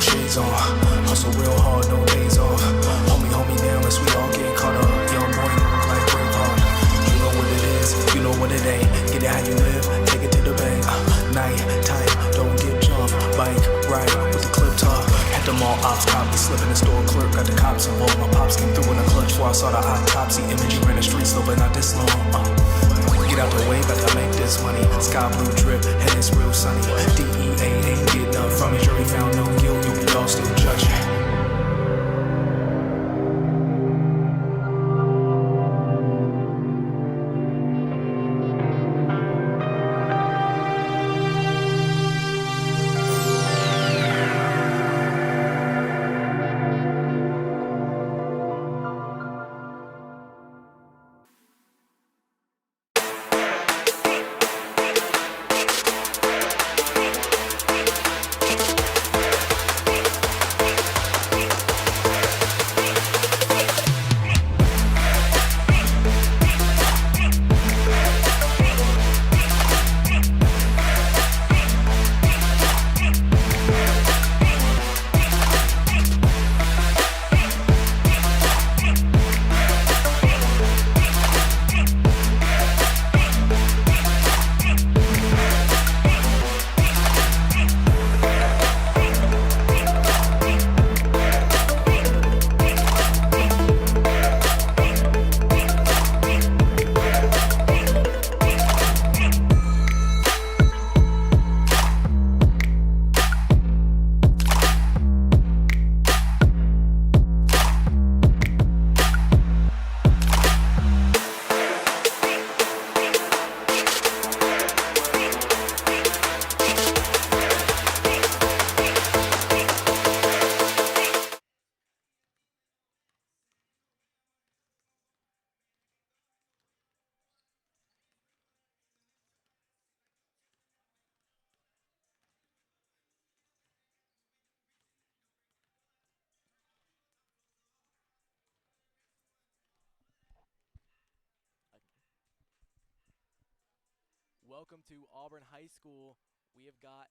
shades on. Hustle real hard, no days off. Homie, now unless we all get caught up. Young boy move like Braveheart. You know what it is, you know what it ain't. Get it how you live, take it to the bank. Night time, don't get jumped. Bike ride with the clip top. Had them all ops copy, slipping the store clerk. Got the cops involved. My pops came through in a clutch before I saw the autopsy. Image ran the streets, though, but not this long. Get out the way, but I make this money. Sky blue drip, head is real sunny. DEA ain't getting up from it. Jury found no guilt, you all still judging. Welcome to Auburn High School. We have got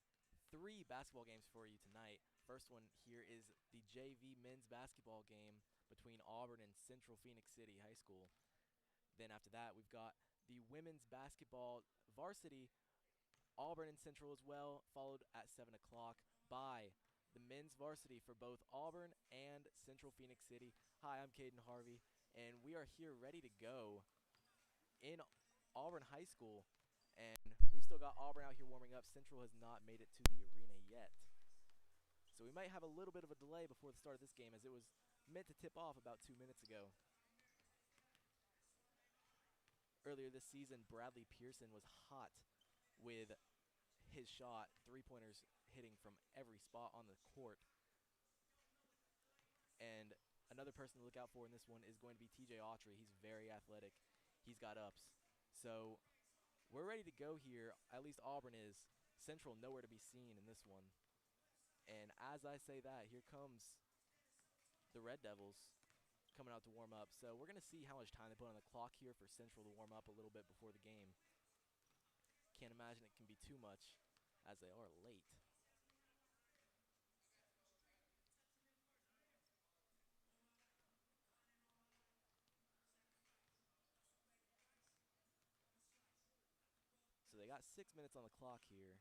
3 basketball games for you tonight. First one here is the JV men's basketball game between Auburn and Central Phoenix City High School. Then after that, we've got the women's basketball varsity, Auburn and Central as well, followed at 7 o'clock by the men's varsity for both Auburn and Central Phoenix City. Hi, I'm Caden Harvey, and we are here ready to go in Auburn High School. And we've still got Auburn out here warming up. Central has not made it to the arena yet. So we might have a little bit of a delay before the start of this game, as it was meant to tip off about 2 minutes ago. Earlier this season, Bradley Pearson was hot with his shot, 3-pointers hitting from every spot on the court. And another person to look out for in this one is going to be TJ Autry. He's very athletic. He's got ups. So we're ready to go here, at least Auburn is. Central nowhere to be seen in this one. And as I say that, here comes the Red Devils coming out to warm up. So we're going to see how much time they put on the clock here for Central to warm up a little bit before the game. Can't imagine it can be too much, as they are late. So they got 6 minutes on the clock here,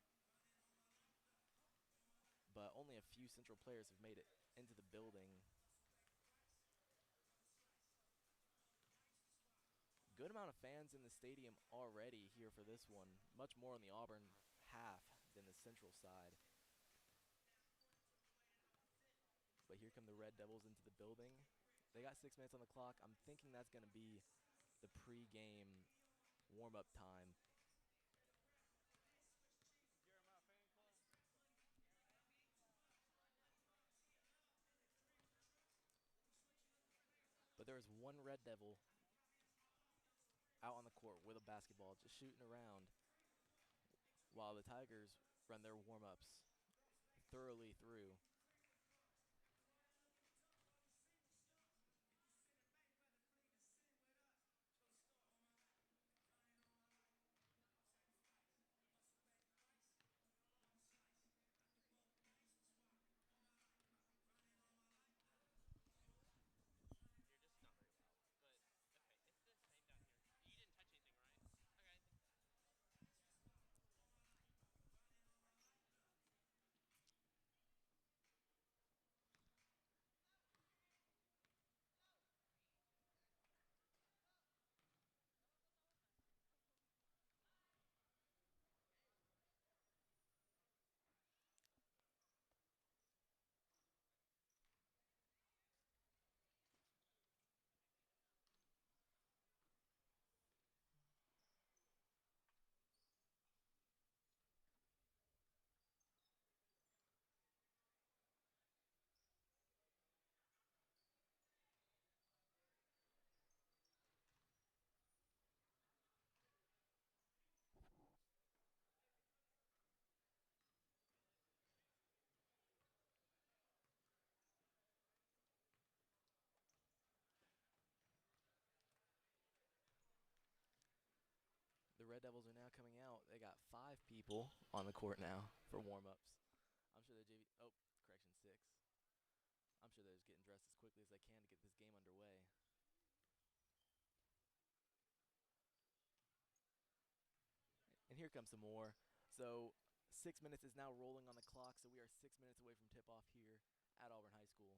but only a few Central players have made it into the building. Good amount of fans in the stadium already here for this one, much more on the Auburn half than the Central side. But here come the Red Devils into the building. They got 6 minutes on the clock. I'm thinking that's going to be the pre-game warm-up time. But there is one Red Devil out on the court with a basketball, just shooting around, while the Tigers run their warm-ups thoroughly through. Red Devils are now coming out. They got 5 people on the court now for warm-ups. I'm sure the JV. Oh, correction, 6. I'm sure they're just getting dressed as quickly as they can to get this game underway. And here comes some more. So 6 minutes is now rolling on the clock, so we are 6 minutes away from tip-off here at Auburn High School.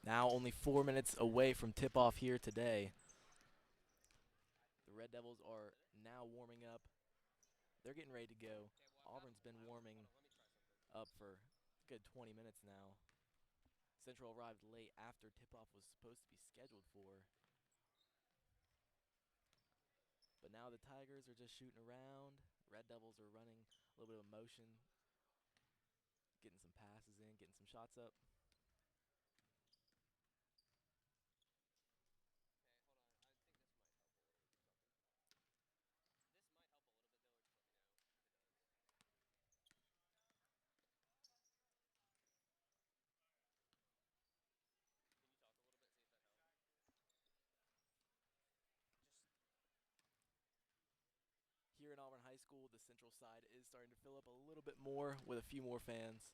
Now only 4 minutes away from tip-off here today. The Red Devils are now warming up. They're getting ready to go. Auburn's been warming up for a good 20 minutes now. Central arrived late after tip-off was supposed to be scheduled for. But now the Tigers are just shooting around. Red Devils are running a little bit of motion, getting some passes in, getting some shots up. Here in Auburn High School, the central side is starting to fill up a little bit more with a few more fans.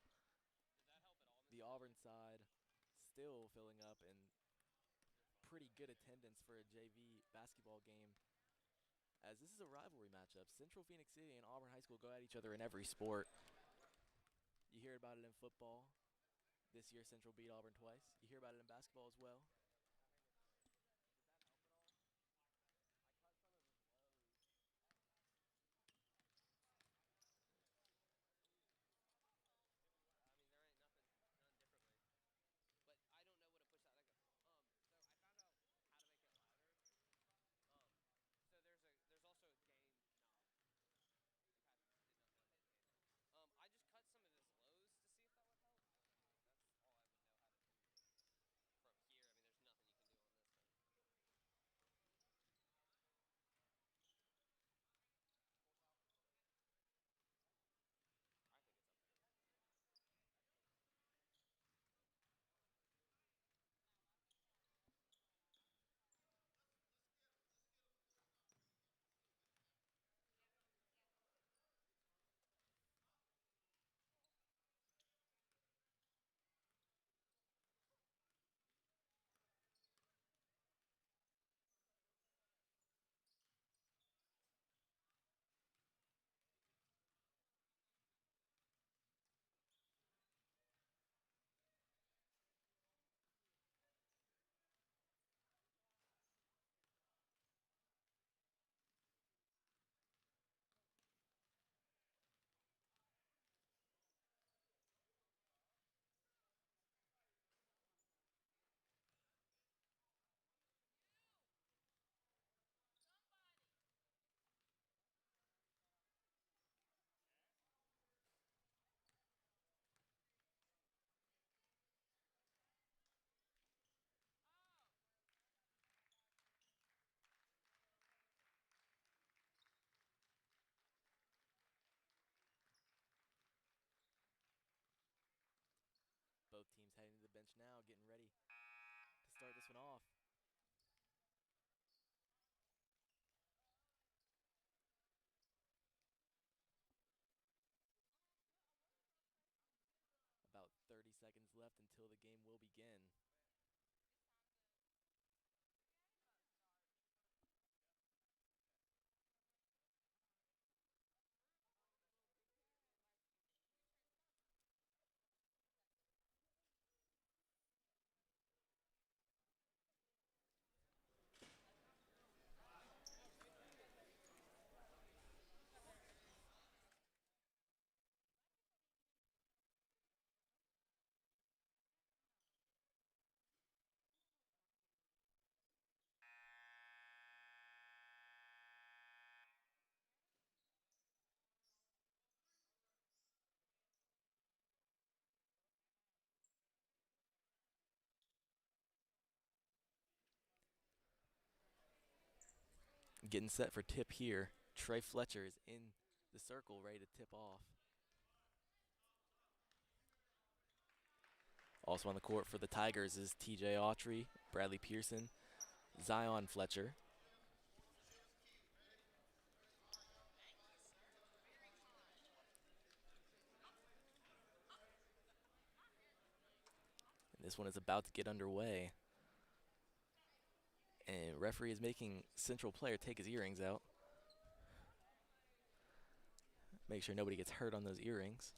The Auburn side still filling up and pretty good attendance for a JV basketball game, as this is a rivalry matchup. Central Phoenix City and Auburn High School go at each other in every sport. You hear about it in football. This year Central beat Auburn twice. You hear about it in basketball as well. now, getting ready to start this one off. About 30 seconds left until the game will begin. Getting set for tip here. Trey Fletcher is in the circle, ready to tip off. Also on the court for the Tigers is TJ Autry, Bradley Pearson, Zion Fletcher. And this one is about to get underway. And referee is making Central player take his earrings out. Make sure nobody gets hurt on those earrings.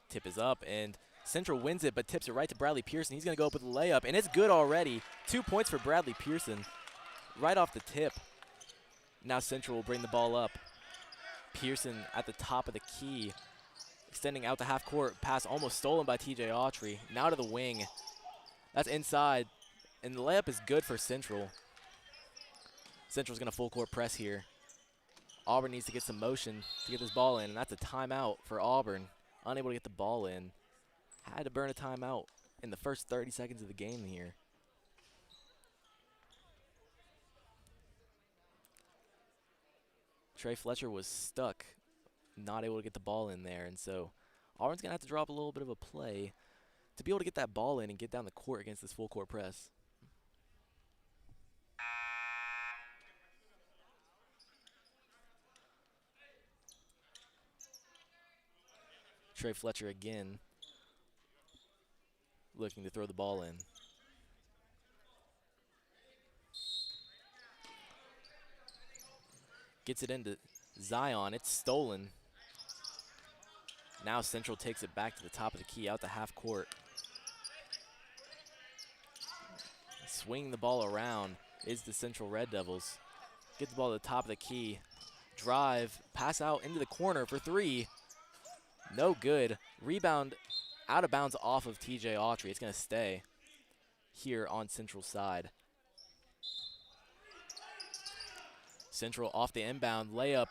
Tip is up, and Central wins it, but tips it right to Bradley Pearson. He's going to go up with a layup, and it's good already. 2 points for Bradley Pearson right off the tip. Now Central will bring the ball up. Pearson at the top of the key, extending out to half court. Pass almost stolen by TJ Autry. Now to the wing. That's inside, and the layup is good for Central. Central's going to full court press here. Auburn needs to get some motion to get this ball in, and that's a timeout for Auburn. Unable to get the ball in. Had to burn a timeout in the first 30 seconds of the game here. Trey Fletcher was stuck, not able to get the ball in there, and so Auburn's going to have to drop a little bit of a play to be able to get that ball in and get down the court against this full court press. Trey Fletcher again looking to throw the ball in. Gets it into Zion. It's stolen. Now Central takes it back to the top of the key, out to half court. Swinging the ball around is the Central Red Devils. Get the ball to the top of the key. Drive, pass out into the corner for three. No good. Rebound out of bounds off of TJ Autry. It's going to stay here on Central's side. Central off the inbound. Layup,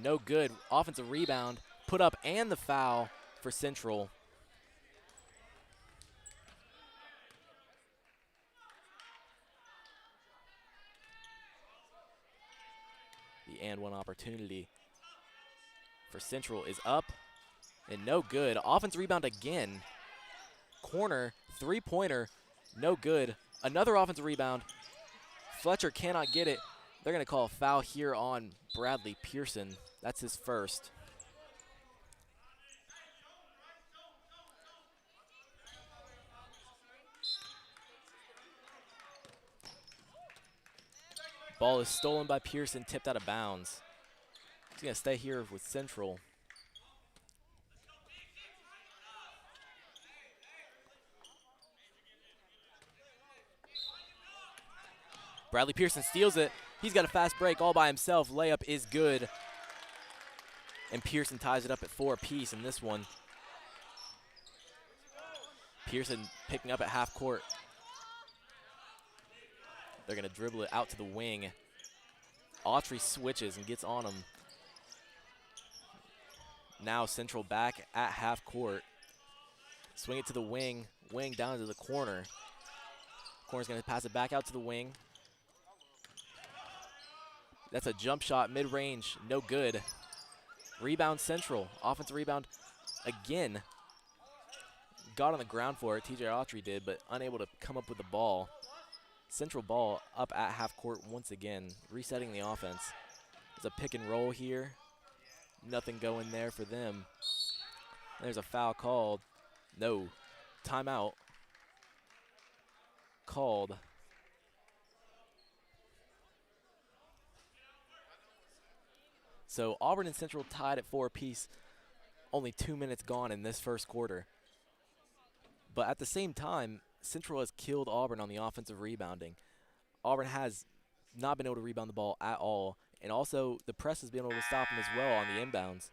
no good. Offensive rebound, put up, and the foul for Central. The and one opportunity for Central is up. And no good. Offense rebound again. Corner, three-pointer, no good. Another offensive rebound. Fletcher cannot get it. They're going to call a foul here on Bradley Pearson. That's his first. Ball is stolen by Pearson, tipped out of bounds. He's going to stay here with Central. Bradley Pearson steals it. He's got a fast break all by himself. Layup is good. And Pearson ties it up at 4 apiece in this one. Pearson picking up at half court. They're going to dribble it out to the wing. Autry switches and gets on him. Now Central back at half court. Swing it to the wing. Wing down to the corner. Corner's going to pass it back out to the wing. That's a jump shot, mid-range, no good. Rebound Central. Offensive rebound again. Got on the ground for it, TJ Autry did, but unable to come up with the ball. Central ball up at half court once again, resetting the offense. There's a pick and roll here. Nothing going there for them. There's a foul called. No. Timeout. Called. So Auburn and Central tied at 4 apiece. Only 2 minutes gone in this first quarter. But at the same time, Central has killed Auburn on the offensive rebounding. Auburn has not been able to rebound the ball at all. And also, the press has been able to stop them as well on the inbounds.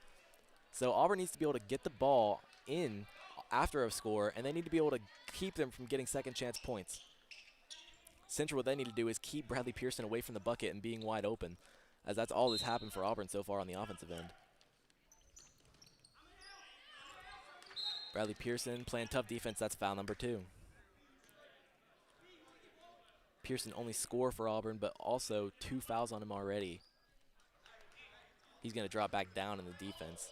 So Auburn needs to be able to get the ball in after a score, and they need to be able to keep them from getting second chance points. Central, what they need to do is keep Bradley Pearson away from the bucket and being wide open, as that's all that's happened for Auburn so far on the offensive end. Bradley Pearson playing tough defense. That's foul number 2. Pearson only score for Auburn, but also 2 fouls on him already. He's going to drop back down in the defense.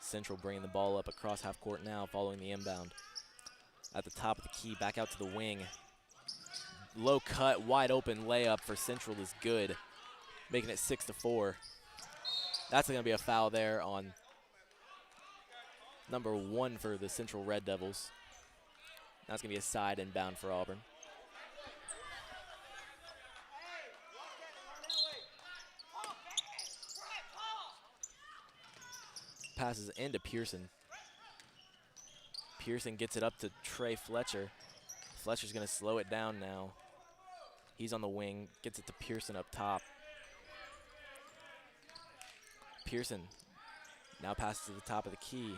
Central bringing the ball up across half court now, following the inbound. At the top of the key, back out to the wing. Low cut, wide open layup for Central is good, making it 6-4. That's going to be a foul there on number 1 for the Central Red Devils. That's going to be a side inbound for Auburn. Passes into Pearson. Pearson gets it up to Trey Fletcher. Fletcher's going to slow it down now. He's on the wing, gets it to Pearson up top. Pearson now passes to the top of the key.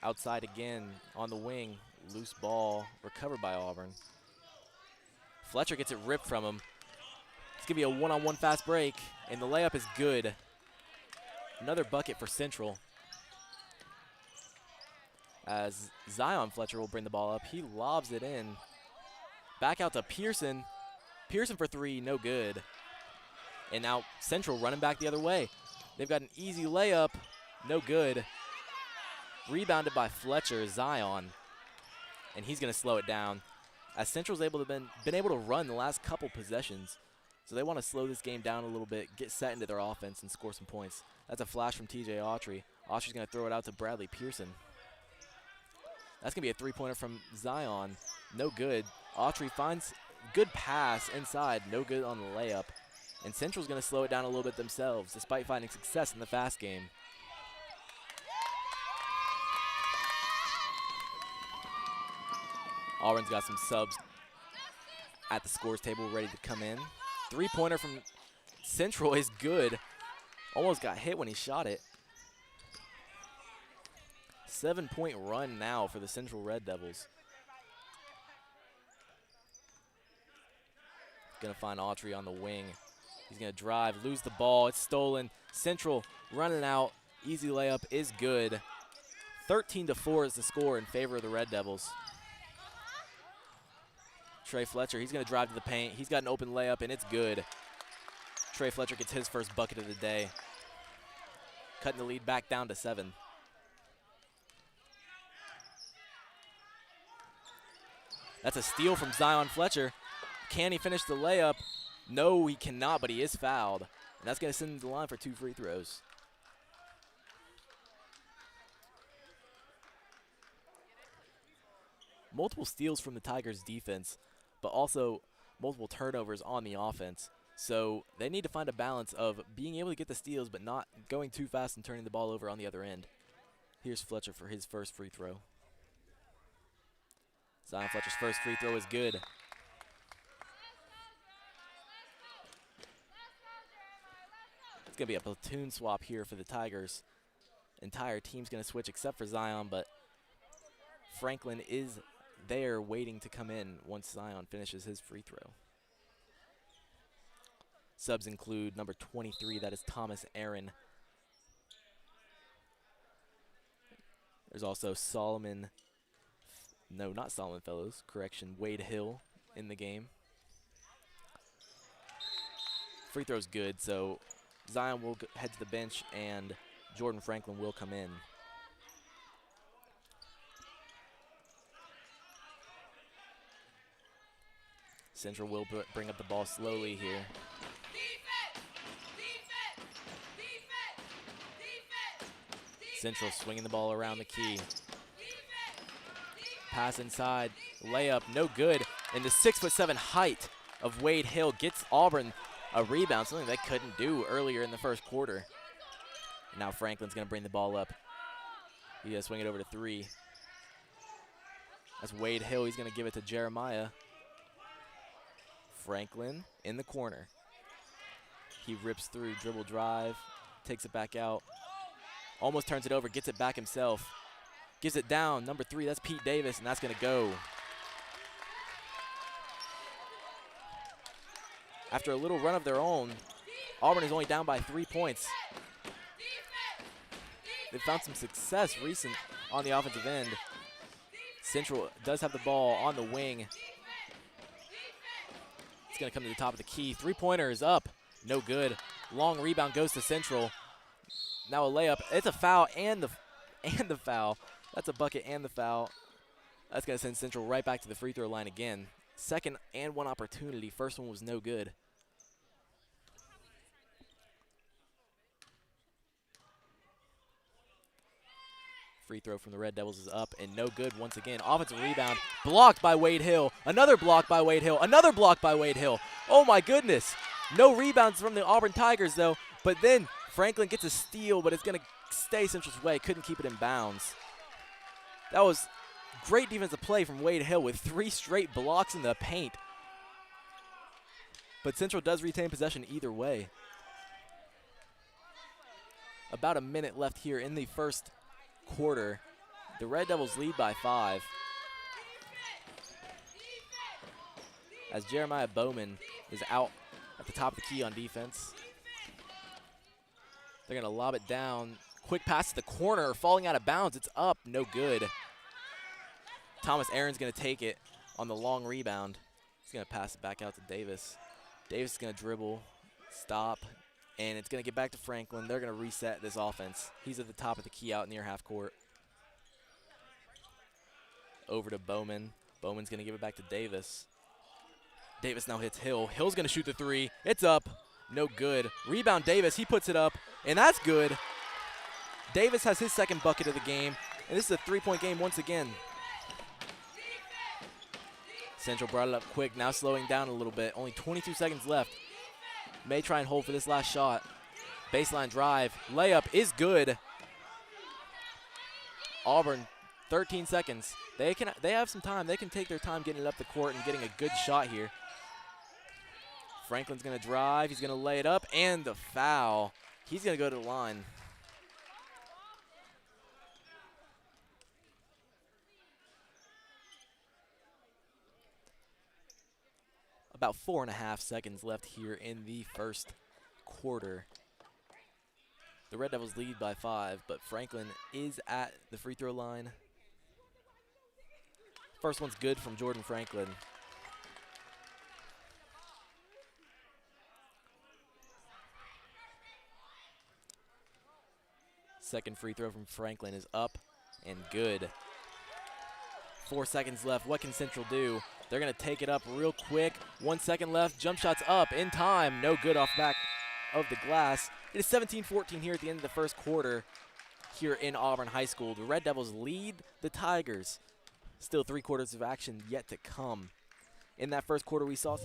Outside again on the wing. Loose ball recovered by Auburn. Fletcher gets it ripped from him. It's going to be a one-on-one fast break, and the layup is good. Another bucket for Central. As Zion Fletcher will bring the ball up. He lobs it in. Back out to Pearson. Pearson for 3, no good. And now Central running back the other way. They've got an easy layup, no good. Rebounded by Fletcher, Zion. And he's going to slow it down. As Central's been able to run the last couple possessions. So they want to slow this game down a little bit, get set into their offense, and score some points. That's a flash from TJ Autry. Autry's going to throw it out to Bradley Pearson. That's going to be a 3-pointer from Zion. No good. Autry finds good pass inside. No good on the layup. And Central's going to slow it down a little bit themselves, despite finding success in the fast game. Auburn's got some subs at the scores table ready to come in. 3-pointer from Central is good. Almost got hit when he shot it. 7-point run now for the Central Red Devils. Gonna find Autry on the wing. He's gonna drive, lose the ball, it's stolen. Central running out, easy layup is good. 13-4 is the score in favor of the Red Devils. Trey Fletcher, he's gonna drive to the paint. He's got an open layup and it's good. Trey Fletcher gets his first bucket of the day. Cutting the lead back down to 7. That's a steal from Zion Fletcher. Can he finish the layup? No, he cannot, but he is fouled. And that's going to send him to the line for 2 free throws. Multiple steals from the Tigers' defense, but also multiple turnovers on the offense. So they need to find a balance of being able to get the steals, but not going too fast and turning the ball over on the other end. Here's Fletcher for his first free throw. Zion Fletcher's first free throw is good. It's going to be a platoon swap here for the Tigers. Entire team's going to switch except for Zion, but Franklin is there waiting to come in once Zion finishes his free throw. Subs include number 23, that is Thomas Aaron. There's also not Solomon Fellows, correction, Wade Hill in the game. Free throw's good, so Zion will head to the bench and Jordan Franklin will come in. Central will bring up the ball slowly here. Central swinging the ball around the key. Pass inside, layup, no good. And the 6'7" height of Wade Hill gets Auburn a rebound, something they couldn't do earlier in the first quarter. Now Franklin's gonna bring the ball up. He's gonna swing it over to 3. That's Wade Hill, he's gonna give it to Jeremiah. Franklin in the corner. He rips through, dribble drive, takes it back out. Almost turns it over, gets it back himself. Gives it down, number 3, that's Pete Davis, and that's gonna go. After a little run of their own, Auburn is only down by 3 points. They've found some success recent on the offensive end. Central does have the ball on the wing. It's gonna come to the top of the key. 3-pointer is up, no good. Long rebound goes to Central. Now a layup, it's a foul and the foul. That's a bucket and the foul. That's gonna send Central right back to the free throw line again. Second and 1 opportunity, first one was no good. Free throw from the Red Devils is up and no good once again. Offensive rebound, blocked by Wade Hill. Another block by Wade Hill, another block by Wade Hill. Oh my goodness. No rebounds from the Auburn Tigers though, but then Franklin gets a steal, but it's gonna stay Central's way, couldn't keep it in bounds. That was great defensive play from Wade Hill with 3 straight blocks in the paint. But Central does retain possession either way. About a minute left here in the first quarter. The Red Devils lead by 5. As Jeremiah Bowman is out at the top of the key on defense. They're gonna lob it down. Quick pass to the corner, falling out of bounds. It's up, no good. Thomas Aaron's gonna take it on the long rebound. He's gonna pass it back out to Davis. Davis is gonna dribble, stop, and it's gonna get back to Franklin. They're gonna reset this offense. He's at the top of the key out near half court. Over to Bowman. Bowman's gonna give it back to Davis. Davis now hits Hill. Hill's gonna shoot the 3. It's up, no good. Rebound Davis, he puts it up, and that's good. Davis has his second bucket of the game, and this is a 3-point game once again. Central brought it up quick, now slowing down a little bit. Only 22 seconds left. May try and hold for this last shot. Baseline drive, layup is good. Auburn, 13 seconds. They have some time. They can take their time getting it up the court and getting a good shot here. Franklin's gonna drive, he's gonna lay it up, and the foul. He's gonna go to the line. About 4.5 seconds left here in the first quarter. The Red Devils lead by 5, but Franklin is at the free throw line. First one's good from Jordan Franklin. Second free throw from Franklin is up and good. 4 seconds left. What can Central do? They're going to take it up real quick. 1 second left. Jump shot's up in time. No good off back of the glass. It is 17-14 here at the end of the first quarter here in Auburn High School. The Red Devils lead the Tigers. Still 3 quarters of action yet to come. In that first quarter, we saw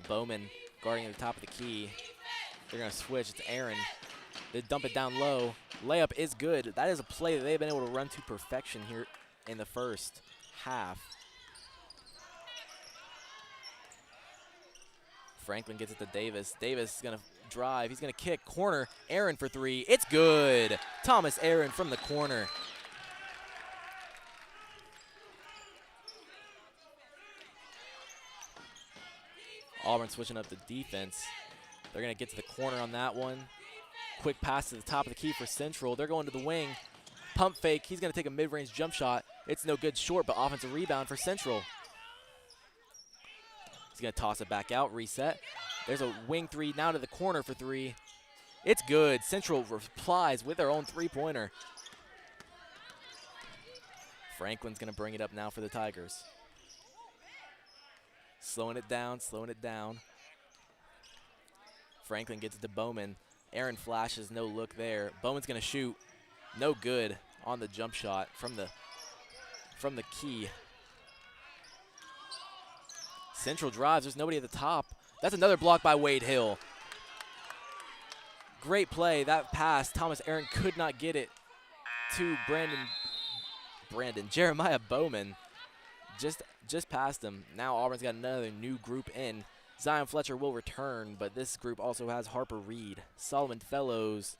Bowman guarding at the top of the key. They're going to switch. It's Aaron. They dump it down low. Layup is good. That is a play that they've been able to run to perfection here in the first half. Franklin gets it to Davis. Davis is going to drive. He's going to kick. Corner. Aaron for three. It's good. Thomas Aaron from the corner. Auburn switching up the defense. They're going to get to the corner on that one. Quick pass to the top of the key for Central. They're going to the wing. Pump fake. He's going to take a mid-range jump shot. It's no good short, but offensive rebound for Central. He's going to toss it back out, reset. There's a wing three now to the corner for three. It's good. Central replies with their own three-pointer. Franklin's going to bring it up now for the Tigers. Slowing it down, slowing it down. Franklin gets it to Bowman. Aaron flashes, no look there. Bowman's going to shoot. No good on the jump shot from the key. Central drives. There's nobody at the top. That's another block by Wade Hill. Great play. That pass, Thomas Aaron could not get it to Jeremiah Bowman. Just past him. Now Auburn's got another new group in. Zion Fletcher will return, but this group also has Harper Reed, Solomon Fellows,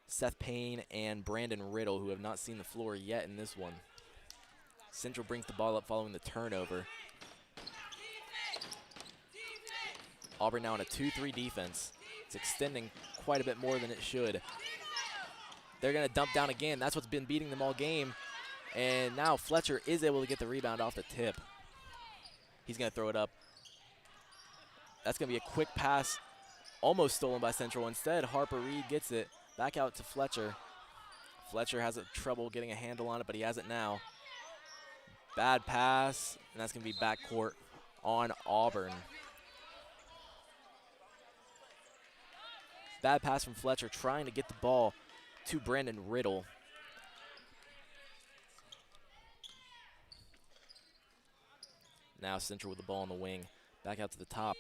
Seth Payne, and Brandon Riddle, who have not seen the floor yet in this one. Central brings the ball up following the turnover. Auburn now in a 2-3 defense. It's extending quite a bit more than it should. They're going to dump down again. That's what's been beating them all game. And now Fletcher is able to get the rebound off the tip. He's going to throw it up. That's going to be a quick pass, almost stolen by Central. Instead, Harper Reed gets it back out to Fletcher. Fletcher has trouble getting a handle on it, but he has it now. Bad pass, and that's going to be backcourt on Auburn. Bad pass from Fletcher, trying to get the ball to Brandon Riddle. Now Central with the ball on the wing. Back out to the top.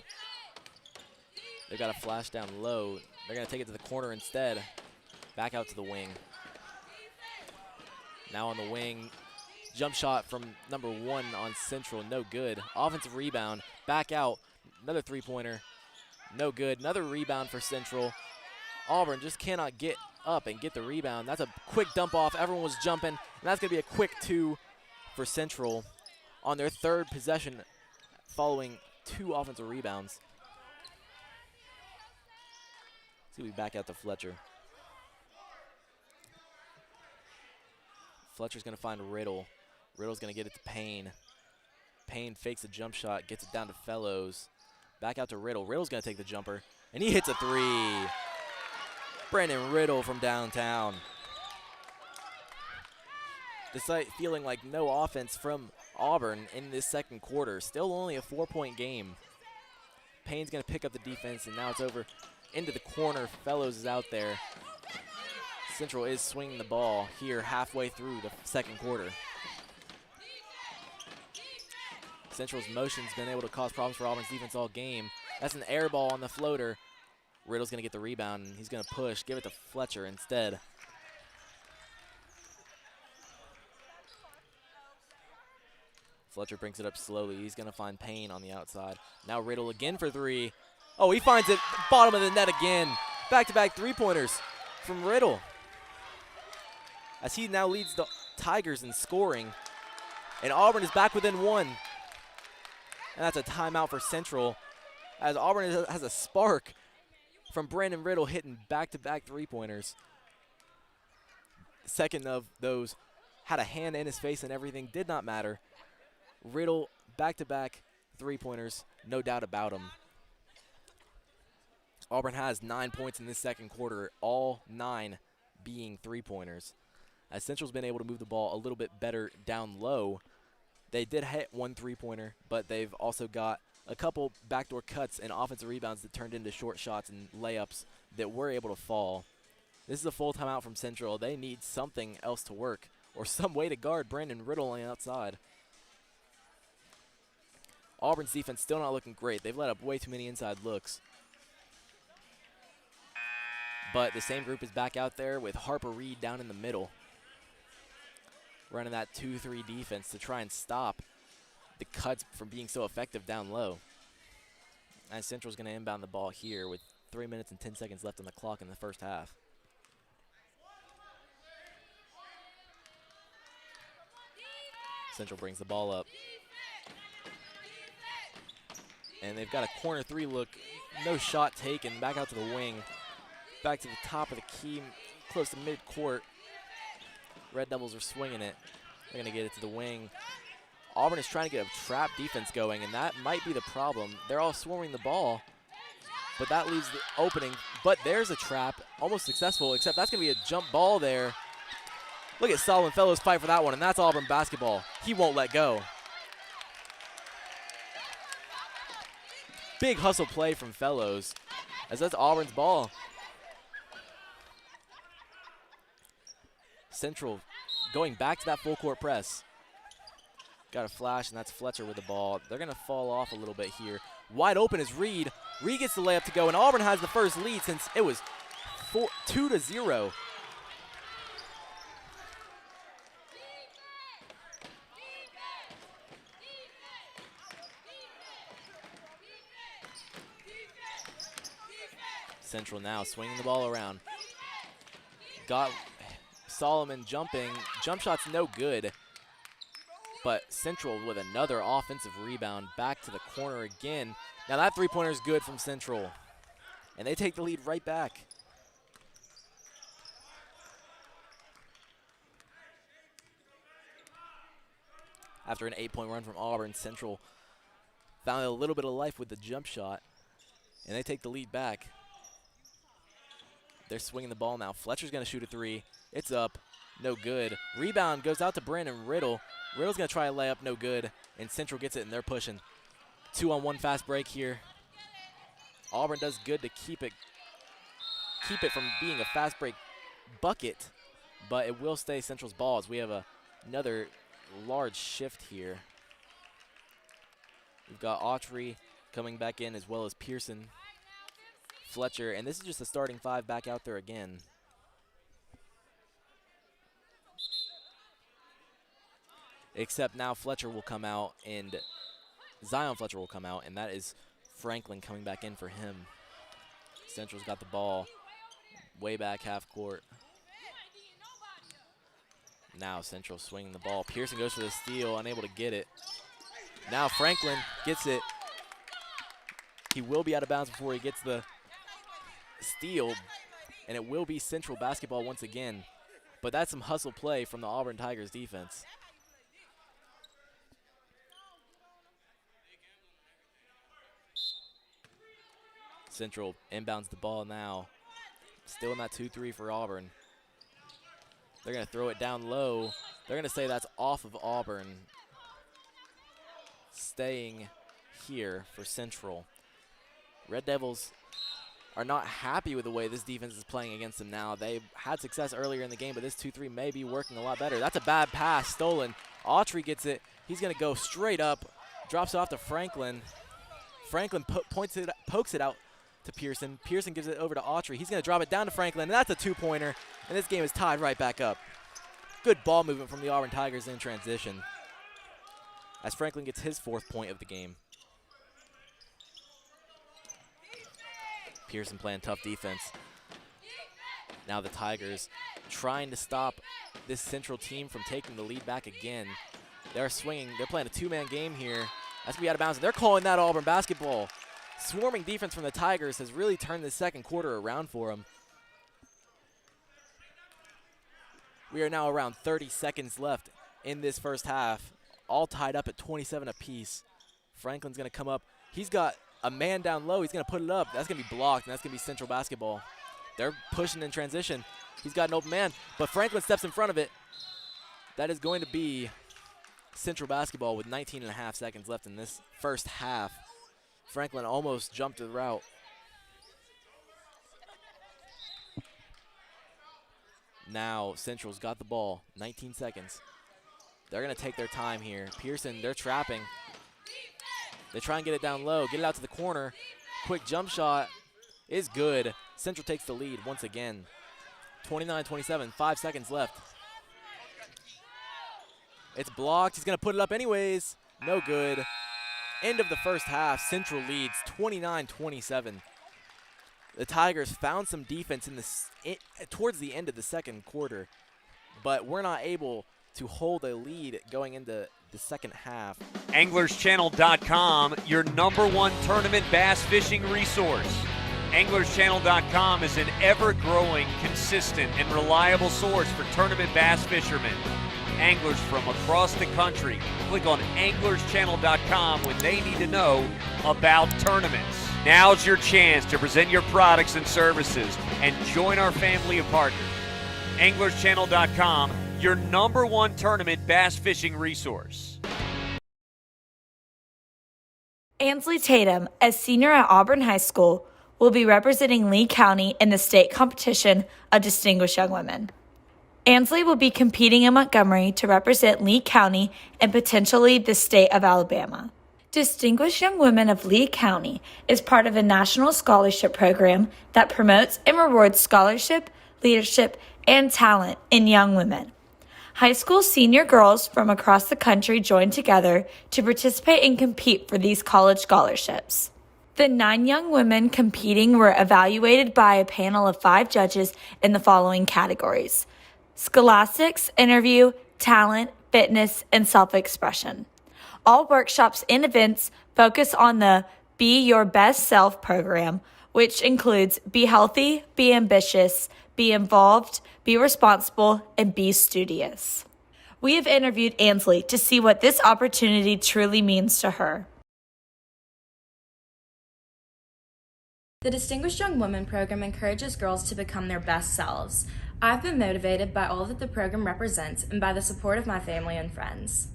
They've got a flash down low. They're going to take it to the corner instead. Back out to the wing. Now on the wing. Jump shot from number one on Central. No good. Offensive rebound. Back out. Another three-pointer. No good. Another rebound for Central. Auburn just cannot get up and get the rebound. That's a quick dump off. Everyone was jumping. And that's going to be a quick two for Central on their third possession following two offensive rebounds. See, we back out to Fletcher. Fletcher's going to find Riddle. Riddle's going to get it to Payne. Payne fakes a jump shot, gets it down to Fellows. Back out to Riddle. Riddle's going to take the jumper, and he hits a three. Brandon Riddle from downtown. Despite feeling like no offense from Auburn in this second quarter, still only a 4-point game. Payne's going to pick up the defense, and now it's over into the corner. Fellows is out there. Central is swinging the ball here halfway through the second quarter. Central's motion's been able to cause problems for Auburn's defense all game. That's an air ball on the floater. Riddle's going to get the rebound, and he's going to push, give it to Fletcher instead. Fletcher brings it up slowly. He's going to find Payne on the outside. Now Riddle again for three. Oh, he finds it bottom of the net again. Back-to-back three-pointers from Riddle, as he now leads the Tigers in scoring. And Auburn is back within one. And that's a timeout for Central, as Auburn has a spark from Brandon Riddle hitting back-to-back three-pointers. Second of those had a hand in his face and everything. Did not matter. Riddle, back-to-back three-pointers, no doubt about him. Auburn has 9 points in this second quarter, all 9 being three-pointers. As Central's been able to move the ball a little bit better down low, they did hit one three-pointer, but they've also got a couple backdoor cuts and offensive rebounds that turned into short shots and layups that were able to fall. This is a full timeout from Central. They need something else to work, or some way to guard Brandon Riddle on the outside. Auburn's defense still not looking great. They've let up way too many inside looks. But the same group is back out there with Harper Reed down in the middle, running that 2-3 defense to try and stop the cuts from being so effective down low. And Central's going to inbound the ball here with 3 minutes and 10 seconds left on the clock in the first half. Central brings the ball up. And they've got a corner three look. No shot taken. Back out to the wing. Back to the top of the key, close to mid-court. Red Devils are swinging it. They're going to get it to the wing. Auburn is trying to get a trap defense going, and that might be the problem. They're all swarming the ball, but that leaves the opening. But there's a trap, almost successful, except that's going to be a jump ball there. Look at Solomon Fellows fight for that one, and that's Auburn basketball. He won't let go. Big hustle play from Fellows, as that's Auburn's ball. Central going back to that full court press. Got a flash, and that's Fletcher with the ball. They're going to fall off a little bit here. Wide open is Reed. Reed gets the layup to go, and Auburn has the first lead since it was 2-0. Central now swinging the ball around. Got Solomon jumping. Jump shot's no good. But Central with another offensive rebound back to the corner again. Now that three-pointer is good from Central. And they take the lead right back. After an 8-point run from Auburn, Central found a little bit of life with the jump shot. And they take the lead back. They're swinging the ball now. Fletcher's going to shoot a three. It's up. No good. Rebound goes out to Brandon Riddle. Riddle's going to try a layup. No good. And Central gets it, and they're pushing. 2-on-1 fast break here. Auburn does good to keep it from being a fast break bucket, but it will stay Central's ball as we have another large shift here. We've got Autry coming back in as well as Pearson, Fletcher, and this is just the starting five back out there again. Except now Fletcher will come out and Zion Fletcher will come out, and that is Franklin coming back in for him. Central's got the ball way back half court. Now Central swinging the ball. Pearson goes for the steal, unable to get it. Now Franklin gets it. He will be out of bounds before he gets the steal, and it will be Central basketball once again. But that's some hustle play from the Auburn Tigers defense. Central inbounds the ball now. Still in that 2-3 for Auburn. They're going to throw it down low. They're going to say that's off of Auburn. Staying here for Central. Red Devils are not happy with the way this defense is playing against them now. They had success earlier in the game, but this 2-3 may be working a lot better. That's a bad pass, stolen. Autry gets it. He's going to go straight up. Drops it off to Franklin. Franklin pokes it out to Pearson. Pearson gives it over to Autry. He's going to drop it down to Franklin, and that's a two-pointer. And this game is tied right back up. Good ball movement from the Auburn Tigers in transition, as Franklin gets his 4th point of the game. Pearson playing tough defense. Now the Tigers trying to stop this Central team from taking the lead back again. They're swinging. They're playing a two-man game here. That's going to be out of bounds. They're calling that Auburn basketball. Swarming defense from the Tigers has really turned the second quarter around for them. We are now around 30 seconds left in this first half, all tied up at 27 apiece. Franklin's going to come up. He's got a man down low. He's going to put it up. That's going to be blocked, and that's going to be Central basketball. They're pushing in transition. He's got an open man, but Franklin steps in front of it. That is going to be Central basketball with 19.5 seconds left in this first half. Franklin almost jumped the route. Now Central's got the ball, 19 seconds. They're going to take their time here. Pearson, they're trapping. They try and get it down low, get it out to the corner. Quick jump shot is good. Central takes the lead once again. 29-27, 5 seconds left. It's blocked. He's going to put it up anyways. No good. End of the first half. Central leads 29-27. The Tigers found some defense towards the end of the second quarter, but we're not able to hold a lead going into the second half. AnglersChannel.com, your #1 tournament bass fishing resource. AnglersChannel.com is an ever-growing, consistent, and reliable source for tournament bass fishermen. Anglers from across the country click on AnglersChannel.com when they need to know about tournaments. Now's your chance to present your products and services and join our family of partners. AnglersChannel.com, your #1 tournament bass fishing resource. Ansley Tatum, a senior at Auburn High School, will be representing Lee County in the state competition of Distinguished Young Women. Ansley will be competing in Montgomery to represent Lee County and potentially the state of Alabama. Distinguished Young Women of Lee County is part of a national scholarship program that promotes and rewards scholarship, leadership, and talent in young women. High school senior girls from across the country join together to participate and compete for these college scholarships. The 9 young women competing were evaluated by a panel of 5 judges in the following categories: scholastics, interview, talent, fitness, and self-expression. All workshops and events focus on the Be Your Best Self program, which includes Be Healthy, Be Ambitious, Be Involved, Be Responsible, and Be Studious. We have interviewed Ansley to see what this opportunity truly means to her. The Distinguished Young Women program encourages girls to become their best selves. I've been motivated by all that the program represents and by the support of my family and friends.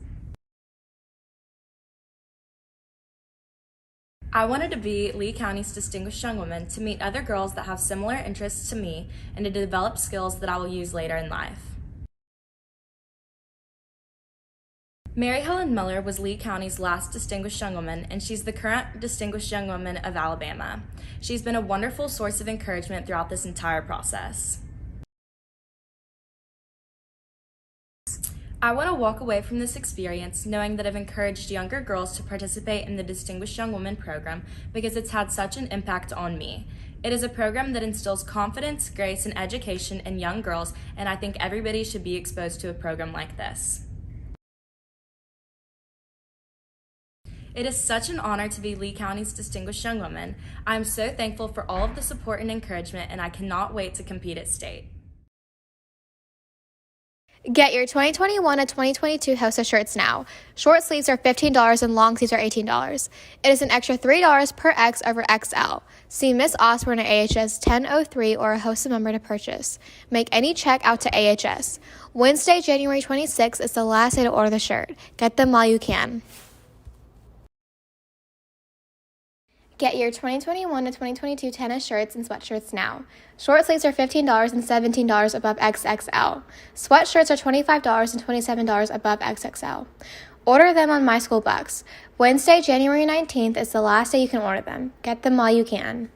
I wanted to be Lee County's Distinguished Young Woman to meet other girls that have similar interests to me and to develop skills that I will use later in life. Mary Helen Miller was Lee County's last Distinguished Young Woman, and she's the current Distinguished Young Woman of Alabama. She's been a wonderful source of encouragement throughout this entire process. I want to walk away from this experience knowing that I've encouraged younger girls to participate in the Distinguished Young Woman program because it's had such an impact on me. It is a program that instills confidence, grace, and education in young girls, and I think everybody should be exposed to a program like this. It is such an honor to be Lee County's Distinguished Young Woman. I am so thankful for all of the support and encouragement, and I cannot wait to compete at state. Get your 2021 and 2022 Hosa shirts now. Short sleeves are $15 and long sleeves are $18. It is an extra $3 per X over XL. See Miss Osborne at AHS 1003 or a Hosa member to purchase. Make any check out to AHS. Wednesday, January 26th is the last day to order the shirt. Get them while you can. Get your 2021 to 2022 tennis shirts and sweatshirts now. Short sleeves are $15 and $17 above XXL. Sweatshirts are $25 and $27 above XXL. Order them on My School Bucks. Wednesday, January 19th is the last day you can order them. Get them while you can.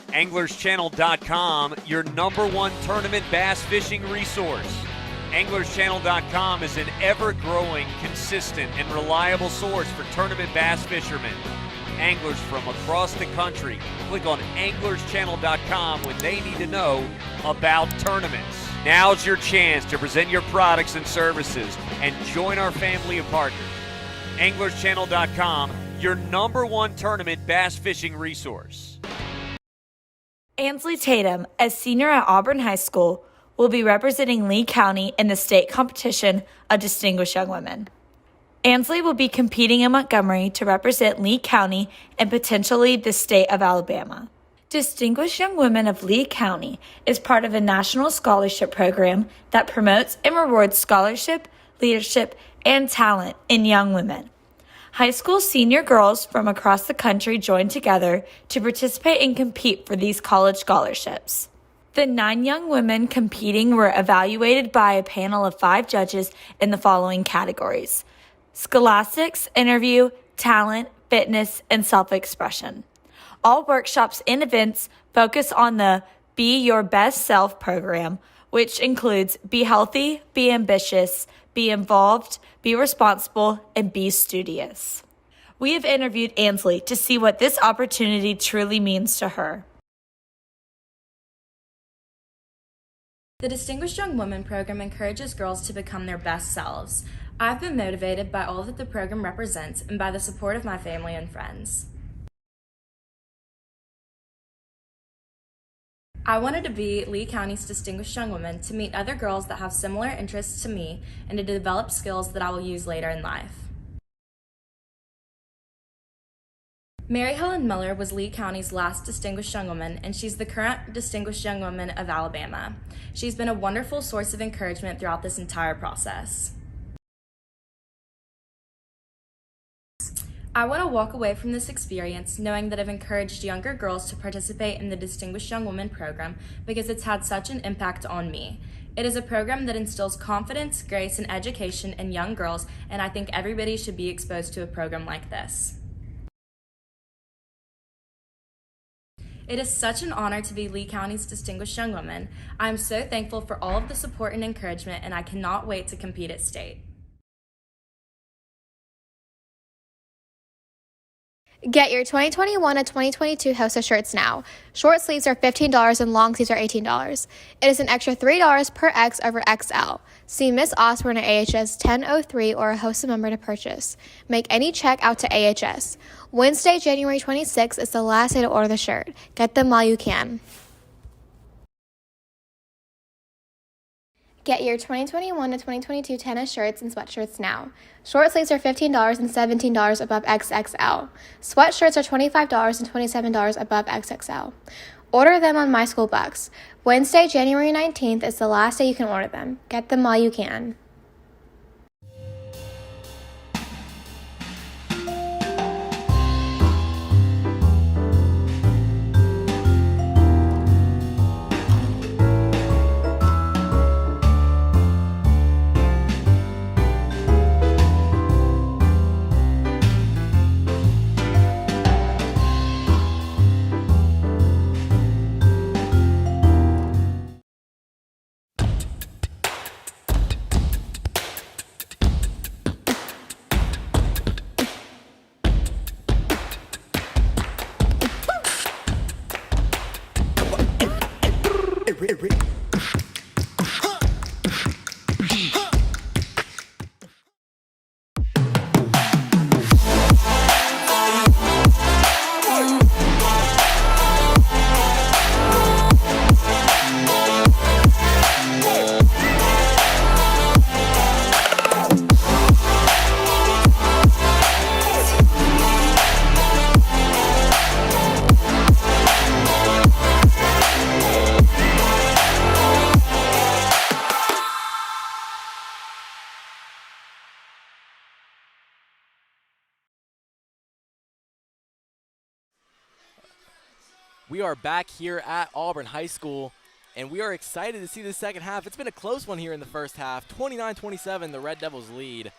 AnglersChannel.com, your #1 tournament bass fishing resource. AnglersChannel.com is an ever-growing, consistent, and reliable source for tournament bass fishermen. Anglers from across the country click on AnglersChannel.com when they need to know about tournaments. Now's your chance to present your products and services and join our family of partners. AnglersChannel.com, your #1 tournament bass fishing resource. Ansley Tatum, a senior at Auburn High School, will be representing Lee County in the state competition of Distinguished Young Women. Ansley will be competing in Montgomery to represent Lee County and potentially the state of Alabama. Distinguished Young Women of Lee County is part of a national scholarship program that promotes and rewards scholarship, leadership, and talent in young women. High school senior girls from across the country join together to participate and compete for these college scholarships. The 9 young women competing were evaluated by a panel of 5 judges in the following categories: scholastics, interview, talent, fitness, and self-expression. All workshops and events focus on the Be Your Best Self program, which includes be healthy, be ambitious, be involved, be responsible, and be studious. We have interviewed Ansley to see what this opportunity truly means to her. The Distinguished Young Women program encourages girls to become their best selves. I've been motivated by all that the program represents and by the support of my family and friends. I wanted to be Lee County's Distinguished Young Woman to meet other girls that have similar interests to me and to develop skills that I will use later in life. Mary Helen Miller was Lee County's last Distinguished Young Woman, and she's the current Distinguished Young Woman of Alabama. She's been a wonderful source of encouragement throughout this entire process. I want to walk away from this experience knowing that I've encouraged younger girls to participate in the Distinguished Young Woman program because it's had such an impact on me. It is a program that instills confidence, grace, and education in young girls, and I think everybody should be exposed to a program like this. It is such an honor to be Lee County's Distinguished Young Woman. I am so thankful for all of the support and encouragement, and I cannot wait to compete at state. Get your 2021 and 2022 Hosa shirts now. Short sleeves are $15 and long sleeves are $18. It is an extra $3 per X over XL. See Miss Osborne at AHS 1003 or a Hosa member to purchase. Make any check out to AHS. Wednesday, January 26th is the last day to order the shirt. Get them while you can. Get your 2021 to 2022 tennis shirts and sweatshirts now. Short sleeves are $15 and $17 above XXL. Sweatshirts are $25 and $27 above XXL. Order them on My School Bucks. Wednesday, January 19th is the last day you can order them. Get them while you can. We are back here at Auburn High School, and we are excited to see the second half. It's been a close one here in the first half. 29-27, the Red Devils lead.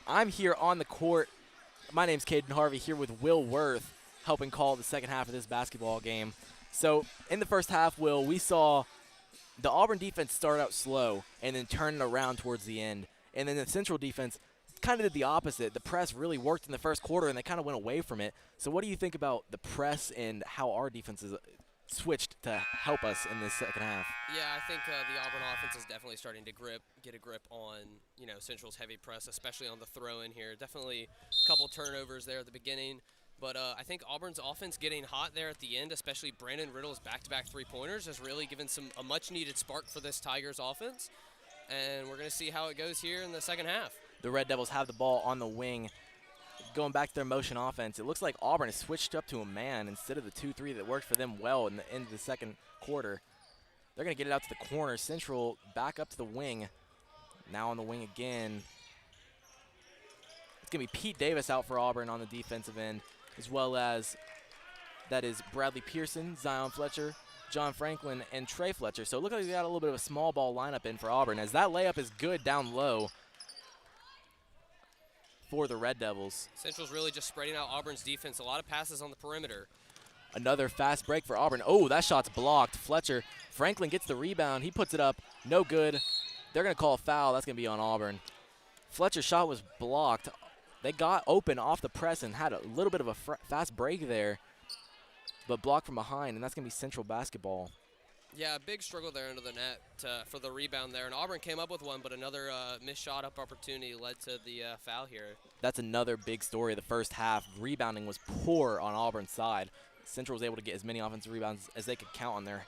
I'm here on the court. My name's Caden Harvey, here with Will Worth, helping call the second half of this basketball game. So in the first half, Will, we saw the Auburn defense start out slow and then turn it around towards the end. And then the Central defense kind of did the opposite. The press really worked in the first quarter, and they kind of went away from it. So what do you think about the press and how our defense is switched to help us in this second half? Yeah, I think the Auburn offense is definitely starting to get a grip on, Central's heavy press, especially on the throw-in here. Definitely a couple turnovers there at the beginning. But I think Auburn's offense getting hot there at the end, especially Brandon Riddle's back-to-back three-pointers, has really given a much-needed spark for this Tigers offense. And we're going to see how it goes here in the second half. The Red Devils have the ball on the wing. Going back to their motion offense, it looks like Auburn has switched up to a man instead of the 2-3 that worked for them well in the end of the second quarter. They're going to get it out to the corner. Central back up to the wing. Now on the wing again. It's going to be Pete Davis out for Auburn on the defensive end, as well as that is Bradley Pearson, Zion Fletcher, John Franklin, and Trey Fletcher. So it looks like they got a little bit of a small ball lineup in for Auburn, as that layup is good down low for the Red Devils. Central's really just spreading out Auburn's defense. A lot of passes on the perimeter. Another fast break for Auburn. Oh, that shot's blocked. Franklin gets the rebound. He puts it up. No good. They're going to call a foul. That's going to be on Auburn. Fletcher's shot was blocked. They got open off the press and had a little bit of a fast break there, but blocked from behind, and that's going to be Central basketball. Yeah, a big struggle there under the net for the rebound there. And Auburn came up with one, but another missed shot up opportunity led to the foul here. That's another big story of the first half. Rebounding was poor on Auburn's side. Central was able to get as many offensive rebounds as they could count on their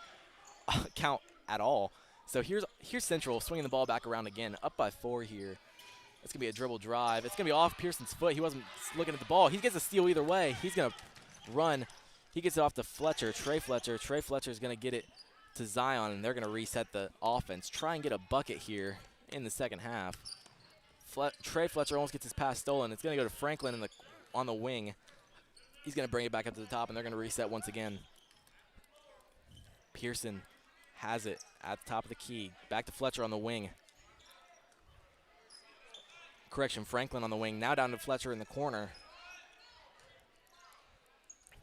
count at all. So here's Central swinging the ball back around again, up by 4 here. It's going to be a dribble drive. It's going to be off Pearson's foot. He wasn't looking at the ball. He gets a steal either way. He's going to run. He gets it off to Fletcher, Trey Fletcher. Trey Fletcher is going to get it to Zion, and they're going to reset the offense. Try and get a bucket here in the second half. Trey Fletcher almost gets his pass stolen. It's going to go to Franklin on the wing. He's going to bring it back up to the top, and they're going to reset once again. Pearson has it at the top of the key. Back to Fletcher on the wing. Correction, Franklin on the wing. Now down to Fletcher in the corner.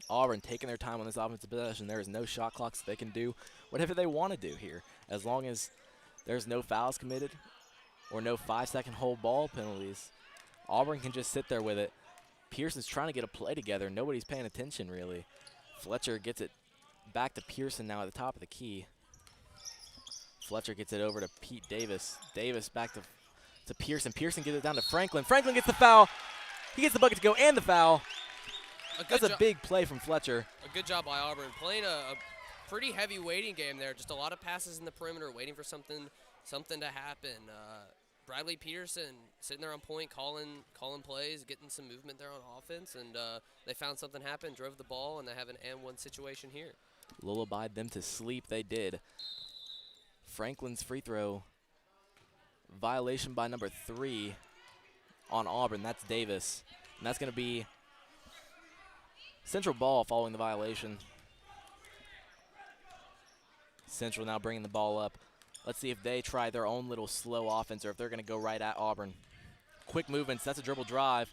Auburn taking their time on this offensive possession. There is no shot clock, so they can do whatever they want to do here. As long as there's no fouls committed or no 5-second hold ball penalties, Auburn can just sit there with it. Pearson's trying to get a play together. Nobody's paying attention, really. Fletcher gets it back to Pearson now at the top of the key. Fletcher gets it over to Pete Davis. Davis back to Pearson. Pearson gets it down to Franklin. Franklin gets the foul. He gets the bucket to go and the foul. That's a big play from Fletcher. A good job by Auburn. Playing a pretty heavy waiting game there. Just a lot of passes in the perimeter, waiting for something to happen. Bradley Peterson sitting there on point, calling plays, getting some movement there on offense, and they found something happen, drove the ball, and they have an and-one situation here. Lullabied them to sleep. They did. Franklin's free throw. Violation by number 3 on Auburn. That's Davis. And that's going to be Central ball following the violation. Central now bringing the ball up. Let's see if they try their own little slow offense or if they're going to go right at Auburn. Quick movements. That's a dribble drive.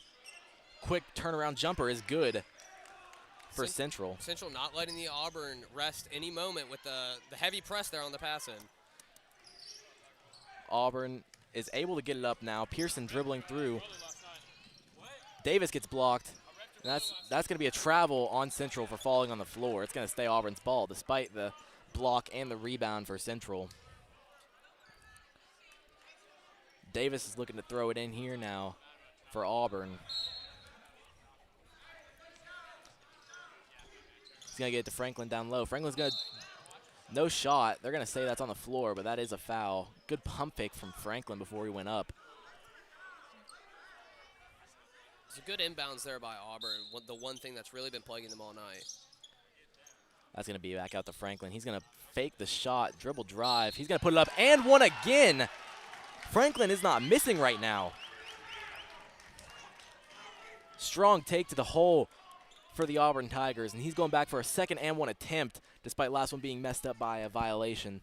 Quick turnaround jumper is good for Central. Central not letting the Auburn rest any moment with the heavy press there on the pass in. Auburn is able to get it up now. Pearson dribbling through. Davis gets blocked. That's going to be a travel on Central for falling on the floor. It's going to stay Auburn's ball despite the block and the rebound for Central. Davis is looking to throw it in here now for Auburn. He's going to get it to Franklin down low. Franklin's going to no shot. They're going to say that's on the floor, but that is a foul. Good pump fake from Franklin before he went up. It's a good inbounds there by Auburn. The one thing that's really been plaguing them all night. That's going to be back out to Franklin. He's going to fake the shot, dribble drive. He's going to put it up and one again. Franklin is not missing right now. Strong take to the hole for the Auburn Tigers, and he's going back for a second and one attempt, despite last one being messed up by a violation.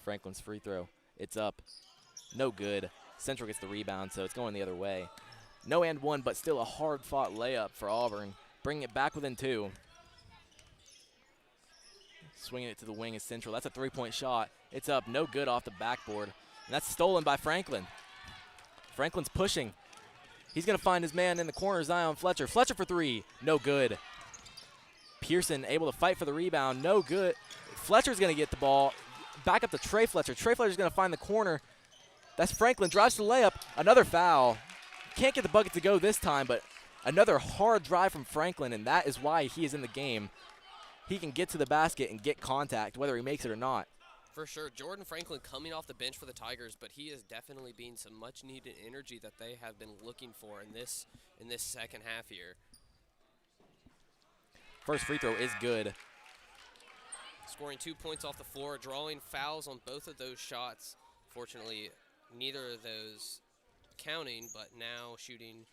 Franklin's free throw. It's up. No good. Central gets the rebound, so it's going the other way. No and one, but still a hard-fought layup for Auburn. Bringing it back within 2. Swinging it to the wing is Central. That's a 3-point shot. It's up, no good off the backboard. And that's stolen by Franklin. Franklin's pushing. He's going to find his man in the corner, Zion Fletcher. Fletcher for 3, no good. Pearson able to fight for the rebound, no good. Fletcher's going to get the ball. Back up to Trey Fletcher. Trey Fletcher's going to find the corner. That's Franklin, drives to the layup. Another foul. Can't get the bucket to go this time, but another hard drive from Franklin, and that is why he is in the game. He can get to the basket and get contact, whether he makes it or not. For sure. Jordan Franklin coming off the bench for the Tigers, but he is definitely being some much-needed energy that they have been looking for in this second half here. First free throw is good. Scoring 2 points off the floor, drawing fouls on both of those shots. Fortunately, neither of those counting, but now shooting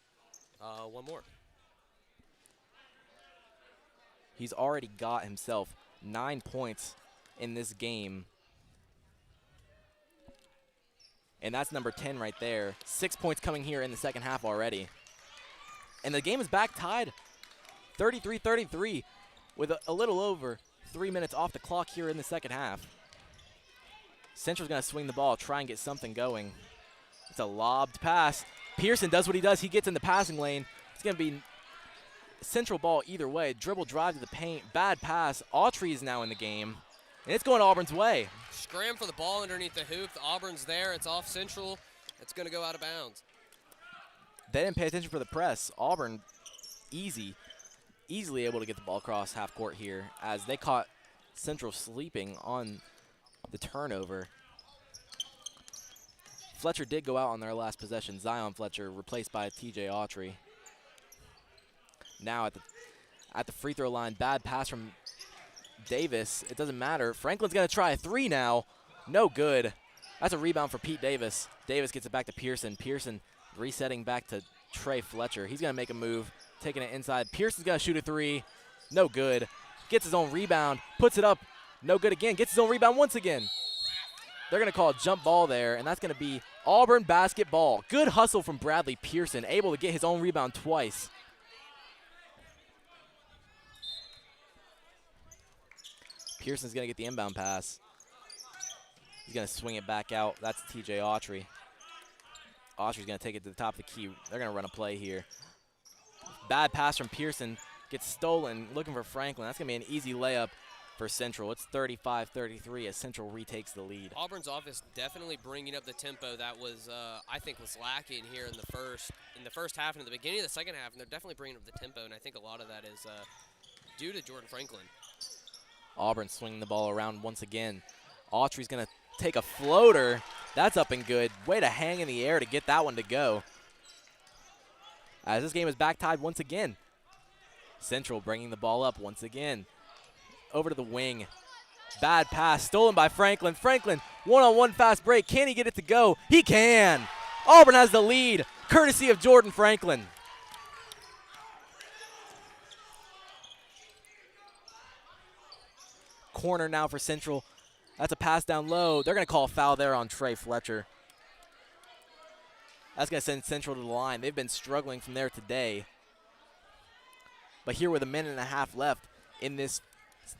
one more. He's already got himself 9 points in this game. And that's number 10 right there. 6 points coming here in the second half already. And the game is back tied 33-33 with a little over 3 minutes off the clock here in the second half. Central's going to swing the ball, try and get something going. It's a lobbed pass. Pearson does what he does. He gets in the passing lane. It's going to be Central ball either way. Dribble, drive to the paint. Bad pass. Autry is now in the game. And it's going Auburn's way. Scram for the ball underneath the hoop. The Auburn's there. It's off Central. It's going to go out of bounds. They didn't pay attention for the press. Auburn easily able to get the ball across half court here as they caught Central sleeping on the turnover. Fletcher did go out on their last possession. Zion Fletcher replaced by TJ Autry. Now at the free throw line, bad pass from Davis. It doesn't matter. Franklin's going to try a 3 now. No good. That's a rebound for Pete Davis. Davis gets it back to Pearson. Pearson resetting back to Trey Fletcher. He's going to make a move, taking it inside. Pearson's going to shoot a 3. No good. Gets his own rebound, puts it up. No good again. Gets his own rebound once again. They're going to call a jump ball there, and that's going to be Auburn basketball. Good hustle from Bradley Pearson, able to get his own rebound twice. Pearson's going to get the inbound pass. He's going to swing it back out. That's TJ Autry. Autry's going to take it to the top of the key. They're going to run a play here. Bad pass from Pearson. Gets stolen. Looking for Franklin. That's going to be an easy layup for Central. It's 35-33 as Central retakes the lead. Auburn's offense definitely bringing up the tempo that was, I think, was lacking here in the first half and in the beginning of the second half, and they're definitely bringing up the tempo, and I think a lot of that is due to Jordan Franklin. Auburn swinging the ball around once again. Autry's going to take a floater. That's up and good. Way to hang in the air to get that one to go. As this game is back tied once again. Central bringing the ball up once again. Over to the wing. Bad pass stolen by Franklin. Franklin, one-on-one fast break. Can he get it to go? He can. Auburn has the lead, courtesy of Jordan Franklin. Corner now for Central. That's a pass down low. They're going to call a foul there on Trey Fletcher. That's going to send Central to the line. They've been struggling from there today. But here with a minute and a half left in this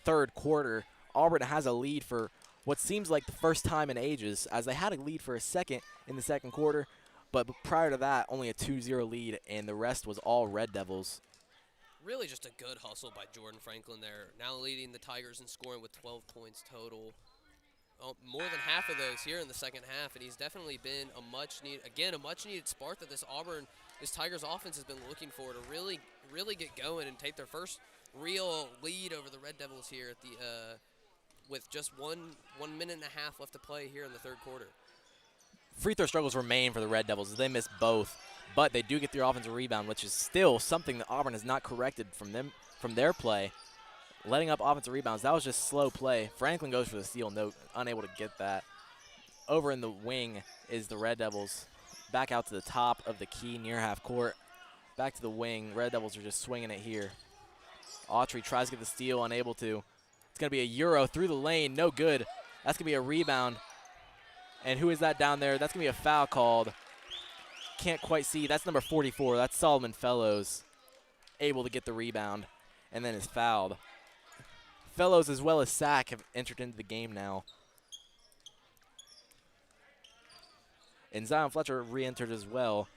third quarter, Auburn has a lead for what seems like the first time in ages, as they had a lead for a second in the second quarter. But prior to that, only a 2-0 lead, and the rest was all Red Devils. Really just a good hustle by Jordan Franklin there. Now leading the Tigers in scoring with 12 points total. More than half of those here in the second half, and he's definitely been a much-needed spark that this Tigers offense has been looking for to really get going and take their first real lead over the Red Devils here at the with just 1 minute and a half left to play here in the third quarter. Free throw struggles remain for the Red Devils as they miss both, but they do get their offensive rebound, which is still something that Auburn has not corrected from their play. Letting up offensive rebounds, that was just slow play. Franklin goes for the steal, unable to get that. Over in the wing is the Red Devils. Back out to the top of the key near half court. Back to the wing. Red Devils are just swinging it here. Autry tries to get the steal, unable to. It's going to be a Euro through the lane, no good. That's going to be a rebound. And who is that down there? That's going to be a foul called. can't quite see. That's number 44. That's Solomon Fellows, able to get the rebound, and then is fouled. Fellows as well as Sack have entered into the game now. And Zion Fletcher re-entered as well.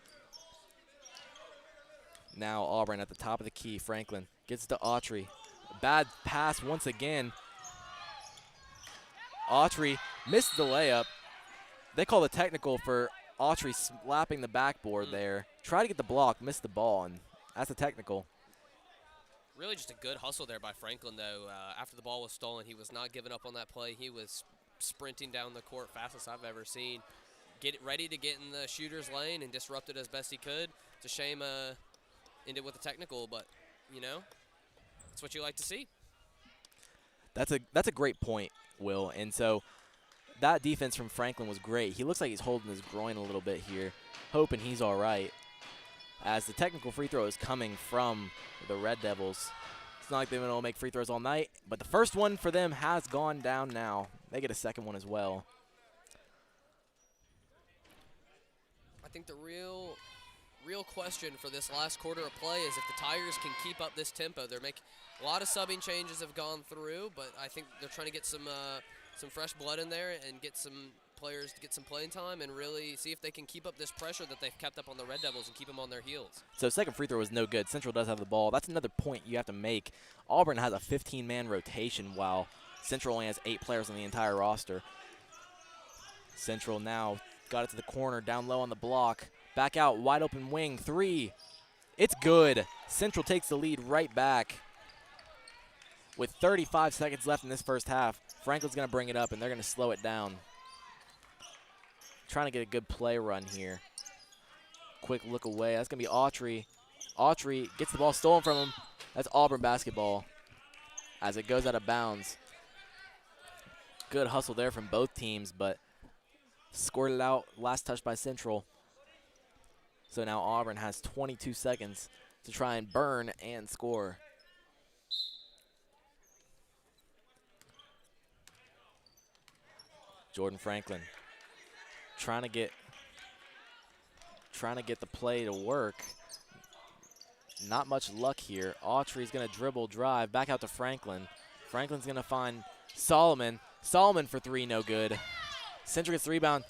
Now Auburn at the top of the key. Franklin gets to Autry. Bad pass once again. Autry missed the layup. They call the technical for Autry slapping the backboard there. Try to get the block, missed the ball, and that's a technical. Really just a good hustle there by Franklin, though. After the ball was stolen, he was not giving up on that play. He was sprinting down the court fastest I've ever seen. Ready to get in the shooter's lane and disrupt it as best he could. It's a shame ended with a technical, but, you know, that's what you like to see. That's a great point, Will. And so that defense from Franklin was great. He looks like he's holding his groin a little bit here, hoping he's all right. As the technical free throw is coming from the Red Devils. It's not like they've been able to make free throws all night, but the first one for them has gone down now. They get a second one as well. I think the real question for this last quarter of play is if the Tigers can keep up this tempo. They're making a lot of subbing changes have gone through, but I think they're trying to get some fresh blood in there and get some players to get some playing time and really see if they can keep up this pressure that they've kept up on the Red Devils and keep them on their heels. So second free throw was no good. Central does have the ball. That's another point you have to make. Auburn has a 15-man rotation while Central only has 8 players on the entire roster. Central now got it to the corner, down low on the block. Back out, wide open wing, 3. It's good. Central takes the lead right back. With 35 seconds left in this first half, Franklin's going to bring it up, and they're going to slow it down. Trying to get a good play run here. Quick look away. That's going to be Autry. Autry gets the ball stolen from him. That's Auburn basketball as it goes out of bounds. Good hustle there from both teams, but scored it out. Last touch by Central. So now Auburn has 22 seconds to try and burn and score. Jordan Franklin trying to get the play to work. Not much luck here. Autry's going to dribble, drive, back out to Franklin. Franklin's going to find Solomon. Solomon for 3, no good. Central gets the rebound.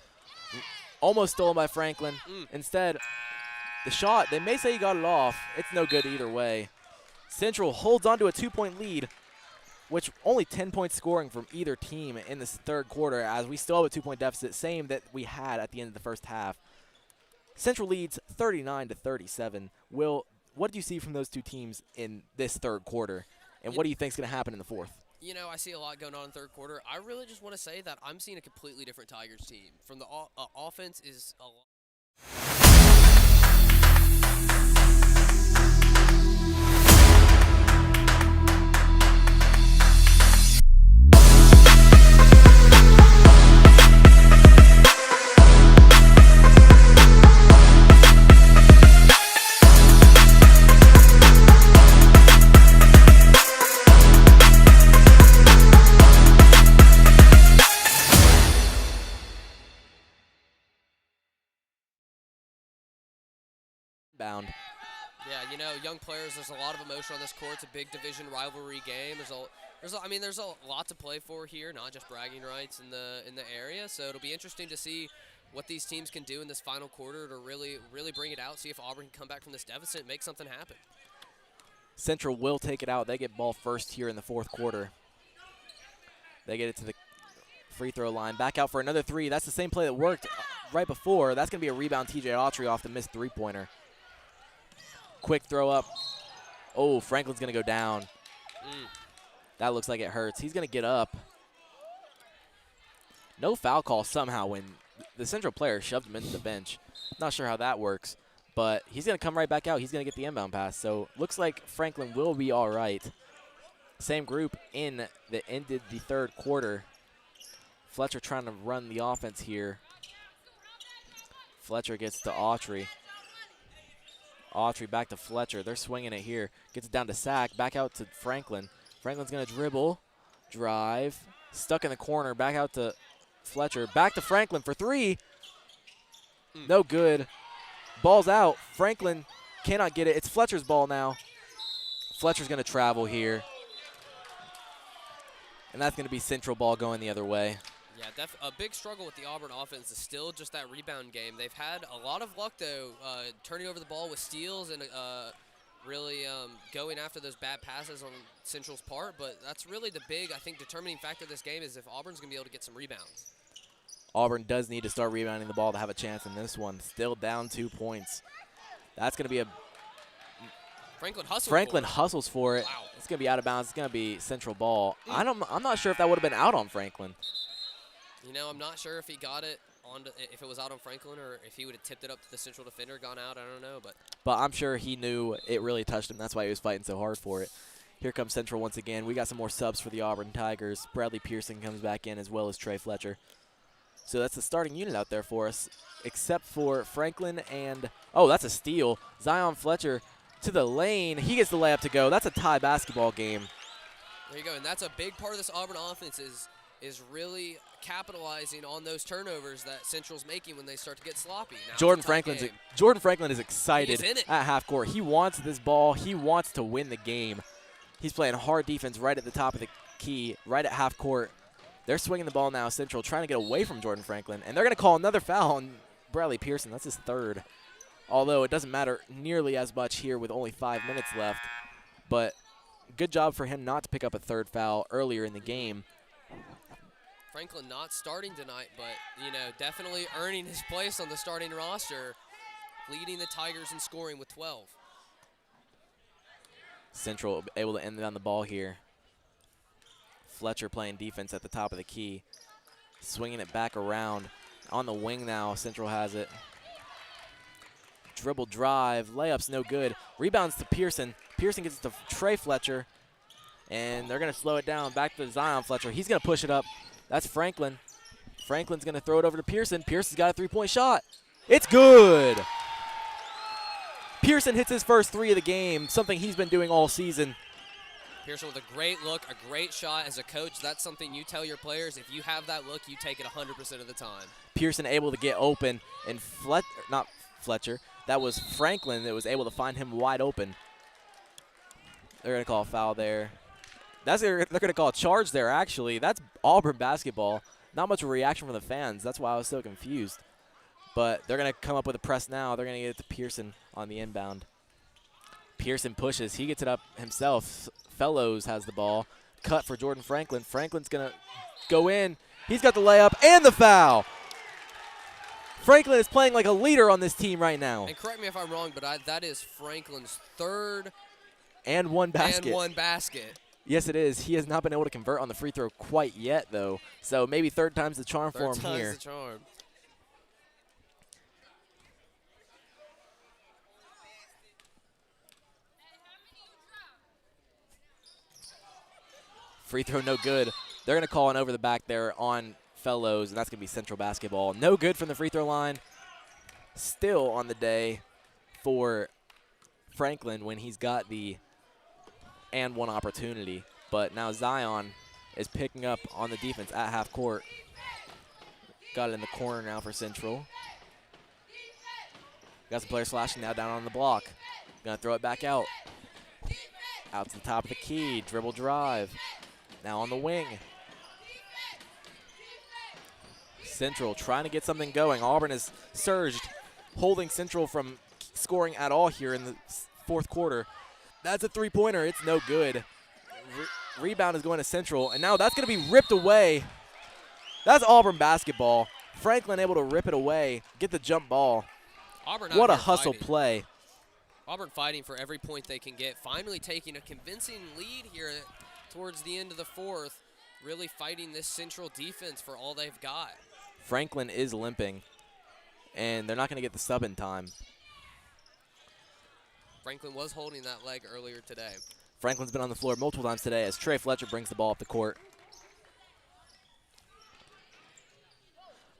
Almost stolen by Franklin. Instead, the shot, they may say he got it off. It's no good either way. Central holds on to a 2-point lead, which only 10 points scoring from either team in this third quarter, as we still have a 2-point deficit, same that we had at the end of the first half. Central leads 39-37. Will, what do you see from those two teams in this third quarter, and what do you think is going to happen in the fourth? You know, I see a lot going on in third quarter. I really just want to say that I'm seeing a completely different Tigers team. From the offense is a lot. Bound. Yeah, you know, young players, there's a lot of emotion on this court. It's a big division rivalry game. There's a lot to play for here, not just bragging rights in the area. So it'll be interesting to see what these teams can do in this final quarter to really bring it out, see if Auburn can come back from this deficit and make something happen. Central will take it out. They get ball first here in the fourth quarter. They get it to the free throw line. Back out for another 3. That's the same play that worked right before. That's going to be a rebound, TJ Autry off the missed 3-pointer. Quick throw up. Oh, Franklin's going to go down. That looks like it hurts. He's going to get up. No foul call somehow when the Central player shoved him into the bench. Not sure how that works, but he's going to come right back out. He's going to get the inbound pass. So looks like Franklin will be all right. Same group in that ended the third quarter. Fletcher trying to run the offense here. Fletcher gets to Autry. Autry back to Fletcher. They're swinging it here. Gets it down to Sack. Back out to Franklin. Franklin's going to dribble, drive, stuck in the corner. Back out to Fletcher. Back to Franklin for 3. No good. Ball's out. Franklin cannot get it. It's Fletcher's ball now. Fletcher's going to travel here. And that's going to be Central ball going the other way. Yeah, a big struggle with the Auburn offense is still just that rebound game. They've had a lot of luck, though, turning over the ball with steals and really going after those bad passes on Central's part. But that's really the big, I think, determining factor of this game is if Auburn's going to be able to get some rebounds. Auburn does need to start rebounding the ball to have a chance in this one. Still down 2 points. That's going to be a Franklin hustles for it. Wow. It's going to be out of bounds. It's going to be Central ball. I'm not sure if that would have been out on Franklin. You know, I'm not sure if he got it if it was out on Franklin or if he would have tipped it up to the Central defender, gone out. I don't know, but I'm sure he knew it really touched him. That's why he was fighting so hard for it. Here comes Central once again. We got some more subs for the Auburn Tigers. Bradley Pearson comes back in as well as Trey Fletcher. So that's the starting unit out there for us, except for Franklin and, oh, that's a steal. Zion Fletcher to the lane. He gets the layup to go. That's a tie basketball game. There you go, and that's a big part of this Auburn offense is really capitalizing on those turnovers that Central's making when they start to get sloppy. Now Jordan Franklin is excited in it. at half court. He wants this ball. He wants to win the game. He's playing hard defense right at the top of the key, right at half court. They're swinging the ball now, Central, trying to get away from Jordan Franklin. And they're going to call another foul on Bradley Pearson. That's his third. Although it doesn't matter nearly as much here with only 5 minutes left. But good job for him not to pick up a third foul earlier in the game. Franklin not starting tonight, but, you know, definitely earning his place on the starting roster, leading the Tigers in scoring with 12. Central able to end on the ball here. Fletcher playing defense at the top of the key. Swinging it back around. On the wing now, Central has it. Dribble drive, layup's no good. Rebounds to Pearson. Pearson gets it to Trey Fletcher. And they're going to slow it down. Back to Zion Fletcher. He's going to push it up. That's Franklin. Franklin's going to throw it over to Pearson. Pearson's got a three-point shot. It's good. Pearson hits his first three of the game, something he's been doing all season. Pearson with a great look, a great shot. As a coach, that's something you tell your players. If you have that look, you take it 100% of the time. Pearson able to get open, and not Fletcher. That was Franklin that was able to find him wide open. They're going to call a foul there. They're going to call a charge there, actually. That's Auburn basketball. Not much of a reaction from the fans. That's why I was so confused. But they're going to come up with a press now. They're going to get it to Pearson on the inbound. Pearson pushes. He gets it up himself. Fellows has the ball. Cut for Jordan Franklin. Franklin's going to go in. He's got the layup and the foul. Franklin is playing like a leader on this team right now. And correct me if I'm wrong, but that is Franklin's third and one basket. Yes, it is. He has not been able to convert on the free throw quite yet, though. So maybe third time's the charm for him here. Third time's the charm. Free throw no good. They're going to call an over the back there on Fellows, and that's going to be Central basketball. No good from the free throw line. Still on the day for Franklin when he's got the and one opportunity. But now Zion is picking up on the defense at half court. Got it in the corner now for Central. Got some players slashing now down on the block. Gonna throw it back out. Out to the top of the key. Dribble drive. Now on the wing. Central trying to get something going. Auburn has surged, holding Central from scoring at all here in the fourth quarter. That's a three-pointer. It's no good. Rebound is going to Central, and now that's going to be ripped away. That's Auburn basketball. Franklin able to rip it away, get the jump ball. Auburn what a hustle play. Auburn fighting for every point they can get, finally taking a convincing lead here towards the end of the fourth, really fighting this Central defense for all they've got. Franklin is limping, and they're not going to get the sub in time. Franklin was holding that leg earlier today. Franklin's been on the floor multiple times today as Trey Fletcher brings the ball up the court.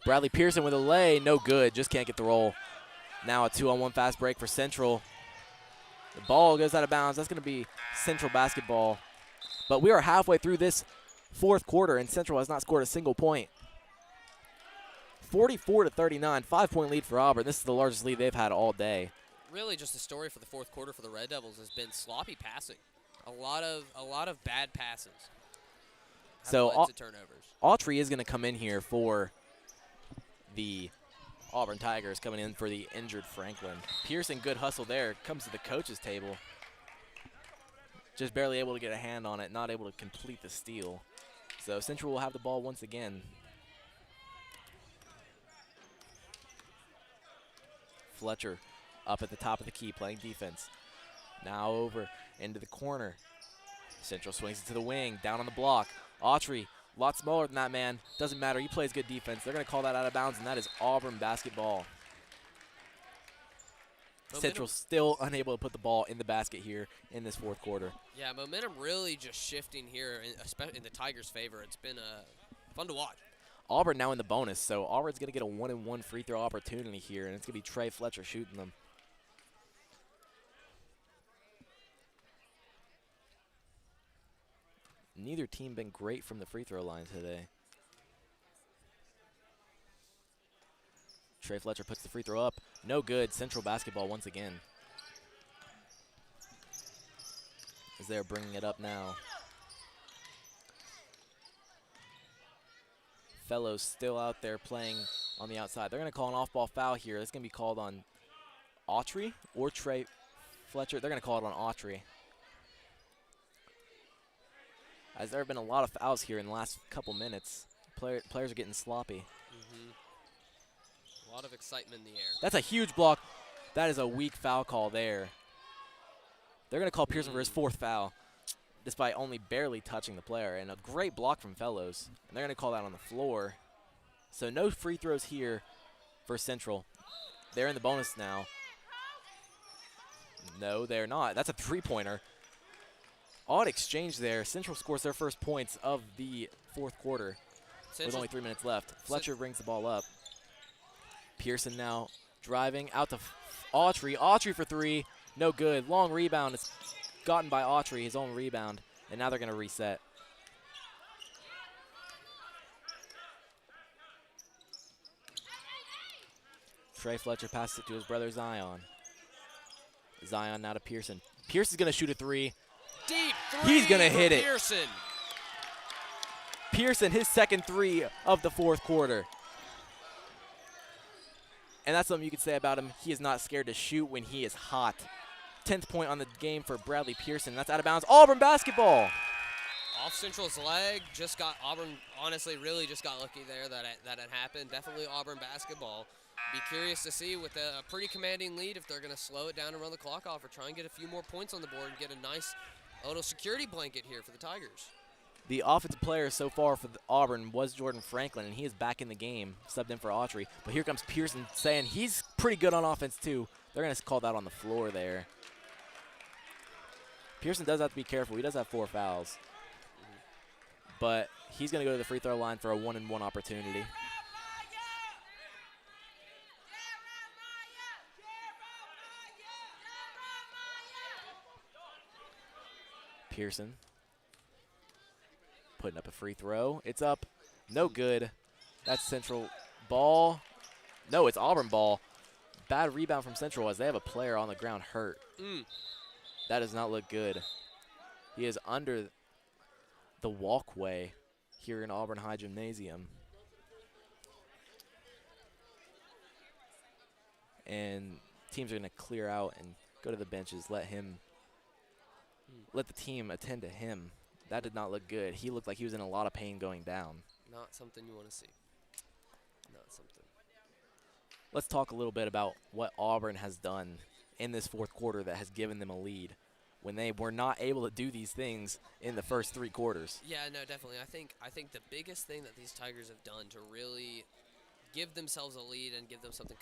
Bradley Pearson with a lay, no good, just can't get the roll. Now a 2-on-1 fast break for Central. The ball goes out of bounds. That's going to be Central basketball. But we are halfway through this fourth quarter, and Central has not scored a single point. 44-39, 5-point lead for Auburn. This is the largest lead they've had all day. Really, just the story for the fourth quarter for the Red Devils has been sloppy passing. A lot of bad passes. So led to turnovers. Autry is going to come in here for the Auburn Tigers, coming in for the injured Franklin. Pearson, good hustle there, comes to the coach's table. Just barely able to get a hand on it, not able to complete the steal. So Central will have the ball once again. Fletcher up at the top of the key, playing defense. Now over into the corner. Central swings it to the wing, down on the block. Autry, a lot smaller than that man. Doesn't matter, he plays good defense. They're going to call that out of bounds, and that is Auburn basketball. Central still unable to put the ball in the basket here in this fourth quarter. Yeah, momentum really just shifting here, especially in the Tigers' favor. It's been fun to watch. Auburn now in the bonus, so Auburn's going to get a 1-and-1 free throw opportunity here, and it's going to be Trey Fletcher shooting them. Neither team been great from the free throw line today. Trey Fletcher puts the free throw up. No good. Central basketball once again. As they're bringing it up now. Fellows still out there playing on the outside. They're going to call an off-ball foul here. It's going to be called on Autry or Trey Fletcher. They're going to call it on Autry. As there have been a lot of fouls here in the last couple minutes. Players are getting sloppy. A lot of excitement in the air. That's a huge block. That is a weak foul call there. They're going to call Pearson for his fourth foul, despite only barely touching the player. And a great block from Fellows. And they're going to call that on the floor. So no free throws here for Central. They're in the bonus now. No, they're not. That's a three-pointer. Odd exchange there. Central scores their first points of the fourth quarter with only 3 minutes left. Fletcher brings the ball up. Pearson now driving out to Autry. Autry for three. No good. Long rebound. It's gotten by Autry, his own rebound. And now they're going to reset. Trey Fletcher passes it to his brother Zion. Zion now to Pearson. Pearson's going to shoot a three. Deep three. He's going to hit it. Pearson. Pearson, his second three of the fourth quarter. And that's something you could say about him. He is not scared to shoot when he is hot. 10th point on the game for Bradley Pearson. That's out of bounds. Auburn basketball. Off Central's leg. Just got Auburn, honestly, really just got lucky there that it happened. Definitely Auburn basketball. Be curious to see with a pretty commanding lead if they're going to slow it down and run the clock off or try and get a few more points on the board and get a nice little security blanket here for the Tigers. The offensive player so far for Auburn was Jordan Franklin, and he is back in the game, subbed in for Autry. But here comes Pearson saying he's pretty good on offense too. They're going to call that on the floor there. Pearson does have to be careful. He does have 4 fouls. But he's going to go to the free throw line for a 1-and-1 opportunity. Pearson putting up a free throw. It's up. No good. That's Central ball. No, it's Auburn ball. Bad rebound from Central as they have a player on the ground hurt. That does not look good. He is under the walkway here in Auburn High Gymnasium. And teams are going to clear out and go to the benches, let the team attend to him. That did not look good. He looked like he was in a lot of pain going down. Not something you want to see. Not something. Let's talk a little bit about what Auburn has done in this fourth quarter that has given them a lead when they were not able to do these things in the first 3 quarters. Yeah, no, definitely. I think the biggest thing that these Tigers have done to really give themselves a lead and give them something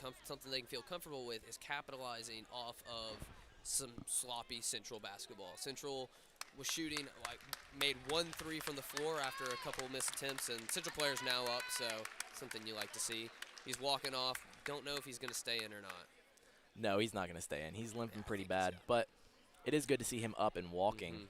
they can feel comfortable with is capitalizing off of some sloppy Central basketball. Central was shooting, made 1 3 from the floor after a couple missed attempts, and Central player's now up, so something you like to see. He's walking off. Don't know if he's going to stay in or not. No, he's not going to stay in. He's limping pretty bad, but it is good to see him up and walking.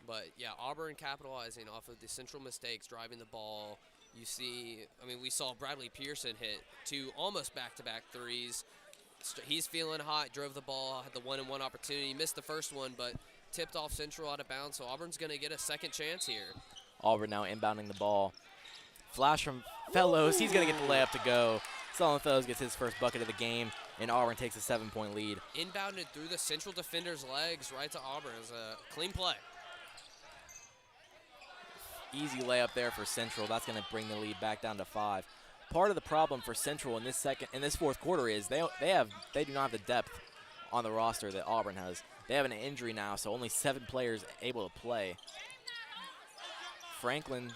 But, yeah, Auburn capitalizing off of the Central mistakes, driving the ball, You see, I mean, we saw Bradley Pearson hit 2 almost back-to-back threes. He's feeling hot, drove the ball, had the one-and-one opportunity, missed the first one, but tipped off Central out of bounds, so Auburn's going to get a second chance here. Auburn now inbounding the ball. Flash from Fellows. He's going to get the layup to go. Solomon Fellows gets his first bucket of the game, and Auburn takes a 7-point lead. Inbounded through the Central defender's legs right to Auburn. It was a clean play. Easy layup there for Central. That's going to bring the lead back down to 5. Part of the problem for Central in this fourth quarter is they do not have the depth on the roster that Auburn has. They have an injury now, so only 7 players able to play. Franklin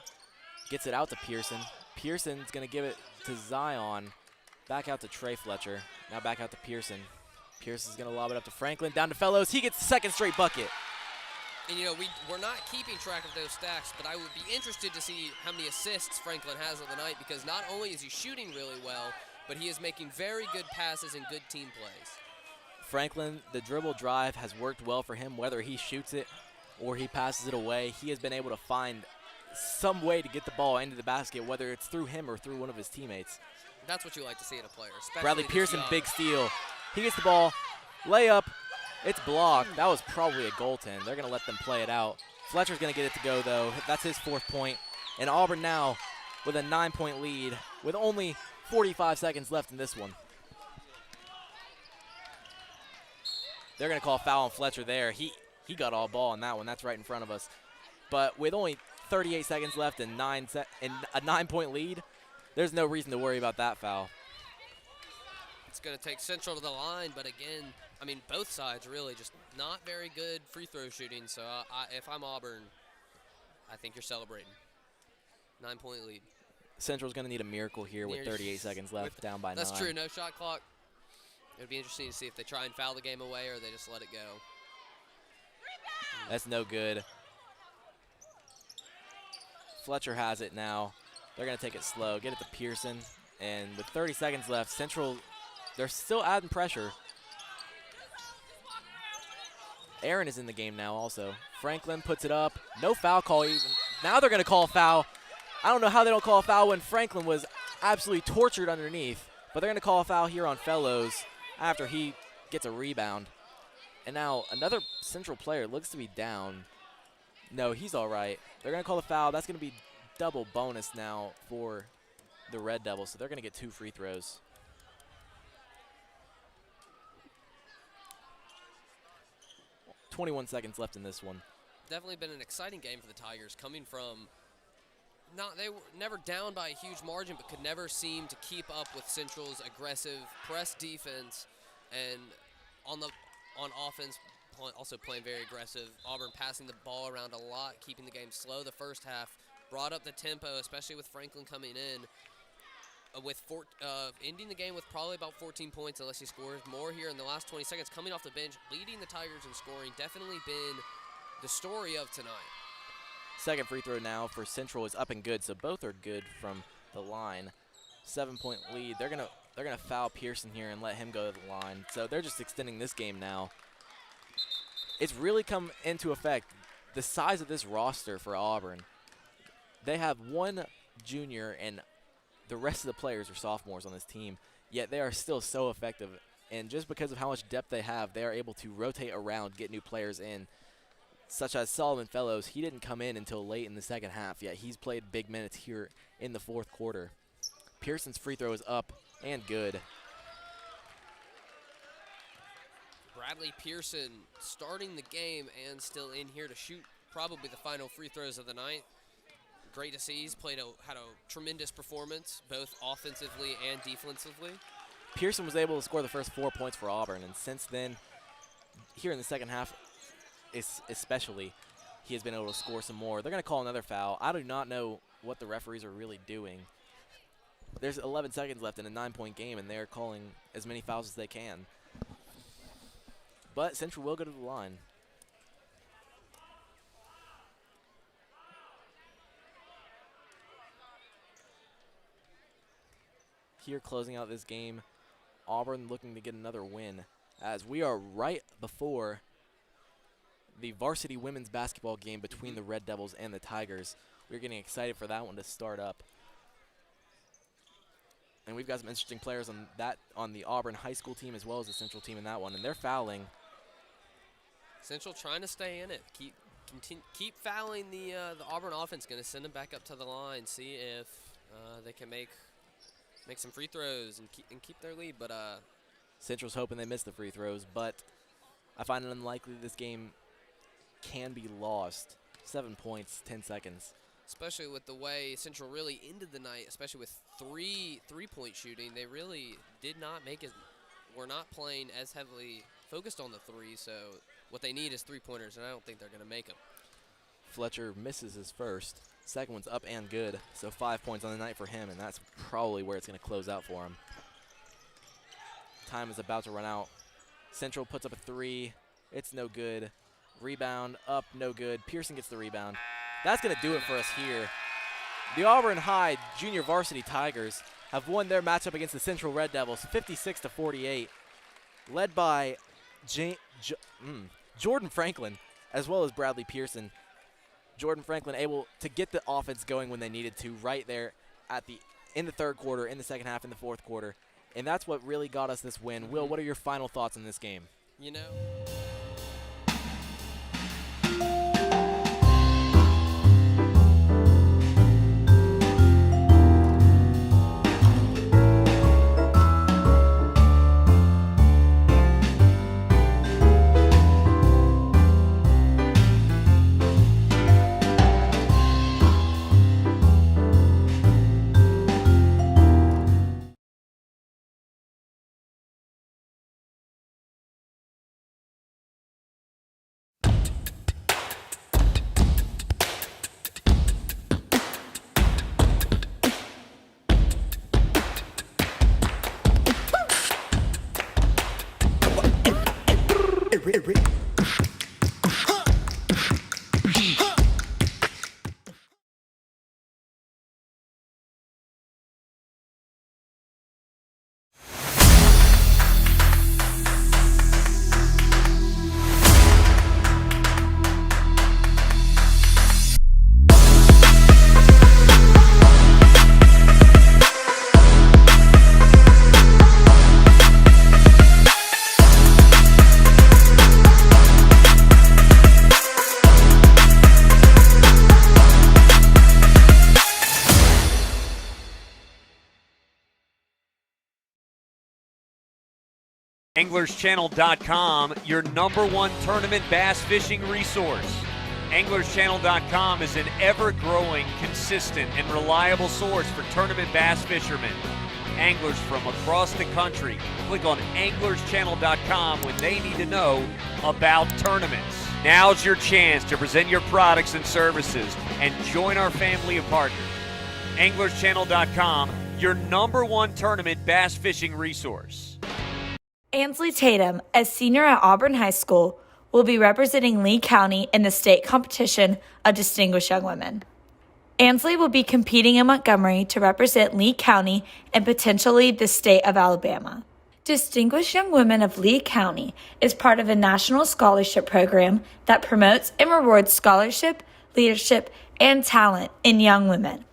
gets it out to Pearson. Pearson's going to give it to Zion. Back out to Trey Fletcher. Now back out to Pearson. Pearson's going to lob it up to Franklin. Down to Fellows. He gets the second straight bucket. And, you know, we're not keeping track of those stats, but I would be interested to see how many assists Franklin has on the night, because not only is he shooting really well, but he is making very good passes and good team plays. Franklin, the dribble drive has worked well for him, whether he shoots it or he passes it away. He has been able to find some way to get the ball into the basket, whether it's through him or through one of his teammates. That's what you like to see in a player. Bradley Pearson, big steal. He gets the ball, layup, it's blocked. That was probably a goaltend. They're going to let them play it out. Fletcher's going to get it to go, though. That's his 4th point. And Auburn now with a 9-point lead with only 45 seconds left in this one. They're going to call a foul on Fletcher there. He got all ball on that one. That's right in front of us. But with only 38 seconds left and a 9-point lead, there's no reason to worry about that foul. It's going to take Central to the line, but again, I mean, both sides really just not very good free throw shooting. So if I'm Auburn, I think you're celebrating. 9-point lead. Central's going to need a miracle here with 38 seconds left, down by 9. That's true. No shot clock. It would be interesting to see if they try and foul the game away or they just let it go. That's no good. Fletcher has it now. They're going to take it slow, get it to Pearson. And with 30 seconds left, Central, they're still adding pressure. Aaron is in the game now also. Franklin puts it up. No foul call even. Now they're going to call a foul. I don't know how they don't call a foul when Franklin was absolutely tortured underneath. But they're going to call a foul here on Fellows after he gets a rebound. And now another Central player looks to be down. No, he's all right. They're going to call a foul. That's going to be double bonus now for the Red Devils. So they're going to get 2 free throws. .21 seconds left in this one. Definitely been an exciting game for the Tigers, coming from they were never down by a huge margin, but could never seem to keep up with Central's aggressive press defense, and on offense also playing very aggressive. Auburn passing the ball around a lot, keeping the game slow the first half, brought up the tempo, especially with Franklin coming in. Ending the game with probably about 14 points unless he scores more here in the last 20 seconds, coming off the bench, leading the Tigers in scoring. Definitely been the story of tonight. Second free throw now for Central is up and good, so both are good from the line. 7-point lead. They're gonna foul Pearson here and let him go to the line. So they're just extending this game now. It's really come into effect. The size of this roster for Auburn. They have one junior and the rest of the players are sophomores on this team, yet they are still so effective. And just because of how much depth they have, they are able to rotate around, get new players in, such as Solomon Fellows. He didn't come in until late in the second half, yet he's played big minutes here in the fourth quarter. Pearson's free throw is up and good. Bradley Pearson starting the game and still in here to shoot probably the final free throws of the night. Great to see. He's had a tremendous performance, both offensively and defensively. Pearson was able to score the first 4 points for Auburn, and since then, here in the second half especially, he has been able to score some more. They're going to call another foul. I do not know what the referees are really doing. There's 11 seconds left in a 9-point game, and they're calling as many fouls as they can. But Central will go to the line. Here closing out this game, Auburn looking to get another win, as we are right before the varsity women's basketball game between the Red Devils and the Tigers. We're getting excited for that one to start up. And we've got some interesting players on the Auburn high school team as well as the Central team in that one, and they're fouling. Central trying to stay in it. Keep fouling the Auburn offense. Going to send them back up to the line, see if they can make some free throws and keep their lead. But Central's hoping they miss the free throws, but I find it unlikely this game can be lost. 7 points, 10 seconds. Especially with the way Central really ended the night, especially with three-point shooting, they really did not make it. We're not playing as heavily focused on the three, so what they need is three-pointers, and I don't think they're going to make them. Fletcher misses his first. Second one's up and good, so 5 points on the night for him, and that's probably where it's going to close out for him. Time is about to run out. Central puts up a three. It's no good. Rebound up, no good. Pearson gets the rebound. That's going to do it for us here. The Auburn High Junior Varsity Tigers have won their matchup against the Central Red Devils 56-48, led by Jordan Franklin as well as Bradley Pearson. Jordan Franklin able to get the offense going when they needed to right there in the third quarter, in the second half, in the fourth quarter. And that's what really got us this win. Will, what are your final thoughts on this game? You know, AnglersChannel.com, your #1 tournament bass fishing resource. AnglersChannel.com is an ever-growing, consistent, and reliable source for tournament bass fishermen. Anglers from across the country click on AnglersChannel.com when they need to know about tournaments. Now's your chance to present your products and services and join our family of partners. AnglersChannel.com, your #1 tournament bass fishing resource. Ansley Tatum, a senior at Auburn High School, will be representing Lee County in the state competition of Distinguished Young Women. Ansley will be competing in Montgomery to represent Lee County and potentially the state of Alabama. Distinguished Young Women of Lee County is part of a national scholarship program that promotes and rewards scholarship, leadership, and talent in young women.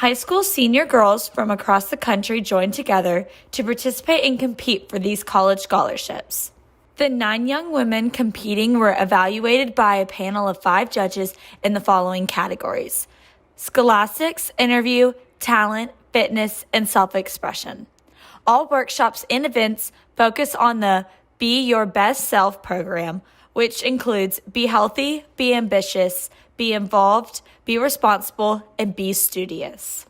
High school senior girls from across the country join together to participate and compete for these college scholarships. The 9 young women competing were evaluated by a panel of 5 judges in the following categories: scholastics, interview, talent, fitness, and self-expression. All workshops and events focus on the Be Your Best Self program, which includes be healthy, be ambitious, be involved, be responsible, and be studious.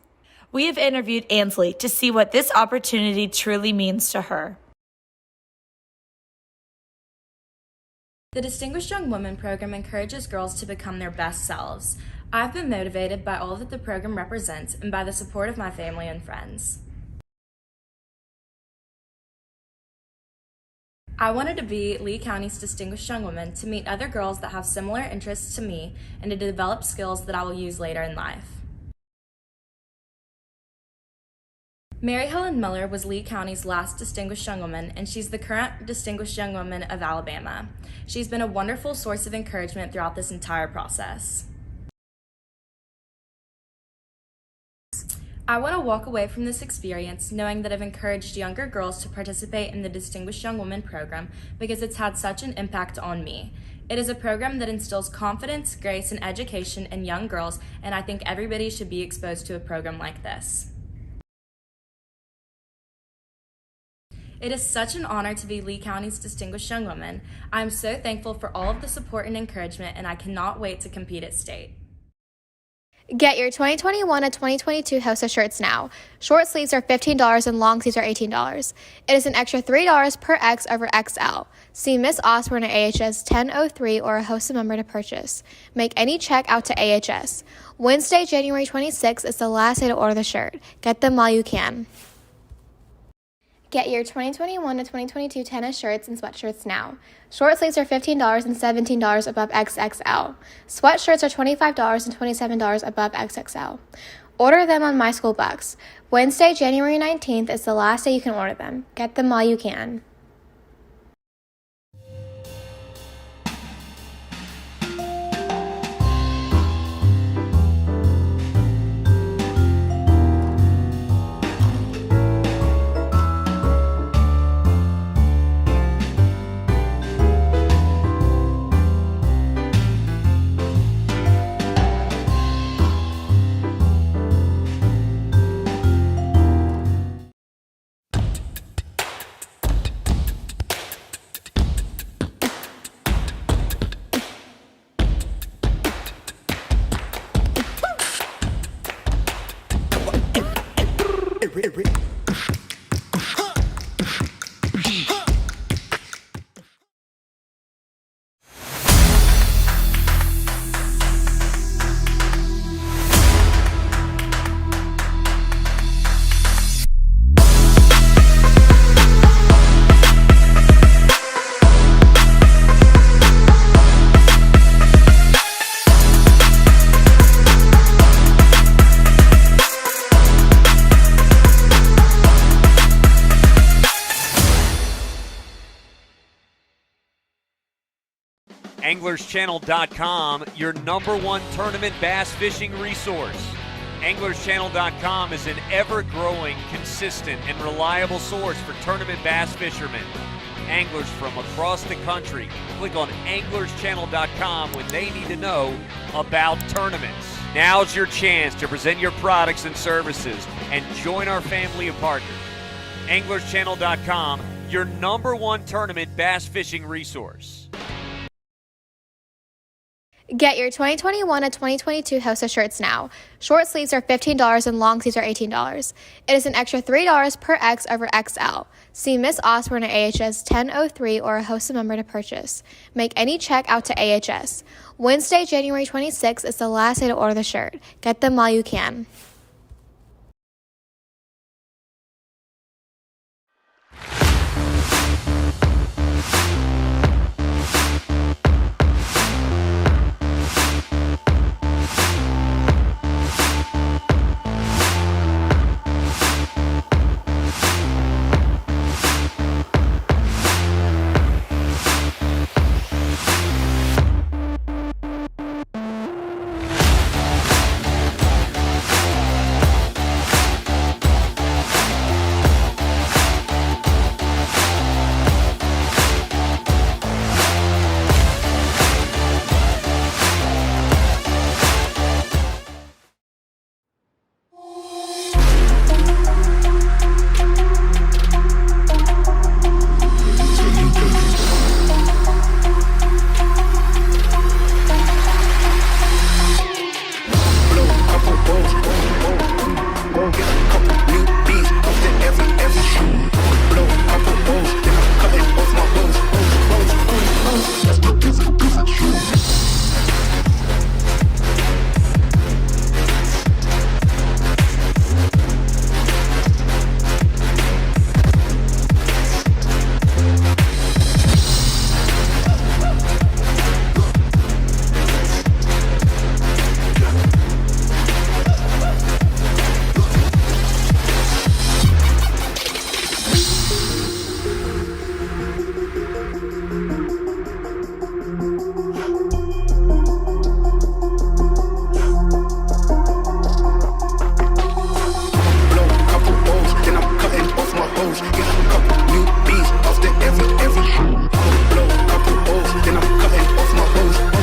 We have interviewed Ansley to see what this opportunity truly means to her. The Distinguished Young Women program encourages girls to become their best selves. I've been motivated by all that the program represents and by the support of my family and friends. I wanted to be Lee County's Distinguished Young Woman to meet other girls that have similar interests to me and to develop skills that I will use later in life. Mary Helen Miller was Lee County's last Distinguished Young Woman, and she's the current Distinguished Young Woman of Alabama. She's been a wonderful source of encouragement throughout this entire process. I want to walk away from this experience knowing that I've encouraged younger girls to participate in the Distinguished Young Woman program because it's had such an impact on me. It is a program that instills confidence, grace, and education in young girls, and I think everybody should be exposed to a program like this. It is such an honor to be Lee County's Distinguished Young Woman. I am so thankful for all of the support and encouragement, and I cannot wait to compete at state. Get your 2021 to 2022 HOSA shirts now. Short sleeves are $15 and long sleeves are $18. It is an extra $3 per X over XL. See Miss Osborne at AHS 1003 or a HOSA member to purchase. Make any check out to AHS. Wednesday, January 26th is the last day to order the shirt. Get them while you can. Get your 2021 to 2022 tennis shirts and sweatshirts now. Short sleeves are $15 and $17 above XXL. Sweatshirts are $25 and $27 above XXL. Order them on My School Bucks. Wednesday, January 19th is the last day you can order them. Get them while you can. AnglersChannel.com, your #1 tournament bass fishing resource. AnglersChannel.com is an ever-growing, consistent, and reliable source for tournament bass fishermen. Anglers from across the country click on AnglersChannel.com when they need to know about tournaments. Now's your chance to present your products and services and join our family of partners. AnglersChannel.com, your #1 tournament bass fishing resource. Get your 2021 to 2022 HOSA shirts now. Short sleeves are $15 and long sleeves are $18. It is an extra $3 per X over XL. See Miss Osborne at AHS 1003 or a HOSA member to purchase. Make any check out to AHS. Wednesday, January 26th is the last day to order the shirt. Get them while you can. couple new beats after every blow. Couple O's, then I'm cutting off my hose.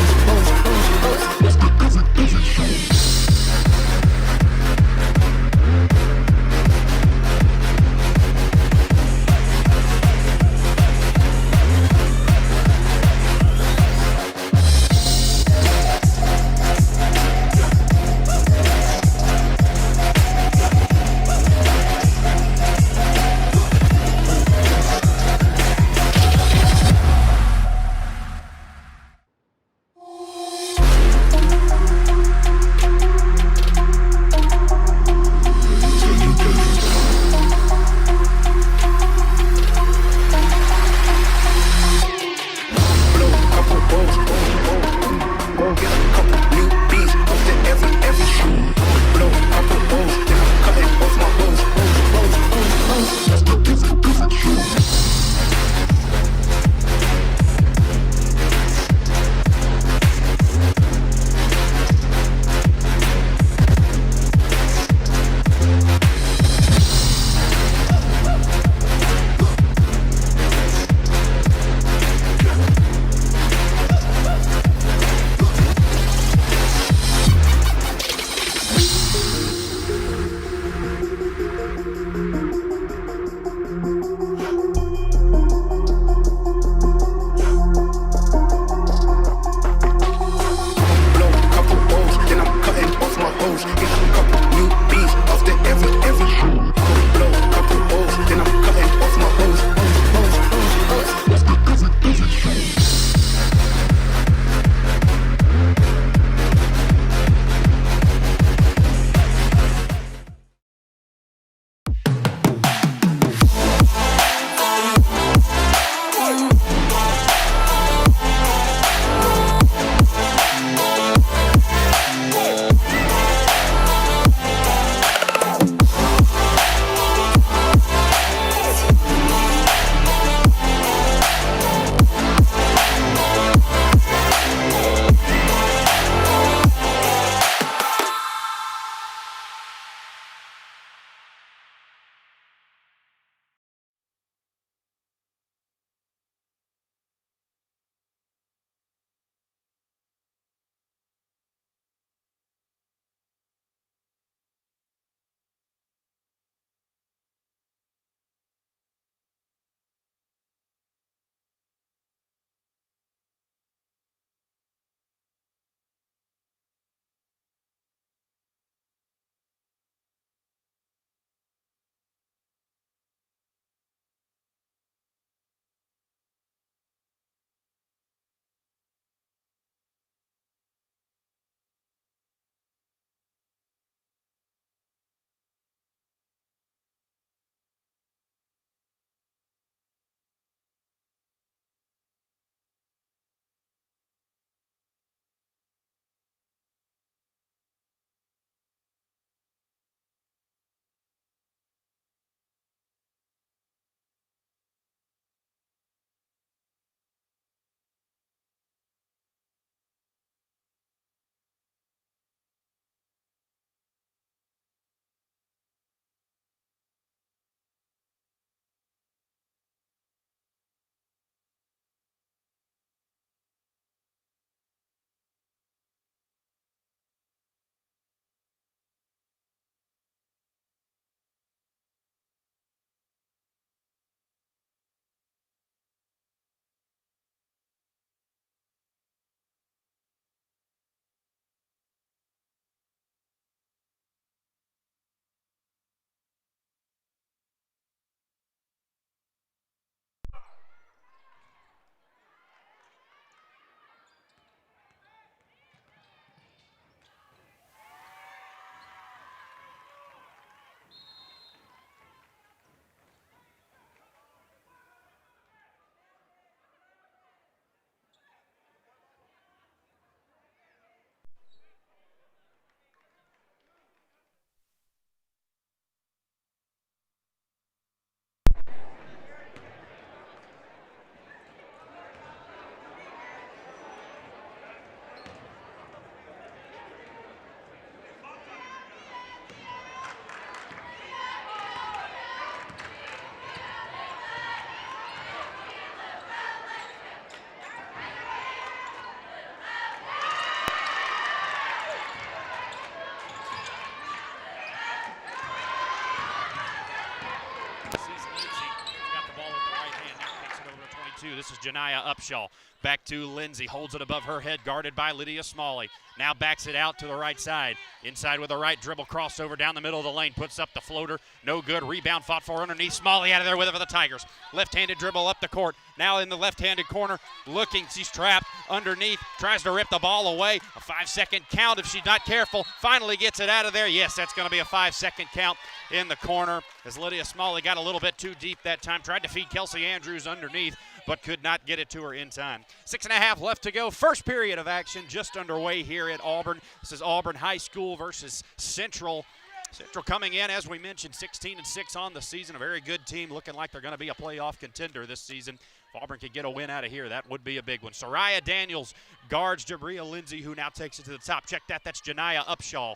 52. This is Janiah Upshaw. Back to Lindsay, holds it above her head, guarded by Lydia Smalley. Now backs it out to the right side. Inside with the right dribble, crossover down the middle of the lane, puts up the floater. No good. Rebound fought for underneath. Smalley out of there with it for the Tigers. Left-handed dribble up the court. Now in the left-handed corner, looking. She's trapped underneath. Tries to rip the ball away. A 5-second count if she's not careful. Finally gets it out of there. Yes, that's going to be a 5-second count in the corner as Lydia Smalley got a little bit too deep that time. Tried to feed Kelsey Andrews underneath, but could not get it to her in time. 6.5 left to go. First period of action just underway here at Auburn. This is Auburn High School versus Central. Central coming in, as we mentioned, 16-6 on the season. A very good team, looking like they're going to be a playoff contender this season. If Auburn could get a win out of here, that would be a big one. Soraya Daniels guards Jabria Lindsay, who now takes it to the top. Check that. That's Janiah Upshaw.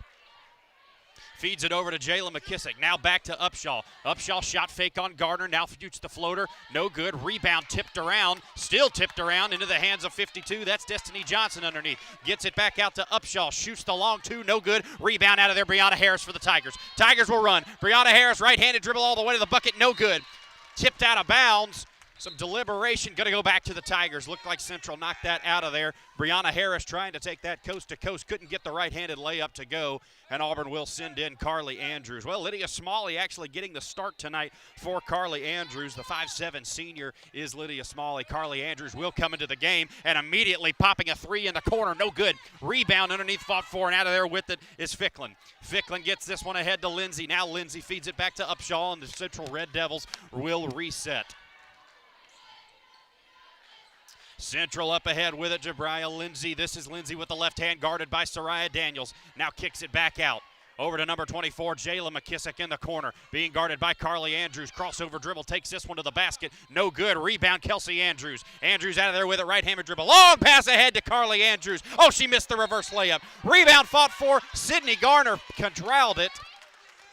Feeds it over to Jayla McKissick. Now back to Upshaw. Upshaw shot fake on Gardner. Now shoots the floater. No good. Rebound tipped around. Still tipped around into the hands of 52. That's Destiny Johnson underneath. Gets it back out to Upshaw. Shoots the long two. No good. Rebound out of there. Brianna Harris for the Tigers. Tigers will run. Brianna Harris, right-handed dribble all the way to the bucket. No good. Tipped out of bounds. Some deliberation. Going to go back to the Tigers. Looked like Central knocked that out of there. Brianna Harris trying to take that coast to coast. Couldn't get the right-handed layup to go. And Auburn will send in Carly Andrews. Well, Lydia Smalley actually getting the start tonight for Carly Andrews. The 5'7" senior is Lydia Smalley. Carly Andrews will come into the game and immediately popping a three in the corner. No good. Rebound underneath, fought for, and out of there with it is Ficklin. Ficklin gets this one ahead to Lindsay. Now Lindsay feeds it back to Upshaw, and the Central Red Devils will reset. Central up ahead with it, Jabria Lindsay. This is Lindsay with the left hand, guarded by Soraya Daniels. Now kicks it back out. Over to number 24, Jayla McKissick in the corner, being guarded by Carly Andrews. Crossover dribble, takes this one to the basket. No good. Rebound, Kelsey Andrews. Andrews out of there with it, right-handed dribble. Long pass ahead to Carly Andrews. Oh, she missed the reverse layup. Rebound fought for. Sydney Garner controlled it.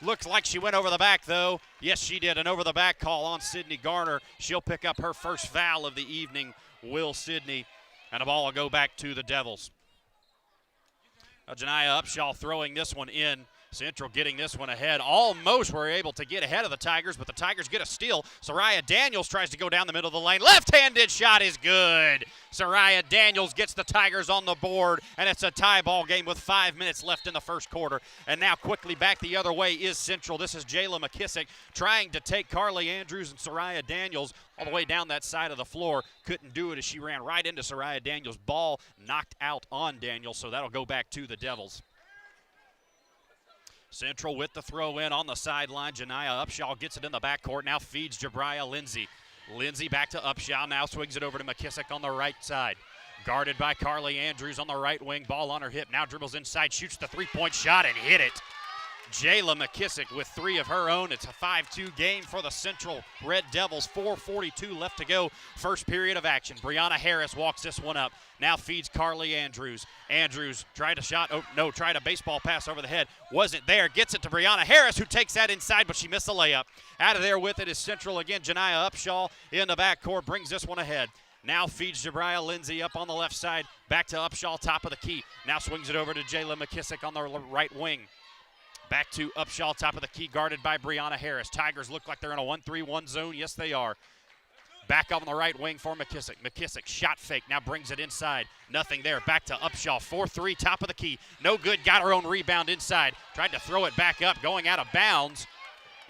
Looks like she went over the back, though. Yes, she did. An over-the-back call on Sydney Garner. She'll pick up her first foul of the evening. Will Sidney, and the ball will go back to the Devils. Janiah Upshaw throwing this one in. Central getting this one ahead. Almost were able to get ahead of the Tigers, but the Tigers get a steal. Soraya Daniels tries to go down the middle of the lane. Left-handed shot is good. Soraya Daniels gets the Tigers on the board, and it's a tie ball game with 5 minutes left in the first quarter. And now quickly back the other way is Central. This is Jayla McKissick trying to take Carly Andrews and Soraya Daniels all the way down that side of the floor. Couldn't do it as she ran right into Soraya Daniels. Ball knocked out on Daniels, so that'll go back to the Devils. Central with the throw in on the sideline. Janiah Upshaw gets it in the backcourt. Now feeds Jabria Lindsay. Lindsay back to Upshaw. Now swings it over to McKissick on the right side. Guarded by Carly Andrews on the right wing. Ball on her hip. Now dribbles inside. Shoots the three-point shot and hit it. Jayla McKissick with three of her own. It's a 5-2 game for the Central Red Devils. 4:42 left to go. First period of action. Brianna Harris walks this one up. Now feeds Carly Andrews. Andrews tried a shot. Oh, no, tried a baseball pass over the head. Wasn't there. Gets it to Brianna Harris, who takes that inside, but she missed the layup. Out of there with it is Central again. Janiah Upshaw in the backcourt brings this one ahead. Now feeds Jabria Lindsay up on the left side. Back to Upshaw, top of the key. Now swings it over to Jayla McKissick on the right wing. Back to Upshaw, top of the key, guarded by Brianna Harris. Tigers look like they're in a 1-3-1 zone. Yes, they are. Back up on the right wing for McKissick. McKissick, shot fake, now brings it inside. Nothing there. Back to Upshaw, 4-3, top of the key. No good, got her own rebound inside. Tried to throw it back up, going out of bounds.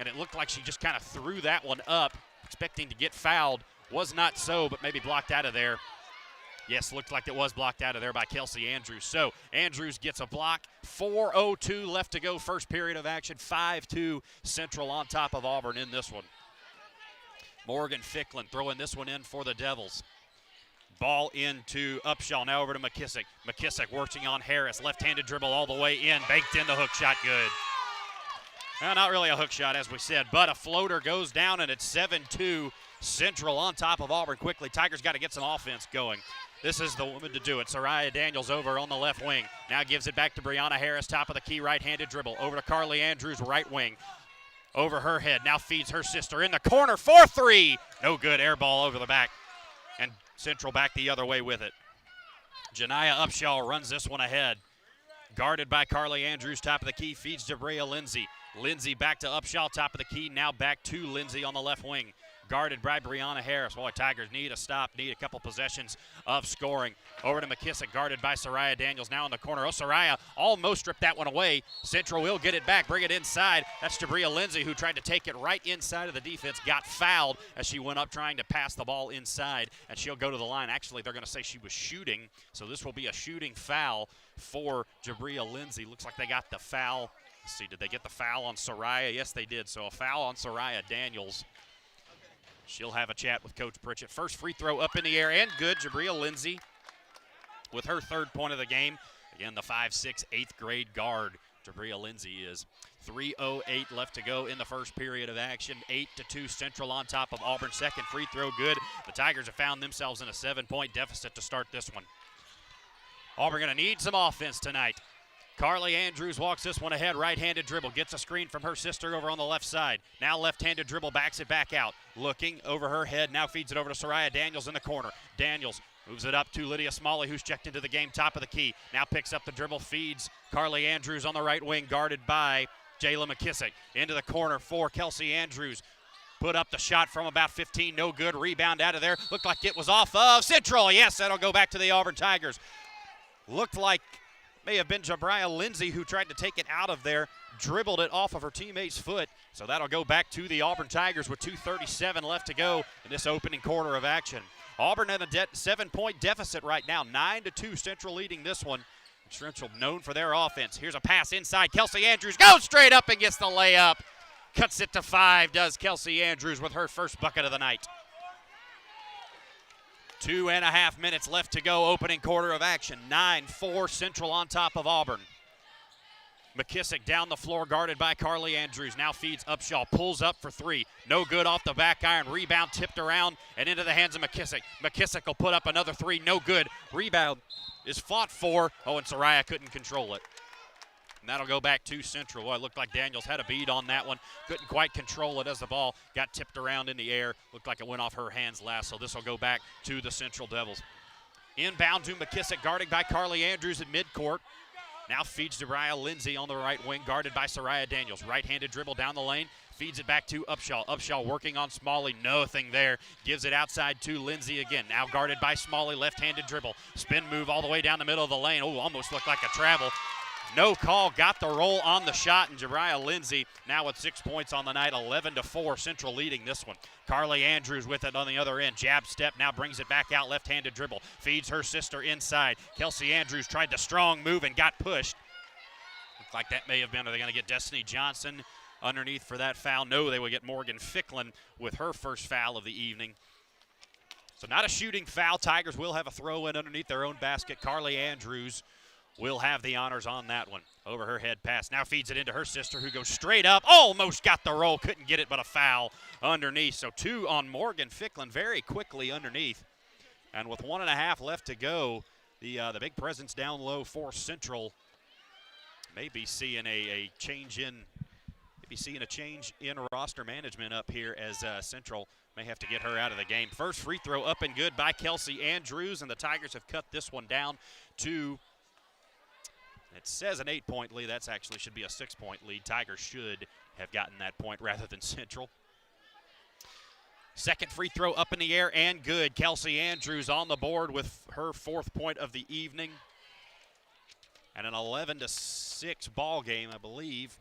And it looked like she just kind of threw that one up, expecting to get fouled. Was not so, but maybe blocked out of there. Yes, looked like it was blocked out of there by Kelsey Andrews. So Andrews gets a block. 4:02 left to go, first period of action. 5-2 Central on top of Auburn in this one. Morgan Ficklin throwing this one in for the Devils. Ball into Upshaw, now over to McKissick. McKissick working on Harris. Left-handed dribble all the way in. Banked in the hook shot, good. Well, not really a hook shot, as we said, but a floater goes down, and it's 7-2 Central on top of Auburn quickly. Tigers got to get some offense going. This is the woman to do it. Soraya Daniels over on the left wing. Now gives it back to Brianna Harris, top of the key, right-handed dribble. Over to Carly Andrews, right wing. Over her head, now feeds her sister in the corner, 4-3. No good, air ball over the back. And Central back the other way with it. Janiah Upshaw runs this one ahead. Guarded by Carly Andrews, top of the key, feeds Jabria Lindsay. Lindsay back to Upshaw, top of the key, now back to Lindsay on the left wing. guarded by Brianna Harris. Boy, Tigers need a stop, need a couple possessions of scoring. Over to McKissick, guarded by Soraya Daniels, now in the corner. Oh, Soraya almost stripped that one away. Central will get it back, bring it inside. That's Jabria Lindsay, who tried to take it right inside of the defense, got fouled as she went up trying to pass the ball inside, and she'll go to the line. Actually, they're going to say she was shooting, so this will be a shooting foul for Jabria Lindsay. Looks like they got the foul. Let's see, did they get the foul on Soraya? Yes, they did. So a foul on Soraya Daniels. She'll have a chat with Coach Pritchett. First free throw up in the air and good. Jabria Lindsay with her third point of the game. Again, the 5'6", 8th grade guard. Jabria Lindsay is 3:08 left to go in the first period of action. 8-2 Central on top of Auburn. Second free throw good. The Tigers have found themselves in a 7-point deficit to start this one. Auburn going to need some offense tonight. Carly Andrews walks this one ahead, right-handed dribble, gets a screen from her sister over on the left side. Now left-handed dribble, backs it back out. Looking over her head, now feeds it over to Soraya Daniels in the corner. Daniels moves it up to Lydia Smalley, who's checked into the game, top of the key. Now picks up the dribble, feeds Carly Andrews on the right wing, guarded by Jayla McKissick. Into the corner for Kelsey Andrews. Put up the shot from about 15, no good. Rebound out of there. Looked like it was off of Central. Yes, that'll go back to the Auburn Tigers. Looked like may have been Jabria Lindsay who tried to take it out of there, dribbled it off of her teammate's foot. So that'll go back to the Auburn Tigers with 2:37 left to go in this opening quarter of action. Auburn in a 7-point deficit right now, 9-2 Central leading this one. Central known for their offense. Here's a pass inside. Kelsey Andrews goes straight up and gets the layup. Cuts it to 5, does Kelsey Andrews with her first bucket of the night. 2.5 minutes left to go, opening quarter of action. 9-4 Central on top of Auburn. McKissick down the floor, guarded by Carly Andrews. Now feeds Upshaw, pulls up for 3. No good off the back iron. Rebound tipped around and into the hands of McKissick. McKissick will put up another 3, no good. Rebound is fought for. Oh, and Soraya couldn't control it. And that'll go back to Central. Well, it looked like Daniels had a bead on that one. Couldn't quite control it as the ball got tipped around in the air. Looked like it went off her hands last, so this will go back to the Central Devils. Inbound to McKissick, guarded by Carly Andrews at midcourt. Now feeds Jabria Lindsay on the right wing, guarded by Soraya Daniels. Right-handed dribble down the lane, feeds it back to Upshaw. Upshaw working on Smalley, nothing there. Gives it outside to Lindsay again. Now guarded by Smalley, left-handed dribble. Spin move all the way down the middle of the lane. Oh, almost looked like a travel. No call, got the roll on the shot, and Jabria Lindsay now with 6 points on the night, 11-4, Central leading this one. Carly Andrews with it on the other end. Jab step, now brings it back out, left-handed dribble. Feeds her sister inside. Kelsey Andrews tried the strong move and got pushed. Looked like that may have been, are they going to get Destiny Johnson underneath for that foul? No, they will get Morgan Ficklin with her first foul of the evening. So not a shooting foul. Tigers will have a throw in underneath their own basket. Carly Andrews will have the honors on that one. Over her head pass. Now feeds it into her sister, who goes straight up. Almost got the roll. Couldn't get it, but a foul underneath. So 2 on Morgan Ficklin very quickly underneath. And with 1.5 left to go, the big presence down low for Central may be seeing a change in roster management up here as Central may have to get her out of the game. First free throw up and good by Kelsey Andrews, and the Tigers have cut this one down to, it says an 8-point lead. That's actually should be a 6-point lead. Tigers should have gotten that point rather than Central. Second free throw up in the air and good. Kelsey Andrews on the board with her 4th point of the evening. And an 11-6 ball game, I believe.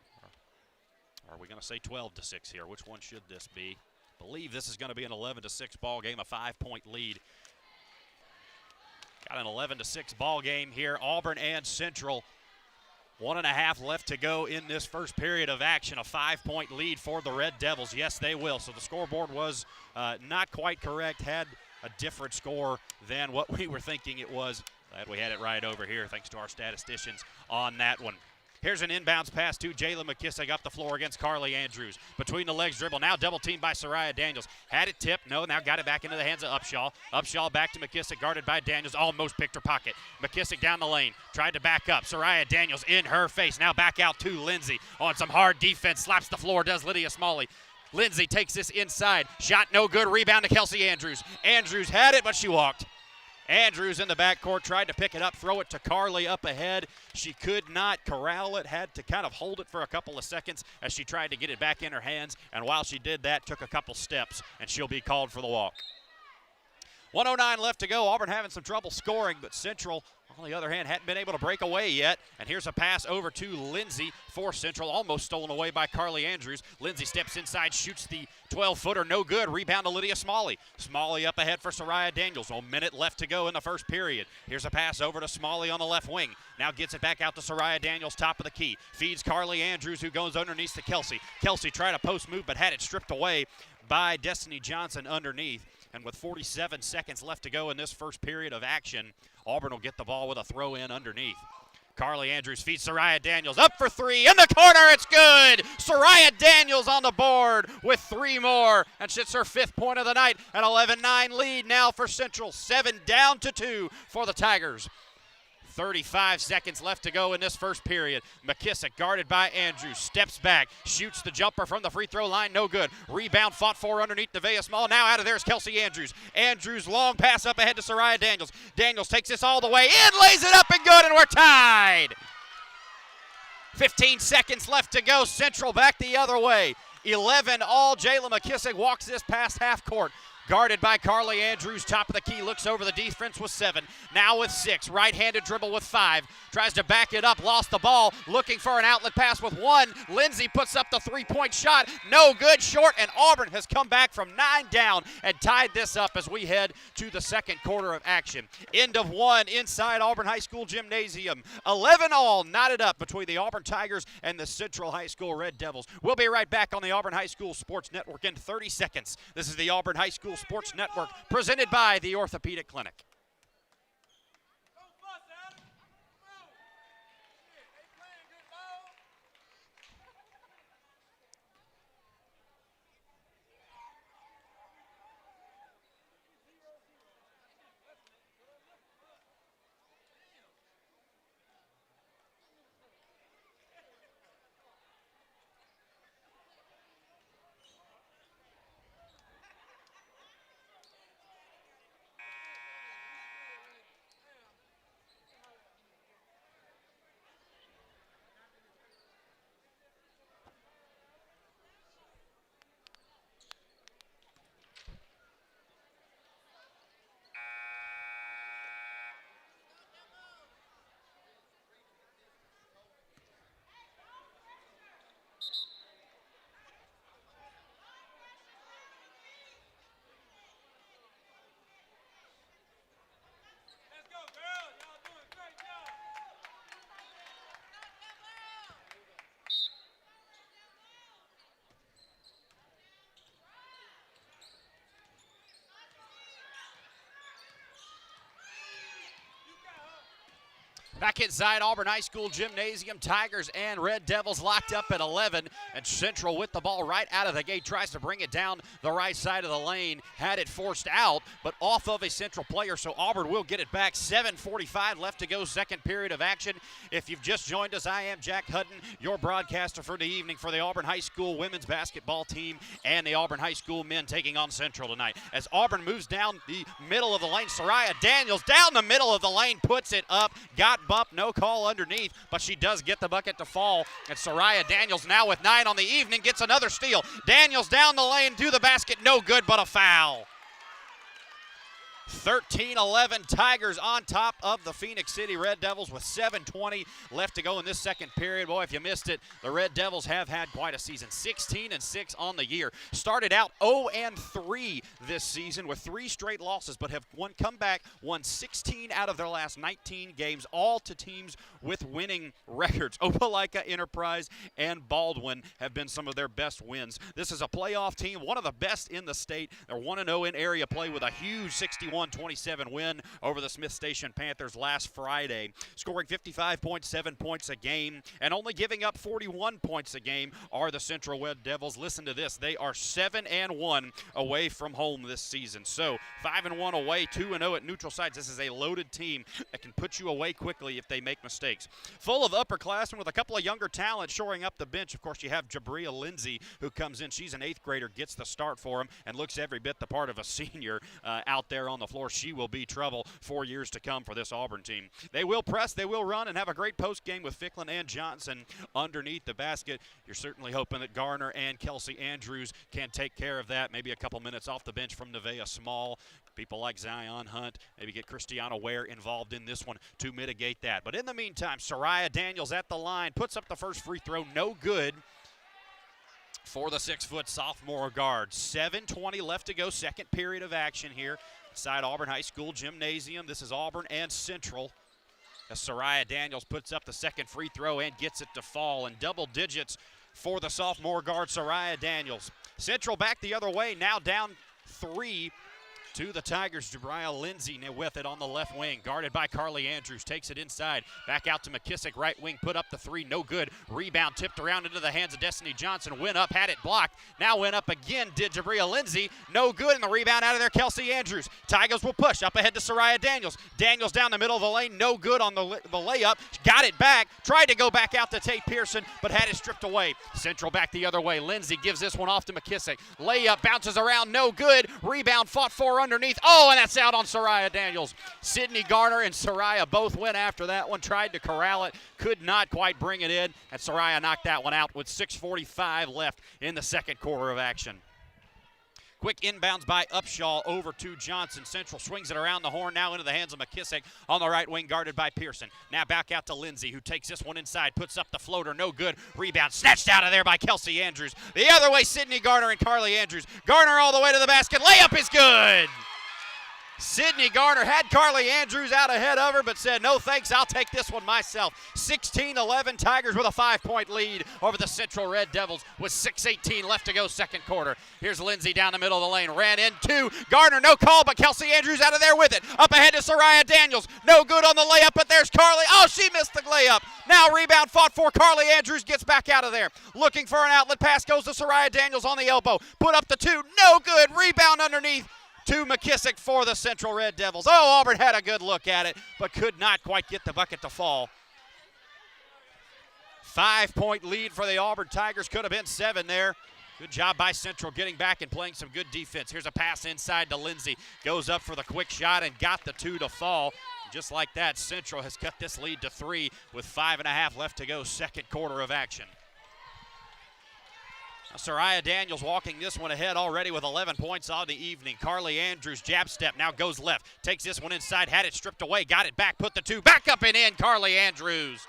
Or are we going to say 12-6 here? Which one should this be? I believe this is going to be an 11-6 ball game, a 5-point lead. Got an 11-6 ball game here. Auburn and Central. 1.5 left to go in this first period of action. A 5-point lead for the Red Devils. Yes, they will. So the scoreboard was not quite correct. Had a different score than what we were thinking it was. Glad we had it right over here, thanks to our statisticians on that one. Here's an inbounds pass to Jayla McKissick up the floor against Carly Andrews. Between the legs dribble, now double teamed by Soraya Daniels. Had it tipped, no, now got it back into the hands of Upshaw. Upshaw back to McKissick, guarded by Daniels, almost picked her pocket. McKissick down the lane, tried to back up. Soraya Daniels in her face, now back out to Lindsay. On some hard defense, slaps the floor, does Lydia Smalley. Lindsay takes this inside, shot no good, rebound to Kelsey Andrews. Andrews had it, but she walked. Andrews in the backcourt tried to pick it up, throw it to Carly up ahead. She could not corral it, had to kind of hold it for a couple of seconds as she tried to get it back in her hands. And while she did that, took a couple steps, and she'll be called for the walk. 1:09 left to go. Auburn having some trouble scoring, but Central, on the other hand, hadn't been able to break away yet. And here's a pass over to Lindsay for Central, almost stolen away by Carly Andrews. Lindsay steps inside, shoots the 12-footer, no good. Rebound to Lydia Smalley. Smalley up ahead for Soraya Daniels. A minute left to go in the first period. Here's a pass over to Smalley on the left wing. Now gets it back out to Soraya Daniels, top of the key. Feeds Carly Andrews, who goes underneath to Kelsey. Kelsey tried a post move, but had it stripped away by Destiny Johnson underneath. And with 47 seconds left to go in this first period of action, Auburn will get the ball with a throw in underneath. Carly Andrews feeds Soraya Daniels, up for three, in the corner, it's good! Soraya Daniels on the board with 3 more, and shoots her 5th point of the night. An 11-9 lead now for Central, 7 down to 2 for the Tigers. 35 seconds left to go in this first period. McKissick guarded by Andrews, steps back, shoots the jumper from the free throw line, no good. Rebound fought for underneath Nevaeh Small. Now out of there is Kelsey Andrews. Andrews long pass up ahead to Soraya Daniels. Daniels takes this all the way in, lays it up and good, and we're tied. 15 seconds left to go. Central back the other way. 11 all. Jayla McKissick walks this past half court. Guarded by Carly Andrews, top of the key, looks over the defense with 7. Now with 6, right-handed dribble with 5. Tries to back it up, lost the ball, looking for an outlet pass with 1. Lindsay puts up the 3-point shot, no good, short, and Auburn has come back from 9 down and tied this up as we head to the second quarter of action. End of 1 inside Auburn High School Gymnasium. 11 all knotted up between the Auburn Tigers and the Central High School Red Devils. We'll be right back on the Auburn High School Sports Network in 30 seconds. This is the Auburn High School Sports Network, presented by the Orthopedic Clinic. Back inside Auburn High School Gymnasium, Tigers and Red Devils locked up at 11, and Central with the ball right out of the gate tries to bring it down the right side of the lane, had it forced out, but off of a Central player, so Auburn will get it back. 7:45 left to go, second period of action. If you've just joined us, I am Jack Hutton, your broadcaster for the evening for the Auburn High School women's basketball team and the Auburn High School men taking on Central tonight. As Auburn moves down the middle of the lane, Soraya Daniels down the middle of the lane, puts it up, got bumped, no call underneath, but she does get the bucket to fall. And Soraya Daniels now with 9 on the evening gets another steal. Daniels down the lane to the basket, no good, but a foul. 13-11 Tigers on top of the Phoenix City Red Devils with 7:20 left to go in this second period. Boy, if you missed it, the Red Devils have had quite a season. 16-6 on the year. Started out 0-3 this season with 3 straight losses, but have come back, won 16 out of their last 19 games, all to teams with winning records. Opelika, Enterprise, and Baldwin have been some of their best wins. This is a playoff team, one of the best in the state. They're 1-0 in area play with a huge 61-27 win over the Smith Station Panthers last Friday, scoring 55.7 points a game and only giving up 41 points a game are the Central Red Devils. Listen to this, they are 7-1 away from home this season. So 5-1 away, 2-0 at neutral sites. This is a loaded team that can put you away quickly if they make mistakes. Full of upperclassmen with a couple of younger talent shoring up the bench. Of course, you have Jabria Lindsay who comes in. She's an 8th grader, gets the start for him, and looks every bit the part of a senior out there on the floor. or she will be trouble for years to come for this Auburn team. They will press, they will run, and have a great post game with Ficklin and Johnson underneath the basket. You're certainly hoping that Garner and Kelsey Andrews can take care of that. Maybe a couple minutes off the bench from Nevaeh Small. People like Zion Hunt, maybe get Christiana Ware involved in this one to mitigate that. But in the meantime, Soraya Daniels at the line, puts up the first free throw, no good for the 6-foot sophomore guard. 7:20 left to go, second period of action here inside Auburn High School Gymnasium. This is Auburn and Central, as Soraya Daniels puts up the second free throw and gets it to fall in double digits for the sophomore guard, Soraya Daniels. Central back the other way, now down 3 to the Tigers. Jabria Lindsay with it on the left wing, guarded by Carly Andrews, takes it inside, back out to McKissick, right wing, put up the 3, no good. Rebound tipped around into the hands of Destiny Johnson, went up, had it blocked, now went up again, did Jabria Lindsay, no good, and the rebound out of there, Kelsey Andrews. Tigers will push up ahead to Soraya Daniels. Daniels down the middle of the lane, no good on the layup, got it back, tried to go back out to Tate Pearson, but had it stripped away. Central back the other way, Lindsay gives this one off to McKissick. Layup bounces around, no good, rebound fought for underneath. Oh, and that's out on Soraya Daniels. Sydney Garner and Soraya both went after that one, tried to corral it, could not quite bring it in, and Soraya knocked that one out with 6:45 left in the second quarter of action. Quick inbounds by Upshaw over to Johnson. Central swings it around the horn, now into the hands of McKissick on the right wing, guarded by Pearson. Now back out to Lindsay, who takes this one inside, puts up the floater, no good. Rebound snatched out of there by Kelsey Andrews. The other way, Sydney Garner and Carly Andrews. Garner all the way to the basket. Layup is good. Sydney Garner had Carly Andrews out ahead of her, but said, no thanks, I'll take this one myself. 16-11, Tigers with a 5-point lead over the Central Red Devils with 6:18 left to go second quarter. Here's Lindsay down the middle of the lane, ran into Garner, no call, but Kelsey Andrews out of there with it. Up ahead to Soraya Daniels, no good on the layup, but there's Carly. Oh, she missed the layup. Now rebound fought for, Carly Andrews gets back out of there. Looking for an outlet pass, goes to Soraya Daniels on the elbow. Put up the 2, no good, rebound underneath to McKissick for the Central Red Devils. Oh, Auburn had a good look at it, but could not quite get the bucket to fall. 5-point lead for the Auburn Tigers. Could have been 7 there. Good job by Central getting back and playing some good defense. Here's a pass inside to Lindsay. Goes up for the quick shot and got the 2 to fall. Just like that, Central has cut this lead to 3 with 5.5 left to go, second quarter of action. Soraya Daniels walking this one ahead already with 11 points on the evening. Carly Andrews, jab step, now goes left. Takes this one inside, had it stripped away, got it back, put the 2 back up and in. Carly Andrews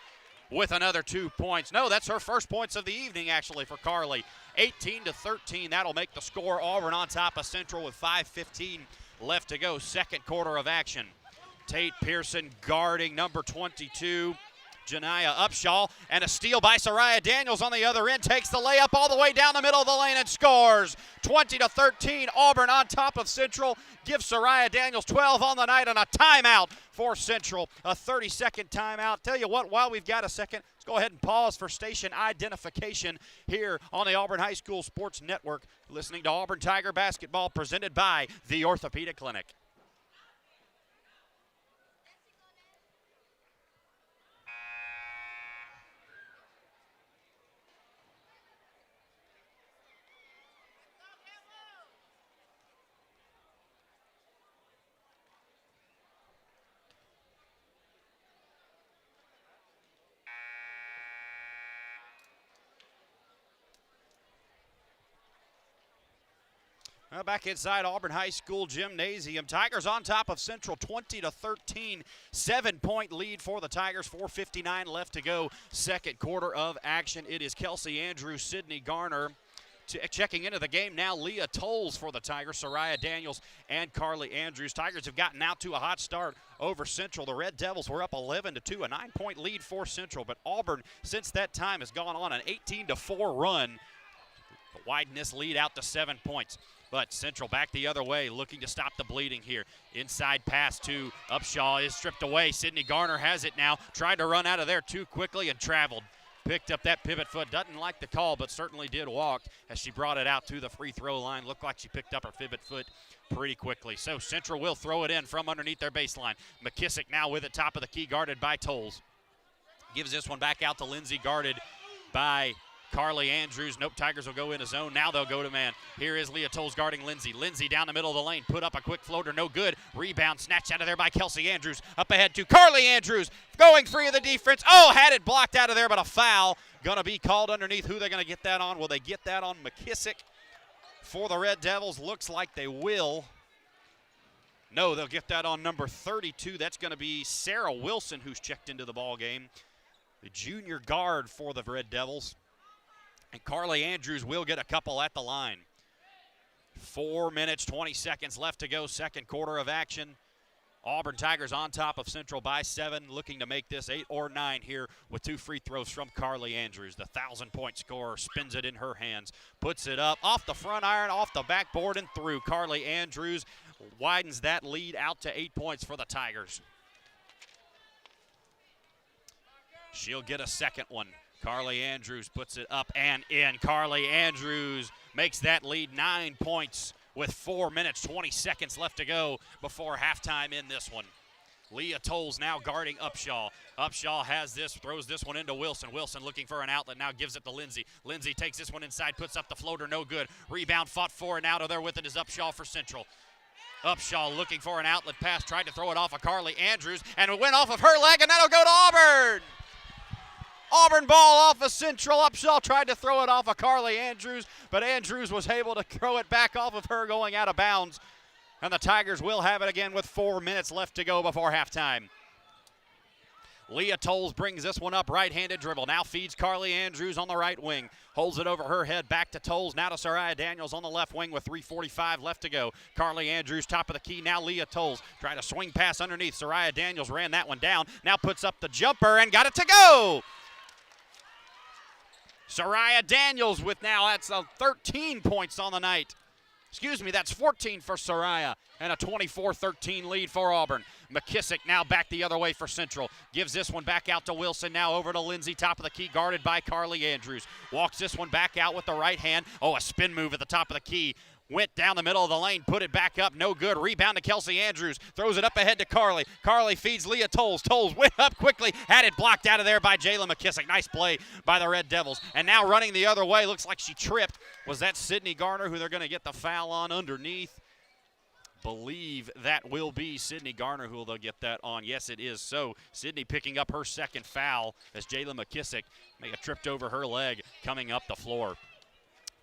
with another 2 points. No, that's her first points of the evening actually for Carly. 18-13, that'll make the score. Auburn on top of Central with 5:15 left to go, second quarter of action. Tate Pearson guarding number 22. Janiyah Upshaw, and a steal by Soraya Daniels on the other end, takes the layup all the way down the middle of the lane and scores. 20-13, Auburn on top of Central, gives Soraya Daniels 12 on the night and a timeout for Central, a 30-second timeout. Tell you what, while we've got a second, let's go ahead and pause for station identification here on the Auburn High School Sports Network, listening to Auburn Tiger basketball presented by the Orthopedic Clinic. Well, back inside Auburn High School Gymnasium, Tigers on top of Central 20-13, 7-point lead for the Tigers, 4:59 left to go, second quarter of action. It is Kelsey Andrews, Sydney Garner checking into the game now. Leah Tolles for the Tigers, Soraya Daniels and Carly Andrews. Tigers have gotten out to a hot start over Central. The Red Devils were up 11-2, a 9-point lead for Central, but Auburn since that time has gone on an 18-4 run, widen this lead out to 7 points. But Central back the other way, looking to stop the bleeding here. Inside pass to Upshaw is stripped away. Sydney Garner has it now. Tried to run out of there too quickly and traveled. Picked up that pivot foot. Doesn't like the call, but certainly did walk as she brought it out to the free throw line. Looked like she picked up her pivot foot pretty quickly. So Central will throw it in from underneath their baseline. McKissick now with it, top of the key, guarded by Tolles. Gives this one back out to Lindsay, guarded by Carly Andrews. Nope, Tigers will go in a zone. Now they'll go to man. Here is Leah Tolles guarding Lindsay. Lindsay down the middle of the lane. Put up a quick floater. No good. Rebound snatched out of there by Kelsey Andrews. Up ahead to Carly Andrews. Going free of the defense. Oh, had it blocked out of there, but a foul. Going to be called underneath. Who they're going to get that on? Will they get that on McKissick for the Red Devils? Looks like they will. No, they'll get that on number 32. That's going to be Sarah Wilson, who's checked into the ball game. The junior guard for the Red Devils. And Carly Andrews will get a couple at the line. 4 minutes, 20 seconds left to go, second quarter of action. Auburn Tigers on top of Central by 7, looking to make this 8 or 9 here with 2 free throws from Carly Andrews. The 1,000-point scorer spins it in her hands, puts it up, off the front iron, off the backboard, and through. Carly Andrews widens that lead out to 8 points for the Tigers. She'll get a second one. Carly Andrews puts it up and in. Carly Andrews makes that lead 9 points with 4 minutes, 20 seconds left to go before halftime in this one. Leah Tolles now guarding Upshaw. Upshaw has this, throws this one into Wilson. Wilson looking for an outlet, now gives it to Lindsay. Lindsay takes this one inside, puts up the floater, no good. Rebound fought for, and out of there with it is Upshaw for Central. Upshaw looking for an outlet pass, tried to throw it off of Carly Andrews, and it went off of her leg, and that'll go to Auburn! Auburn ball off of Central. Upshaw tried to throw it off of Carly Andrews, but Andrews was able to throw it back off of her going out of bounds. And the Tigers will have it again with 4 minutes left to go before halftime. Leah Tolles brings this one up, right-handed dribble. Now feeds Carly Andrews on the right wing. Holds it over her head, back to Tolles. Now to Soraya Daniels on the left wing with 3:45 left to go. Carly Andrews top of the key. Now Leah Tolles trying to swing pass underneath. Soraya Daniels ran that one down. Now puts up the jumper and got it to go. Soraya Daniels with now, that's 13 points on the night. Excuse me, that's 14 for Soraya and a 24-13 lead for Auburn. McKissick now back the other way for Central. Gives this one back out to Wilson, now over to Lindsay, top of the key, guarded by Carly Andrews. Walks this one back out with the right hand. Oh, a spin move at the top of the key. Went down the middle of the lane, put it back up, no good. Rebound to Kelsey Andrews, throws it up ahead to Carly. Carly feeds Leah Tolles. Tolles went up quickly, had it blocked out of there by Jayla McKissick. Nice play by the Red Devils. And now running the other way, looks like she tripped. Was that Sydney Garner who they're going to get the foul on underneath? Believe that will be Sydney Garner who they'll get that on. Yes, it is. So Sydney picking up her second foul as Jayla McKissick may have tripped over her leg coming up the floor.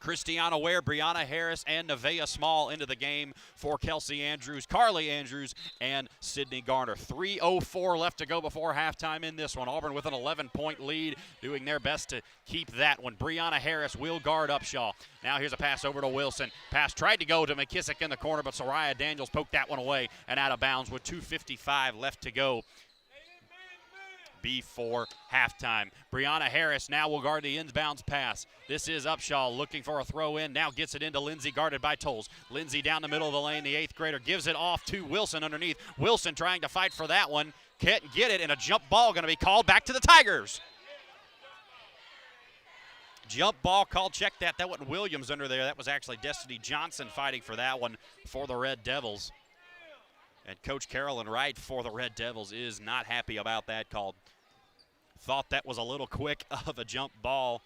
Christiana Ware, Brianna Harris, and Nevaeh Small into the game for Kelsey Andrews, Carly Andrews, and Sydney Garner. 3:04 left to go before halftime in this one. Auburn with an 11-point lead, doing their best to keep that one. Brianna Harris will guard Upshaw. Now here's a pass over to Wilson. Pass tried to go to McKissick in the corner, but Soraya Daniels poked that one away and out of bounds with 2:55 left to go before halftime. Brianna Harris now will guard the inbounds pass. This is Upshaw looking for a throw in. Now gets it into Lindsay, guarded by Tolles. Lindsay down the middle of the lane, the 8th grader gives it off to Wilson underneath. Wilson trying to fight for that one. Can't get it, and a jump ball going to be called back to the Tigers. Jump ball called. Check that. That wasn't Williams under there. That was actually Destiny Johnson fighting for that one for the Red Devils. And Coach Carolyn Wright for the Red Devils is not happy about that call. Thought that was a little quick of a jump ball,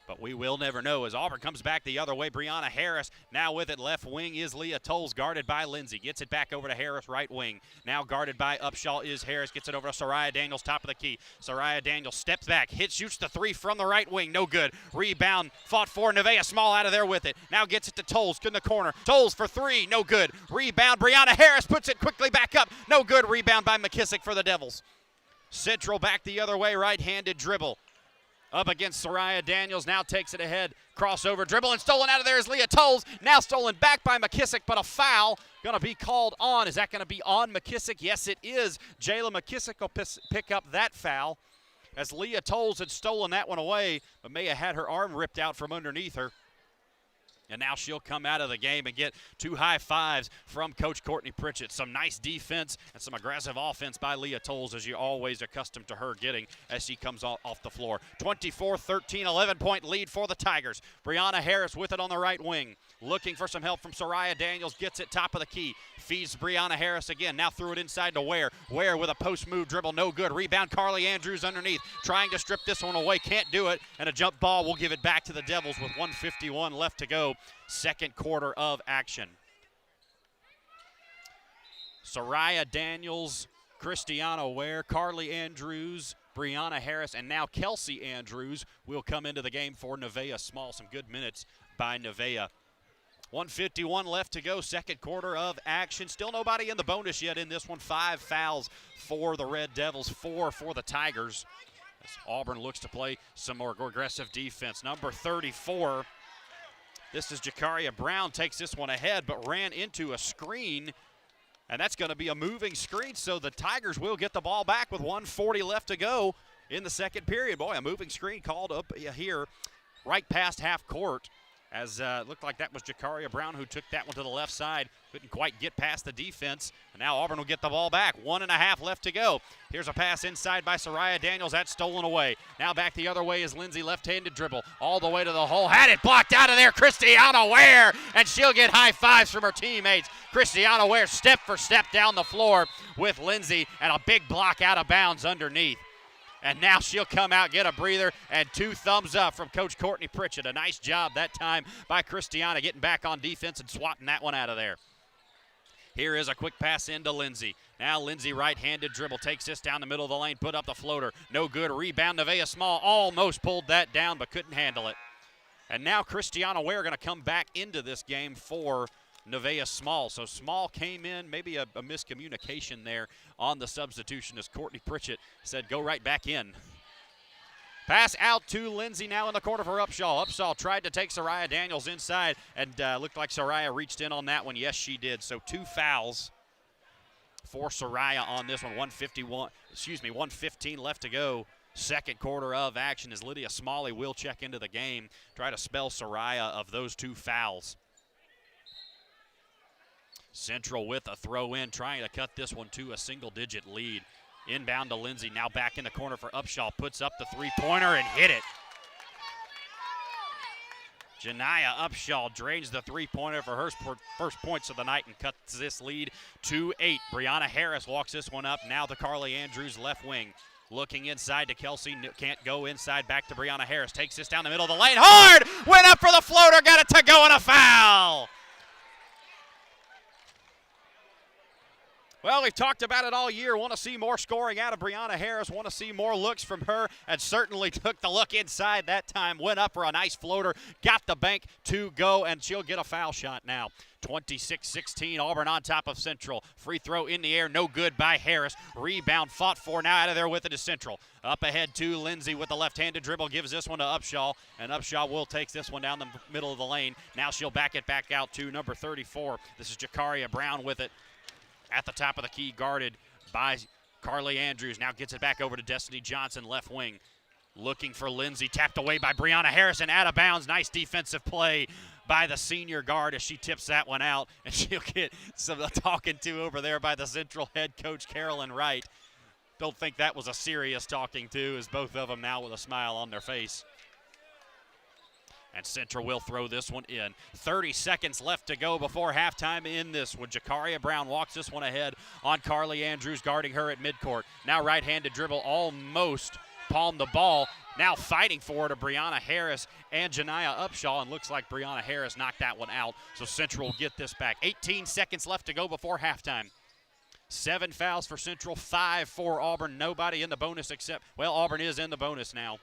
but we will never know as Auburn comes back the other way. Brianna Harris now with it. Left wing is Leah Tolles, guarded by Lindsay. Gets it back over to Harris, right wing. Now guarded by Upshaw is Harris. Gets it over to Soraya Daniels, top of the key. Soraya Daniels steps back, hits, shoots the 3 from the right wing. No good. Rebound fought for. Nevaeh Small out of there with it. Now gets it to Tolles in the corner. Tolles for 3. No good. Rebound. Brianna Harris puts it quickly back up. No good. Rebound by McKissick for the Devils. Central back the other way, right-handed dribble. Up against Soraya Daniels, now takes it ahead. Crossover dribble, and stolen out of there is Leah Tolles. Now stolen back by McKissick, but a foul going to be called on. Is that going to be on McKissick? Yes, it is. Jayla McKissick will pick up that foul as Leah Tolles had stolen that one away, but may have had her arm ripped out from underneath her. And now she'll come out of the game and get 2 high fives from Coach Courtney Pritchett. Some nice defense and some aggressive offense by Leah Tolles, as you're always accustomed to her getting as she comes off the floor. 24-13, 11-point lead for the Tigers. Brianna Harris with it on the right wing. Looking for some help from Soraya Daniels. Gets it top of the key. Feeds Brianna Harris again. Now threw it inside to Ware. Ware with a post move dribble. No good. Rebound Carly Andrews underneath. Trying to strip this one away. Can't do it. And a jump ball will give it back to the Devils with 1:51 left to go. Second quarter of action. Soraya Daniels, Christiana Ware, Carly Andrews, Brianna Harris, and now Kelsey Andrews will come into the game for Nevaeh Small. Some good minutes by Nevaeh. 1:51 left to go, second quarter of action. Still nobody in the bonus yet in this one. 5 fouls for the Red Devils, 4 for the Tigers. As Auburn looks to play some more aggressive defense. Number 34, this is Jakaria Brown, takes this one ahead, but ran into a screen. And that's going to be a moving screen, so the Tigers will get the ball back with 1:40 left to go in the second period. Boy, a moving screen called up here right past half court, as it looked like that was Jakaria Brown who took that one to the left side. Couldn't quite get past the defense, and now Auburn will get the ball back. 1.5 left to go. Here's a pass inside by Soraya Daniels. That's stolen away. Now back the other way is Lindsay, left-handed dribble all the way to the hole. Had it blocked out of there. Christiana Ware, and she'll get high fives from her teammates. Christiana Ware step for step down the floor with Lindsay, and a big block out of bounds underneath. And now she'll come out, get a breather, and 2 thumbs up from Coach Courtney Pritchett. A nice job that time by Christiana getting back on defense and swatting that one out of there. Here is a quick pass into Lindsay. Now Lindsay right-handed dribble, takes this down the middle of the lane, put up the floater. No good, rebound, Nevaeh Small almost pulled that down but couldn't handle it. And now Christiana Ware going to come back into this game for Nevaeh Small. So Small came in, maybe a miscommunication there on the substitution, as Courtney Pritchett said go right back in. Pass out to Lindsay now in the corner for Upshaw. Upshaw tried to take Soraya Daniels inside, and looked like Soraya reached in on that one. Yes, she did. So 2 fouls for Soraya on this one. 1:15 left to go. Second quarter of action as Lydia Smalley will check into the game. Try to spell Soraya of those 2 fouls. Central with a throw in, trying to cut this one to a single-digit lead. Inbound to Lindsay, now back in the corner for Upshaw. Puts up the 3-pointer and hit it. Janiyah Upshaw drains the 3-pointer for her first points of the night and cuts this lead to 8. Brianna Harris walks this one up, now to Carly Andrews, left wing. Looking inside to Kelsey, can't go inside, back to Brianna Harris. Takes this down the middle of the lane, hard! Went up for the floater, got it to go, and a foul! Well, we've talked about it all year. Want to see more scoring out of Brianna Harris. Want to see more looks from her, and certainly took the look inside that time. Went up for a nice floater, got the bank to go, and she'll get a foul shot now. 26-16, Auburn on top of Central. Free throw in the air, no good by Harris. Rebound fought for, now out of there with it is Central. Up ahead to Lindsay with the left-handed dribble, gives this one to Upshaw, and Upshaw will take this one down the middle of the lane. Now she'll back it back out to number 34. This is Jakaria Brown with it. At the top of the key, guarded by Carly Andrews. Now gets it back over to Destiny Johnson, left wing. Looking for Lindsay, tapped away by Brianna Harrison, out of bounds. Nice defensive play by the senior guard as she tips that one out. And she'll get some talking to over there by the Central head coach, Carolyn Wright. Don't think that was a serious talking to, as both of them now with a smile on their face. And Central will throw this one in. 30 seconds left to go before halftime in this one. Jakaria Brown walks this one ahead on Carly Andrews, guarding her at midcourt. Now right-handed dribble, almost palmed the ball. Now fighting for it to Brianna Harris and Janiyah Upshaw, and looks like Brianna Harris knocked that one out. So Central will get this back. 18 seconds left to go before halftime. 7 fouls for Central, 5 for Auburn. Nobody in the bonus except, well, Auburn is in the bonus now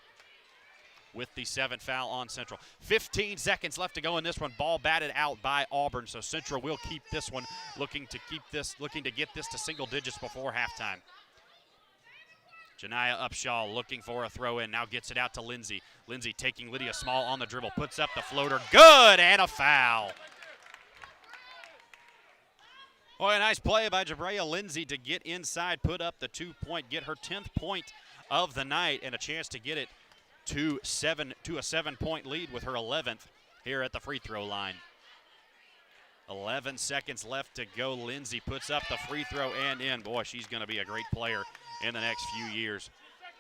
with the 7th foul on Central. 15 seconds left to go in this one. Ball batted out by Auburn, so Central will keep this one, looking to get this to single digits before halftime. Janiyah Upshaw looking for a throw in, now gets it out to Lindsay. Lindsay taking Lydia Small on the dribble, puts up the floater, good, and a foul. Boy, a nice play by Jabrea Lindsay to get inside, put up the 2-point, get her 10th point of the night, and a chance to get it to a 7-point lead with her 11th. here at the free throw line. 11 seconds left to go. Lindsay puts up the free throw and in. Boy, she's going to be a great player in the next few years.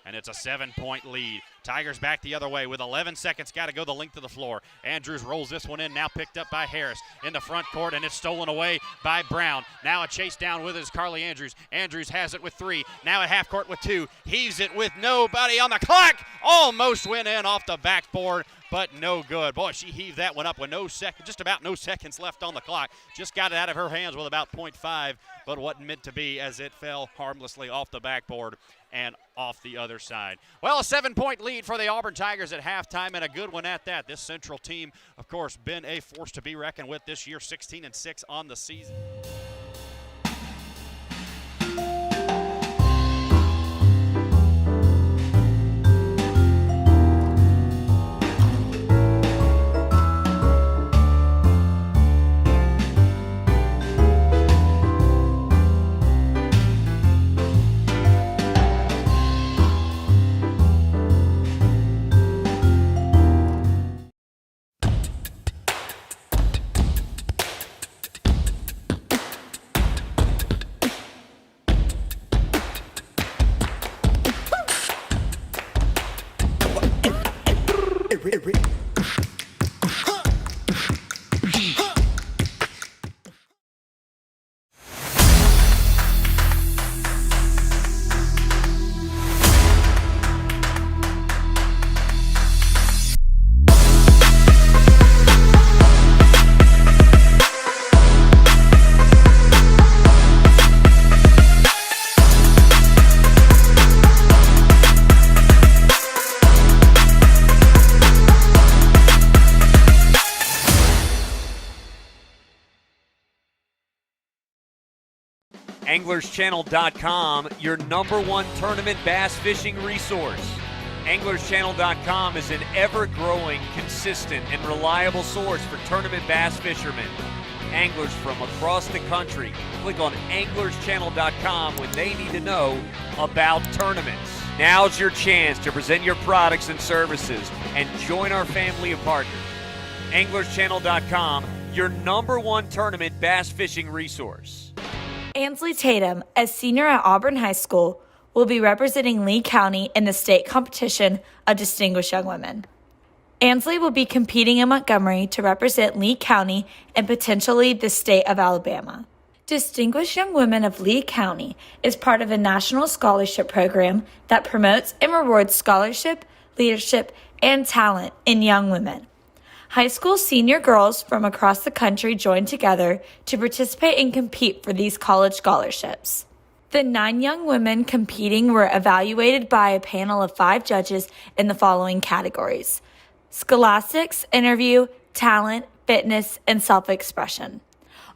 And it's a 7-point lead. Tigers back the other way with 11 seconds. Got to go the length of the floor. Andrews rolls this one in, now picked up by Harris in the front court, and it's stolen away by Brown. Now a chase down with it is Carly Andrews. Andrews has it with 3. Now at half court with 2. Heaves it with nobody on the clock. Almost went in off the backboard, but no good. Boy, she heaved that one up with just about no seconds left on the clock. Just got it out of her hands with about 0.5, but wasn't meant to be as it fell harmlessly off the backboard and off the other side. Well, a 7-point lead for the Auburn Tigers at halftime, and a good one at that. This Central team, of course, been a force to be reckoned with this year, 16-6 on the season. AnglersChannel.com, your #1 tournament bass fishing resource. AnglersChannel.com is an ever-growing, consistent, and reliable source for tournament bass fishermen. Anglers from across the country click on AnglersChannel.com when they need to know about tournaments. Now's your chance to present your products and services and join our family of partners. AnglersChannel.com, your #1 tournament bass fishing resource. Ansley Tatum, a senior at Auburn High School, will be representing Lee County in the state competition of Distinguished Young Women. Ansley will be competing in Montgomery to represent Lee County and potentially the state of Alabama. Distinguished Young Women of Lee County is part of a national scholarship program that promotes and rewards scholarship, leadership, and talent in young women. High school senior girls from across the country join together to participate and compete for these college scholarships. The 9 young women competing were evaluated by a panel of 5 judges in the following categories: scholastics, interview, talent, fitness, and self-expression.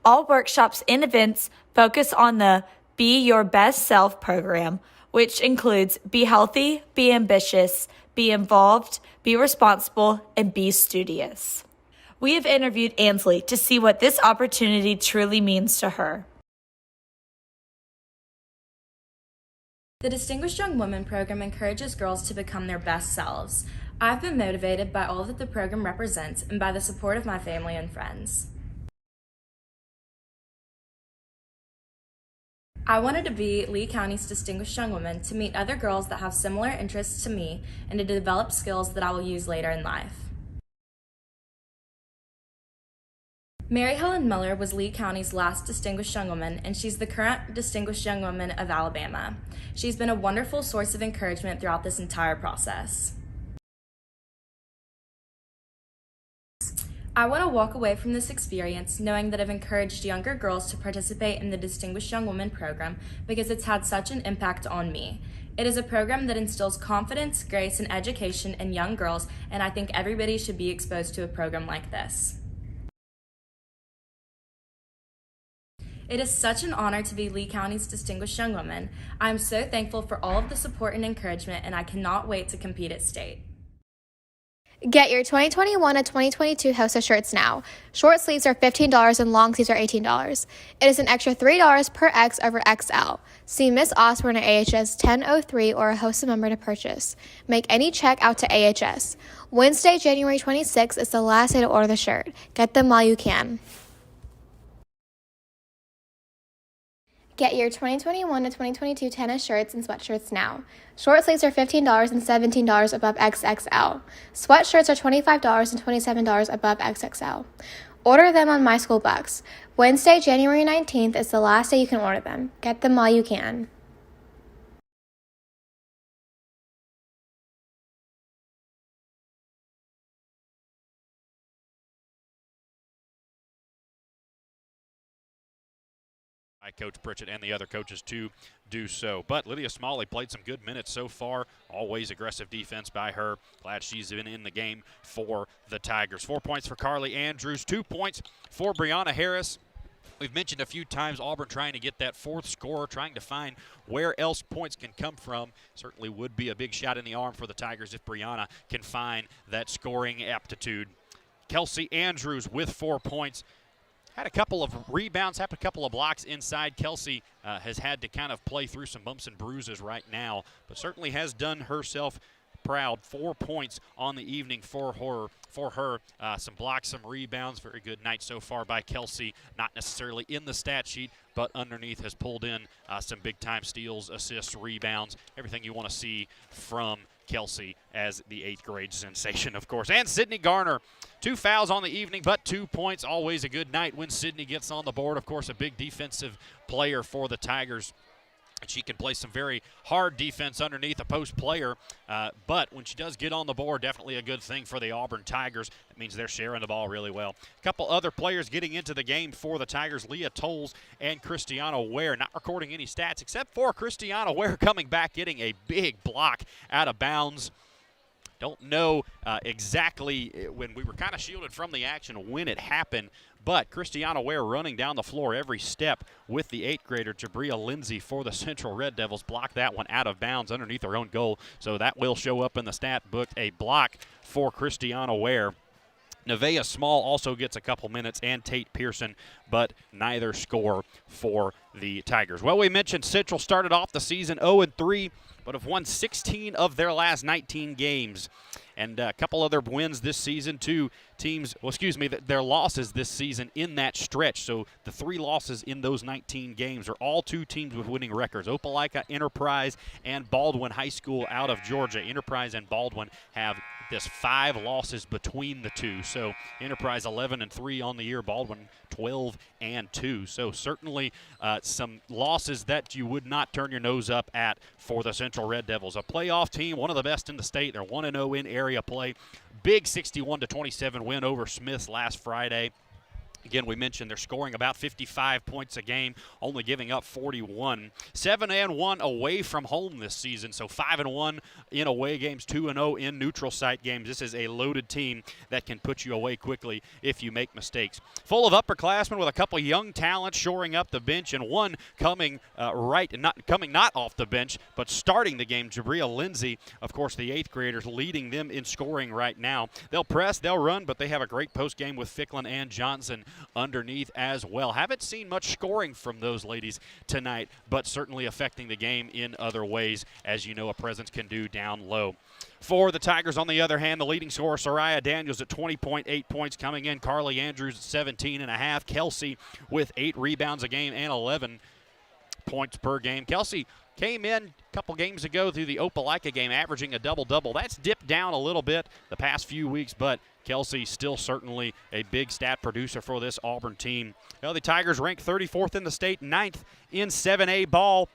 All workshops and events focus on the Be Your Best Self program, which includes be healthy, be ambitious, be involved, be responsible, and be studious. We have interviewed Ansley to see what this opportunity truly means to her. The Distinguished Young Women program encourages girls to become their best selves. I've been motivated by all that the program represents and by the support of my family and friends. I wanted to be Lee County's Distinguished Young Woman to meet other girls that have similar interests to me and to develop skills that I will use later in life. Mary Helen Miller was Lee County's last Distinguished Young Woman, and she's the current Distinguished Young Woman of Alabama. She's been a wonderful source of encouragement throughout this entire process. I want to walk away from this experience knowing that I've encouraged younger girls to participate in the Distinguished Young Woman program because it's had such an impact on me. It is a program that instills confidence, grace, and education in young girls, and I think everybody should be exposed to a program like this. It is such an honor to be Lee County's Distinguished Young Woman. I am so thankful for all of the support and encouragement, and I cannot wait to compete at state. Get your 2021 and 2022 Hosa shirts now. Short sleeves are $15 and long sleeves are $18. It is an extra $3 per X over XL. See Miss Osborne at AHS 1003 or a Hosa member to purchase. Make any check out to AHS. Wednesday, January 26th is the last day to order the shirt. Get them while you can. Get your 2021 to 2022 tennis shirts and sweatshirts now. Short sleeves are $15 and $17 above XXL. Sweatshirts are $25 and $27 above XXL. Order them on My School Bucks. Wednesday, January 19th is the last day you can order them. Get them while you can. Coach Pritchett and the other coaches to do so. But Lydia Smalley played some good minutes so far. Always aggressive defense by her. Glad she's been in the game for the Tigers. 4 points for Carly Andrews, 2 points for Brianna Harris. We've mentioned a few times Auburn trying to get that fourth scorer, trying to find where else points can come from. Certainly would be a big shot in the arm for the Tigers if Brianna can find that scoring aptitude. Kelsey Andrews with 4 points. Had a couple of rebounds, had a couple of blocks inside. Kelsey has had to kind of play through some bumps and bruises right now, but certainly has done herself proud. 4 points on the evening for her. Some blocks, some rebounds. Very good night so far by Kelsey. Not necessarily in the stat sheet, but underneath has pulled in some big-time steals, assists, rebounds, everything you want to see from Kelsey as the 8th grade sensation, of course. And Sydney Garner, 2 fouls on the evening, but 2 points. Always a good night when Sydney gets on the board. Of course, a big defensive player for the Tigers. And she can play some very hard defense underneath a post player, but when she does get on the board, definitely a good thing for the Auburn Tigers. That means they're sharing the ball really well. A couple other players getting into the game for the Tigers, Leah Tolles and Christiana Ware, not recording any stats except for Christiana Ware coming back, getting a big block out of bounds. Don't know exactly when we were kind of shielded from the action when it happened, but Christiana Ware running down the floor every step with the 8th grader Jabria Lindsay for the Central Red Devils. Blocked that one out of bounds underneath her own goal, so that will show up in the stat book. A block for Christiana Ware. Nevaeh Small also gets a couple minutes, and Tate Pearson, but neither score for the Tigers. Well, we mentioned Central started off the season 0-3, but have won 16 of their last 19 games. And a couple other wins this season, their losses this season in that stretch. So the 3 losses in those 19 games are all 2 teams with winning records. Opelika, Enterprise, and Baldwin High School out of Georgia. Enterprise and Baldwin have this 5 losses between the two. So Enterprise 11-3 on the year, Baldwin 12-2. So certainly some losses that you would not turn your nose up at for the Central Red Devils. A playoff team, one of the best in the state. They're 1-0 in area play. Big 61-27 win over Smiths last Friday. Again, we mentioned they're scoring about 55 points a game, only giving up 41. 7-1 away from home this season, so 5-1 in away games, 2-0 in neutral site games. This is a loaded team that can put you away quickly if you make mistakes. Full of upperclassmen with a couple young talents shoring up the bench, and one coming not off the bench, but starting the game, Jabria Lindsay. Of course, the 8th graders leading them in scoring right now. They'll press, they'll run, but they have a great post game with Ficklin and Johnson underneath as well. Haven't seen much scoring from those ladies tonight, but certainly affecting the game in other ways, as you know a presence can do down low. For the Tigers, on the other hand, the leading scorer, Soraya Daniels, at 20.8 points coming in. Carly Andrews at 17.5. Kelsey with 8 rebounds a game and 11 points per game. Kelsey came in a couple games ago through the Opelika game, averaging a double-double. That's dipped down a little bit the past few weeks, but Kelsey still certainly a big stat producer for this Auburn team. Well, the Tigers ranked 34th in the state, 9th in 7A ball.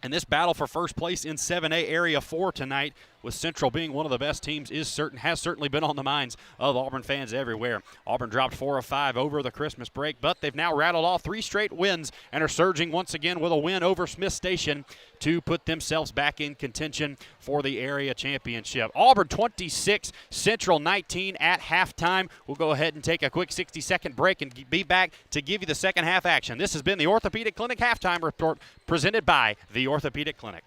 And this battle for first place in 7A Area 4 tonight, with Central being one of the best teams, has certainly been on the minds of Auburn fans everywhere. Auburn dropped 4 of 5 over the Christmas break, but they've now rattled off 3 straight wins and are surging once again with a win over Smith Station to put themselves back in contention for the area championship. Auburn 26, Central 19 at halftime. We'll go ahead and take a quick 60-second break and be back to give you the second half action. This has been the Orthopedic Clinic halftime report presented by the Orthopedic Clinic.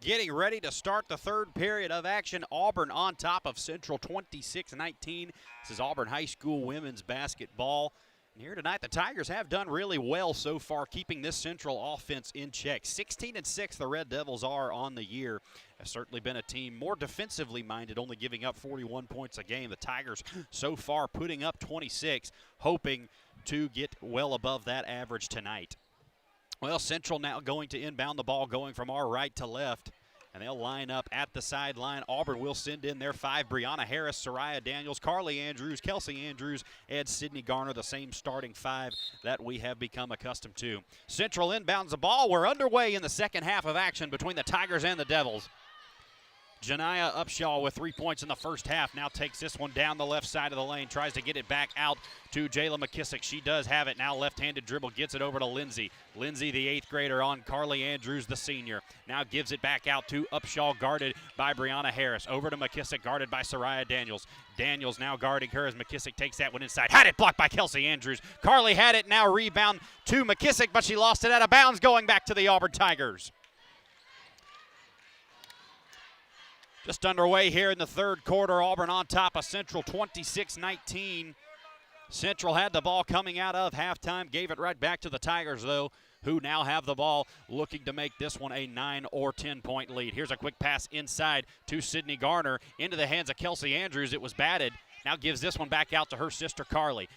getting ready to start the third period of action. Auburn on top of Central 26-19. This is Auburn High School women's basketball. And here tonight, the Tigers have done really well so far, keeping this Central offense in check. 16-6 the Red Devils are on the year. Has certainly been a team more defensively minded, only giving up 41 points a game. The Tigers so far putting up 26, hoping to get well above that average tonight. Well, Central now going to inbound the ball, going from our right to left. And they'll line up at the sideline. Auburn will send in their 5. Brianna Harris, Soraya Daniels, Carly Andrews, Kelsey Andrews, and Sydney Garner, the same starting 5 that we have become accustomed to. Central inbounds the ball. We're underway in the second half of action between the Tigers and the Devils. Janiah Upshaw with 3 points in the first half. Now takes this one down the left side of the lane. Tries to get it back out to Jayla McKissick. She does have it. Now left-handed dribble. Gets it over to Lindsay. Lindsay, the 8th grader, on Carly Andrews, the senior. Now gives it back out to Upshaw, guarded by Brianna Harris. Over to McKissick, guarded by Soraya Daniels. Daniels now guarding her as McKissick takes that one inside. Had it blocked by Kelsey Andrews. Carly had it. Now rebound to McKissick, but she lost it out of bounds, going back to the Auburn Tigers. Just underway here in the third quarter. Auburn on top of Central 26-19. Central had the ball coming out of halftime. Gave it right back to the Tigers, though, who now have the ball, looking to make this one a 9 or 10-point lead. Here's a quick pass inside to Sydney Garner into the hands of Kelsey Andrews. It was batted. Now gives this one back out to her sister Carly.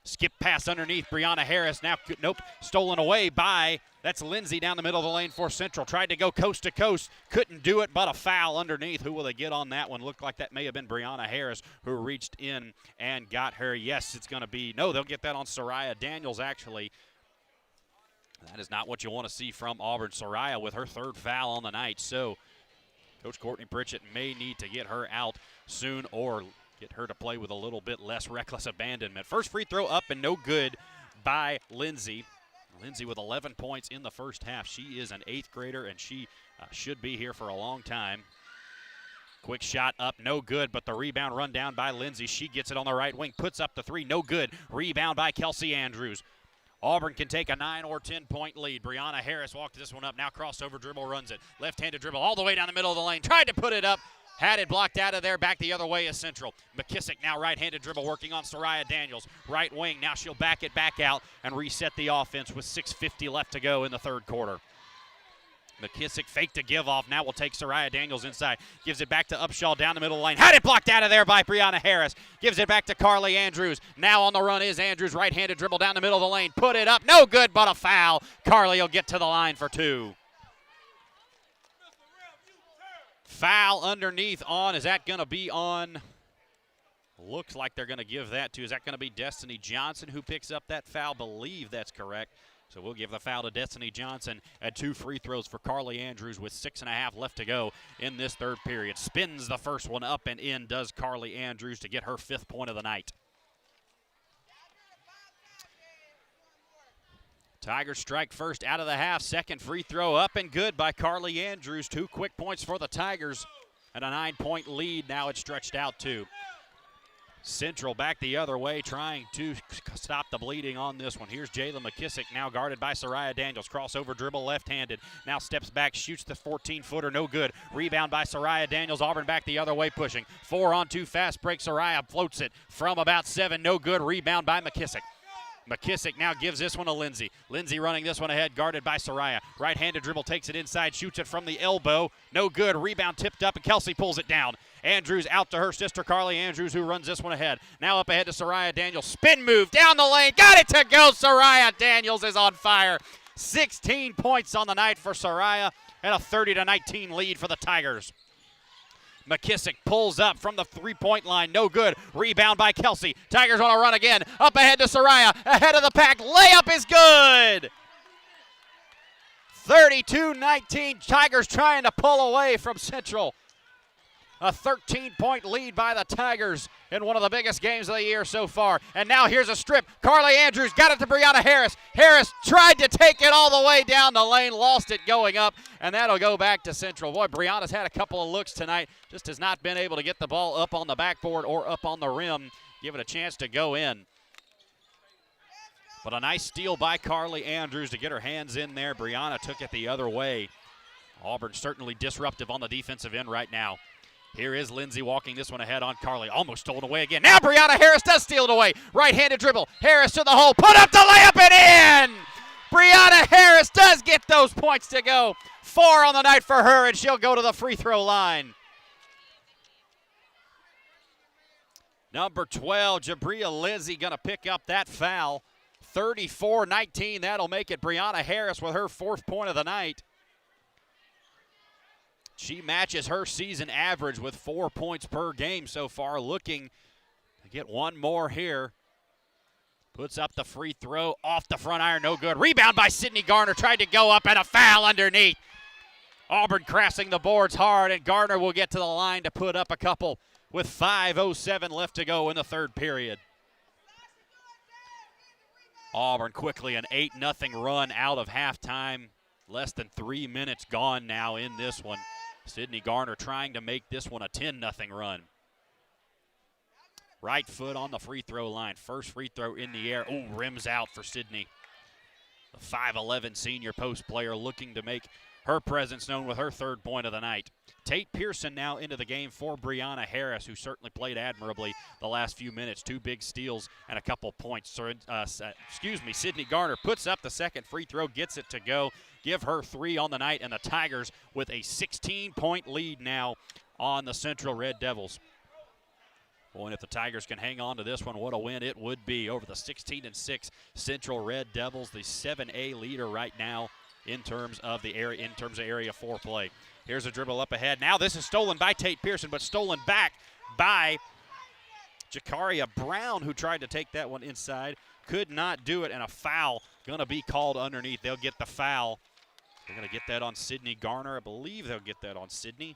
Skip pass underneath Brianna Harris. Now, nope, stolen away by, that's Lindsay down the middle of the lane for Central. Tried to go coast to coast, couldn't do it, but a foul underneath. Who will they get on that one? Looked like that may have been Brianna Harris who reached in and got her. Yes, it's going to be, no, they'll get that on Soraya Daniels, actually. That is not what you want to see from Auburn. Soraya with her 3rd foul on the night, so Coach Courtney Pritchett may need to get her out soon or get her to play with a little bit less reckless abandonment. First free throw up and no good by Lindsay. Lindsay with 11 points in the first half. She is an 8th grader, and she should be here for a long time. Quick shot up, no good, but the rebound run down by Lindsay. She gets it on the right wing, puts up the 3, no good. Rebound by Kelsey Andrews. Auburn can take a 9 or 10-point lead. Brianna Harris walked this one up, now crossover dribble, runs it. Left-handed dribble all the way down the middle of the lane. Tried to put it up. Had it blocked out of there. Back the other way is Central. McKissick now right-handed dribble working on Soraya Daniels. Right wing. Now she'll back it back out and reset the offense with 6:50 left to go in the third quarter. McKissick faked a give off. Now will take Soraya Daniels inside. Gives it back to Upshaw down the middle of the lane. Had it blocked out of there by Brianna Harris. Gives it back to Carly Andrews. Now on the run is Andrews. Right-handed dribble down the middle of the lane. Put it up. No good, but a foul. Carly will get to the line for 2. Foul underneath on, is that going to be on, looks like they're going to give that to, is that going to be Destiny Johnson who picks up that foul? Believe that's correct. So we'll give the foul to Destiny Johnson and 2 free throws for Carly Andrews with 6.5 left to go in this third period. Spins the first one up and in, does Carly Andrews to get her 5th point of the night. Tigers strike first out of the half. Second free throw up and good by Carly Andrews. 2 quick points for the Tigers and a 9-point lead. Now it's stretched out to Central back the other way, trying to stop the bleeding on this one. Here's Jayla McKissick, now guarded by Soraya Daniels. Crossover dribble left-handed. Now steps back, shoots the 14-footer, no good. Rebound by Soraya Daniels. Auburn back the other way, pushing. 4-on-2 fast break. Soraya floats it from about 7, no good. Rebound by McKissick. McKissick now gives this one to Lindsay. Lindsay running this one ahead, guarded by Soraya. Right-handed dribble, takes it inside, shoots it from the elbow. No good. Rebound tipped up, and Kelsey pulls it down. Andrews out to her sister, Carly Andrews, who runs this one ahead. Now up ahead to Soraya Daniels. Spin move down the lane. Got it to go. Soraya Daniels is on fire. 16 points on the night for Soraya and a 30-19 lead for the Tigers. McKissick pulls up from the 3-point line. No good. Rebound by Kelsey. Tigers on a run again. Up ahead to Soraya. Ahead of the pack. Layup is good. 32-19. Tigers trying to pull away from Central. A 13-point lead by the Tigers in one of the biggest games of the year so far. And now here's a strip. Carly Andrews got it to Brianna Harris. Harris tried to take it all the way down the lane, lost it going up, and that'll go back to Central. Boy, Brianna's had a couple of looks tonight, just has not been able to get the ball up on the backboard or up on the rim, give it a chance to go in. But a nice steal by Carly Andrews to get her hands in there. Brianna took it the other way. Auburn certainly disruptive on the defensive end right now. Here is Lindsay walking this one ahead on Carly. Almost stolen away again. Now Brianna Harris does steal it away. Right-handed dribble. Harris to the hole. Put up the layup and in! Brianna Harris does get those points to go. 4 on the night for her, and she'll go to the free throw line. Number 12, Jabria Lindsay going to pick up that foul. 34-19, that'll make it Brianna Harris with her 4th point of the night. She matches her season average with 4 points per game so far, looking to get one more here. Puts up the free throw off the front iron, no good. Rebound by Sydney Garner, tried to go up and a foul underneath. Auburn crashing the boards hard, and Garner will get to the line to put up a couple with 5:07 left to go in the 3rd period. Auburn quickly an 8-0 run out of halftime. Less than 3 minutes gone now in this one. Sydney Garner trying to make this one a 10-0 run. Right foot on the free throw line. First free throw in the air. Ooh, rims out for Sydney. The 5'11 senior post player looking to make her presence known with her 3rd point of the night. Tate Pearson now into the game for Brianna Harris, who certainly played admirably the last few minutes. 2 big steals and a couple points. Sydney Garner puts up the 2nd free throw, gets it to go. Give her 3 on the night, and the Tigers with a 16-point lead now on the Central Red Devils. Boy, and if the Tigers can hang on to this one, what a win it would be over the 16-6 Central Red Devils, the 7A leader right now in terms of Area 4 play. Here's a dribble up ahead. Now this is stolen by Tate Pearson, but stolen back by Jakaria Brown, who tried to take that one inside. Could not do it, and a foul going to be called underneath. They'll get the foul. They're going to get that on Sydney Garner. I believe they'll get that on Sydney.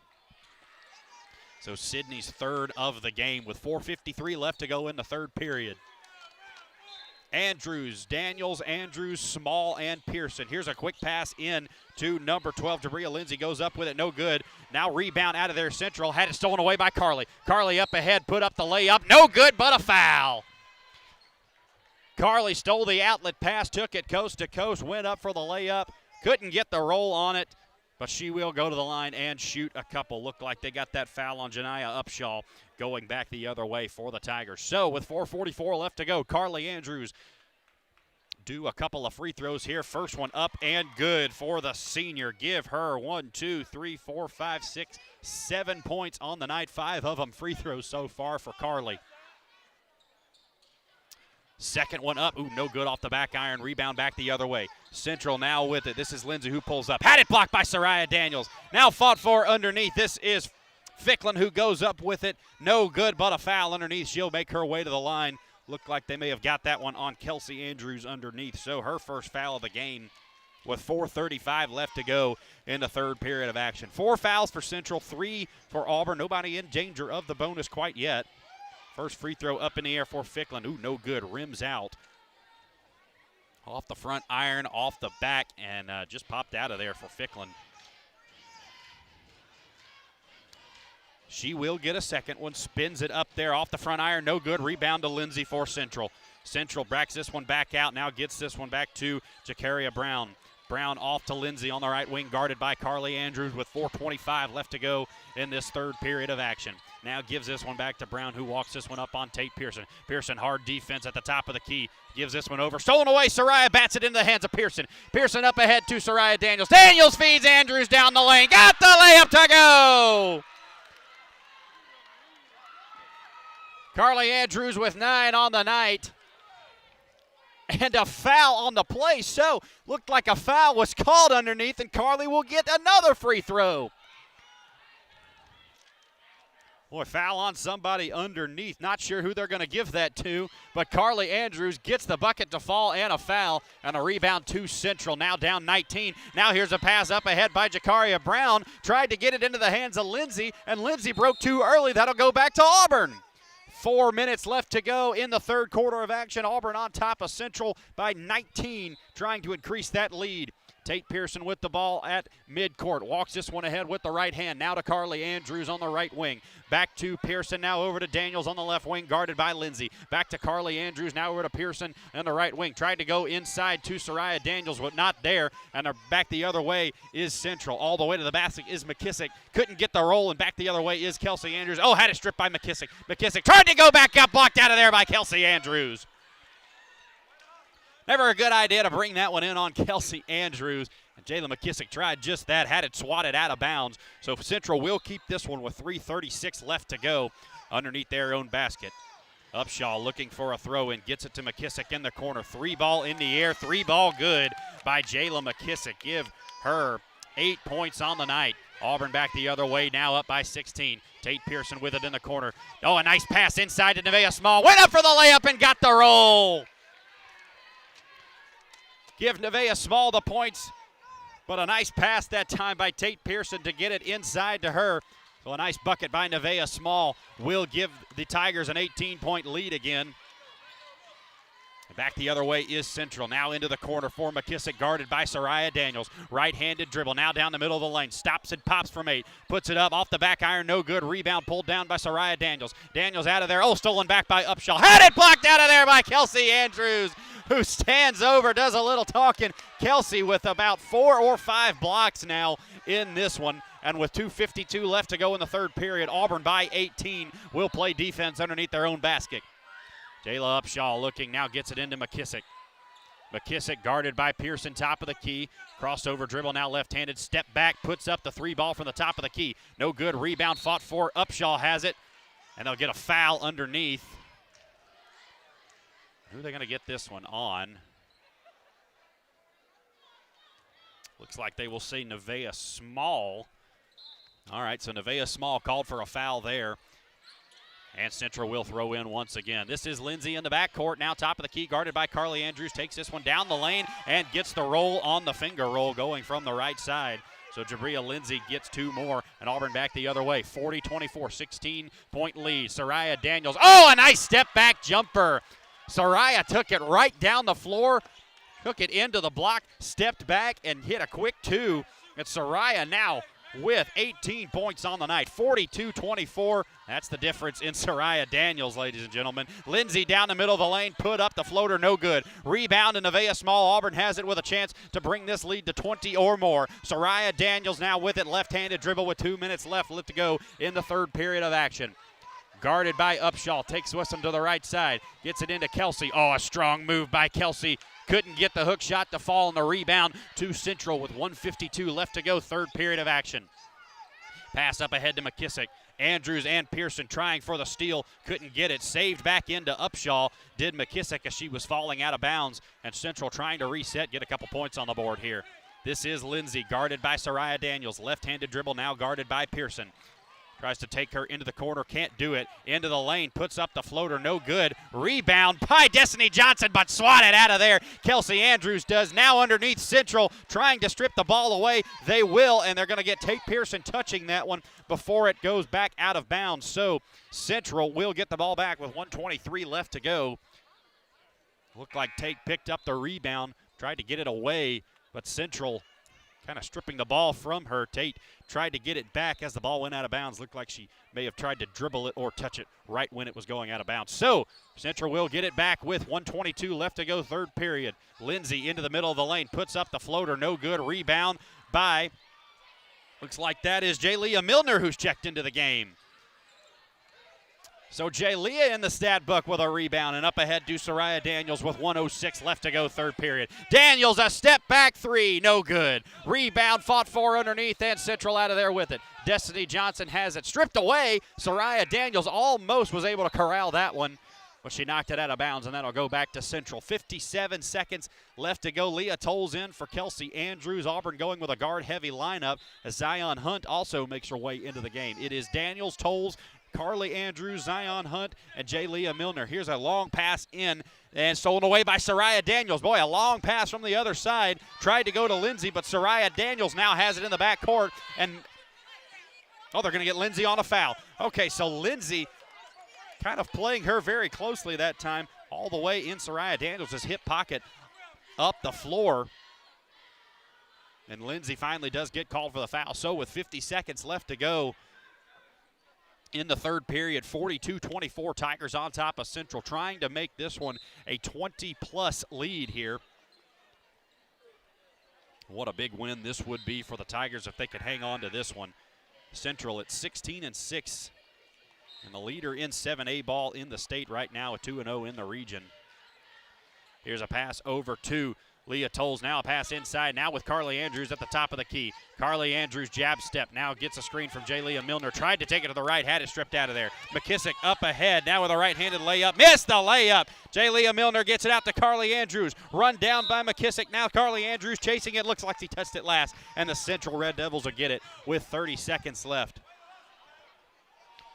So Sydney's 3rd of the game with 4:53 left to go in the 3rd period. Andrews, Daniels, Andrews, Small, and Pearson. Here's a quick pass in to number 12. Jabria Lindsay goes up with it, no good. Now rebound out of there, Central. Had it stolen away by Carly. Carly up ahead, put up the layup. No good, but a foul. Carly stole the outlet pass, took it coast to coast, went up for the layup. Couldn't get the roll on it, but she will go to the line and shoot a couple. Looked like they got that foul on Janiah Upshaw going back the other way for the Tigers. So with 4:44 left to go, Carly Andrews do a couple of free throws here. First one up and good for the senior. Give her 1, 2, 3, 4, 5, 6, 7 points on the night. 5 of them free throws so far for Carly. Second one up. Ooh, no good off the back iron. Rebound back the other way. Central now with it. This is Lindsay who pulls up. Had it blocked by Soraya Daniels. Now fought for underneath. This is Ficklin who goes up with it. No good, but a foul underneath. She'll make her way to the line. Looked like they may have got that one on Kelsey Andrews underneath. So her first foul of the game with 4:35 left to go in the 3rd period of action. 4 fouls for Central, 3 for Auburn. Nobody in danger of the bonus quite yet. First free throw up in the air for Ficklin. Ooh, no good. Rims out. Off the front iron, off the back, and just popped out of there for Ficklin. She will get a second one. Spins it up there off the front iron. No good. Rebound to Lindsay for Central. Central backs this one back out. Now gets this one back to Jakaria Brown. Brown off to Lindsay on the right wing, guarded by Carly Andrews with 4:25 left to go in this 3rd period of action. Now gives this one back to Brown, who walks this one up on Tate Pearson. Pearson, hard defense at the top of the key. Gives this one over. Stolen away. Soraya bats it into the hands of Pearson. Pearson up ahead to Soraya Daniels. Daniels feeds Andrews down the lane. Got the layup to go. Carly Andrews with 9 on the night. And a foul on the play. So looked like a foul was called underneath, and Carly will get another free throw. Boy, foul on somebody underneath. Not sure who they're going to give that to, but Carly Andrews gets the bucket to fall and a foul, and a rebound to Central. Now down 19. Now here's a pass up ahead by Jakaria Brown. Tried to get it into the hands of Lindsay, and Lindsay broke too early. That'll go back to Auburn. 4 minutes left to go in the 3rd quarter of action. Auburn on top of Central by 19, trying to increase that lead Tate Pearson with the ball at midcourt. Walks this one ahead with the right hand. Now to Carly Andrews on the right wing. Back to Pearson, now over to Daniels on the left wing, guarded by Lindsay. Back to Carly Andrews, now over to Pearson on the right wing. Tried to go inside to Soraya Daniels, but not there. And back the other way is Central. All the way to the basket is McKissick. Couldn't get the roll, and back the other way is Kelsey Andrews. Oh, had it stripped by McKissick. McKissick tried to go back up, blocked out of there by Kelsey Andrews. Never a good idea to bring that one in on Kelsey Andrews. And Jayla McKissick tried just that, had it swatted out of bounds. So Central will keep this one with 3:36 left to go underneath their own basket. Upshaw looking for a throw-in, gets it to McKissick in the corner. 3-ball in the air, 3-ball good by Jayla McKissick. Give her 8 points on the night. Auburn back the other way, now up by 16. Tate Pearson with it in the corner. Oh, a nice pass inside to Nevaeh Small. Went up for the layup and got the roll. Give Nevaeh Small the points, but a nice pass that time by Tate Pearson to get it inside to her. So a nice bucket by Nevaeh Small will give the Tigers an 18-point lead again. Back the other way is Central. Now into the corner for McKissick, guarded by Soraya Daniels. Right-handed dribble, now down the middle of the lane. Stops and pops from 8. Puts it up off the back iron, no good. Rebound pulled down by Soraya Daniels. Daniels out of there. Oh, stolen back by Upshaw. Had it blocked out of there by Kelsey Andrews, who stands over, does a little talking. Kelsey with about 4 or 5 blocks now in this one. And with 2:52 left to go in the third period, Auburn by 18 will play defense underneath their own basket. Jayla Upshaw looking, now gets it into McKissick. McKissick guarded by Pearson, top of the key. Crossover dribble, now left-handed, step back, puts up the 3-ball from the top of the key. No good, rebound fought for. Upshaw has it, and they'll get a foul underneath. Who are they going to get this one on? Looks like they will say Nevaeh Small. All right, so Nevaeh Small called for a foul there. And Central will throw in once again. This is Lindsay in the backcourt, now top of the key, guarded by Carly Andrews. Takes this one down the lane and gets the roll on the finger roll going from the right side. So Jabria Lindsay gets 2 more, and Auburn back the other way. 40-24, 16-point lead. Soraya Daniels. Oh, a nice step-back jumper. Soraya took it right down the floor, took it into the block, stepped back, and hit a quick 2. And Soraya now with 18 points on the night, 42-24. That's the difference in Soraya Daniels, ladies and gentlemen. Lindsay down the middle of the lane, put up the floater, no good. Rebound to Nevaeh Small. Auburn has it with a chance to bring this lead to 20 or more. Soraya Daniels now with it, left-handed dribble with 2 minutes left to go in the third period of action. Guarded by Upshaw, takes Wesson to the right side, gets it into Kelsey. Oh, a strong move by Kelsey. Couldn't get the hook shot to fall, and the rebound to Central with 1:52 left to go, third period of action. Pass up ahead to McKissick. Andrews and Pearson trying for the steal, couldn't get it. Saved back into Upshaw, did McKissick as she was falling out of bounds, and Central trying to reset, get a couple points on the board here. This is Lindsay, guarded by Soraya Daniels. Left-handed dribble, now guarded by Pearson. Tries to take her into the corner, can't do it. Into the lane, puts up the floater, no good. Rebound by Destiny Johnson, but swatted out of there. Kelsey Andrews does. Now underneath Central, trying to strip the ball away. They will, and they're going to get Tate Pearson touching that one before it goes back out of bounds. So Central will get the ball back with 1:23 left to go. Looked like Tate picked up the rebound, tried to get it away, but Central kind of stripping the ball from her. Tate tried to get it back as the ball went out of bounds. Looked like she may have tried to dribble it or touch it right when it was going out of bounds. So Central will get it back with 1:22 left to go, third period. Lindsay into the middle of the lane, puts up the floater, no good. Rebound by, looks like that is Jayleah Milner, who's checked into the game. So Jayleah in the stat book with a rebound, and up ahead to Soraya Daniels with 1:06 left to go, third period. Daniels, a step back 3, no good. Rebound fought for underneath, and Central out of there with it. Destiny Johnson has it stripped away. Soraya Daniels almost was able to corral that one, but she knocked it out of bounds, and that'll go back to Central. 57 seconds left to go. Leah Tolles in for Kelsey Andrews. Auburn going with a guard-heavy lineup as Zion Hunt also makes her way into the game. It is Daniels, Tolles, Carly Andrews, Zion Hunt, and Jayleah Milner. Here's a long pass in and stolen away by Soraya Daniels. Boy, a long pass from the other side. Tried to go to Lindsay, but Soraya Daniels now has it in the backcourt. And, oh, they're going to get Lindsay on a foul. Okay, so Lindsay kind of playing her very closely that time. All the way in Soraya Daniels' hip pocket up the floor. And Lindsay finally does get called for the foul. So with 50 seconds left to go in the third period, 42-24, Tigers on top of Central, trying to make this one a 20-plus lead here. What a big win this would be for the Tigers if they could hang on to this one. Central at 16-6, and the leader in 7A ball in the state right now, at 2-0 in the region. Here's a pass over to Leah Tolles, now a pass inside, now with Carly Andrews at the top of the key. Carly Andrews jab step, now gets a screen from Jayleah Milner, tried to take it to the right, had it stripped out of there. McKissick up ahead, now with a right-handed layup, missed the layup. Jayleah Milner gets it out to Carly Andrews, run down by McKissick, now Carly Andrews chasing it, looks like he touched it last, and the Central Red Devils will get it with 30 seconds left.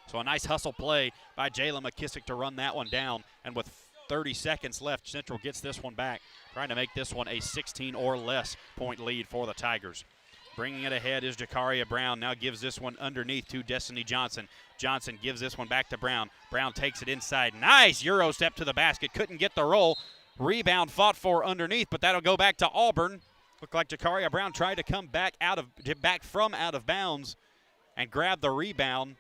So a nice hustle play by Jayla McKissick to run that one down, and with 30 seconds left, Central gets this one back, trying to make this one a 16 or less point lead for the Tigers. Bringing it ahead is Jakaria Brown, now gives this one underneath to Destiny Johnson. Johnson gives this one back to Brown. Brown takes it inside. Nice Euro step to the basket, couldn't get the roll. Rebound fought for underneath, but that'll go back to Auburn. Looked like Jakaria Brown tried to come back from out of bounds and grab the rebound.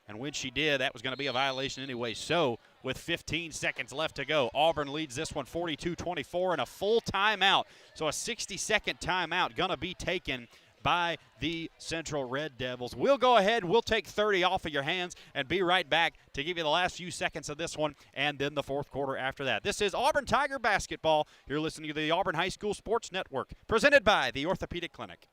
And when she did, that was going to be a violation anyway. So with 15 seconds left to go, Auburn leads this one 42-24 and a full timeout. So a 60-second timeout going to be taken by the Central Red Devils. We'll go ahead, we'll take 30 off of your hands and be right back to give you the last few seconds of this one and then the fourth quarter after that. This is Auburn Tiger Basketball. You're listening to the Auburn High School Sports Network, presented by the Orthopedic Clinic.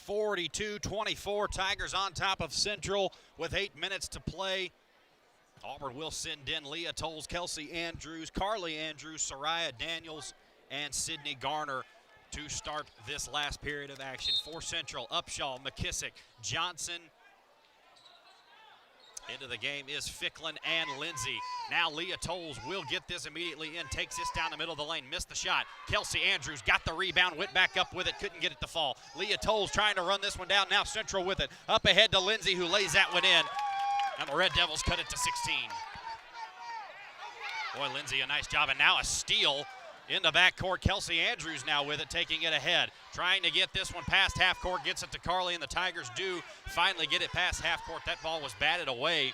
(42-24), Tigers on top of Central with 8 minutes to play. Auburn will send in Leah Tolles, Kelsey Andrews, Carly Andrews, Soraya Daniels, and Sydney Garner to start this last period of action. For Central, Upshaw, McKissick, Johnson. Into the game is Ficklin and Lindsay. Now Leah Tolles will get this immediately in, takes this down the middle of the lane, missed the shot. Kelsey Andrews got the rebound, went back up with it, couldn't get it to fall. Leah Tolles trying to run this one down, now Central with it. Up ahead to Lindsay, who lays that one in, and the Red Devils cut it to 16. Boy, Lindsay, a nice job, and now a steal in the backcourt. Kelsey Andrews now with it, taking it ahead. Trying to get this one past half court, gets it to Carly, and the Tigers do finally get it past half court. That ball was batted away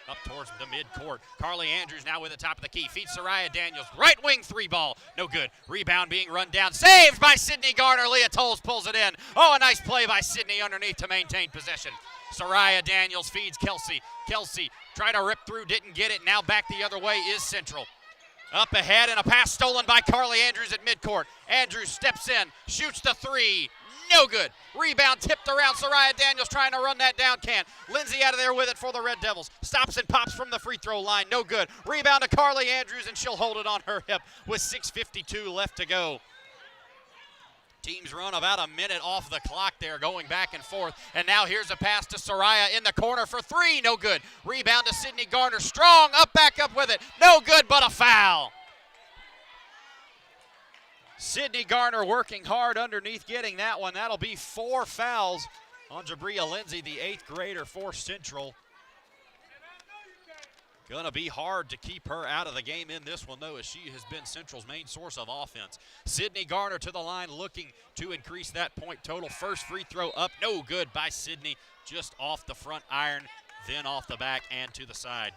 up towards the midcourt. Carly Andrews now with the top of the key. Feeds Soraya Daniels. Right wing three ball. No good. Rebound being run down. Saved by Sydney Garner. Leah Tolles pulls it in. Oh, a nice play by Sydney underneath to maintain possession. Soraya Daniels feeds Kelsey. Kelsey tried to rip through, didn't get it. Now back the other way is Central. Up ahead, and a pass stolen by Carly Andrews at midcourt. Andrews steps in, shoots the three. No good. Rebound tipped around. Soraya Daniels trying to run that down can. Lindsay out of there with it for the Red Devils. Stops and pops from the free throw line. No good. Rebound to Carly Andrews, and she'll hold it on her hip with 6:52 left to go. Teams run about a minute off the clock there, going back and forth. And now here's a pass to Soraya in the corner for three. No good. Rebound to Sydney Garner. Strong. Back up with it. No good, but a foul. Sydney Garner working hard underneath, getting that one. That'll be 4 fouls on Jabria Lindsay, the 8th grader for Central. Gonna be hard to keep her out of the game in this one, though, as she has been Central's main source of offense. Sydney Garner to the line, looking to increase that point total. First free throw up, no good by Sydney, just off the front iron, then off the back and to the side.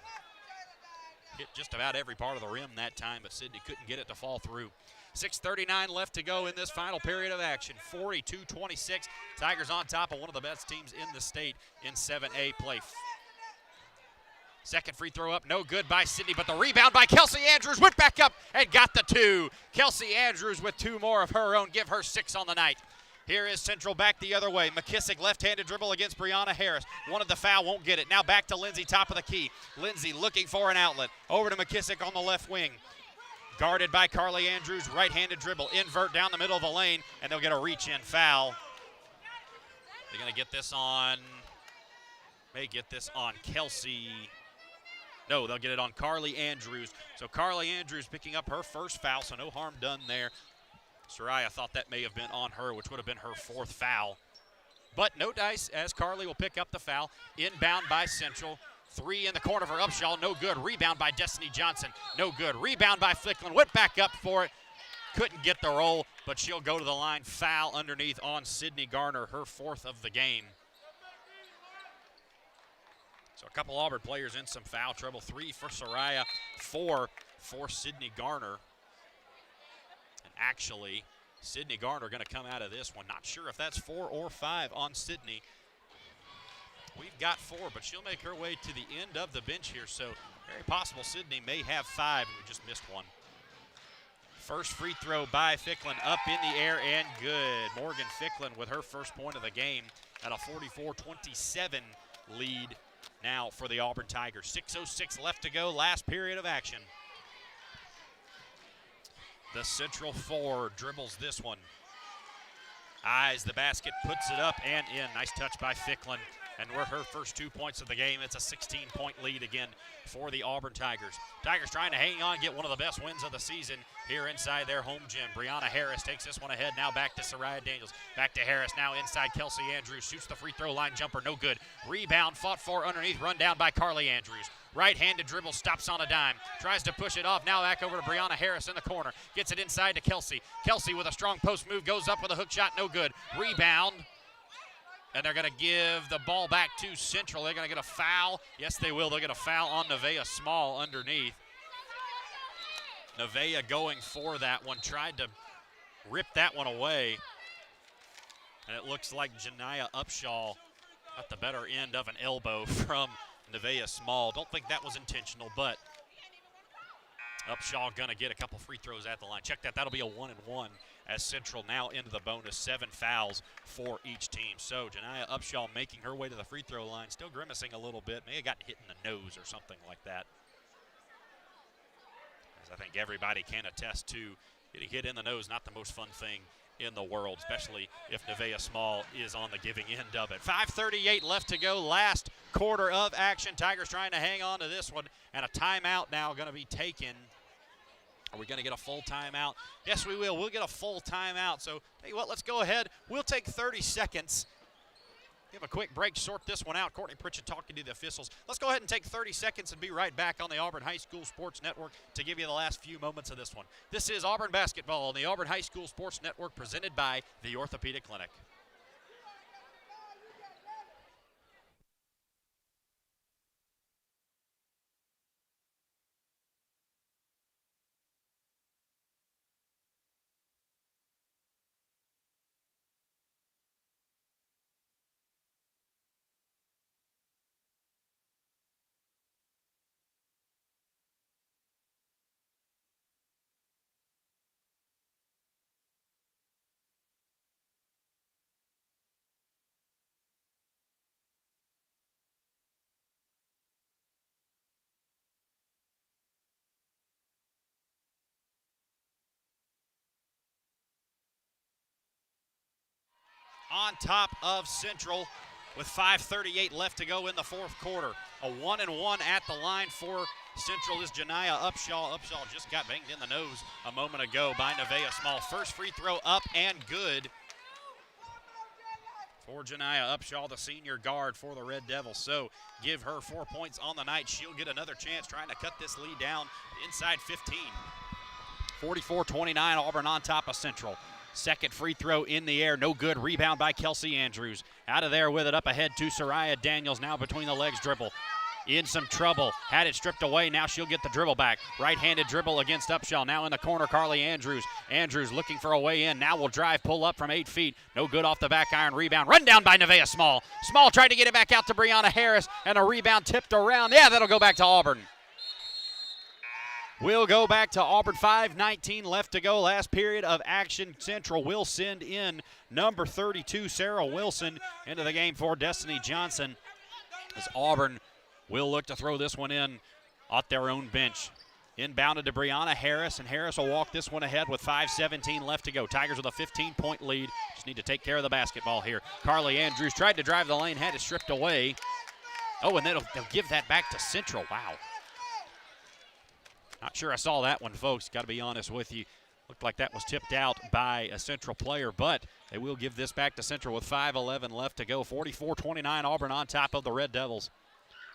Hit just about every part of the rim that time, but Sydney couldn't get it to fall through. 6:39 left to go in this final period of action. 42-26. Tigers on top of one of the best teams in the state in 7A play. Second free throw up, no good by Sydney, but the rebound by Kelsey Andrews went back up and got the 2. Kelsey Andrews with 2 more of her own, give her 6 on the night. Here is Central back the other way. McKissick left-handed dribble against Brianna Harris. Wanted the foul, won't get it. Now back to Lindsay, top of the key. Lindsay looking for an outlet. Over to McKissick on the left wing. Guarded by Carly Andrews, right-handed dribble. Invert down the middle of the lane, and they'll get a reach-in foul. They're going to get this on, Kelsey. No, they'll get it on Carly Andrews. So Carly Andrews picking up her first foul, so no harm done there. Soraya thought that may have been on her, which would have been her 4th foul. But no dice, as Carly will pick up the foul. Inbound by Central. 3 in the corner for Upshaw, no good. Rebound by Destiny Johnson, no good. Rebound by Flicklin, went back up for it. Couldn't get the roll, but she'll go to the line. Foul underneath on Sydney Garner, her 4th of the game. So a couple Auburn players in some foul trouble. 3 for Soraya, 4 for Sydney Garner. And actually, Sydney Garner going to come out of this one. Not sure if that's 4 or 5 on Sydney. We've got 4, but she'll make her way to the end of the bench here, so very possible Sydney may have 5, and we just missed one. First free throw by Ficklin, up in the air and good. Morgan Ficklin with her first point of the game at a 44-27 lead now for the Auburn Tigers. 6:06 left to go, last period of action. The Central 4 dribbles this one. Eyes the basket, puts it up and in. Nice touch by Ficklin. And with her first 2 points of the game, it's a 16-point lead again for the Auburn Tigers. Tigers trying to hang on, get one of the best wins of the season here inside their home gym. Brianna Harris takes this one ahead. Now back to Soraya Daniels. Back to Harris. Now inside Kelsey Andrews. Shoots the free throw line jumper. No good. Rebound fought for underneath. Run down by Carly Andrews. Right-handed dribble. Stops on a dime. Tries to push it off. Now back over to Brianna Harris in the corner. Gets it inside to Kelsey. Kelsey with a strong post move. Goes up with a hook shot. No good. Rebound. And they're going to give the ball back to Central. They're going to get a foul. Yes, they will. They'll get a foul on Nevaeh Small underneath. Nevaeh going for that one. Tried to rip that one away. And it looks like Janiah Upshaw got the better end of an elbow from Nevaeh Small. Don't think that was intentional, but Upshaw going to get a couple free throws at the line. Check that. That'll be a 1-and-1. As Central now into the bonus. 7 fouls for each team. So Janiah Upshaw making her way to the free throw line, still grimacing a little bit. May have gotten hit in the nose or something like that. As I think everybody can attest to, getting hit in the nose, not the most fun thing in the world, especially if Nevaeh Small is on the giving end of it. 5:38 left to go, last quarter of action. Tigers trying to hang on to this one, and a timeout now going to be taken. Are we going to get a full timeout? Yes, we will. We'll get a full timeout. So, tell you what, let's go ahead. We'll take 30 seconds. Give a quick break, sort this one out. Courtney Pritchett talking to the officials. Let's go ahead and take 30 seconds and be right back on the Auburn High School Sports Network to give you the last few moments of this one. This is Auburn basketball on the Auburn High School Sports Network, presented by the Orthopedic Clinic. On top of Central with 5:38 left to go in the fourth quarter. A 1-and-1 at the line for Central is Janiah Upshaw. Upshaw just got banged in the nose a moment ago by Nevaeh Small. First free throw up and good for Janiah Upshaw, the senior guard for the Red Devils. So give her 4 points on the night. She'll get another chance trying to cut this lead down inside 15. 44-29, Auburn on top of Central. Second free throw in the air, no good. Rebound by Kelsey Andrews. Out of there with it up ahead to Soraya Daniels. Now between the legs dribble. In some trouble. Had it stripped away. Now she'll get the dribble back. Right-handed dribble against Upshaw. Now in the corner, Carly Andrews. Andrews looking for a way in. Now will drive, pull up from 8 feet. No good off the back iron. Rebound. Run down by Nevaeh Small. Small tried to get it back out to Brianna Harris. And a rebound tipped around. Yeah, that'll go back to Auburn. We'll go back to Auburn. 5:19 left to go. Last period of action. Central will send in number 32, Sarah Wilson, into the game for Destiny Johnson, as Auburn will look to throw this one in at their own bench. Inbounded to Brianna Harris, and Harris will walk this one ahead with 5:17 left to go. Tigers with a 15-point lead. Just need to take care of the basketball here. Carly Andrews tried to drive the lane, had it stripped away. Oh, and they'll give that back to Central. Wow. Not sure I saw that one, folks. Got to be honest with you. Looked like that was tipped out by a Central player, but they will give this back to Central with 5:11 left to go. 44-29, Auburn on top of the Red Devils.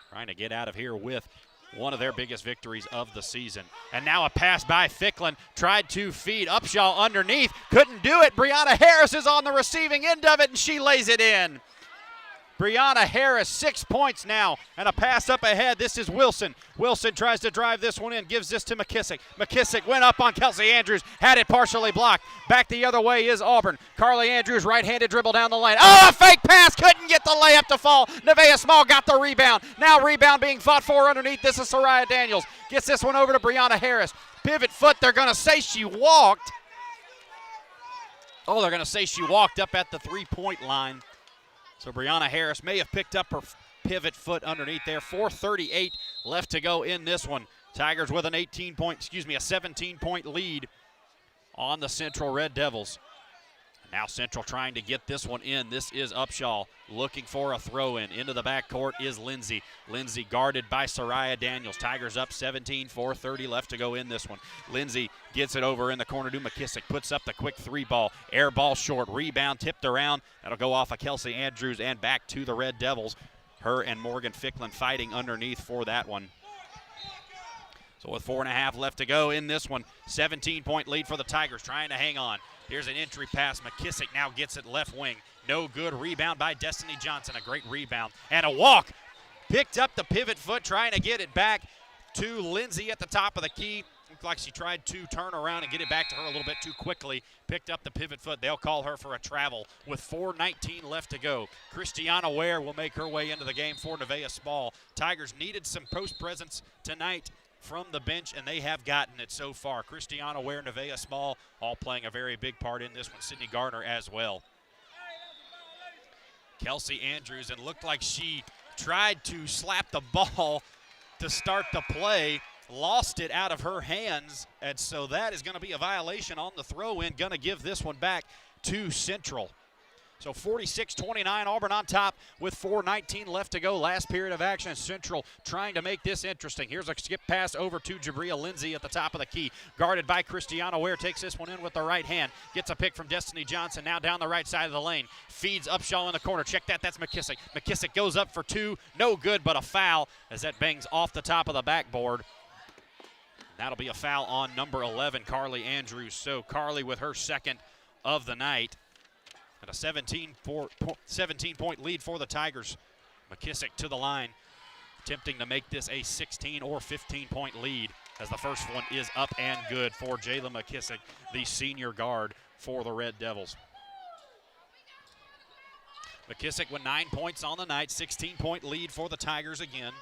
Trying to get out of here with one of their biggest victories of the season. And now a pass by Ficklin. Tried to feed Upshaw underneath. Couldn't do it. Brianna Harris is on the receiving end of it, and she lays it in. Brianna Harris, 6 points now, and a pass up ahead. This is Wilson. Wilson tries to drive this one in, gives this to McKissick. McKissick went up on Kelsey Andrews, had it partially blocked. Back the other way is Auburn. Carly Andrews, right-handed dribble down the lane. Oh, a fake pass, couldn't get the layup to fall. Nevaeh Small got the rebound. Now rebound being fought for underneath. This is Soraya Daniels. Gets this one over to Brianna Harris. Pivot foot, they're going to say she walked. Oh, they're going to say she walked up at the three-point line. So Brianna Harris may have picked up her pivot foot underneath there. 4:38 left to go in this one. Tigers with a 17-point lead on the Central Red Devils. Now Central trying to get this one in. This is Upshaw looking for a throw-in. Into the backcourt is Lindsay. Lindsay guarded by Soraya Daniels. Tigers up 17, 4:30 left to go in this one. Lindsay gets it over in the corner to McKissick. Puts up the quick three ball. Air ball short. Rebound tipped around. That'll go off of Kelsey Andrews and back to the Red Devils. Her and Morgan Ficklin fighting underneath for that one. So with 4.5 left to go in this one, 17-point lead for the Tigers, trying to hang on. Here's an entry pass. McKissick now gets it left wing. No good. Rebound by Destiny Johnson. A great rebound. And a walk. Picked up the pivot foot, trying to get it back to Lindsay at the top of the key. Looked like she tried to turn around and get it back to her a little bit too quickly. Picked up the pivot foot. They'll call her for a travel with 4:19 left to go. Christiana Ware will make her way into the game for Nevaeh Small. Tigers needed some post presence tonight from the bench, and they have gotten it so far. Christiana Ware, Nevaeh Small, all playing a very big part in this one. Sydney Garner as well. Kelsey Andrews, and looked like she tried to slap the ball to start the play, lost it out of her hands, and so that is going to be a violation on the throw-in. Going to give this one back to Central. So 46-29, Auburn on top with 4:19 left to go. Last period of action. Central trying to make this interesting. Here's a skip pass over to Jabria Lindsay at the top of the key. Guarded by Christiana Ware. Takes this one in with the right hand. Gets a pick from Destiny Johnson. Now down the right side of the lane. Feeds Upshaw in the corner. Check that. That's McKissick. McKissick goes up for two. No good, but a foul as that bangs off the top of the backboard. That'll be a foul on number 11, Carly Andrews. So Carly with her second of the night. And a 17-point lead for the Tigers. McKissick to the line, attempting to make this a 16 or 15-point lead as the first one is up and good for Jayla McKissick, the senior guard for the Red Devils. McKissick with 9 points on the night, 16-point lead for the Tigers again.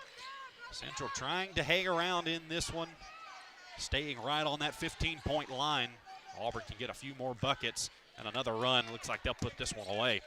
Central trying to hang around in this one, staying right on that 15-point line. Auburn can get a few more buckets and another run. Looks like they'll put this one away.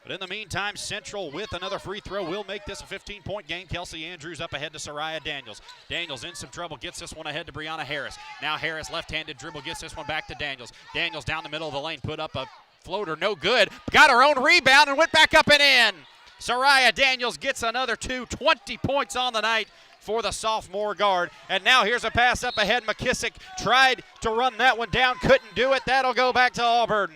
But in the meantime, Central with another free throw will make this a 15-point game. Kelsey Andrews up ahead to Soraya Daniels. Daniels in some trouble, gets this one ahead to Brianna Harris. Now Harris left-handed dribble, gets this one back to Daniels. Daniels down the middle of the lane, put up a floater, no good. Got her own rebound and went back up and in. Soraya Daniels gets another 20 points on the night for the sophomore guard. And now here's a pass up ahead. McKissick tried to run that one down, couldn't do it. That'll go back to Auburn.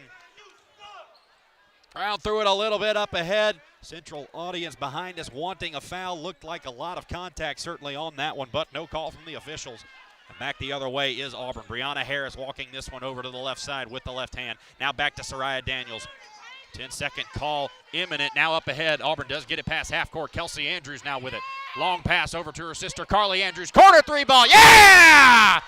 Brown threw it a little bit up ahead. Central audience behind us wanting a foul. Looked like a lot of contact certainly on that one, but no call from the officials. And back the other way is Auburn. Brianna Harris walking this one over to the left side with the left hand. Now back to Soraya Daniels. 10-second call imminent. Now up ahead. Auburn does get it past half court. Kelsey Andrews now with it. Long pass over to her sister Carly Andrews. Corner three ball. Yeah!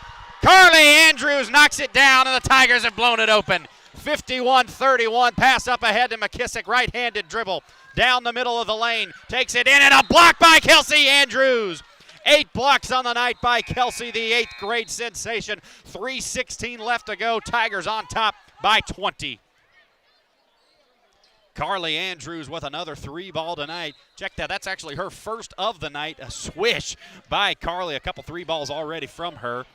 Carly Andrews knocks it down, and the Tigers have blown it open. 51-31, pass up ahead to McKissick, right-handed dribble down the middle of the lane, takes it in, and a block by Kelsey Andrews. 8 blocks on the night by Kelsey, the 8th grade sensation. 3:16 left to go, Tigers on top by 20. Carly Andrews with another 3-ball tonight. Check that, that's actually her first of the night. A swish by Carly, a couple 3-balls already from her.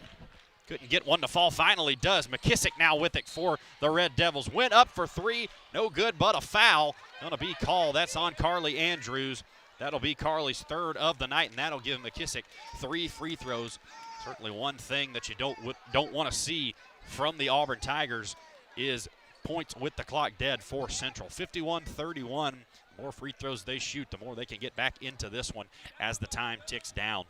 Couldn't get one to fall, finally does. McKissick now with it for the Red Devils. Went up for 3, no good, but a foul. Gonna be called, that's on Carly Andrews. That'll be Carly's third of the night, and that'll give McKissick 3 free throws. Certainly one thing that you don't want to see from the Auburn Tigers is points with the clock dead for Central. 51-31, the more free throws they shoot, the more they can get back into this one as the time ticks down.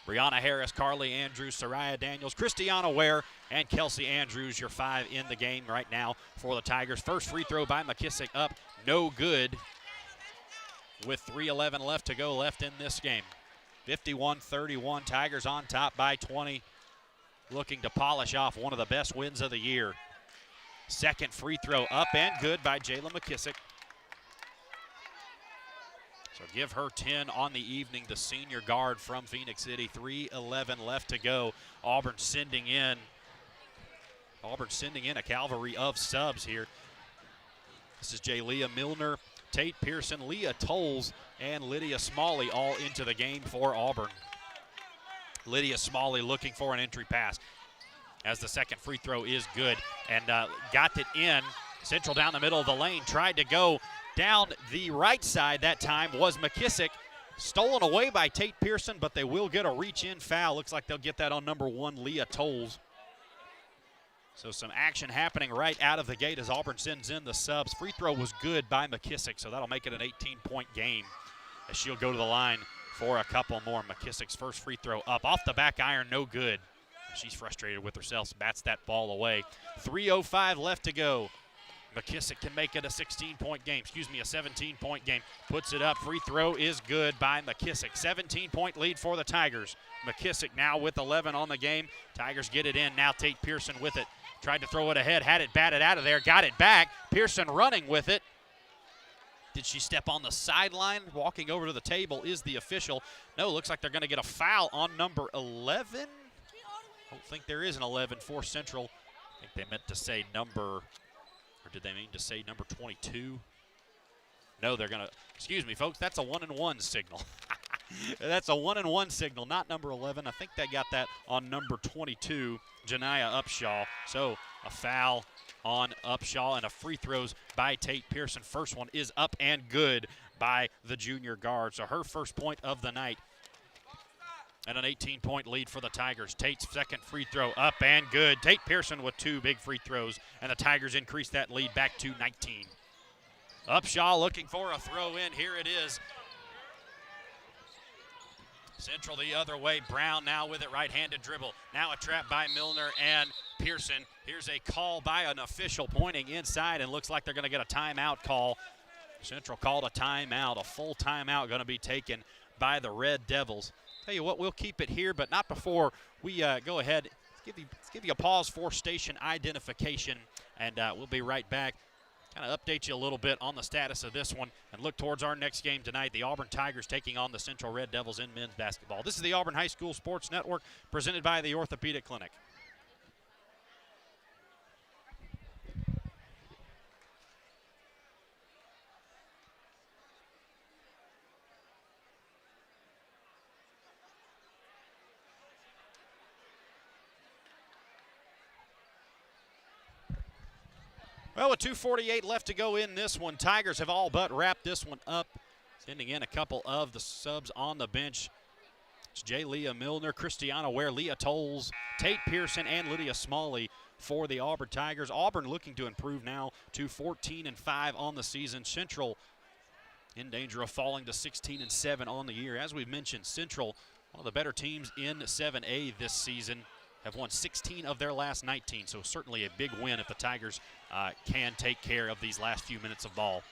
Brianna Harris, Carly Andrews, Soraya Daniels, Christiana Ware, and Kelsey Andrews, your 5 in the game right now for the Tigers. First free throw by McKissick up, no good, with 3:11 left to go left in this game. 51-31, Tigers on top by 20, looking to polish off one of the best wins of the year. Second free throw up and good by Jayla McKissick. So give her 10 on the evening, the senior guard from Phoenix City. 3:11 left to go. Auburn sending in a cavalry of subs here. This is Jayleah Milner, Tate Pearson, Leah Tolles, and Lydia Smalley all into the game for Auburn. Lydia Smalley looking for an entry pass as the second free throw is good, and got it in. Central down the middle of the lane, tried to go down the right side that time was McKissick. Stolen away by Tate Pearson, but they will get a reach-in foul. Looks like they'll get that on number 1, Leah Tolles. So some action happening right out of the gate as Auburn sends in the subs. Free throw was good by McKissick, so that'll make it an 18-point game as she'll go to the line for a couple more. McKissick's first free throw up. Off the back iron, no good. She's frustrated with herself, bats that ball away. 3:05 left to go. McKissick can make it a 16-point game, a 17-point game. Puts it up, free throw is good by McKissick. 17-point lead for the Tigers. McKissick now with 11 on the game. Tigers get it in, now Tate Pearson with it. Tried to throw it ahead, had it batted out of there, got it back. Pearson running with it. Did she step on the sideline? Walking over to the table is the official. No, looks like they're gonna get a foul on number 11. I don't think there is an 11 for Central. I think they meant to say number, or did they mean to say number 22? No, they're going to, excuse me, folks, that's a 1-and-1 signal. That's a 1-and-1 signal, not number 11. I think they got that on number 22, Janiah Upshaw. So a foul on Upshaw, and a free throws by Tate Pearson. First one is up and good by the junior guard. So her first point of the night. And an 18-point lead for the Tigers. Tate's second free throw up and good. Tate Pearson with 2 big free throws, and the Tigers increase that lead back to 19. Upshaw looking for a throw in. Here it is. Central the other way. Brown now with it, right-handed dribble. Now a trap by Milner and Pearson. Here's a call by an official pointing inside, and looks like they're going to get a timeout call. Central called a timeout, a full timeout going to be taken by the Red Devils. Tell you what, we'll keep it here, but not before we go ahead. Let's give you a pause for station identification, and we'll be right back. Kind of update you a little bit on the status of this one and look towards our next game tonight, the Auburn Tigers taking on the Central Red Devils in men's basketball. This is the Auburn High School Sports Network presented by the Orthopedic Clinic. Well, with 2:48 left to go in this one, Tigers have all but wrapped this one up, sending in a couple of the subs on the bench. It's J. Leah Milner, Christiana Ware, Leah Tolles, Tate Pearson, and Lydia Smalley for the Auburn Tigers. Auburn looking to improve now to 14-5 on the season. Central in danger of falling to 16-7 on the year. As we've mentioned, Central, one of the better teams in 7A this season, have won 16 of their last 19, so certainly a big win if the Tigers can take care of these last few minutes of ball.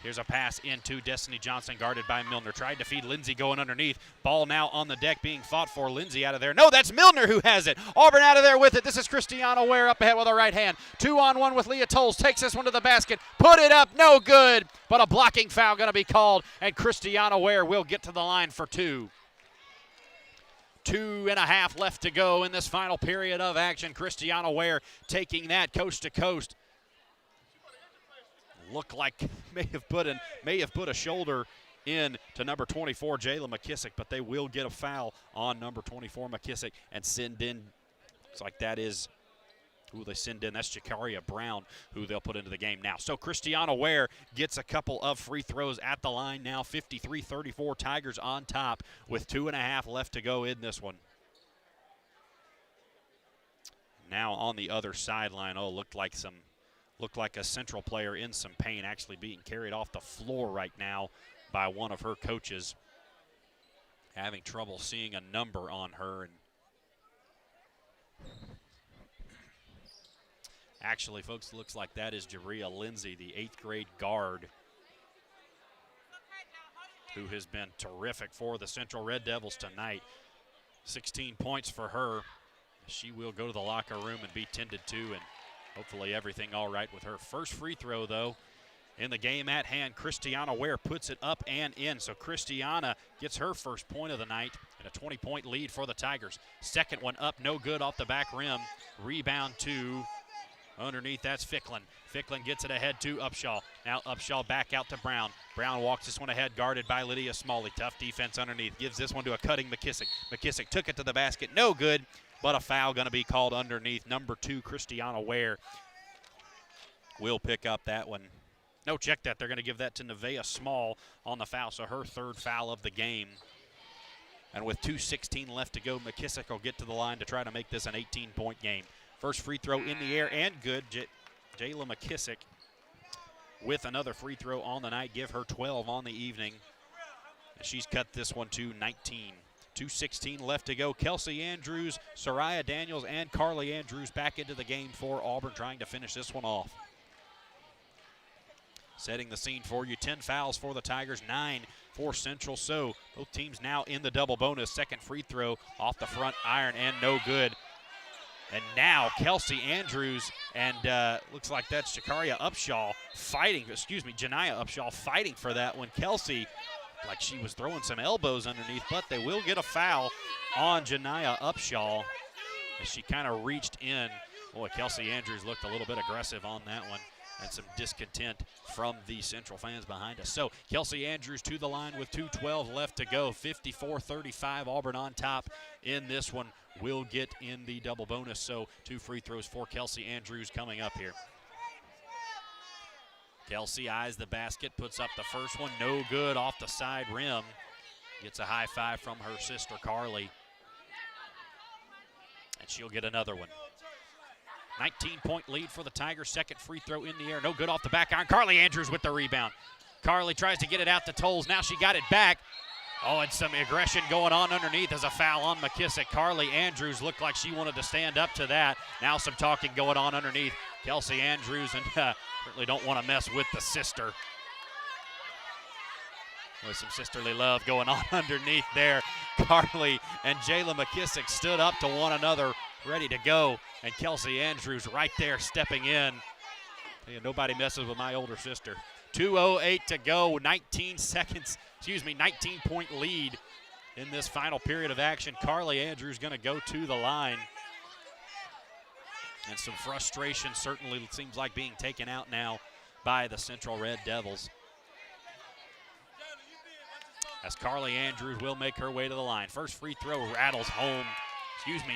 Here's a pass into Destiny Johnson, guarded by Milner. Tried to feed Lindsay going underneath. Ball now on the deck being fought for. Lindsay out of there. No, that's Milner who has it. Auburn out of there with it. This is Christiana Ware up ahead with a right hand. 2-on-1 with Leah Tolles. Takes this one to the basket. Put it up. No good. But a blocking foul going to be called, and Christiana Ware will get to the line for 2. 2.5 left to go in this final period of action. Christiana Ware taking that coast to coast. Looked like may have put a shoulder in to number 24, Jayla McKissick, but they will get a foul on number 24, McKissick, and send in. Looks like that is who they send in. That's Jakaria Brown, who they'll put into the game now. So Christiana Ware gets a couple of free throws at the line now. 53-34, Tigers on top with 2.5 left to go in this one. Now on the other sideline, looked like a Central player in some pain, actually being carried off the floor right now by one of her coaches. Having trouble seeing a number on her. And actually, folks, looks like that is Jabria Lindsay, the 8th grade guard, who has been terrific for the Central Red Devils tonight. 16 points for her. She will go to the locker room and be tended to, and hopefully everything all right with her. First free throw, though, in the game at hand. Christiana Ware puts it up and in. So Christiana gets her first point of the night and a 20-point lead for the Tigers. Second one up, no good off the back rim. Rebound to underneath, that's Ficklin. Ficklin gets it ahead to Upshaw. Now Upshaw back out to Brown. Brown walks this one ahead, guarded by Lydia Smalley. Tough defense underneath. Gives this one to a cutting McKissick. McKissick took it to the basket, no good. But a foul going to be called underneath. Number 2, Christiana Ware, will pick up that one. No, check that. They're going to give that to Nevaeh Small on the foul, so her third foul of the game. And with 2:16 left to go, McKissick will get to the line to try to make this an 18-point game. First free throw in the air and good. Jayla McKissick with another free throw on the night. Give her 12 on the evening. And she's cut this one to 19. 2:16 left to go. Kelsey Andrews, Soraya Daniels, and Carly Andrews back into the game for Auburn, trying to finish this one off. Setting the scene for you, 10 fouls for the Tigers, 9 for Central. So both teams now in the double bonus. Second free throw off the front iron and no good. And now Kelsey Andrews and looks like that's Jakaria Upshaw fighting, Janiah Upshaw fighting for that one. Kelsey, like she was throwing some elbows underneath, but they will get a foul on Janiah Upshaw as she kind of reached in. Boy, Kelsey Andrews looked a little bit aggressive on that one, and some discontent from the Central fans behind us. So Kelsey Andrews to the line with 2:12 left to go. 54-35, Auburn on top in this one. Will get in the double bonus, so 2 free throws for Kelsey Andrews coming up here. Kelsey eyes the basket, puts up the first one, no good off the side rim. Gets a high five from her sister, Carly. And she'll get another one. 19-point lead for the Tigers. Second free throw in the air. No good off the back iron. Carly Andrews with the rebound. Carly tries to get it out to Tolles. Now she got it back. Oh, and some aggression going on underneath as a foul on McKissick. Carly Andrews looked like she wanted to stand up to that. Now some talking going on underneath. Kelsey Andrews, and certainly don't want to mess with the sister. With some sisterly love going on underneath there. Carly and Jayla McKissick stood up to one another, ready to go. And Kelsey Andrews right there stepping in. Hey, nobody messes with my older sister. 2:08 to go, 19-point lead in this final period of action. Carly Andrews going to go to the line. And some frustration certainly seems like being taken out now by the Central Red Devils. As Carly Andrews will make her way to the line. First free throw rattles home.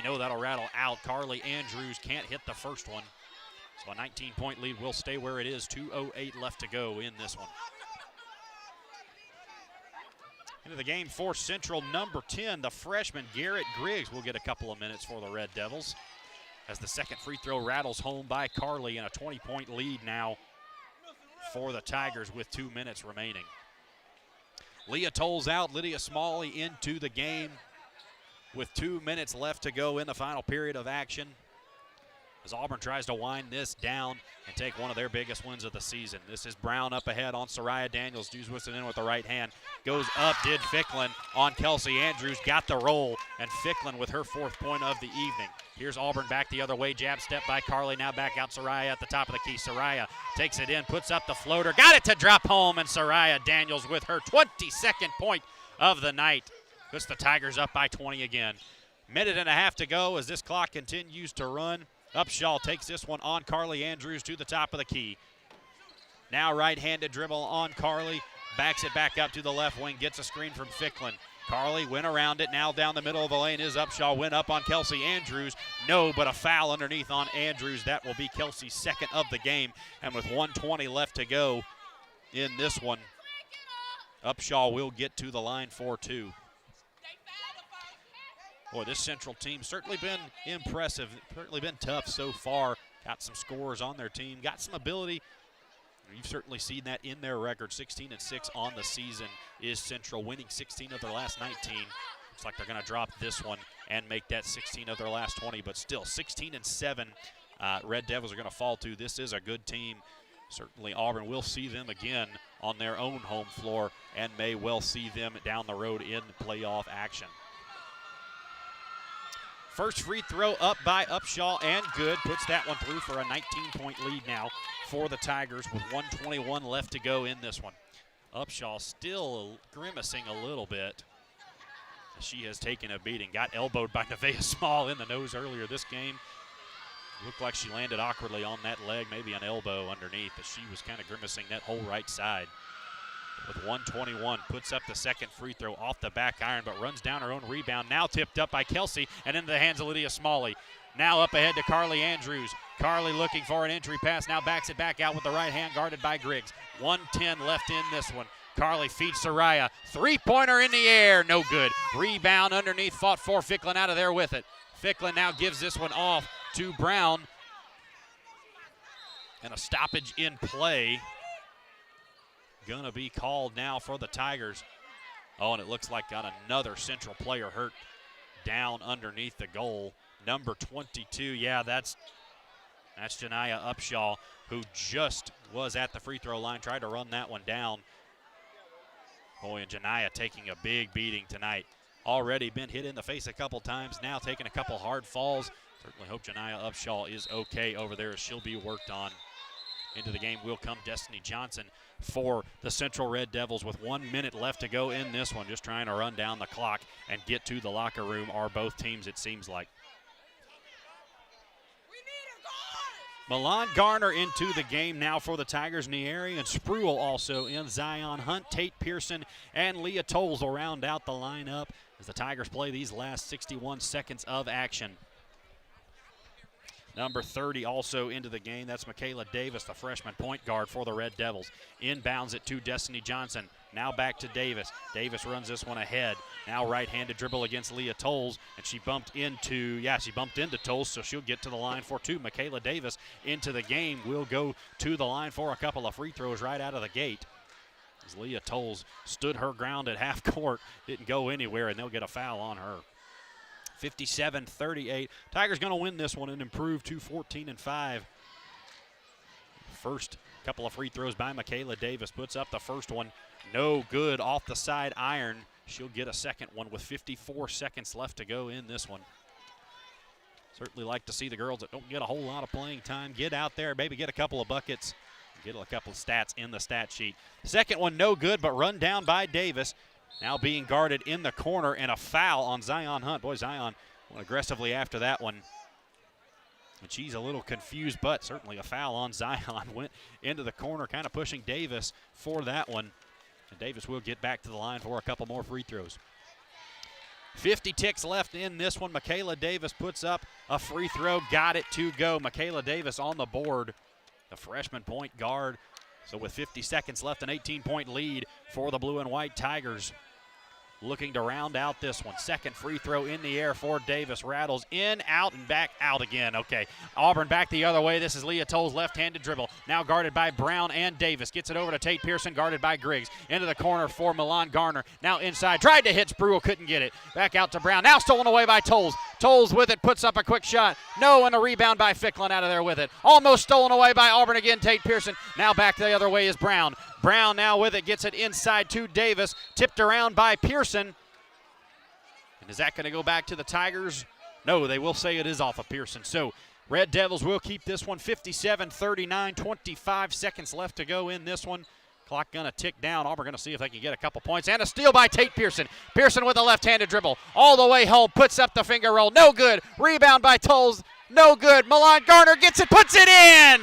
No, that'll rattle out. Carly Andrews can't hit the first one. So a 19-point lead will stay where it is. 2:08 left to go in this one. Into the game for Central, number 10, the freshman Garrett Griggs will get a couple of minutes for the Red Devils. As the second free throw rattles home by Carly, and a 20-point lead now for the Tigers with 2 minutes remaining. Leah Tolles out, Lydia Smalley into the game with 2 minutes left to go in the final period of action. As Auburn tries to wind this down and take one of their biggest wins of the season. This is Brown up ahead on Soraya Daniels. Dewswiston in with the right hand. Goes up, did Ficklin on Kelsey Andrews. Got the roll, and Ficklin with her 4th point of the evening. Here's Auburn back the other way. Jab step by Carly. Now back out Soraya at the top of the key. Soraya takes it in, puts up the floater. Got it to drop home, and Soraya Daniels with her 22nd point of the night. Puts the Tigers up by 20 again. Minute and a half to go as this clock continues to run. Upshaw takes this one on Carly Andrews to the top of the key. Now right-handed dribble on Carly. Backs it back up to the left wing. Gets a screen from Ficklin. Carly went around it. Now down the middle of the lane is Upshaw. Went up on Kelsey Andrews. No, but a foul underneath on Andrews. That will be Kelsey's 2nd of the game. And with 1:20 left to go in this one, Upshaw will get to the line for 2. Boy, this Central team certainly been impressive, certainly been tough so far. Got some scores on their team, got some ability. You've certainly seen that in their record. 16-6 on the season is Central, winning 16 of their last 19. Looks like they're going to drop this one and make that 16 of their last 20, but still 16-7. Red Devils are going to fall to. This is a good team. Certainly Auburn will see them again on their own home floor and may well see them down the road in playoff action. First free throw up by Upshaw and good. Puts that one through for a 19-point lead now for the Tigers with 1:21 left to go in this one. Upshaw still grimacing a little bit. She has taken a beating. Got elbowed by Nevaeh Small in the nose earlier this game. Looked like she landed awkwardly on that leg, maybe an elbow underneath, but she was kind of grimacing that whole right side. With 1:21, puts up the second free throw off the back iron, but runs down her own rebound. Now tipped up by Kelsey and into the hands of Lydia Smalley. Now up ahead to Carly Andrews. Carly looking for an entry pass, now backs it back out with the right hand, guarded by Griggs. 1:10 left in this one. Carly feeds Soraya. Three-pointer in the air, no good. Rebound underneath, fought for. Ficklin out of there with it. Ficklin now gives this one off to Brown. And a stoppage in play. Gonna be called now for the Tigers. Oh, and it looks like got another Central player hurt down underneath the goal. Number 22, yeah, that's Janiah Upshaw, who just was at the free throw line, tried to run that one down. Boy, and Janiah taking a big beating tonight. Already been hit in the face a couple times, now taking a couple hard falls. Certainly hope Janiah Upshaw is okay over there as she'll be worked on. Into the game will come Destiny Johnson for the Central Red Devils with 1 minute left to go in this one. Just trying to run down the clock and get to the locker room are both teams, it seems like. Milan Garner into the game now for the Tigers. Nieri and Spruill also in. Zion Hunt, Tate Pearson, and Leah Tolles will round out the lineup as the Tigers play these last 61 seconds of action. Number 30 also into the game. That's Michaela Davis, the freshman point guard for the Red Devils. Inbounds it to Destiny Johnson. Now back to Davis. Davis runs this one ahead. Now right-handed dribble against Leah Tolles, and she bumped into Tolles, so she'll get to the line for two. Michaela Davis into the game will go to the line for a couple of free throws right out of the gate. As Leah Tolles stood her ground at half court, didn't go anywhere, and they'll get a foul on her. 57-38. Tigers going to win this one and improve to 14-5. First couple of free throws by Michaela Davis. Puts up the first one. No good off the side iron. She'll get a second one with 54 seconds left to go in this one. Certainly like to see the girls that don't get a whole lot of playing time get out there, maybe get a couple of buckets, get a couple of stats in the stat sheet. Second one no good, but run down by Davis. Now being guarded in the corner, and a foul on Zion Hunt. Boy, Zion went aggressively after that one. And she's a little confused, but certainly a foul on Zion. Went into the corner, kind of pushing Davis for that one. And Davis will get back to the line for a couple more free throws. 50 ticks left in this one. Michaela Davis puts up a free throw, got it to go. Michaela Davis on the board, the freshman point guard. So with 50 seconds left, an 18-point lead for the Blue and White Tigers. Looking to round out this one. Second free throw in the air for Davis. Rattles in, out, and back out again. Okay, Auburn back the other way. This is Leah Tolles' left-handed dribble. Now guarded by Brown and Davis. Gets it over to Tate Pearson, guarded by Griggs. Into the corner for Milan Garner. Now inside. Tried to hit Spruill, couldn't get it. Back out to Brown. Now stolen away by Tolles. Tolles with it, puts up a quick shot. No, and a rebound by Ficklin out of there with it. Almost stolen away by Auburn again, Tate Pearson. Now back the other way is Brown. Brown now with it, gets it inside to Davis. Tipped around by Pearson. And is that going to go back to the Tigers? No, they will say it is off of Pearson. So Red Devils will keep this one 57-39, 25 seconds left to go in this one. Clock going to tick down. Auburn going to see if they can get a couple points. And a steal by Tate Pearson. Pearson with a left-handed dribble. All the way home, puts up the finger roll. No good. Rebound by Tolles. No good. Milan Garner gets it, puts it in.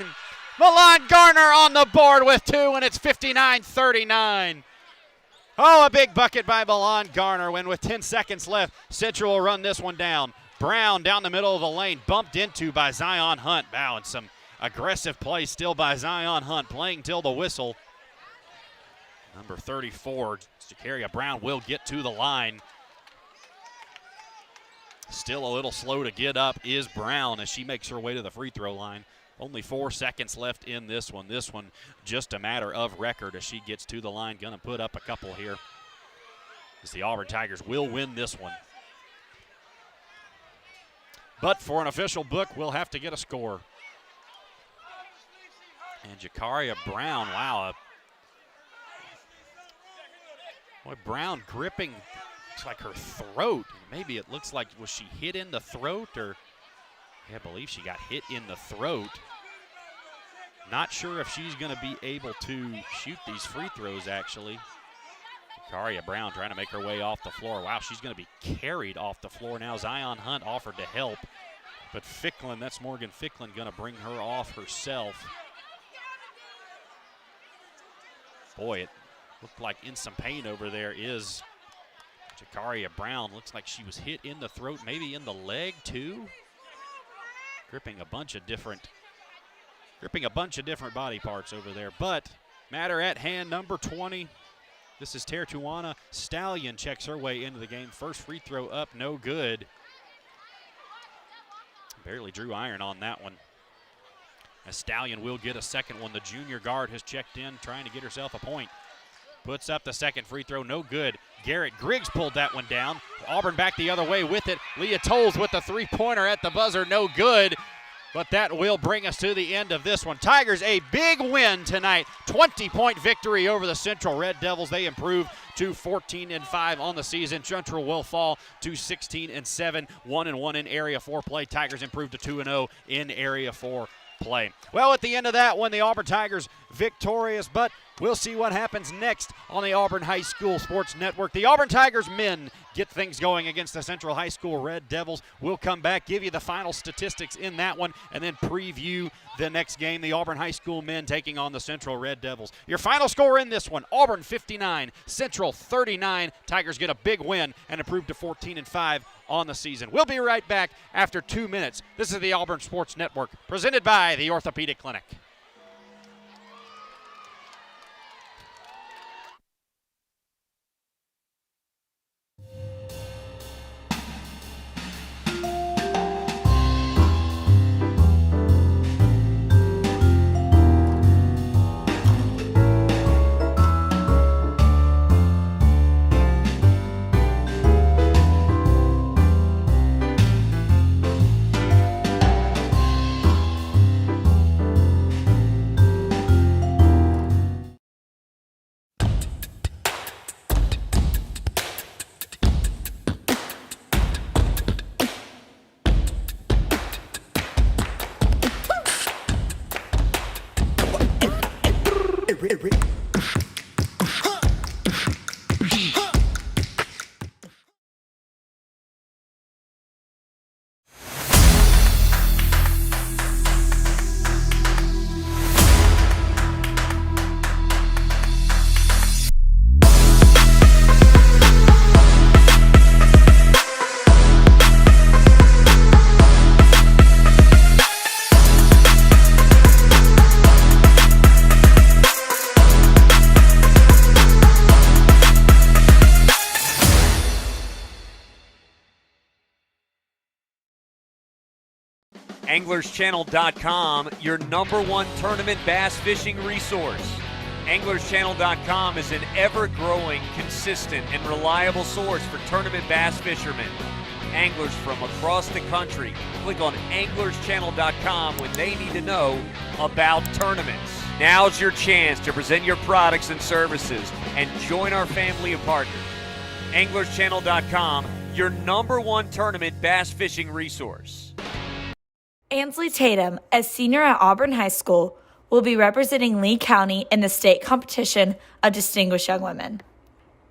Milan Garner on the board with two, and it's 59-39. Oh, a big bucket by Milan Garner when with 10 seconds left, Central will run this one down. Brown down the middle of the lane, bumped into by Zion Hunt. Wow, and some aggressive play still by Zion Hunt, playing till the whistle. Number 34, Jakaria Brown will get to the line. Still a little slow to get up is Brown as she makes her way to the free throw line. Only 4 seconds left in this one. This one just a matter of record as she gets to the line. Gonna put up a couple here as the Auburn Tigers will win this one. But for an official book, we'll have to get a score. And Jakaria Brown, wow. Boy, Brown gripping, looks like her throat. Maybe it looks like, was she hit in the throat or? Yeah, I believe she got hit in the throat. Not sure if she's going to be able to shoot these free throws, actually. Jakaria Brown trying to make her way off the floor. Wow, she's going to be carried off the floor now. Zion Hunt offered to help. But Ficklin, that's Morgan Ficklin, going to bring her off herself. Boy, it looked like in some pain over there is Jakaria Brown. Looks like she was hit in the throat, maybe in the leg too. Gripping a bunch of different body parts over there. But matter at hand, number 20. This is Tertuana Stallion checks her way into the game. First free throw up, no good. Barely drew iron on that one. As Stallion will get a second one. The junior guard has checked in, trying to get herself a point. Puts up the second free throw, no good. Garrett Griggs pulled that one down. Auburn back the other way with it. Leah Tolles with the three-pointer at the buzzer, no good. But that will bring us to the end of this one. Tigers a big win tonight. 20-point victory over the Central Red Devils. They improve to 14-5 on the season. Central will fall to 16-7, 1-1 in Area 4 play. Tigers improve to 2-0 in Area 4 play. Well, at the end of that one, the Auburn Tigers victorious, but we'll see what happens next on the Auburn High School Sports Network. The Auburn Tigers men get things going against the Central High School Red Devils. We'll come back, give you the final statistics in that one, and then preview the next game, the Auburn High School men taking on the Central Red Devils. Your final score in this one, Auburn 59, Central 39. Tigers get a big win and improve to 14-5 on the season. We'll be right back after 2 minutes. This is the Auburn Sports Network, presented by the Orthopedic Clinic. AnglersChannel.com, your #1 tournament bass fishing resource. AnglersChannel.com is an ever-growing, consistent, and reliable source for tournament bass fishermen. Anglers from across the country click on AnglersChannel.com when they need to know about tournaments. Now's your chance to present your products and services and join our family of partners. AnglersChannel.com, your #1 tournament bass fishing resource. Ansley Tatum, a senior at Auburn High School, will be representing Lee County in the state competition of Distinguished Young Women.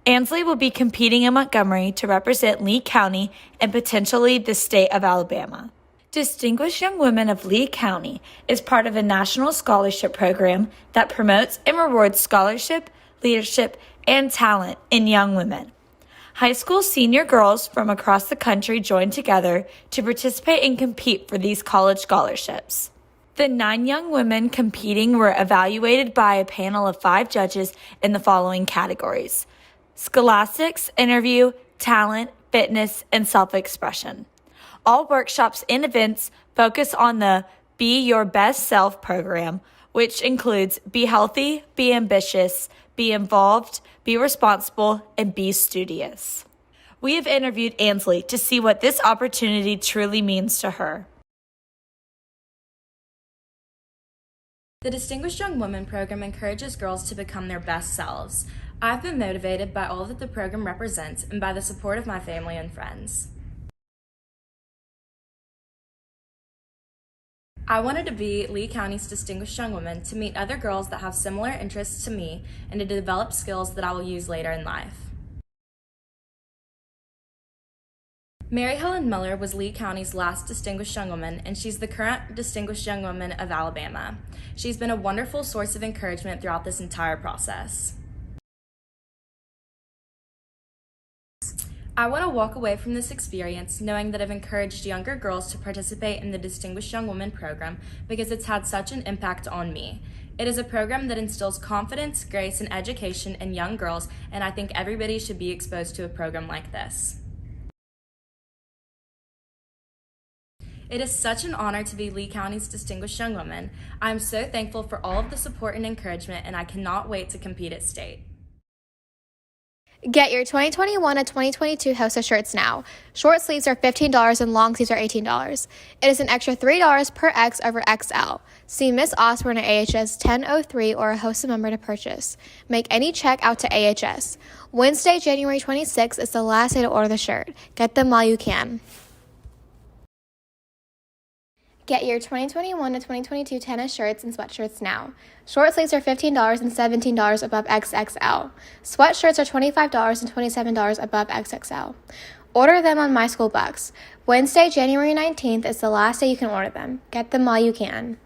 Ansley will be competing in Montgomery to represent Lee County and potentially the state of Alabama. Distinguished Young Women of Lee County is part of a national scholarship program that promotes and rewards scholarship, leadership, and talent in young women. High school senior girls from across the country join together to participate and compete for these college scholarships. The 9 young women competing were evaluated by a panel of 5 judges in the following categories: scholastics, interview, talent, fitness, and self-expression. All workshops and events focus on the Be Your Best Self program, which includes be healthy, be ambitious, be involved, be responsible, and be studious. We have interviewed Ansley to see what this opportunity truly means to her. The Distinguished Young Women program encourages girls to become their best selves. I've been motivated by all that the program represents and by the support of my family and friends. I wanted to be Lee County's Distinguished Young Woman to meet other girls that have similar interests to me and to develop skills that I will use later in life. Mary Helen Miller was Lee County's last Distinguished Young Woman, and she's the current Distinguished Young Woman of Alabama. She's been a wonderful source of encouragement throughout this entire process. I want to walk away from this experience knowing that I've encouraged younger girls to participate in the Distinguished Young Women program because it's had such an impact on me. It is a program that instills confidence, grace, and education in young girls, and I think everybody should be exposed to a program like this. It is such an honor to be Lee County's Distinguished Young Woman. I am so thankful for all of the support and encouragement, and I cannot wait to compete at state. Get your 2021 to 2022 HOSA shirts now. Short sleeves are $15 and long sleeves are $18. It is an extra $3 per X over XL. See Miss Osborne at AHS 1003 or a HOSA member to purchase. Make any check out to AHS. Wednesday, January 26th is the last day to order the shirt. Get them while you can. Get your 2021 to 2022 tennis shirts and sweatshirts now. Short sleeves are $15 and $17 above XXL. Sweatshirts are $25 and $27 above XXL. Order them on My School Bucks. Wednesday, January 19th is the last day you can order them. Get them while you can.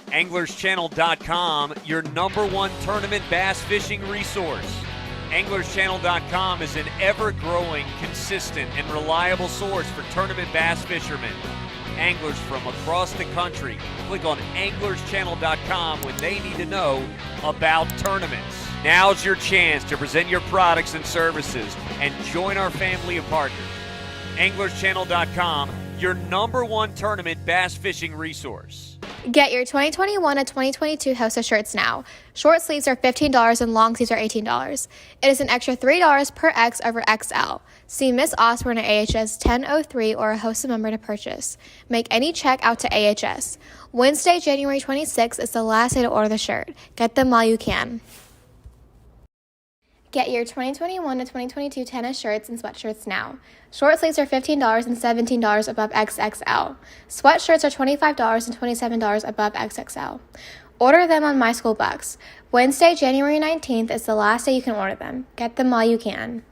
AnglersChannel.com, your #1 tournament bass fishing resource. AnglersChannel.com is an ever-growing, consistent, and reliable source for tournament bass fishermen. Anglers from across the country click on AnglersChannel.com when they need to know about tournaments. Now's your chance to present your products and services and join our family of partners. AnglersChannel.com, your #1 tournament bass fishing resource. Get your 2021 to 2022 Hosa shirts now. Short sleeves are $15 and long sleeves are $18. It is an extra $3 per X over XL. See Miss Osborne at AHS 1003 or a Hosa member to purchase. Make any check out to AHS. Wednesday, January 26th is the last day to order the shirt. Get them while you can. Get your 2021 to 2022 tennis shirts and sweatshirts now. Short sleeves are $15 and $17 above XXL. Sweatshirts are $25 and $27 above XXL. Order them on My School Bucks. Wednesday, January 19th is the last day you can order them. Get them while you can.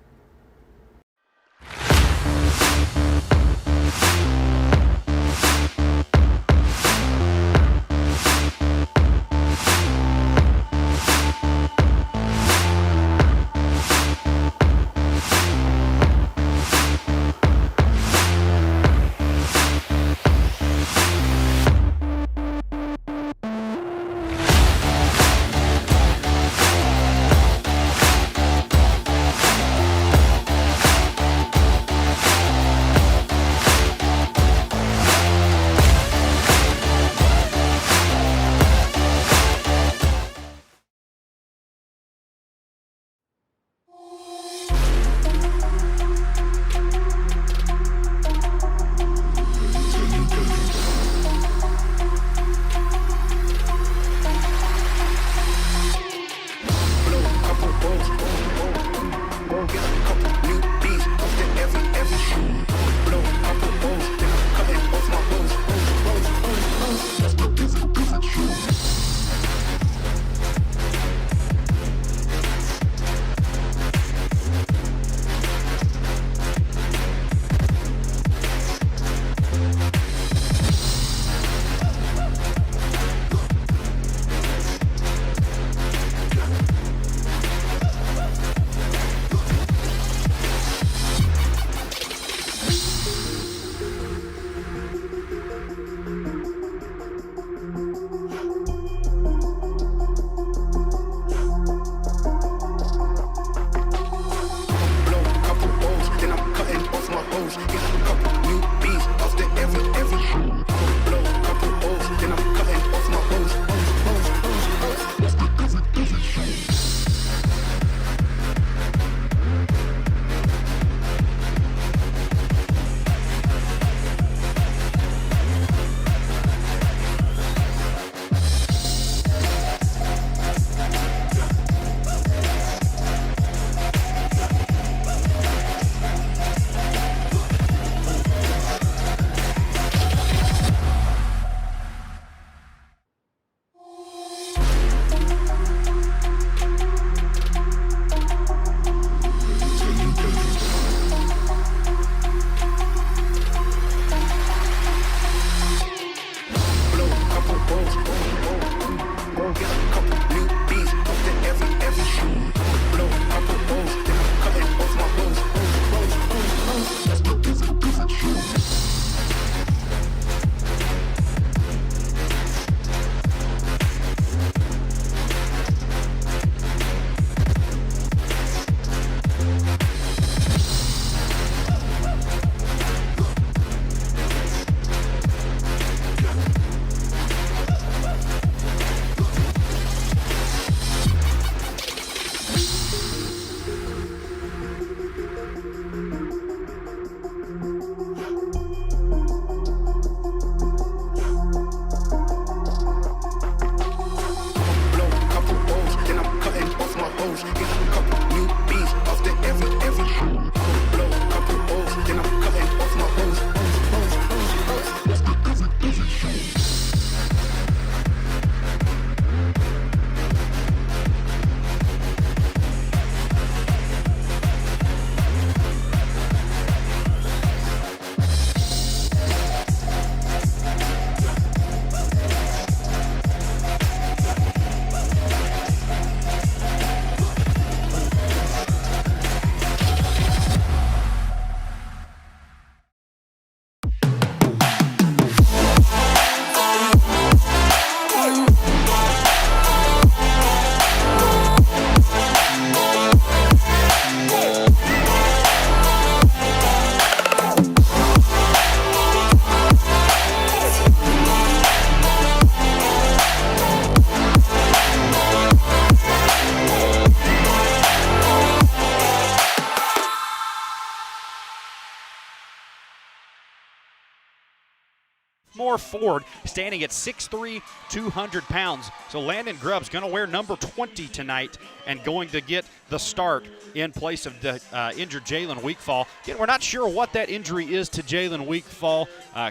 power forward, standing at 6'3", 200 pounds. So Landon Grubbs going to wear number 20 tonight and going to get the start in place of the injured Jalen Weekfall. Again, we're not sure what that injury is to Jalen Weekfall.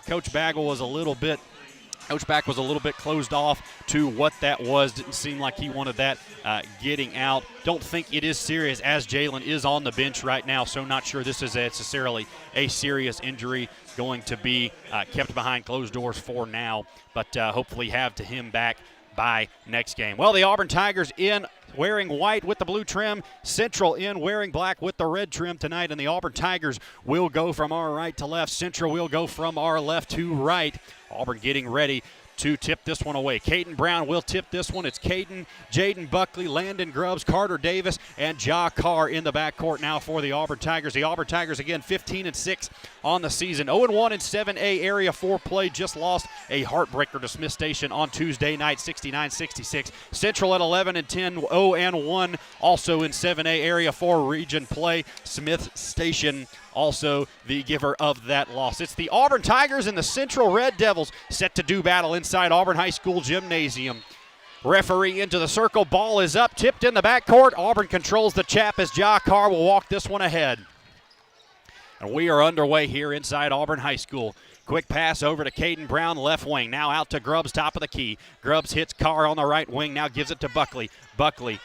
Coach Bagel was a little bit closed off to what that was. Didn't seem like he wanted that getting out. Don't think it is serious, as Jalen is on the bench right now, so not sure this is necessarily a serious injury. Going to be kept behind closed doors for now, but hopefully have him back by next game. Well, the Auburn Tigers in wearing white with the blue trim, Central in wearing black with the red trim tonight, and the Auburn Tigers will go from our right to left. Central will go from our left to right. Auburn getting ready to tip this one away. Caden Brown will tip this one. It's Caden, Jaden Buckley, Landon Grubbs, Carter Davis, and Ja Carr in the backcourt now for the Auburn Tigers. The Auburn Tigers, again, 15-6 on the season. 0-1 in 7A Area 4 play. Just lost a heartbreaker to Smith Station on Tuesday night, 69-66. Central at 11-10, 0-1 also in 7A Area 4 region play. Smith Station also the giver of that loss. It's the Auburn Tigers and the Central Red Devils set to do battle inside Auburn High School Gymnasium. Referee into the circle. Ball is up, tipped in the backcourt. Auburn controls the chap as Ja Carr will walk this one ahead. And we are underway here inside Auburn High School. Quick pass over to Caden Brown, left wing. Now out to Grubbs, top of the key. Grubbs hits Carr on the right wing, now gives it to Buckley. Buckley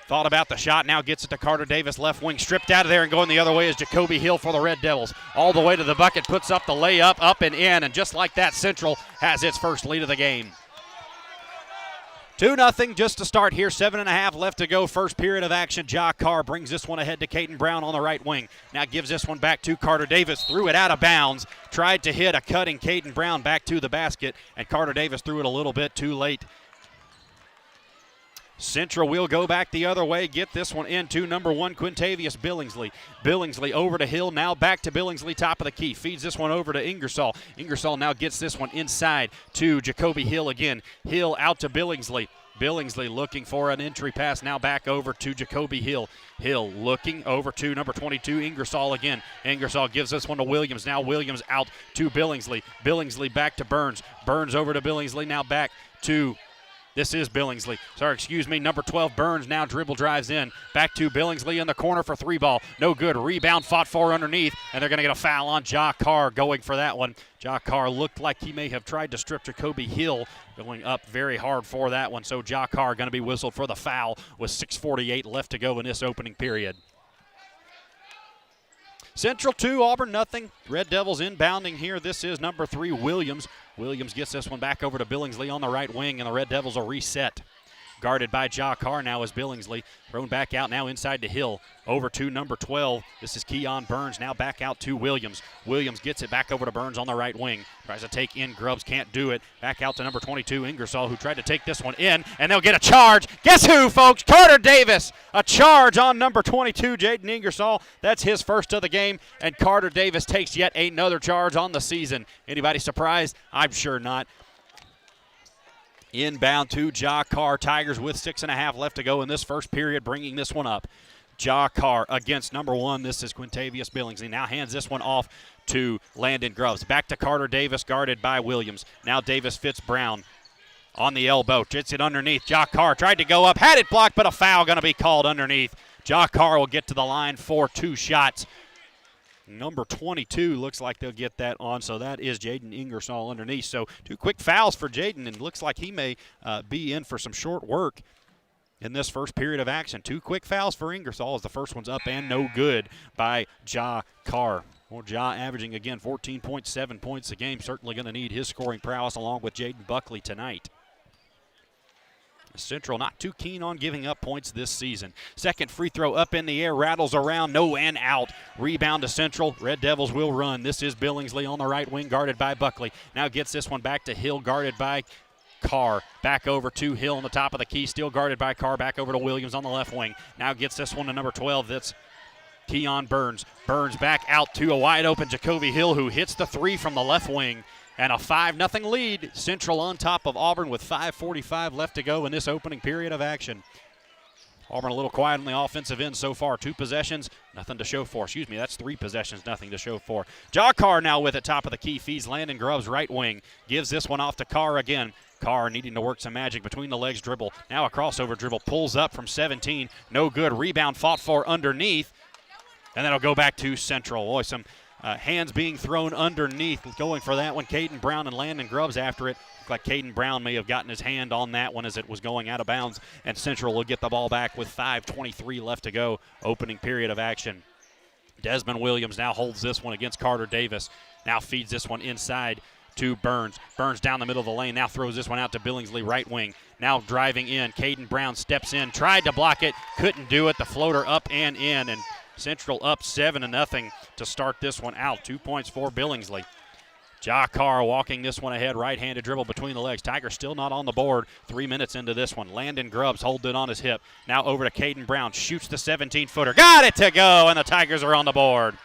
thought about the shot, now gets it to Carter Davis, left wing, stripped out of there, and going the other way is Jacoby Hill for the Red Devils. All the way to the bucket, puts up the layup, up and in, and just like that, Central has its first lead of the game. 2-0 just to start here, 7.5 left to go, first period of action. Ja Carr brings this one ahead to Caden Brown on the right wing. Now gives this one back to Carter Davis, threw it out of bounds, tried to hit a cutting Caden Brown back to the basket, and Carter Davis threw it a little bit too late. Central will go back the other way, get this one into number 1, Quintavious Billingsley. Billingsley over to Hill, now back to Billingsley, top of the key. Feeds this one over to Ingersoll. Ingersoll now gets this one inside to Jacoby Hill again. Hill out to Billingsley. Billingsley looking for an entry pass, now back over to Jacoby Hill. Hill looking over to number 22, Ingersoll again. Ingersoll gives this one to Williams. Now Williams out to Billingsley. Billingsley back to Burns. Burns over to Billingsley, now back to This is Billingsley. Number 12, Burns now dribble drives in. Back to Billingsley in the corner for 3 ball. No good. Rebound fought for underneath, and they're going to get a foul on Ja Carr going for that one. Ja Carr looked like he may have tried to strip Jacoby Hill, going up very hard for that one. So Ja Carr going to be whistled for the foul with 6:48 left to go in this opening period. Central 2, Auburn nothing. Red Devils inbounding here. This is number 3, Williams. Williams gets this one back over to Billingsley on the right wing, and the Red Devils will reset. Guarded by Ja Carr now is Billingsley. Thrown back out now inside to Hill. Over to number 12. This is Keon Burns. Now back out to Williams. Williams gets it back over to Burns on the right wing. Tries to take in Grubbs. Can't do it. Back out to number 22, Ingersoll, who tried to take this one in. And they'll get a charge. Guess who, folks? Carter Davis. A charge on number 22, Jaden Ingersoll. That's his first of the game. And Carter Davis takes yet another charge on the season. Anybody surprised? I'm sure not. Inbound to Ja Carr. Tigers with 6.5 left to go in this first period, bringing this one up. Ja Carr against number 1. This is Quintavious Billingsley. Now hands this one off to Landon Grubbs. Back to Carter Davis, guarded by Williams. Now Davis fits Brown on the elbow. Gets it underneath. Ja Carr tried to go up, had it blocked, but a foul going to be called underneath. Ja Carr will get to the line for 2 shots. Number 22 looks like they'll get that on, so that is Jaden Ingersoll underneath. So 2 quick fouls for Jaden, and looks like he may be in for some short work in this first period of action. 2 quick fouls for Ingersoll as the first one's up and no good by Ja Carr. Well, Ja averaging, again, 14.7 points a game. Certainly going to need his scoring prowess along with Jaden Buckley tonight. Central not too keen on giving up points this season. Second free throw up in the air, rattles around, no and out. Rebound to Central. Red Devils will run. This is Billingsley on the right wing, guarded by Buckley. Now gets this one back to Hill, guarded by Carr. Back over to Hill on the top of the key, still guarded by Carr. Back over to Williams on the left wing. Now gets this one to number 12. That's Keon Burns. Burns back out to a wide open Jacoby Hill, who hits the 3 from the left wing. And a 5-0 lead. Central on top of Auburn with 5:45 left to go in this opening period of action. Auburn a little quiet on the offensive end so far. 2 possessions, nothing to show for. Excuse me, that's 3 possessions, nothing to show for. Jakar now with it, top of the key, feeds Landon Grubbs right wing. Gives this one off to Carr again. Carr needing to work some magic between the legs dribble. Now a crossover dribble, pulls up from 17. No good, rebound fought for underneath. And then it'll go back to Central. Boy, some hands being thrown underneath. Going for that one, Caden Brown and Landon Grubbs after it. Looked like Caden Brown may have gotten his hand on that one as it was going out of bounds. And Central will get the ball back with 5:23 left to go. Opening period of action. Desmond Williams now holds this one against Carter Davis. Now feeds this one inside to Burns. Burns down the middle of the lane. Now throws this one out to Billingsley, right wing. Now driving in. Caden Brown steps in. Tried to block it. Couldn't do it. The floater up and in. And Central up 7-0 to start this one out. 2 points for Billingsley. Jakar walking this one ahead. Right-handed dribble between the legs. Tigers still not on the board. 3 minutes into this one. Landon Grubbs holds it on his hip. Now over to Caden Brown. Shoots the 17-footer. Got it to go, and the Tigers are on the board.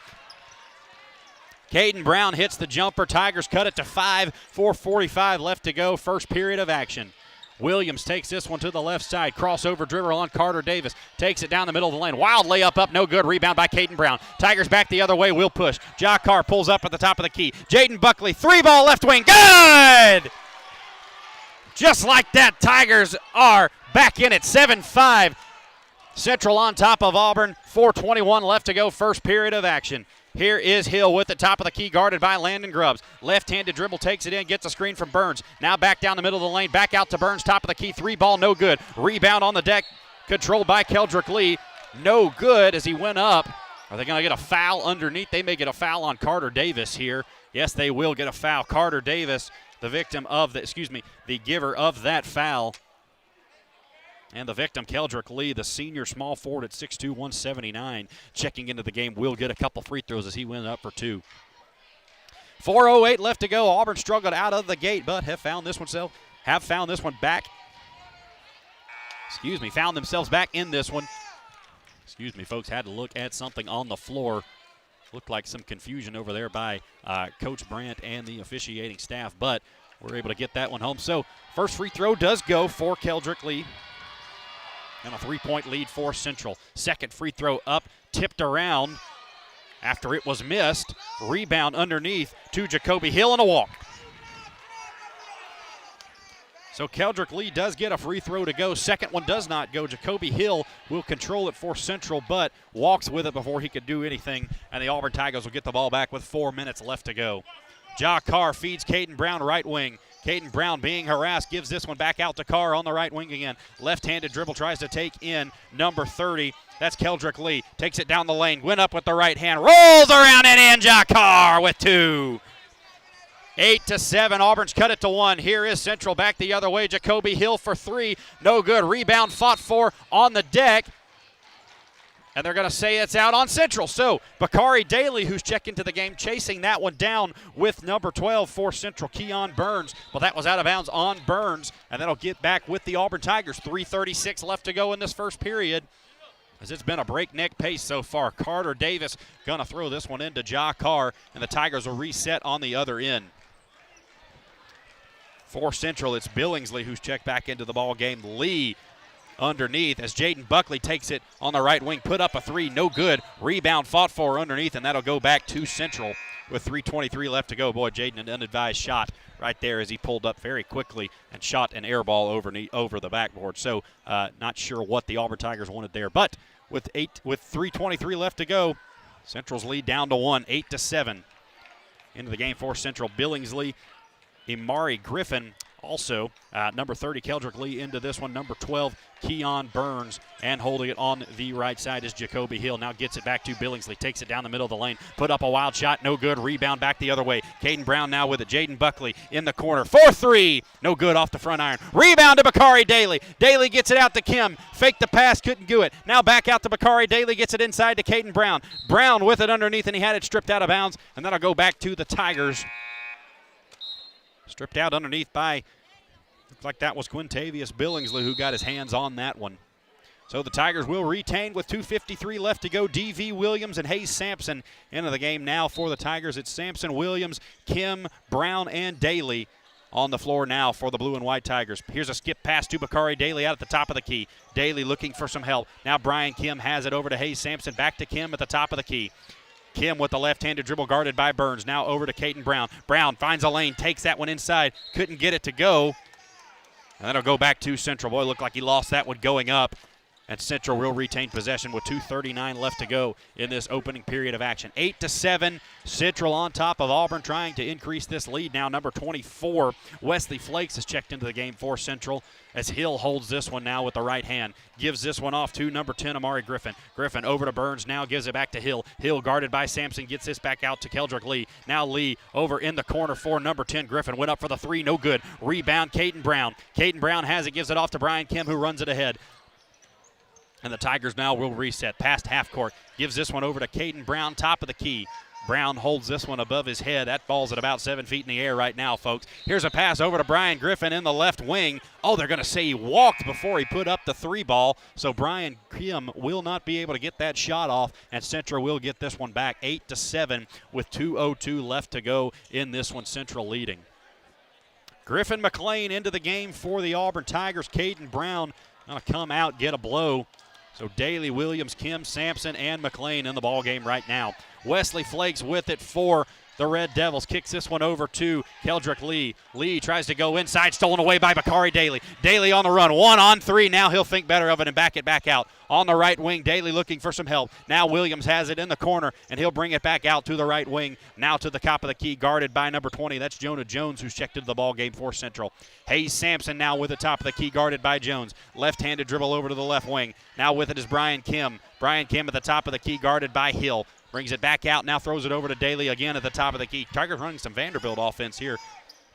Caden Brown hits the jumper. Tigers cut it to 5. 4:45 left to go. First period of action. Williams takes this one to the left side. Crossover dribble on Carter Davis. Takes it down the middle of the lane. Wild layup up, no good. Rebound by Caden Brown. Tigers back the other way, will push. Jakar pulls up at the top of the key. Jaden Buckley, 3-ball left wing. Good! Just like that, Tigers are back in at 7-5. Central on top of Auburn. 4:21 left to go, first period of action. Here is Hill with the top of the key, guarded by Landon Grubbs. Left-handed dribble, takes it in, gets a screen from Burns. Now back down the middle of the lane, back out to Burns, top of the key, 3-ball, no good. Rebound on the deck, controlled by Keldrick Lee. No good as he went up. Are they going to get a foul underneath? They may get a foul on Carter Davis here. Yes, they will get a foul. Carter Davis, the victim of the giver of that foul. And the victim, Keldrick Lee, the senior small forward at 6'2", 179, checking into the game, will get a couple free throws as he went up for 2. 4:08 left to go. Auburn struggled out of the gate, but found this one back. Found themselves back in this one. Folks, had to look at something on the floor. Looked like some confusion over there by Coach Brandt and the officiating staff, but we're able to get that one home. So first free throw does go for Keldrick Lee. And a 3-point lead for Central. Second free throw up, tipped around after it was missed. Rebound underneath to Jacoby Hill and a walk. So Keldrick Lee does get a free throw to go. Second one does not go. Jacoby Hill will control it for Central, but walks with it before he could do anything. And the Auburn Tigers will get the ball back with 4 minutes left to go. Jakar feeds Caden Brown right wing. Caden Brown being harassed, gives this one back out to Carr on the right wing again. Left-handed dribble, tries to take in number 30. That's Keldrick Lee. Takes it down the lane, went up with the right hand, rolls around and in. Jakar with 2. 8-7, Auburn's cut it to 1. Here is Central back the other way. Jacoby Hill for 3, no good. Rebound fought for on the deck. And they're going to say it's out on Central. So Bakari Daly, who's checked into the game, chasing that one down with number 12 for Central, Keon Burns. Well, that was out of bounds on Burns, and that'll get back with the Auburn Tigers. 3:36 left to go in this first period, as it's been a breakneck pace so far. Carter Davis going to throw this one into Jakar, and the Tigers will reset on the other end. For Central, it's Billingsley who's checked back into the ball game. Lee underneath as Jaden Buckley takes it on the right wing, put up a 3, no good. Rebound fought for underneath, and that'll go back to Central with 3:23 left to go. Boy, Jaden, an unadvised shot right there as he pulled up very quickly and shot an air ball over the backboard. So not sure what the Auburn Tigers wanted there, but with 3:23 left to go, Central's lead down to 1, 8-7. Into the game for Central, Billingsley, Imari Griffin, also number 30, Keldrick Lee into this one. Number 12, Keon Burns, and holding it on the right side is Jacoby Hill. Now gets it back to Billingsley, takes it down the middle of the lane, put up a wild shot, no good. Rebound back the other way. Caden Brown now with it. Jaden Buckley in the corner, 4-3, no good off the front iron. Rebound to Bakari Daly. Daly gets it out to Kim, faked the pass, couldn't do it. Now back out to Bakari Daly, gets it inside to Caden Brown. Brown with it underneath, and he had it stripped out of bounds, and that'll go back to the Tigers. Stripped out underneath by, looks like that was Quintavious Billingsley who got his hands on that one. So the Tigers will retain with 2:53 left to go. D.V. Williams and Hayes Sampson into the game now for the Tigers. It's Sampson, Williams, Kim, Brown, and Daly. on the floor now for the blue and white Tigers. Here's a skip pass to Bakari Daly out at the top of the key. Daly looking for some help. Now Brian Kim has it over to Hayes Sampson. Back to Kim at the top of the key. Kim with the left-handed dribble guarded by Burns. Now over to Caden Brown. Brown finds a lane, takes that one inside. Couldn't get it to go. And that'll go back to Central. Boy, looked like he lost that one going up. And Central will retain possession with 2:39 left to go in this opening period of action. 8-7, Central on top of Auburn, trying to increase this lead. Now number 24, Wesley Flakes, has checked into the game for Central as Hill holds this one now with the right hand. Gives this one off to number 10, Amari Griffin. Griffin over to Burns, now gives it back to Hill. Hill guarded by Sampson, gets this back out to Keldrick Lee. Now Lee over in the corner for number 10, Griffin. Went up for the three, no good. Rebound, Caden Brown. Caden Brown has it, gives it off to Brian Kim, who runs it ahead. And the Tigers now will reset past half court. Gives this one over to Caden Brown, top of the key. Brown holds this one above his head. That ball's at about 7 feet in the air right now, folks. Here's a pass over to Brian Griffin in the left wing. Oh, they're going to say he walked before he put up the three ball. So Brian Kim will not be able to get that shot off, and Central will get this one back 8-7 with 2:02 left to go in this one. Central leading. Griffin McLean into the game for the Auburn Tigers. Caden Brown going to come out, get a blow. So Daly, Williams, Kim, Sampson, and McLean in the ball game right now. Wesley Flakes with it for the Red Devils. Kicks this one over to Keldrick Lee. Lee tries to go inside, stolen away by Bakari Daly. Daly on the run, 1-on-3. Now he'll think better of it and back it back out. On the right wing, Daly looking for some help. Now Williams has it in the corner, and he'll bring it back out to the right wing. Now to the top of the key, guarded by number 20. That's Jonah Jones, who's checked into the ball game for Central. Hayes Sampson now with the top of the key, guarded by Jones. Left-handed dribble over to the left wing. Now with it is Brian Kim. Brian Kim at the top of the key, guarded by Hill. Brings it back out, now throws it over to Daly again at the top of the key. Tigers running some Vanderbilt offense here.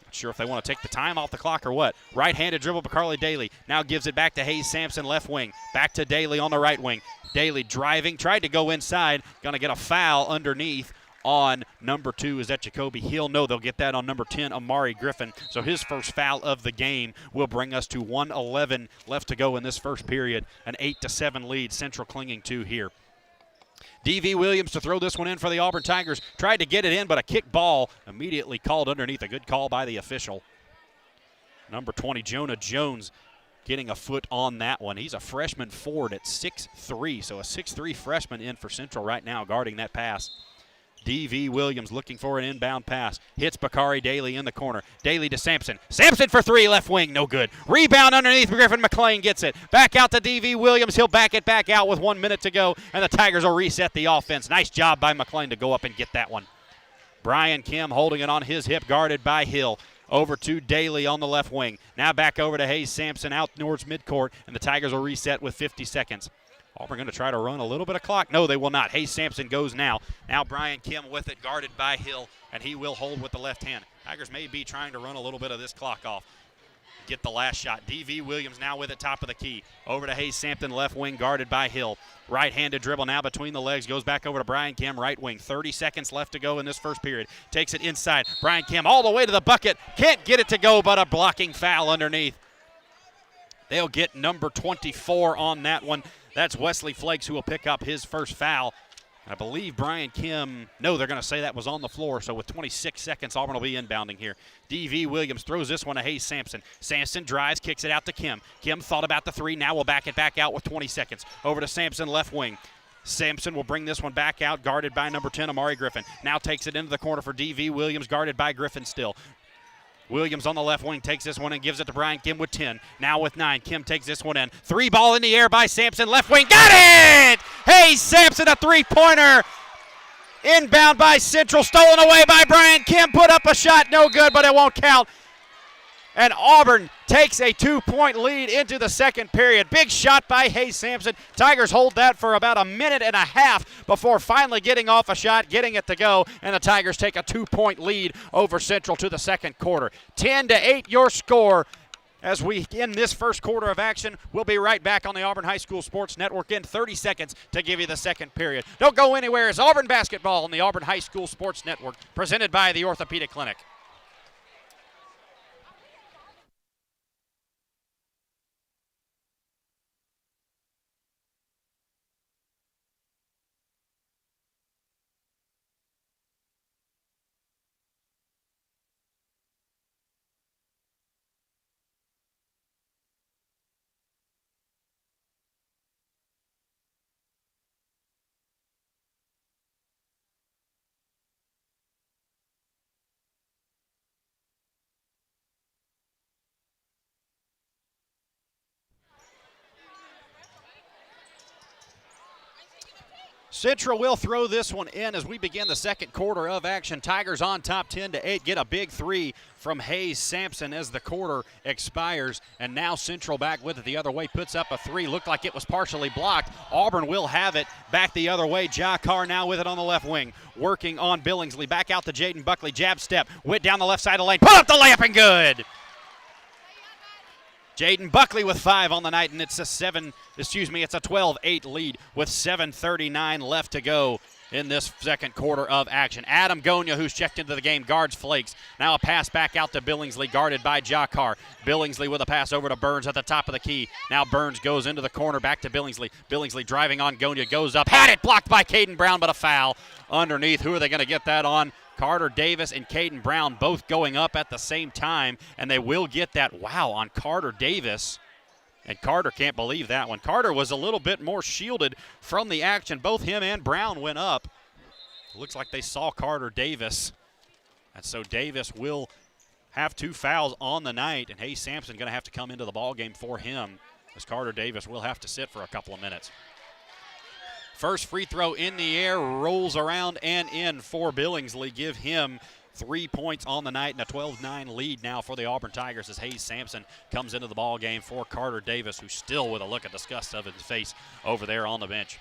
Not sure if they want to take the time off the clock or what. Right-handed dribble, Bacarly Daly. Now gives it back to Hayes Sampson, left wing. Back to Daly on the right wing. Daly driving, tried to go inside. Going to get a foul underneath on number 2. Is that Jacoby Hill? No, they'll get that on number 10, Amari Griffin. So his first foul of the game will bring us to 1:11 left to go in this first period. An 8-7 lead, Central clinging to here. D.V. Williams to throw this one in for the Auburn Tigers. Tried to get it in, but a kick ball immediately called underneath. A good call by the official. Number 20, Jonah Jones, getting a foot on that one. He's a freshman forward at 6'3", so a 6'3" freshman in for Central right now, guarding that pass. D.V. Williams looking for an inbound pass. Hits Bakari Daly in the corner. Daly to Sampson. Sampson for three, left wing, no good. Rebound underneath, Griffin McLean gets it. Back out to D.V. Williams. He'll back it back out with 1 minute to go, and the Tigers will reset the offense. Nice job by McLean to go up and get that one. Brian Kim holding it on his hip, guarded by Hill. Over to Daly on the left wing. Now back over to Hayes Sampson out towards midcourt, and the Tigers will reset with 50 seconds. Auburn going to try to run a little bit of clock. No, they will not. Hayes Sampson goes now. Now Brian Kim with it, guarded by Hill, and he will hold with the left hand. Tigers may be trying to run a little bit of this clock off. Get the last shot. D.V. Williams now with it, top of the key. Over to Hayes Sampson, left wing, guarded by Hill. Right-handed dribble now between the legs. Goes back over to Brian Kim, right wing. 30 seconds left to go in this first period. Takes it inside. Brian Kim all the way to the bucket. Can't get it to go, but a blocking foul underneath. They'll get number 24 on that one. That's Wesley Flakes, who will pick up his first foul. I believe Brian Kim, no, they're going to say that was on the floor. So with 26 seconds, Auburn will be inbounding here. D.V. Williams throws this one to Hayes Sampson. Sampson drives, kicks it out to Kim. Kim thought about the three, now will back it back out with 20 seconds. Over to Sampson, left wing. Sampson will bring this one back out, guarded by number 10, Amari Griffin. Now takes it into the corner for D.V. Williams, guarded by Griffin still. Williams on the left wing takes this one and gives it to Brian Kim with 10. Now with 9, Kim takes this one in. Three ball in the air by Sampson, left wing, got it! Hey, Sampson, a three-pointer. Inbound by Central, stolen away by Brian Kim. Put up a shot, no good, but it won't count. And Auburn takes a 2-point lead into the second period. Big shot by Hayes Sampson. Tigers hold that for about a minute and a half before finally getting off a shot, getting it to go, and the Tigers take a 2-point lead over Central to the second quarter. 10-8 your score as we end this first quarter of action. We'll be right back on the Auburn High School Sports Network in 30 seconds to give you the second period. Don't go anywhere. It's Auburn basketball on the Auburn High School Sports Network, presented by the Orthopedic Clinic. Central will throw this one in as we begin the second quarter of action. Tigers on top 10-8, get a big three from Hayes Sampson as the quarter expires. And now Central back with it the other way, puts up a three. Looked like it was partially blocked. Auburn will have it back the other way. Ja Carr now with it on the left wing, working on Billingsley. Back out to Jaden Buckley, jab step, went down the left side of the lane, put up the layup and good. Jaden Buckley with 5 on the night, and it's a 12-8 lead with 7:39 left to go in this second quarter of action. Adam Gonya, who's checked into the game, guards Flakes. Now a pass back out to Billingsley, guarded by Ja Carr. Billingsley with a pass over to Burns at the top of the key. Now Burns goes into the corner, back to Billingsley. Billingsley driving on Gonya, goes up, had it blocked by Caden Brown, but a foul underneath. Who are they going to get that on? Carter Davis and Caden Brown both going up at the same time, and they will get that, wow, on Carter Davis. And Carter can't believe that one. Carter was a little bit more shielded from the action. Both him and Brown went up. Looks like they saw Carter Davis. And so Davis will have 2 fouls on the night, and Hayes Sampson going to have to come into the ballgame for him, as Carter Davis will have to sit for a couple of minutes. First free throw in the air, rolls around and in for Billingsley. Give him 3 points on the night and a 12-9 lead now for the Auburn Tigers as Hayes Sampson comes into the ball game for Carter Davis, who's still with a look of disgust of his face over there on the bench.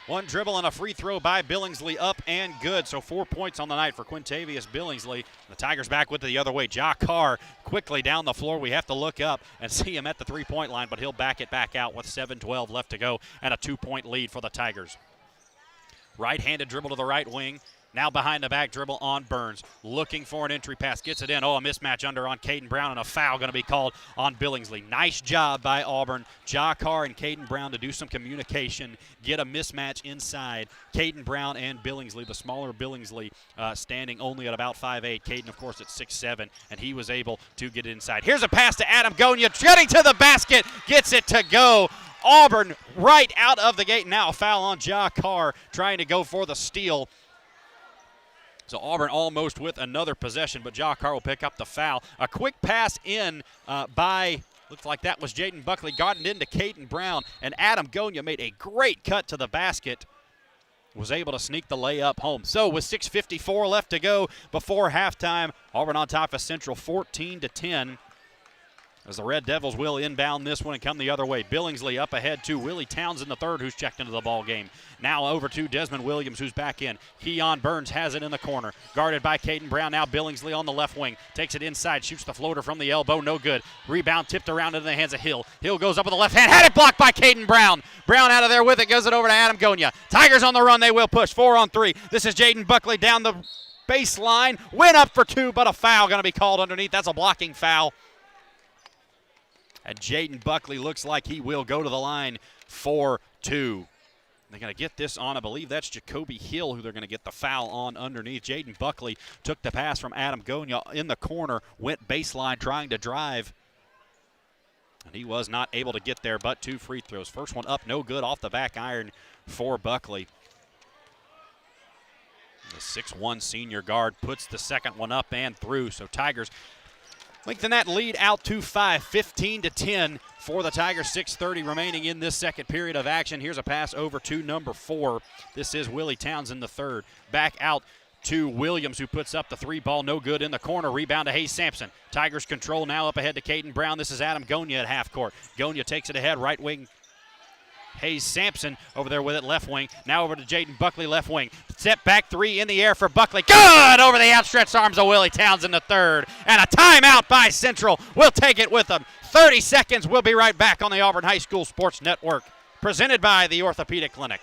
One dribble and a free throw by Billingsley, up and good. So 4 points on the night for Quintavious Billingsley. The Tigers back with it the other way. Ja Carr quickly down the floor. We have to look up and see him at the three-point line, but he'll back it back out with 7:12 left to go and a 2-point lead for the Tigers. Right-handed dribble to the right wing. Now behind the back dribble on Burns. Looking for an entry pass. Gets it in. Oh, a mismatch under on Caden Brown, and a foul going to be called on Billingsley. Nice job by Auburn. Ja Carr and Caden Brown to do some communication. Get a mismatch inside. Caden Brown and Billingsley, the smaller Billingsley, standing only at about 5'8". Caden, of course, at 6'7", and he was able to get inside. Here's a pass to Adam Gonya. Getting to the basket. Gets it to go. Auburn right out of the gate. Now a foul on Ja Carr trying to go for the steal. So Auburn almost with another possession, but Ja Carr will pick up the foul. A quick pass in by, looks like that was Jaden Buckley, gotten into Caden Brown, and Adam Gonya made a great cut to the basket. Was able to sneak the layup home. So with 6:54 left to go before halftime, Auburn on top of Central 14-10. As the Red Devils will inbound this one and come the other way. Billingsley up ahead to Willie Townsend III, who's checked into the ball game. Now over to Desmond Williams, who's back in. Keon Burns has it in the corner. Guarded by Caden Brown. Now Billingsley on the left wing. Takes it inside, shoots the floater from the elbow. No good. Rebound tipped around into the hands of Hill. Hill goes up with the left hand. Had it blocked by Caden Brown. Brown out of there with it. Goes it over to Adam Gonya. Tigers on the run. They will push. 4-on-3. This is Jaden Buckley down the baseline. Went up for 2, but a foul going to be called underneath. That's a blocking foul. And Jaden Buckley looks like he will go to the line for 2. They're going to get this on, I believe that's Jacoby Hill who they're going to get the foul on underneath. Jaden Buckley took the pass from Adam Gonya in the corner, went baseline trying to drive. And he was not able to get there, but 2 free throws. First one up, no good, off the back iron for Buckley. The 6'1" senior guard puts the second one up and through, so Tigers lengthen that lead out to 5, 15-10 for the Tigers. 6:30 remaining in this second period of action. Here's a pass over to number 4. This is Willie Townsend III. Back out to Williams, who puts up the 3 ball, no good in the corner. Rebound to Hayes Sampson. Tigers control now up ahead to Caden Brown. This is Adam Gonya at half court. Gonya takes it ahead, right wing. Hayes Sampson over there with it, left wing. Now over to Jaden Buckley, left wing. Step back 3 in the air for Buckley. Good! Over the outstretched arms of Willie Townsend III. And a timeout by Central. We'll take it with them. 30 seconds. We'll be right back on the Auburn High School Sports Network. Presented by the Orthopedic Clinic.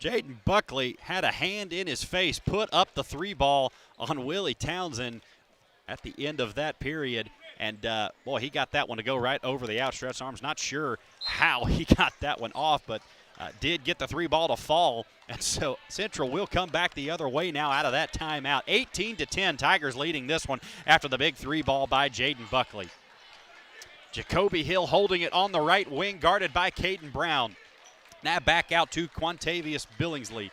Jaden Buckley had a hand in his face, put up the 3 ball on Willie Townsend at the end of that period. And, boy, he got that one to go right over the outstretched arms. Not sure how he got that one off, but did get the 3 ball to fall. And so Central will come back the other way now out of that timeout. 18-10, Tigers leading this one after the big 3 ball by Jaden Buckley. Jacoby Hill holding it on the right wing, guarded by Caden Brown. Now back out to Quintavious Billingsley.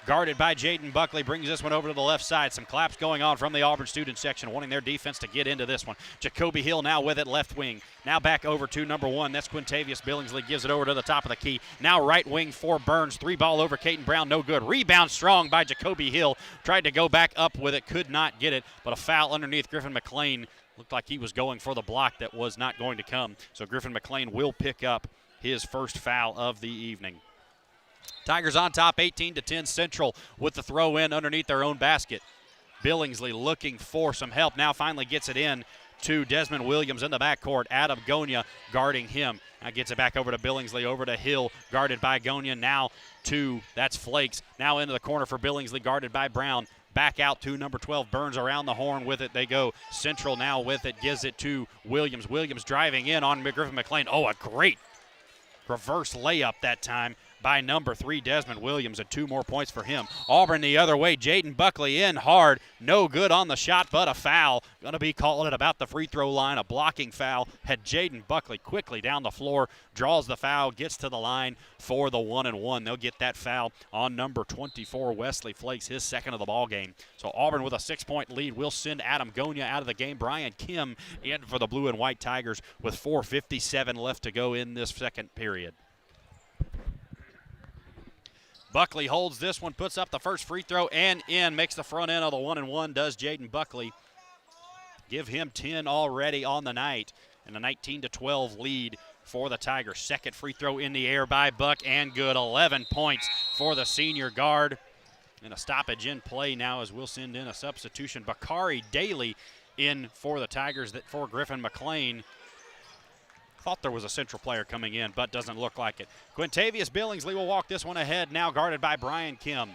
Guarded by Jaden Buckley, brings this one over to the left side. Some claps going on from the Auburn student section, wanting their defense to get into this one. Jacoby Hill now with it, left wing. Now back over to number 1. That's Quintavious Billingsley, gives it over to the top of the key. Now right wing for Burns. 3 ball over Caden Brown, no good. Rebound strong by Jacoby Hill. Tried to go back up with it, could not get it, but a foul underneath Griffin McLean. Looked like he was going for the block that was not going to come. So Griffin McLean will pick up his first foul of the evening. Tigers on top, 18-10. Central with the throw in underneath their own basket. Billingsley looking for some help. Now finally gets it in to Desmond Williams in the backcourt. Adam Gonia guarding him. Now gets it back over to Billingsley, over to Hill, guarded by Gonia. Now to, that's Flakes. Now into the corner for Billingsley, guarded by Brown. Back out to number 12, Burns around the horn with it. They go. Central now with it, gives it to Williams. Williams driving in on Griffin McLean. Oh, a great reverse layup that time by number 3, Desmond Williams, and 2 more points for him. Auburn the other way. Jaden Buckley in hard. No good on the shot, but a foul. Going to be called at about the free throw line. A blocking foul. Had Jaden Buckley quickly down the floor. Draws the foul. Gets to the line for the 1-and-1. They'll get that foul on number 24, Wesley Flakes, his second of the ball game. So Auburn with a 6-point lead will send Adam Gonia out of the game. Brian Kim in for the blue and white Tigers with 4:57 left to go in this second period. Buckley holds this one, puts up the first free throw and in, makes the front end of the 1-and-1, does Jaden Buckley. Give him 10 already on the night, and a 19-12 lead for the Tigers. Second free throw in the air by Buck, and good. 11 points for the senior guard. And a stoppage in play now as we'll send in a substitution. Bakari Daly in for the Tigers, that for Griffin McLean. Thought there was a Central player coming in, but doesn't look like it. Quintavious Billingsley will walk this one ahead, now guarded by Brian Kim.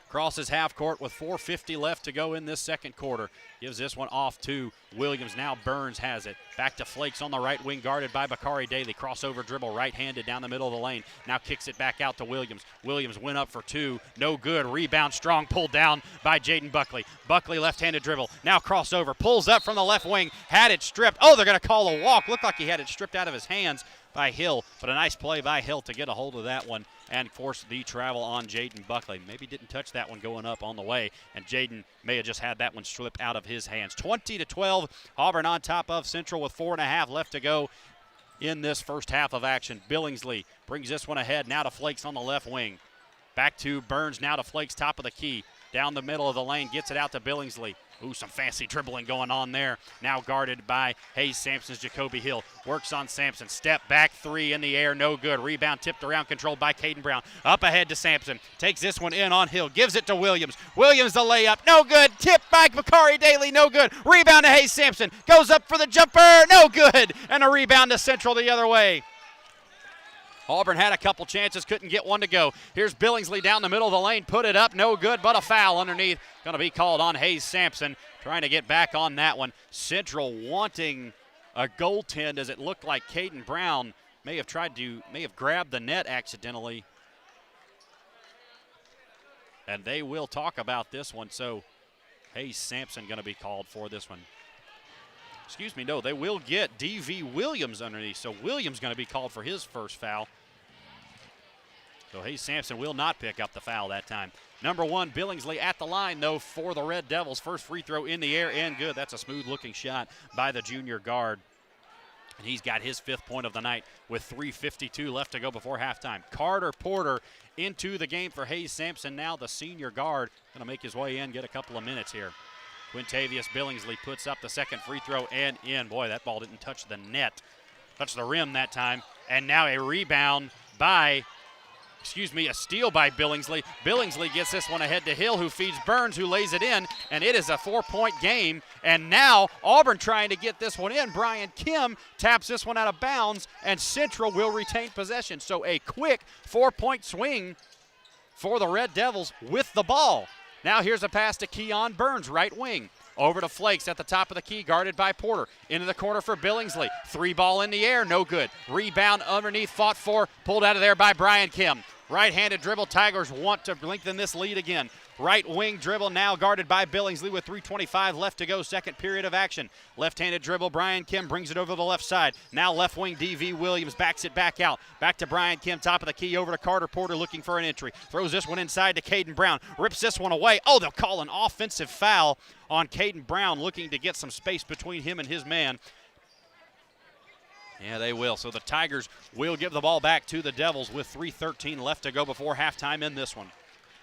Crosses half court with 4:50 left to go in this second quarter. Gives this one off to Williams. Now Burns has it. Back to Flakes on the right wing, guarded by Bakari Daly. Crossover dribble, right-handed down the middle of the lane. Now kicks it back out to Williams. Williams went up for 2. No good. Rebound strong, pulled down by Jaden Buckley. Buckley left-handed dribble. Now crossover. Pulls up from the left wing. Had it stripped. Oh, they're going to call a walk. Looked like he had it stripped out of his hands by Hill, but a nice play by Hill to get a hold of that one and force the travel on Jaden Buckley. Maybe didn't touch that one going up on the way, and Jaden may have just had that one slip out of his hands. 20-12, Auburn on top of Central with 4.5 left to go in this first half of action. Billingsley brings this one ahead, now to Flakes on the left wing. Back to Burns, now to Flakes, top of the key. Down the middle of the lane, gets it out to Billingsley. Ooh, some fancy dribbling going on there. Now guarded by Hayes Sampson's Jacoby Hill. Works on Sampson. Step back 3 in the air, no good. Rebound tipped around, controlled by Caden Brown. Up ahead to Sampson. Takes this one in on Hill. Gives it to Williams. Williams the layup, no good. Tipped by Bakari Daly, no good. Rebound to Hayes Sampson. Goes up for the jumper, no good. And a rebound to Central the other way. Auburn had a couple chances, couldn't get one to go. Here's Billingsley down the middle of the lane, put it up, no good, but a foul underneath. Going to be called on Hayes Sampson, trying to get back on that one. Central wanting a goaltend, as it looked like Caden Brown may have grabbed the net accidentally. And they will talk about this one, so Hayes Sampson going to be called for this one. Excuse me, no, they will get D.V. Williams underneath, so Williams going to be called for his first foul. So Hayes Sampson will not pick up the foul that time. Number 1, Billingsley at the line, though, for the Red Devils. First free throw in the air and good. That's a smooth-looking shot by the junior guard. And he's got his 5th point of the night with 3:52 left to go before halftime. Carter Porter into the game for Hayes Sampson. Now the senior guard going to make his way in, get a couple of minutes here. Quintavious Billingsley puts up the second free throw and in. Boy, that ball didn't touch the net. Touched the rim that time. And now a rebound by, a steal by Billingsley. Billingsley gets this one ahead to Hill, who feeds Burns, who lays it in. And it is a 4-point game. And now Auburn trying to get this one in. Brian Kim taps this one out of bounds, and Central will retain possession. So a quick 4-point swing for the Red Devils with the ball. Now here's a pass to Keon Burns, right wing. Over to Flakes at the top of the key, guarded by Porter. Into the corner for Billingsley. 3-ball in the air, no good. Rebound underneath, fought for, pulled out of there by Brian Kim. Right-handed dribble, Tigers want to lengthen this lead again. Right wing dribble now guarded by Billingsley with 3:25 left to go, second period of action. Left-handed dribble, Brian Kim brings it over the left side. Now left wing, D.V. Williams backs it back out. Back to Brian Kim, top of the key, over to Carter Porter looking for an entry. Throws this one inside to Caden Brown. Rips this one away. Oh, they'll call an offensive foul on Caden Brown, looking to get some space between him and his man. Yeah, they will. So the Tigers will give the ball back to the Devils with 3:13 left to go before halftime in this one.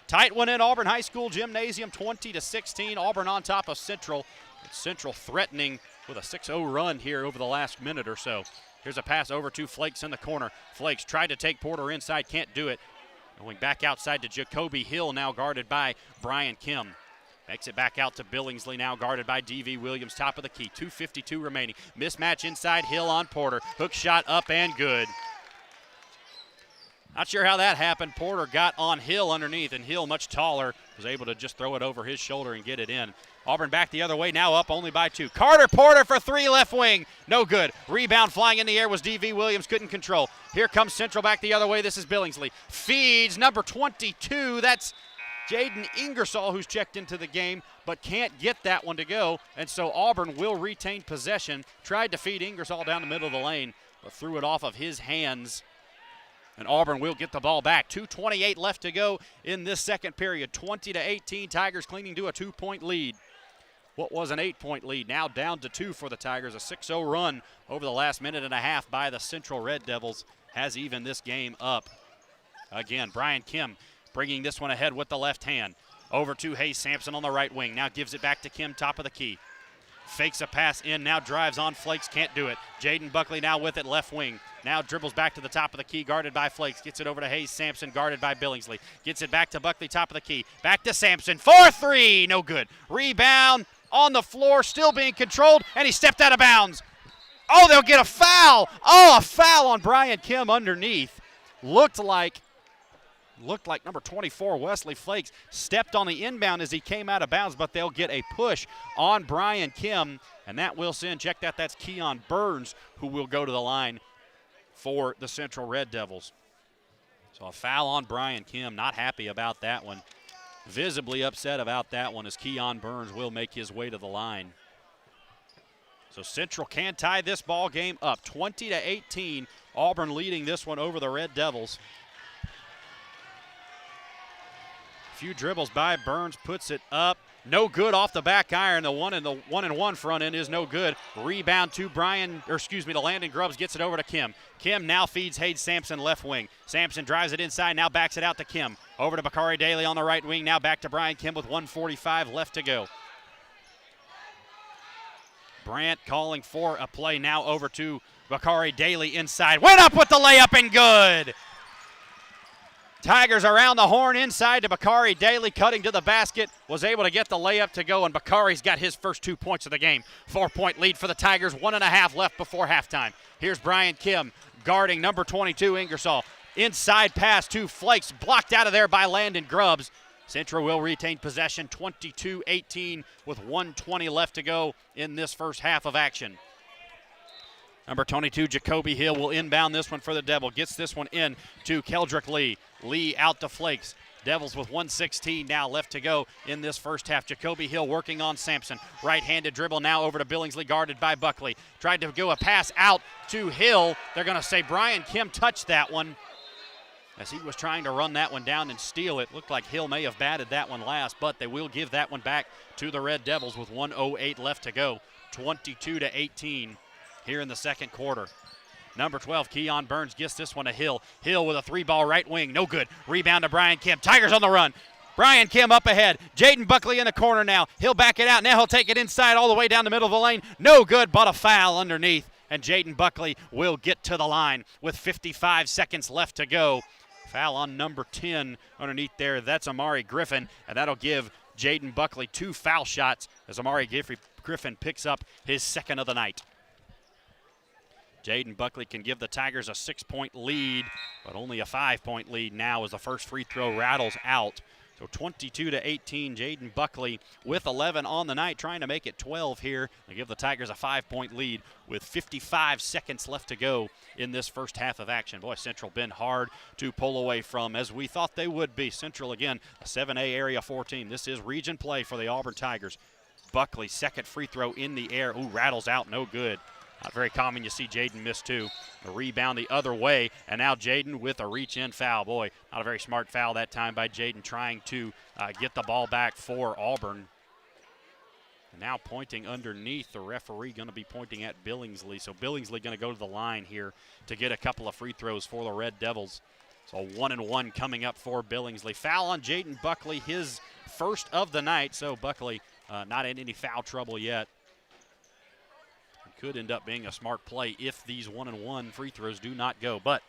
Tight one in Auburn High School Gymnasium, 20-16. Auburn on top of Central. It's Central threatening with a 6-0 run here over the last minute or so. Here's a pass over to Flakes in the corner. Flakes tried to take Porter inside, can't do it. Going back outside to Jacoby Hill, now guarded by Brian Kim. Makes it back out to Billingsley, now guarded by D.V. Williams, top of the key. 2:52 remaining. Mismatch inside, Hill on Porter. Hook shot up and good. Not sure how that happened. Porter got on Hill underneath, and Hill, much taller, was able to just throw it over his shoulder and get it in. Auburn back the other way, now up only by 2. Carter Porter for 3, left wing. No good. Rebound flying in the air was D.V. Williams, couldn't control. Here comes Central back the other way. This is Billingsley. Feeds number 22. That's Jaden Ingersoll, who's checked into the game, but can't get that one to go. And so Auburn will retain possession. Tried to feed Ingersoll down the middle of the lane, but threw it off of his hands. And Auburn will get the ball back. 2:28 left to go in this second period. 20-18, Tigers clinging to a 2-point lead. What was an 8-point lead, now down to 2 for the Tigers. A 6-0 run over the last minute and a half by the Central Red Devils has evened this game up. Again, Brian Kim bringing this one ahead with the left hand. Over to Hayes Sampson on the right wing. Now gives it back to Kim, top of the key. Fakes a pass in, now drives on Flakes, can't do it. Jaden Buckley now with it, left wing. Now dribbles back to the top of the key, guarded by Flakes. Gets it over to Hayes Sampson, guarded by Billingsley. Gets it back to Buckley, top of the key. Back to Sampson, 4-3, no good. Rebound on the floor, still being controlled, and he stepped out of bounds. Oh, they'll get a foul. Oh, a foul on Brian Kim underneath. Looked like number 24, Wesley Flakes, stepped on the inbound as he came out of bounds, but they'll get a push on Brian Kim, and that will send, check that, that's Keon Burns, who will go to the line for the Central Red Devils. So a foul on Brian Kim, not happy about that one. Visibly upset about that one as Keon Burns will make his way to the line. So Central can tie this ball game up, 20-18. Auburn leading this one over the Red Devils. Few dribbles by Burns, puts it up. No good off the back iron. The one-and-one front end is no good. Rebound to Landon Grubbs, gets it over to Kim. Kim now feeds Hayes Sampson left wing. Sampson drives it inside, now backs it out to Kim. Over to Bakari Daly on the right wing, now back to Brian Kim with 1:45 left to go. Brandt calling for a play, now over to Bakari Daly inside. Went up with the layup and good. Tigers around the horn inside to Bakari Daly, cutting to the basket, was able to get the layup to go, and Bakari's got his first 2 points of the game. 4-point lead for the Tigers, 1.5 left before halftime. Here's Brian Kim guarding number 22, Ingersoll. Inside pass to Flakes, blocked out of there by Landon Grubbs. Central will retain possession, 22-18 with 1:20 left to go in this first half of action. Number 22, Jacoby Hill, will inbound this one for the Devil. Gets this one in to Keldrick Lee. Lee out to Flakes. Devils with 1:16 now left to go in this first half. Jacoby Hill working on Sampson. Right-handed dribble now over to Billingsley, guarded by Buckley. Tried to go a pass out to Hill. They're going to say Brian Kim touched that one as he was trying to run that one down and steal it. Looked like Hill may have batted that one last, but they will give that one back to the Red Devils with 1:08 left to go. 22-18. Here in the second quarter. Number 12, Keon Burns gets this one to Hill. Hill with a 3-ball right wing, no good. Rebound to Brian Kim. Tigers on the run. Brian Kim up ahead. Jaden Buckley in the corner now. He'll back it out. Now he'll take it inside all the way down the middle of the lane. No good, but a foul underneath. And Jaden Buckley will get to the line with 55 seconds left to go. Foul on number 10 underneath there. That's Amari Griffin, and that'll give Jaden Buckley 2 foul shots as Amari Griffin picks up his second of the night. Jaden Buckley can give the Tigers a 6-point lead, but only a 5-point lead now as the first free throw rattles out. So 22-18, Jaden Buckley with 11 on the night, trying to make it 12 here. They give the Tigers a 5-point lead with 55 seconds left to go in this first half of action. Boy, Central been hard to pull away from, as we thought they would be. Central, again, a 7A Area 4 team. This is region play for the Auburn Tigers. Buckley, second free throw in the air. Ooh, rattles out, no good. Not very common. You see Jaden miss two. The rebound the other way, and now Jaden with a reach-in foul. Boy, not a very smart foul that time by Jaden, trying to get the ball back for Auburn. And now pointing underneath, the referee going to be pointing at Billingsley. So Billingsley going to go to the line here to get a couple of free throws for the Red Devils. So 1-and-1 coming up for Billingsley. Foul on Jaden Buckley, his first of the night. So Buckley not in any foul trouble yet. Could end up being a smart play if these 1-and-1 free throws do not go, but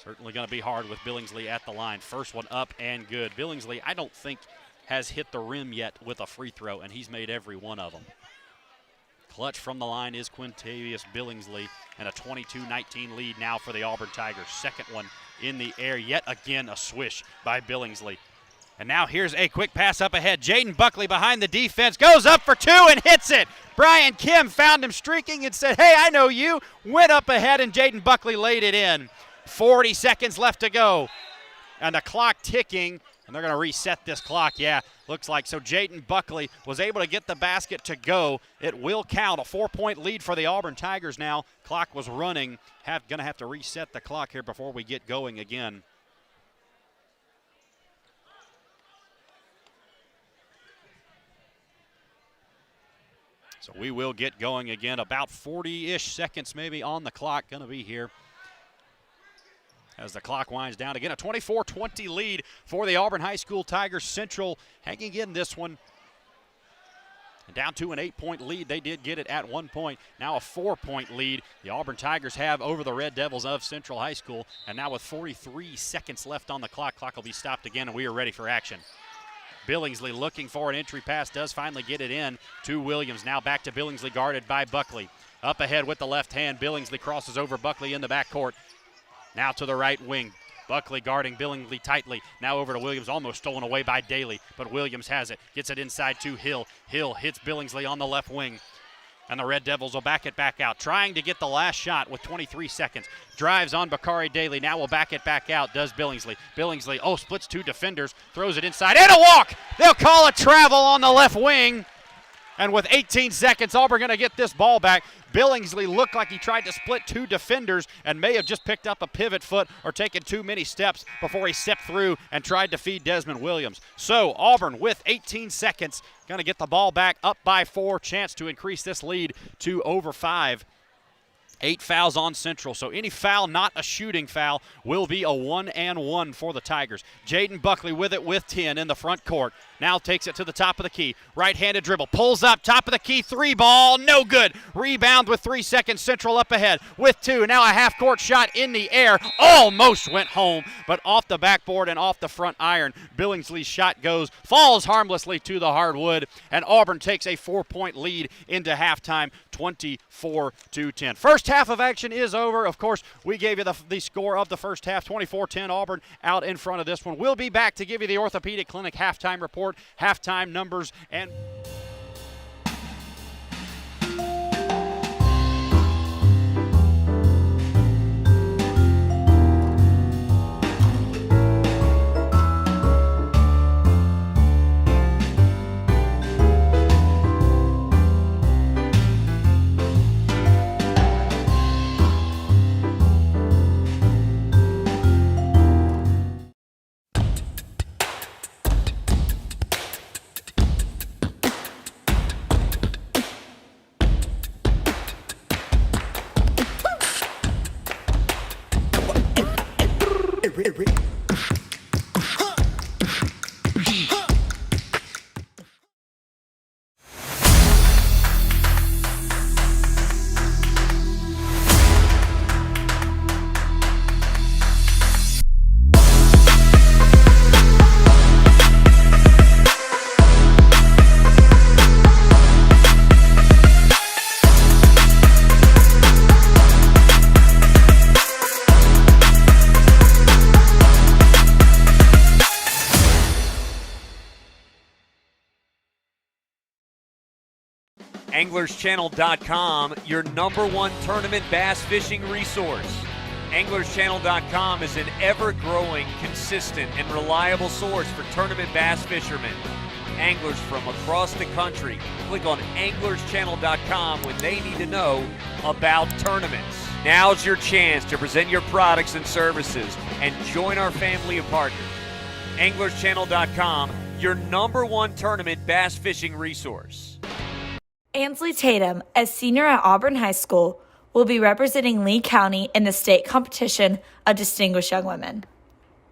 certainly going to be hard with Billingsley at the line. First one up and good. Billingsley, I don't think, has hit the rim yet with a free throw, and he's made every one of them. Clutch from the line is Quintavious Billingsley, and a 22-19 lead now for the Auburn Tigers. Second one in the air, yet again a swish by Billingsley. And now here's a quick pass up ahead. Jaden Buckley behind the defense, goes up for two and hits it. Brian Kim found him streaking and said, hey, I know you. Went up ahead, and Jaden Buckley laid it in. 40 seconds left to go. And the clock ticking, and they're going to reset this clock. Yeah, looks like. So Jaden Buckley was able to get the basket to go. It will count. A 4-point lead for the Auburn Tigers now. Clock was running. Going to have to reset the clock here before we get going again. So we will get going again. About 40-ish seconds maybe on the clock going to be here as the clock winds down. Again, a 24-20 lead for the Auburn High School Tigers. Central hanging in this one. And down to an 8-point lead. They did get it at one point. Now a 4-point lead the Auburn Tigers have over the Red Devils of Central High School. And now with 43 seconds left on the clock, clock will be stopped again, and we are ready for action. Billingsley looking for an entry pass, does finally get it in to Williams. Now back to Billingsley, guarded by Buckley. Up ahead with the left hand, Billingsley crosses over Buckley in the backcourt. Now to the right wing. Buckley guarding Billingsley tightly. Now over to Williams, almost stolen away by Daly, but Williams has it. Gets it inside to Hill. Hill hits Billingsley on the left wing. And the Red Devils will back it back out, trying to get the last shot with 23 seconds. Drives on Bakari Daly. Now will back it back out, does Billingsley. Billingsley, splits two defenders, throws it inside, and a walk! They'll call a travel on the left wing. And with 18 seconds, Auburn going to get this ball back. Billingsley looked like he tried to split two defenders and may have just picked up a pivot foot or taken too many steps before he stepped through and tried to feed Desmond Williams. So Auburn with 18 seconds going to get the ball back, up by 4, chance to increase this lead to over 5. 8 fouls on Central, so any foul not a shooting foul will be a 1-and-1 for the Tigers. Jaden Buckley with it with 10 in the front court. Now takes it to the top of the key. Right-handed dribble, pulls up, top of the key, 3 ball, no good. Rebound with 3 seconds, Central up ahead with 2. Now a half-court shot in the air, almost went home, but off the backboard and off the front iron. Billingsley's shot goes, falls harmlessly to the hardwood, and Auburn takes a 4-point lead into halftime, 24-10. First half of action is over. Of course, we gave you the score of the first half, 24-10. Auburn out in front of this one. We'll be back to give you the Orthopedic Clinic halftime report, halftime numbers, and AnglersChannel.com, your #1 tournament bass fishing resource. AnglersChannel.com is an ever-growing, consistent, and reliable source for tournament bass fishermen. Anglers from across the country click on AnglersChannel.com when they need to know about tournaments. Now's your chance to present your products and services and join our family of partners. AnglersChannel.com, your #1 tournament bass fishing resource. Ansley Tatum, a senior at Auburn High School, will be representing Lee County in the state competition of Distinguished Young Women.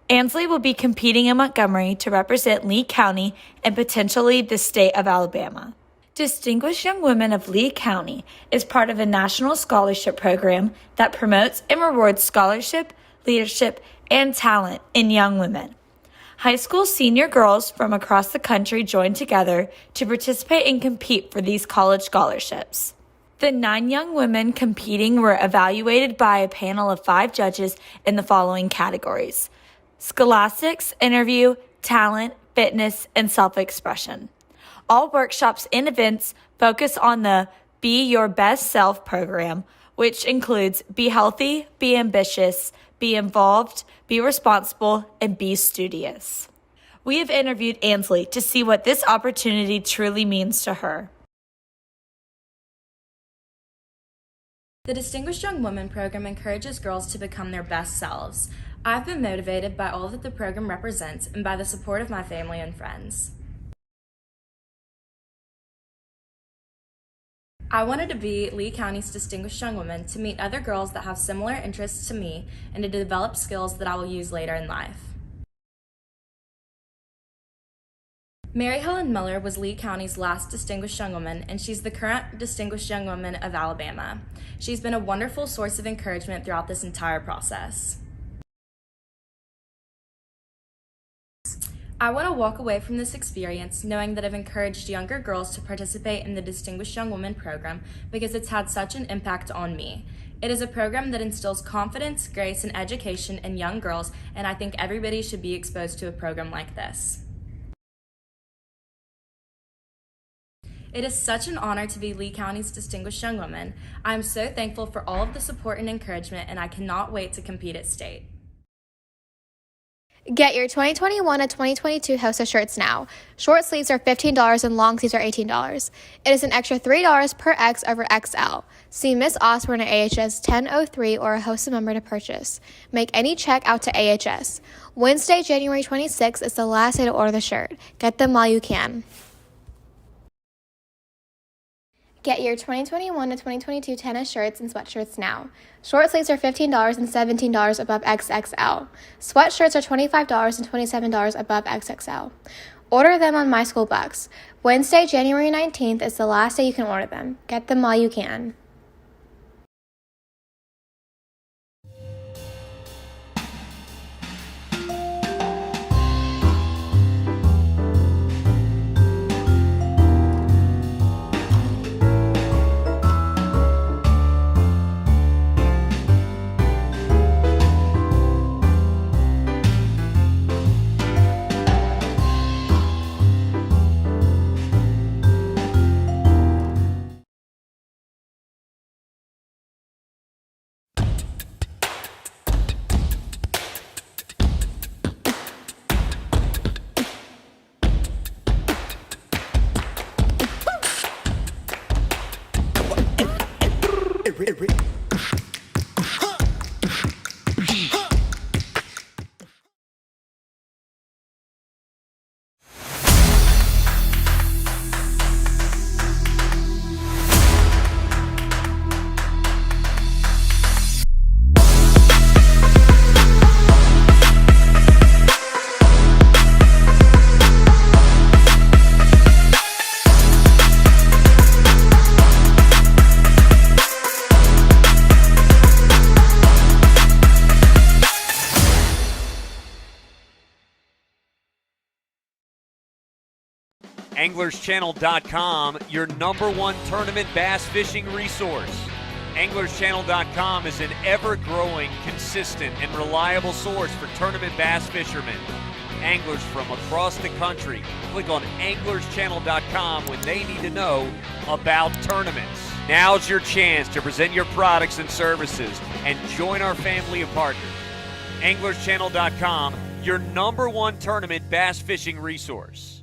Ansley will be competing in Montgomery to represent Lee County and potentially the state of Alabama. Distinguished Young Women of Lee County is part of a national scholarship program that promotes and rewards scholarship, leadership, and talent in young women. High school senior girls from across the country join together to participate and compete for these college scholarships. The 9 young women competing were evaluated by a panel of 5 judges in the following categories: scholastics, interview, talent, fitness, and self-expression. All workshops and events focus on the Be Your Best Self program, which includes be healthy, be ambitious, be involved, be responsible, and be studious. We have interviewed Ansley to see what this opportunity truly means to her. The Distinguished Young Women program encourages girls to become their best selves. I've been motivated by all that the program represents and by the support of my family and friends. I wanted to be Lee County's Distinguished Young Woman to meet other girls that have similar interests to me and to develop skills that I will use later in life. Mary Helen Miller was Lee County's last Distinguished Young Woman, and she's the current Distinguished Young Woman of Alabama. She's been a wonderful source of encouragement throughout this entire process. I want to walk away from this experience knowing that I've encouraged younger girls to participate in the Distinguished Young Women program because it's had such an impact on me. It is a program that instills confidence, grace, and education in young girls, and I think everybody should be exposed to a program like this. It is such an honor to be Lee County's Distinguished Young Woman. I am so thankful for all of the support and encouragement, and I cannot wait to compete at state. Get your 2021 to 2022 Hosa shirts now. Short sleeves are $15 and long sleeves are $18. It is an extra $3 per X over XL. See Miss Osborne at AHS 1003 or a Hosa member to purchase. Make any check out to AHS. Wednesday, January 26th is the last day to order the shirt. Get them while you can. Get your 2021 to 2022 tennis shirts and sweatshirts now. Short sleeves are $15 and $17 above XXL. Sweatshirts are $25 and $27 above XXL. Order them on My School Bucks. Wednesday, January 19th is the last day you can order them. Get them while you can. AnglersChannel.com, your #1 tournament bass fishing resource. AnglersChannel.com is an ever-growing, consistent, and reliable source for tournament bass fishermen. anglers from across the country click on anglerschannel.com when they need to know about tournaments. Now's your chance to present your products and services and join our family of partners. anglerschannel.com, your #1 tournament bass fishing resource.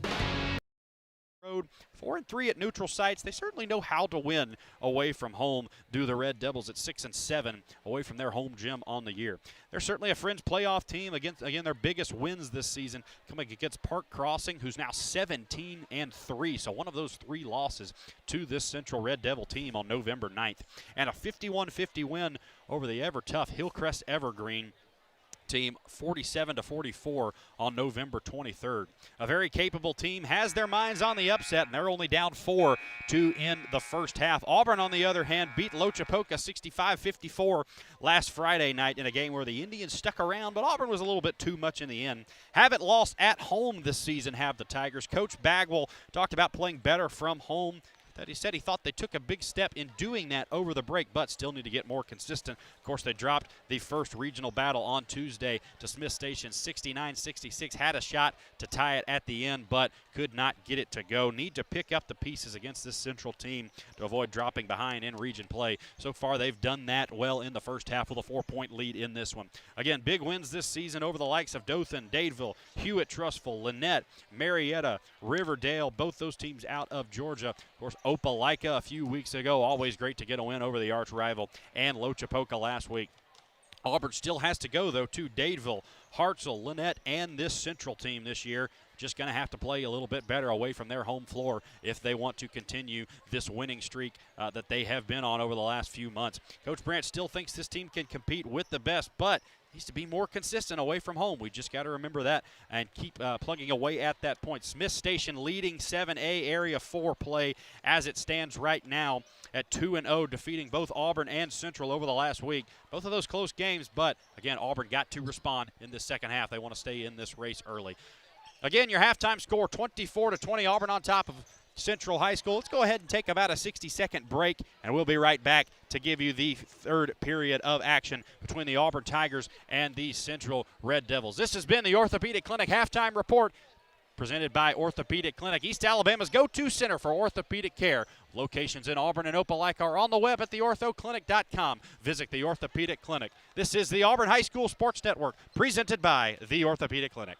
Road 4-3 at neutral sites. They certainly know how to win away from home. Do the Red Devils at 6-7 away from their home gym on the year. They're certainly a fringe playoff team. Again, their biggest wins this season coming against Park Crossing, who's now 17-3. So one of those 3 losses to this Central Red Devil team on November 9th. And a 51-50 win over the ever-tough Hillcrest Evergreen team, 47-44 on November 23rd. A very capable team has their minds on the upset, and they're only down 4-2 in the first half. Auburn, on the other hand, beat Lochapoka 65-54 last Friday night in a game where the Indians stuck around, but Auburn was a little bit too much in the end. Haven't lost at home this season, have the Tigers. Coach Bagwell talked about playing better from home. That he said he thought they took a big step in doing that over the break, but still need to get more consistent. Of course, they dropped the first regional battle on Tuesday to Smith Station 69-66. Had a shot to tie it at the end, but could not get it to go. Need to pick up the pieces against this Central team to avoid dropping behind in region play. So far, they've done that well in the first half with a 4-point lead in this one. Again, big wins this season over the likes of Dothan, Dadeville, Hewitt, Trustful, Lynette, Marietta, Riverdale, both those teams out of Georgia. Of course, Opelika a few weeks ago. Always great to get a win over the arch rival, and Lochapoka last week. Auburn still has to go, though, to Dadeville, Hartselle, Lynette, and this Central team this year. Just going to have to play a little bit better away from their home floor if they want to continue this winning streak that they have been on over the last few months. Coach Branch still thinks this team can compete with the best, but needs to be more consistent away from home. We just got to remember that and keep plugging away at that point. Smith Station leading 7A Area 4 play as it stands right now at 2-0, defeating both Auburn and Central over the last week. Both of those close games, but again, Auburn got to respond in the second half. They want to stay in this race early. Again, your halftime score, 24-20, Auburn on top of Central High School. Let's go ahead and take about a 60-second break, and we'll be right back to give you the third period of action between the Auburn Tigers and the Central Red Devils. This has been the Orthopedic Clinic Halftime Report, presented by Orthopedic Clinic, East Alabama's go-to center for orthopedic care. Locations in Auburn and Opelika are on the web at theorthoclinic.com. Visit the Orthopedic Clinic. This is the Auburn High School Sports Network, presented by the Orthopedic Clinic.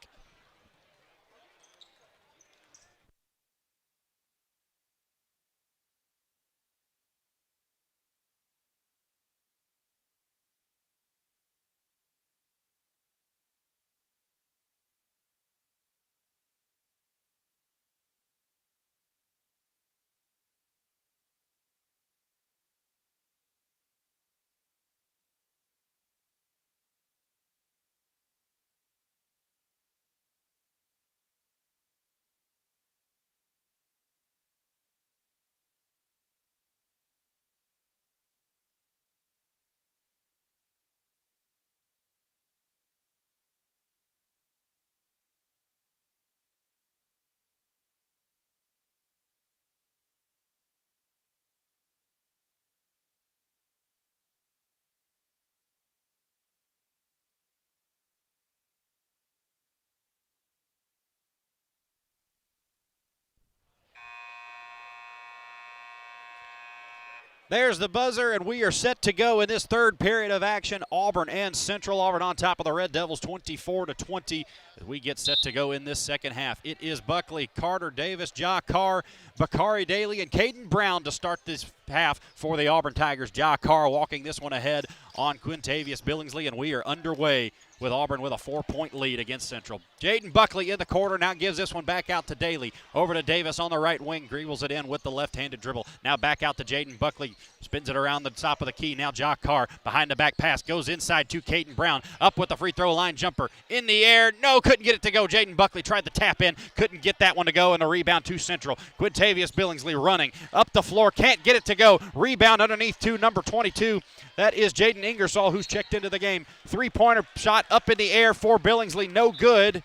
There's the buzzer, and we are set to go in this third period of action. Auburn and Central. Auburn on top of the Red Devils, 24-20. As we get set to go in this second half, it is Buckley, Carter Davis, Ja Carr, Bakari Daly, and Caden Brown to start this half for the Auburn Tigers. Ja Carr walking this one ahead on Quintavious Billingsley, and we are underway with Auburn with a 4-point lead against Central. Jaden Buckley in the corner now gives this one back out to Daly. Over to Davis on the right wing, dribbles it in with the left-handed dribble. Now back out to Jaden Buckley, spins it around the top of the key. Now Ja Carr behind the back pass, goes inside to Caden Brown, up with the free throw line jumper. In the air, no, couldn't get it to go. Jaden Buckley tried to tap in, couldn't get that one to go, and a rebound to Central. Quintavious Billingsley running up the floor, can't get it to go. Rebound underneath to number 22. That is Jaden Ingersoll, who's checked into the game. Three-pointer shot up in the air for Billingsley, no good.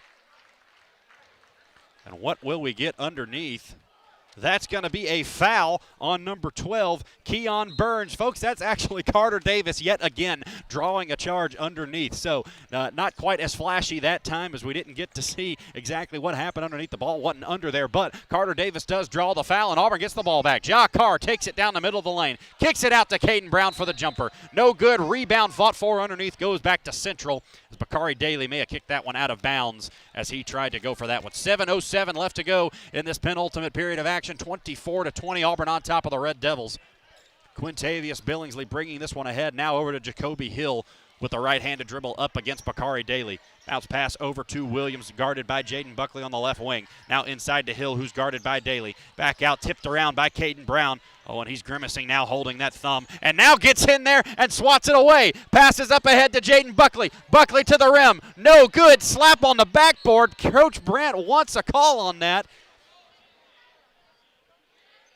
And what will we get underneath? That's going to be a foul on number 12, Keon Burns. Folks, that's actually Carter Davis yet again drawing a charge underneath. So not quite as flashy that time, as we didn't get to see exactly what happened underneath. The ball wasn't under there, but Carter Davis does draw the foul, and Auburn gets the ball back. Ja Carr takes it down the middle of the lane, kicks it out to Caden Brown for the jumper. No good. Rebound fought for underneath, goes back to Central, as Bakari Daly may have kicked that one out of bounds as he tried to go for that one. 7:07 left to go in this penultimate period of action. 24-20, Auburn on top of the Red Devils. Quintavious Billingsley bringing this one ahead. Now over to Jacoby Hill with the right-handed dribble up against Bakari Daly. Bounce pass over to Williams, guarded by Jaden Buckley on the left wing. Now inside to Hill, who's guarded by Daly. Back out, tipped around by Caden Brown. Oh, and he's grimacing now, holding that thumb. And now gets in there and swats it away. Passes up ahead to Jaden Buckley. Buckley to the rim. No good. Slap on the backboard. Coach Brandt wants a call on that.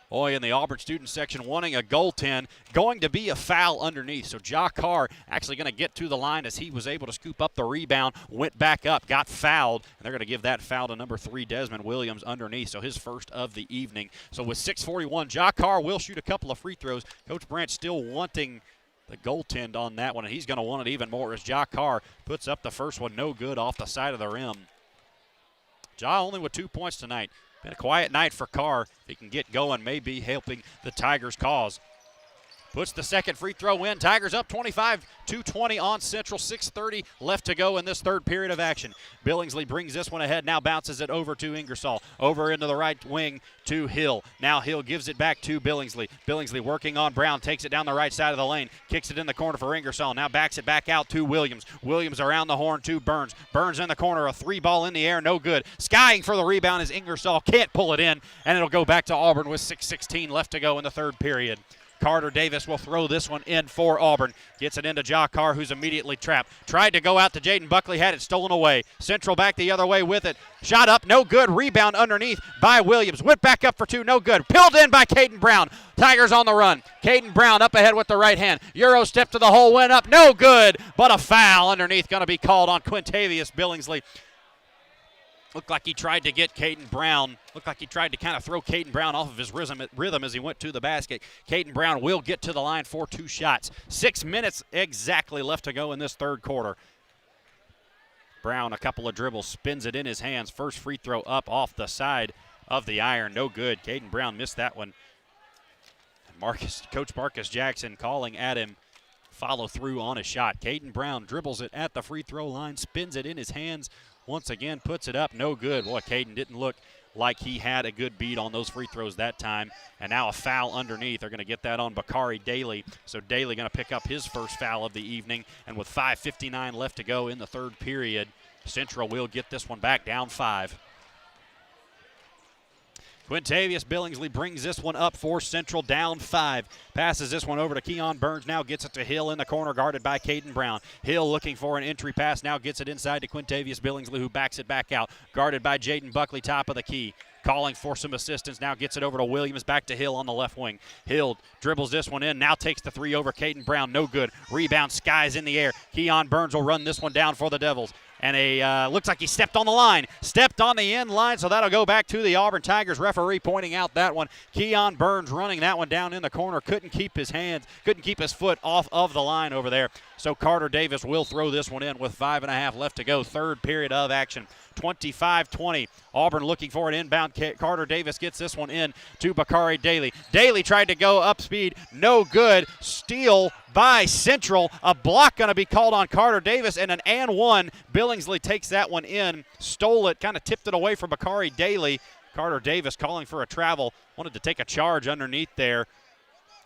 Boy, in the Auburn student section wanting a goaltend. Going to be a foul underneath. So Ja Carr actually going to get to the line as he was able to scoop up the rebound, went back up, got fouled, and they're going to give that foul to number 3, Desmond Williams, underneath. So his first of the evening. So with 6:41, Ja Carr will shoot a couple of free throws. Coach Brandt still wanting the goaltend on that one, and he's going to want it even more as Ja Carr puts up the first one. No good off the side of the rim. Ja only with 2 points tonight. Been a quiet night for Carr. If he can get going, maybe helping the Tigers' cause. Puts the second free throw in. Tigers up 25-20 on Central. 6:30 left to go in this third period of action. Billingsley brings this one ahead. Now bounces it over to Ingersoll. Over into the right wing to Hill. Now Hill gives it back to Billingsley. Billingsley working on Brown. Takes it down the right side of the lane. Kicks it in the corner for Ingersoll. Now backs it back out to Williams. Williams around the horn to Burns. Burns in the corner. A 3-ball in the air. No good. Skying for the rebound is Ingersoll. Can't pull it in. And it'll go back to Auburn with 6:16 left to go in the third period. Carter Davis will throw this one in for Auburn. Gets it into Ja Carr, who's immediately trapped. Tried to go out to Jaden Buckley, had it stolen away. Central back the other way with it. Shot up, no good. Rebound underneath by Williams. Went back up for 2, no good. Pilled in by Caden Brown. Tigers on the run. Caden Brown up ahead with the right hand. Euro step to the hole, went up, no good. But a foul underneath going to be called on Quintavious Billingsley. Looked like he tried to get Caden Brown. Looked like he tried to kind of throw Caden Brown off of his rhythm as he went to the basket. Caden Brown will get to the line for 2 shots. 6 minutes exactly left to go in this third quarter. Brown, a couple of dribbles, spins it in his hands. First free throw up off the side of the iron. No good. Caden Brown missed that one. Coach Marcus Jackson calling at him. Follow through on a shot. Caden Brown dribbles it at the free throw line, spins it in his hands. Once again, puts it up, no good. Boy, Caden didn't look like he had a good beat on those free throws that time. And now a foul underneath. They're going to get that on Bakari Daly. So Daly going to pick up his first foul of the evening. And with 5:59 left to go in the third period, Central will get this one back down 5. Quintavious Billingsley brings this one up for Central, down 5. Passes this one over to Keon Burns, now gets it to Hill in the corner, guarded by Caden Brown. Hill looking for an entry pass, now gets it inside to Quintavious Billingsley, who backs it back out, guarded by Jaden Buckley, top of the key. Calling for some assistance, now gets it over to Williams, back to Hill on the left wing. Hill dribbles this one in, now takes the 3 over Caden Brown, no good. Rebound, skies in the air. Keon Burns will run this one down for the Devils. And looks like he stepped on the line. Stepped on the end line, so that'll go back to the Auburn Tigers. Referee pointing out that one. Keon Burns running that one down in the corner. Couldn't keep his foot off of the line over there. So Carter Davis will throw this one in with 5.5 left to go. Third period of action. 25-20. Auburn looking for an inbound. Carter Davis gets this one in to Bakari Daly. Daly tried to go up speed. No good. Steal by Central. A block going to be called on Carter Davis, and an and one. Billingsley takes that one in. Stole it. Kind of tipped it away from Bakari Daly. Carter Davis calling for a travel. Wanted to take a charge underneath there.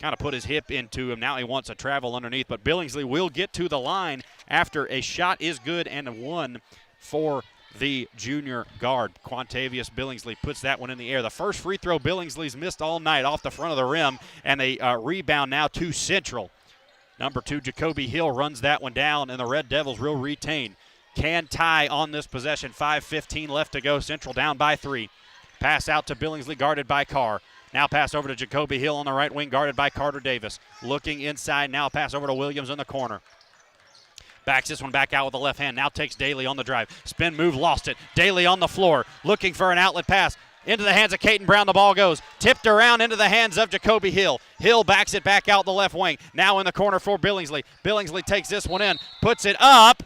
Kind of put his hip into him. Now he wants a travel underneath. But Billingsley will get to the line after a shot is good and a one for the junior guard. Quintavious Billingsley puts that one in the air. The first free throw Billingsley's missed all night off the front of the rim, and a rebound now to Central. Number 2, Jacoby Hill runs that one down, and the Red Devils will retain. Can tie on this possession. 5:15 left to go. Central down by 3. Pass out to Billingsley, guarded by Carr. Now pass over to Jacoby Hill on the right wing, guarded by Carter Davis. Looking inside, now pass over to Williams in the corner. Backs this one back out with the left hand. Now takes Daly on the drive. Spin move, lost it. Daly on the floor, looking for an outlet pass. Into the hands of Caden Brown, the ball goes. Tipped around into the hands of Jacoby Hill. Hill backs it back out the left wing. Now in the corner for Billingsley. Billingsley takes this one in, puts it up.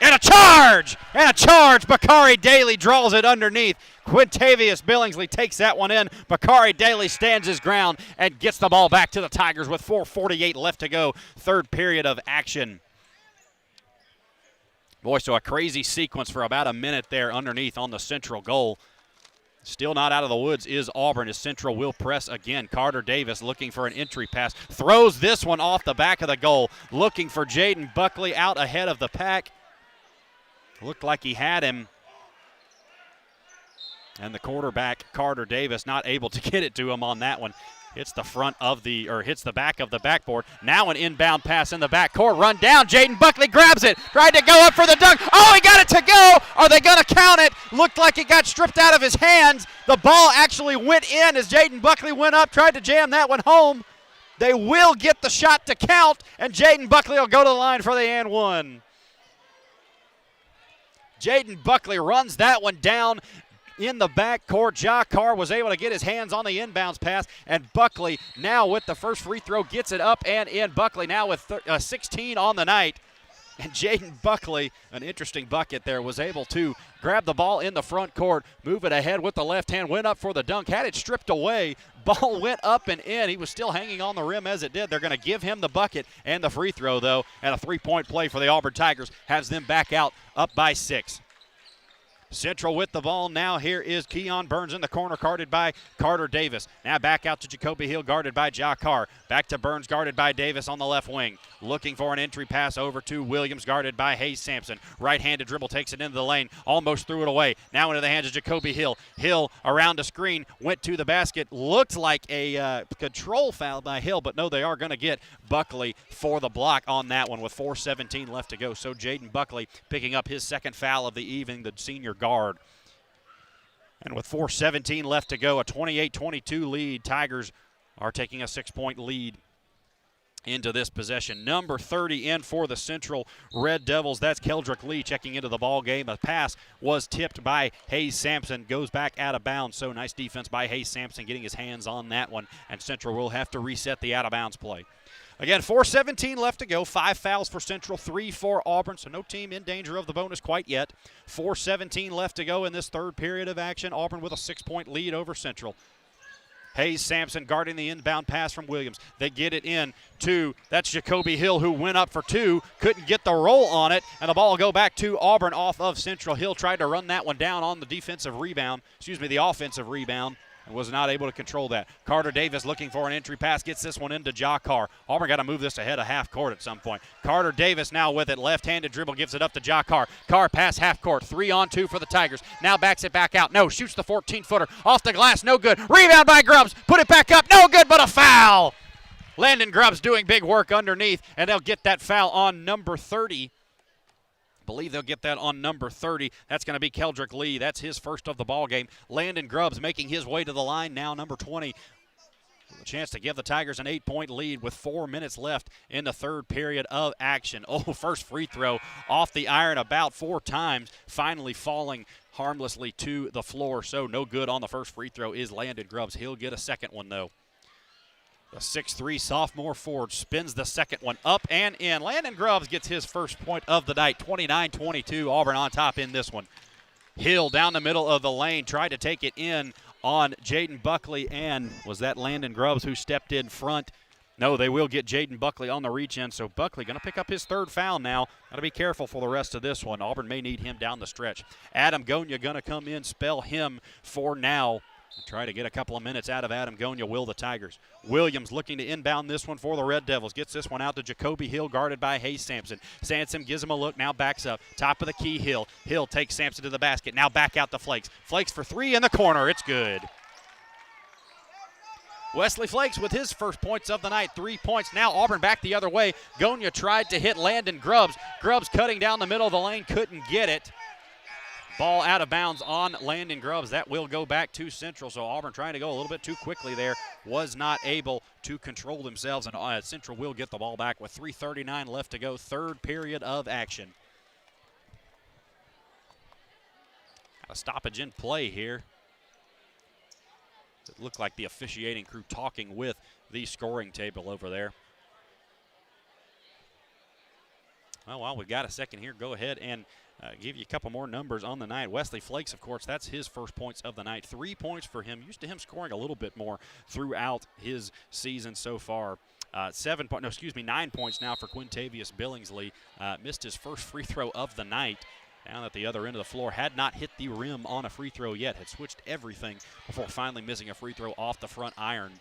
And a charge! And a charge! Bakari Daly draws it underneath. Quintavious Billingsley takes that one in. Bakari Daly stands his ground and gets the ball back to the Tigers with 4:48 left to go. Third period of action. Boy, so a crazy sequence for about a minute there underneath on the Central goal. Still not out of the woods is Auburn as Central will press again. Carter Davis looking for an entry pass. Throws this one off the back of the goal. Looking for Jaden Buckley out ahead of the pack. Looked like he had him. And the quarterback, Carter Davis, not able to get it to him on that one. Hits the hits the back of the backboard. Now an inbound pass in the backcourt. Run down. Jaden Buckley grabs it. Tried to go up for the dunk. Oh, he got it to go. Are they going to count it? Looked like it got stripped out of his hands. The ball actually went in as Jaden Buckley went up, tried to jam that one home. They will get the shot to count, and Jaden Buckley will go to the line for the and one. Jaden Buckley runs that one down in the backcourt. Ja Carr was able to get his hands on the inbounds pass, and Buckley now with the first free throw gets it up and in. Buckley now with 16 on the night. And Jaden Buckley, an interesting bucket there, was able to grab the ball in the front court, move it ahead with the left hand, went up for the dunk, had it stripped away. Ball went up and in. He was still hanging on the rim as it did. They're going to give him the bucket and the free throw, though, and a three-point play for the Auburn Tigers has them back out up by 6. Central with the ball now. Here is Keon Burns in the corner, guarded by Carter Davis. Now back out to Jacoby Hill, guarded by Ja Carr. Back to Burns, guarded by Davis on the left wing. Looking for an entry pass over to Williams, guarded by Hayes Sampson. Right-handed dribble, takes it into the lane, almost threw it away. Now into the hands of Jacoby Hill. Hill around the screen, went to the basket. Looked like a control foul by Hill, but no, they are going to get Buckley for the block on that one with 4:17 left to go. So Jaden Buckley picking up his second foul of the evening, the senior guard. And with 4:17 left to go, a 28-22 lead. Tigers are taking a 6-point lead into this possession. Number 30 in for the Central Red Devils. That's Keldrick Lee checking into the ball game. A pass was tipped by Hayes Sampson. Goes back out of bounds. So nice defense by Hayes Sampson getting his hands on that one. And Central will have to reset the out of bounds play. Again, 4:17 left to go. 5 fouls for Central, 3 for Auburn, so no team in danger of the bonus quite yet. 4:17 left to go in this third period of action. Auburn with a 6-point lead over Central. Hayes Sampson guarding the inbound pass from Williams. They get it in to, that's Jacoby Hill, who went up for 2, couldn't get the roll on it, and the ball will go back to Auburn off of Central. Hill tried to run that one down on the offensive rebound, and was not able to control that. Carter Davis looking for an entry pass, gets this one into Ja Carr. Auburn got to move this ahead of half court at some point. Carter Davis now with it, left-handed dribble, gives it up to Ja Carr. Carr pass half court, 3-on-2 for the Tigers. Now backs it back out. No, shoots the 14-footer off the glass, no good. Rebound by Grubbs, put it back up, no good, but a foul. Landon Grubbs doing big work underneath, and they'll get that foul on number 30. Believe they'll get that on number 30. That's going to be Keldrick Lee. That's his first of the ball game. Landon Grubbs making his way to the line now, number 20. A chance to give the Tigers an 8-point lead with 4 minutes left in the third period of action. Oh, first free throw off the iron about 4 times, finally falling harmlessly to the floor. So no good on the first free throw is Landon Grubbs. He'll get a second one, though. The 6'3 sophomore forward spins the second one up and in. Landon Grubbs gets his first point of the night, 29-22. Auburn on top in this one. Hill down the middle of the lane, tried to take it in on Jaden Buckley, and was that Landon Grubbs who stepped in front? No, they will get Jaden Buckley on the reach in, so Buckley going to pick up his third foul now. Got to be careful for the rest of this one. Auburn may need him down the stretch. Adam Gonya going to come in, spell him for now. Try to get a couple of minutes out of Adam Gonya, will the Tigers. Williams looking to inbound this one for the Red Devils. Gets this one out to Jacoby Hill, guarded by Hayes Sampson. Sampson gives him a look, now backs up. Top of the key, Hill. Hill takes Sampson to the basket. Now back out to Flakes. Flakes for 3 in the corner. It's good. Wesley Flakes with his first points of the night, 3 points. Now Auburn back the other way. Gonya tried to hit Landon Grubbs. Grubbs cutting down the middle of the lane, couldn't get it. Ball out of bounds on Landon Grubbs. That will go back to Central. So Auburn trying to go a little bit too quickly there. Was not able to control themselves. And Central will get the ball back with 3:39 left to go. Third period of action. Got a stoppage in play here. It looked like the officiating crew talking with the scoring table over there. Well, while we've got a second here, go ahead and give you a couple more numbers on the night. Wesley Flakes, of course, that's his first points of the night. 3 points for him. Used to him scoring a little bit more throughout his season so far. 9 points now for Quintavious Billingsley. Missed his first free throw of the night. Down at the other end of the floor, had not hit the rim on a free throw yet, had switched everything before finally missing a free throw off the front iron.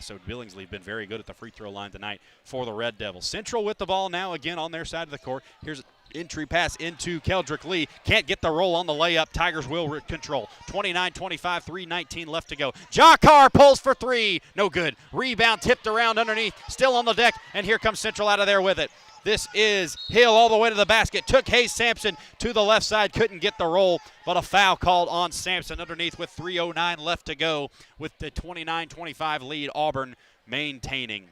So Billingsley been very good at the free throw line tonight for the Red Devils. Central with the ball now again on their side of the court. Here's an entry pass into Keldrick Lee. Can't get the roll on the layup. Tigers will control. 29-25, 3:19 left to go. Jakar pulls for three. No good. Rebound tipped around underneath. Still on the deck, and here comes Central out of there with it. This is Hill all the way to the basket. Took Hayes Sampson to the left side. Couldn't get the roll, but a foul called on Sampson underneath with 3:09 left to go with the 29-25 lead. Auburn maintaining.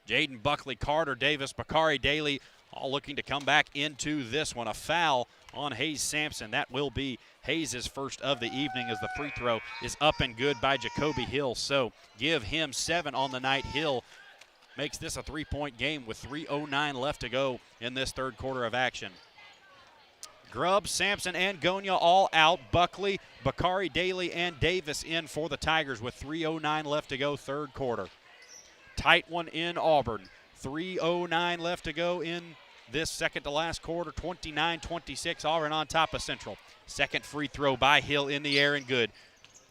Jaden Buckley, Carter Davis, Bakari Daly all looking to come back into this one. A foul on Hayes Sampson. That will be Hayes' first of the evening as the free throw is up and good by Jacoby Hill. So give him 7 on the night. Hill makes this a 3-point game with 3:09 left to go in this third quarter of action. Grubb, Sampson, and Gonya all out. Buckley, Bakari, Daly, and Davis in for the Tigers with 3:09 left to go third quarter. Tight one in Auburn. 3:09 left to go in this second to last quarter. 29-26, Auburn on top of Central. Second free throw by Hill in the air and good.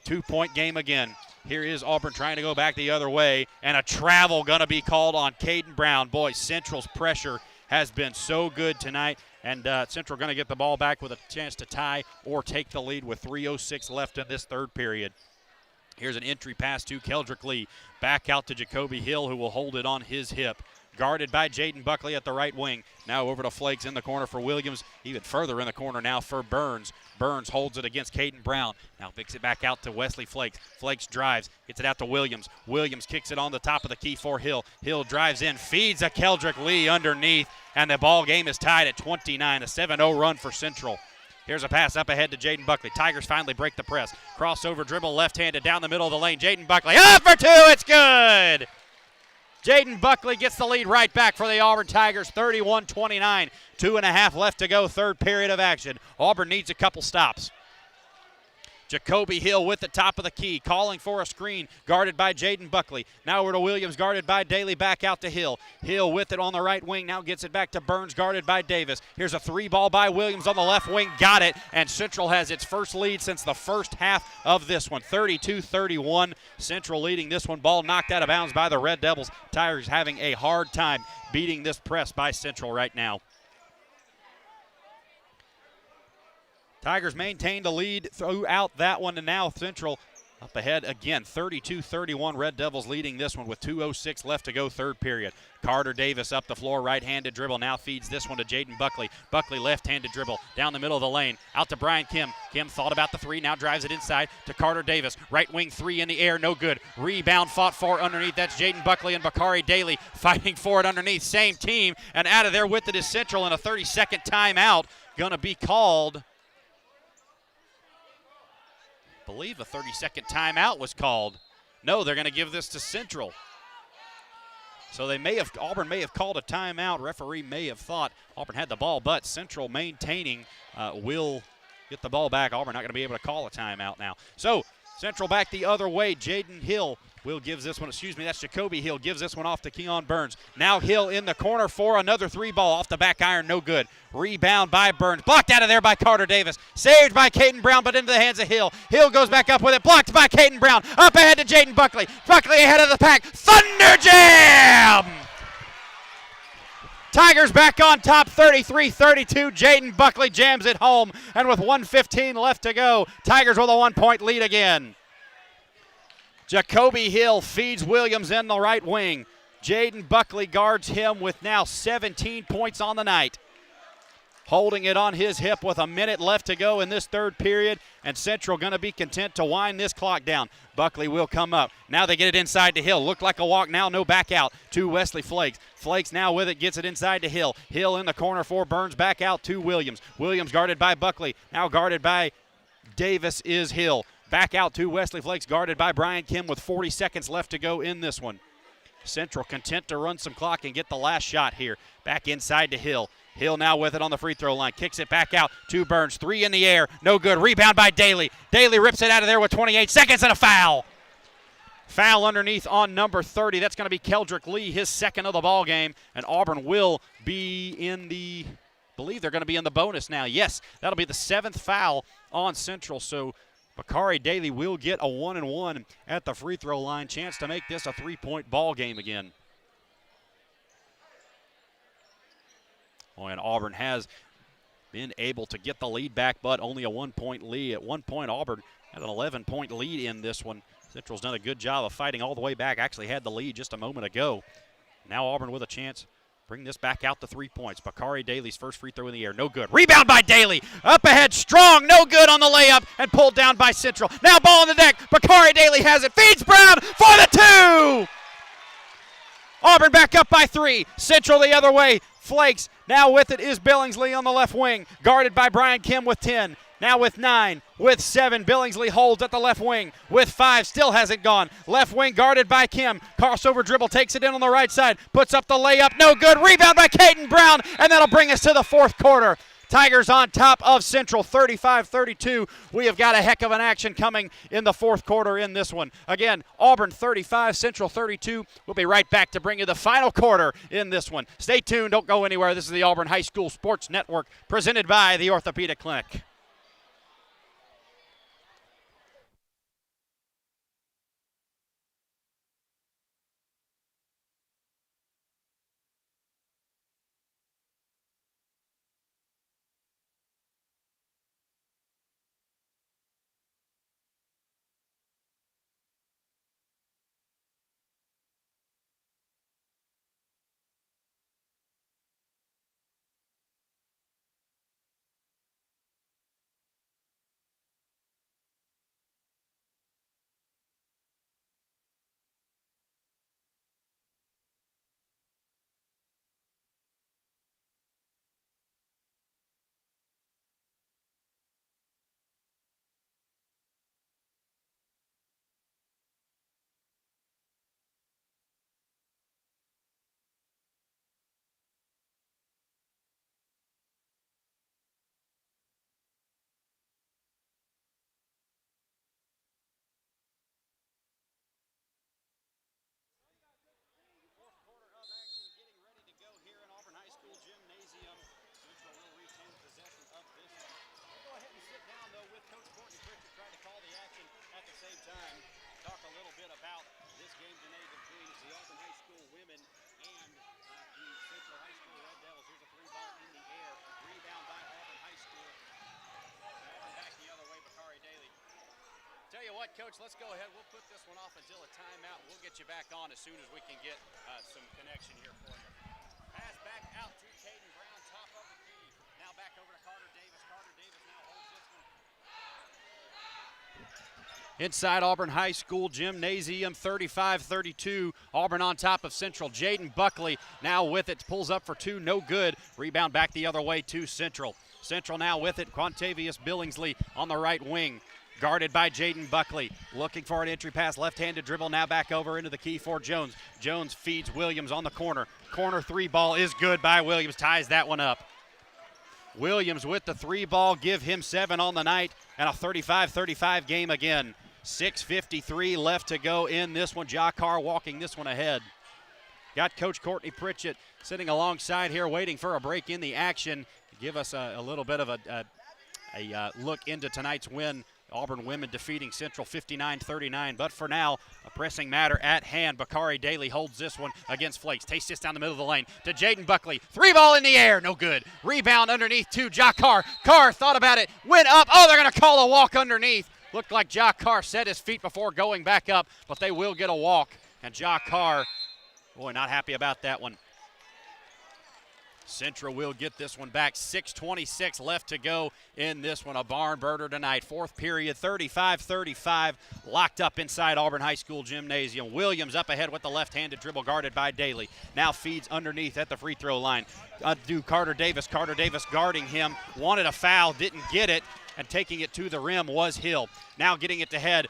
2-point game again. Here is Auburn trying to go back the other way, and a travel going to be called on Caden Brown. Boy, Central's pressure has been so good tonight, and Central going to get the ball back with a chance to tie or take the lead with 3:06 left in this third period. Here's an entry pass to Keldrick Lee. Back out to Jacoby Hill, who will hold it on his hip. Guarded by Jaden Buckley at the right wing. Now over to Flakes in the corner for Williams. Even further in the corner now for Burns. Burns holds it against Caden Brown. Now picks it back out to Wesley Flakes. Flakes drives, gets it out to Williams. Williams kicks it on the top of the key for Hill. Hill drives in, feeds a Keldrick Lee underneath, and the ball game is tied at 29. A 7-0 run for Central. Here's a pass up ahead to Jaden Buckley. Tigers finally break the press. Crossover dribble left-handed down the middle of the lane. Jaden Buckley up for two. It's good. Jaden Buckley gets the lead right back for the Auburn Tigers, 31-29. 2.5 left to go, third period of action. Auburn needs a couple stops. Jacoby Hill with the top of the key, calling for a screen, guarded by Jaden Buckley. Now over to Williams, guarded by Daly, back out to Hill. Hill with it on the right wing, now gets it back to Burns, guarded by Davis. Here's a three ball by Williams on the left wing, got it, and Central has its first lead since the first half of this one, 32-31. Central leading this one, ball knocked out of bounds by the Red Devils. Tigers having a hard time beating this press by Central right now. Tigers maintained the lead throughout that one, and now Central up ahead again, 32-31. Red Devils leading this one with 2:06 left to go, third period. Carter Davis up the floor, right-handed dribble, now feeds this one to Jaden Buckley. Buckley left-handed dribble down the middle of the lane, out to Brian Kim. Kim thought about the three, now drives it inside to Carter Davis. Right wing three in the air, no good. Rebound fought for underneath. That's Jaden Buckley and Bakari Daly fighting for it underneath. Same team, and out of there with it is Central, and a 30-second timeout gonna be called. I believe a 30-second timeout was called. No, they're going to give this to Central. So Auburn may have called a timeout. Referee may have thought Auburn had the ball, but Central maintaining will get the ball back. Auburn not going to be able to call a timeout now. So Central back the other way. Jaden Hill will give this one, that's Jacoby Hill, gives this one off to Keon Burns. Now Hill in the corner for another three ball off the back iron, no good. Rebound by Burns, blocked out of there by Carter Davis. Saved by Caden Brown, but into the hands of Hill. Hill goes back up with it, blocked by Caden Brown. Up ahead to Jaden Buckley. Buckley ahead of the pack, Thunder Jam! Tigers back on top, 33-32. Jaden Buckley jams it home, and with 1:15 left to go, Tigers with a 1-point lead again. Jacoby Hill feeds Williams in the right wing. Jaden Buckley guards him with now 17 points on the night. Holding it on his hip with a minute left to go in this third period, and Central going to be content to wind this clock down. Buckley will come up. Now they get it inside to Hill. Looked like a walk, now no back out to Wesley Flakes. Flakes now with it, gets it inside to Hill. Hill in the corner for Burns, back out to Williams. Williams guarded by Buckley, now guarded by Davis is Hill. Back out to Wesley Flakes, guarded by Brian Kim with 40 seconds left to go in this one. Central content to run some clock and get the last shot here. Back inside to Hill. Hill now with it on the free throw line. Kicks it back out to Burns. 3 in the air. No good. Rebound by Daly. Daly rips it out of there with 28 seconds and a foul. Foul underneath on number 30. That's going to be Keldrick Lee, his second of the ball game. And Auburn will be in the, I believe they're going to be in the bonus now. Yes, that'll be the 7th foul on Central. So Bakari Daly will get a 1-and-1 at the free throw line. Chance to make this a 3-point ball game again. Oh, and Auburn has been able to get the lead back, but only a 1-point lead. At one point, Auburn had an 11-point lead in this one. Central's done a good job of fighting all the way back. Actually had the lead just a moment ago. Now Auburn with a chance. Bring this back out to 3 points. Bakari Daly's first free throw in the air. No good. Rebound by Daly. Up ahead, strong. No good on the layup and pulled down by Central. Now ball on the deck. Bakari Daly has it. Feeds Brown for the 2. Auburn back up by 3. Central the other way. Flakes. Now with it is Billingsley on the left wing. Guarded by Brian Kim with 10. Now with 9, with 7, Billingsley holds at the left wing. With 5, still hasn't gone. Left wing guarded by Kim. Crossover dribble, takes it in on the right side. Puts up the layup, no good. Rebound by Caden Brown, and that'll bring us to the 4th quarter. Tigers on top of Central, 35-32. We have got a heck of an action coming in the 4th quarter in this one. Again, Auburn 35, Central 32. We'll be right back to bring you the final quarter in this one. Stay tuned, don't go anywhere. This is the Auburn High School Sports Network, presented by the Orthopedic Clinic. Talk a little bit about this game today between the Auburn High School women and the Central High School Red Devils. Here's a 3-ball in the air. Rebound by Auburn High School. And back the other way, Bakari Daly. Tell you what, Coach, let's go ahead. We'll put this one off until a timeout. We'll get you back on as soon as we can get some connection here for you. Pass back out to Caden Brown, top of the key. Now back over to Carter Davis. Carter Davis now holds this one. Inside Auburn High School Gymnasium, 35-32. Auburn on top of Central. Jaden Buckley now with it, pulls up for 2, no good. Rebound back the other way to Central. Central now with it. Quantavius Billingsley on the right wing, guarded by Jaden Buckley. Looking for an entry pass, left-handed dribble, now back over into the key for Jones. Jones feeds Williams on the corner. Corner 3-ball is good by Williams, ties that one up. Williams with the 3-ball, give him 7 on the night, and a 35-35 game again. 6:53 left to go in this one. Jakar walking this one ahead. Got Coach Courtney Pritchett sitting alongside here waiting for a break in the action. Give us a little bit of a look into tonight's win. Auburn women defeating Central 59-39. But for now, a pressing matter at hand. Bakari Daly holds this one against Flakes. Takes this down the middle of the lane to Jaden Buckley. 3-ball in the air, no good. Rebound underneath to Jakar. Carr thought about it, went up. Oh, they're going to call a walk underneath. Looked like Jakar set his feet before going back up, but they will get a walk. And Jakar, boy, not happy about that one. Central will get this one back. 6:26 left to go in this one. A barn burner tonight. 4th period, 35-35. Locked up inside Auburn High School Gymnasium. Williams up ahead with the left-handed dribble, guarded by Daly. Now feeds underneath at the free throw line. Do Carter Davis. Carter Davis guarding him. Wanted a foul, didn't get it. and taking it to the rim was Hill. Now getting it to head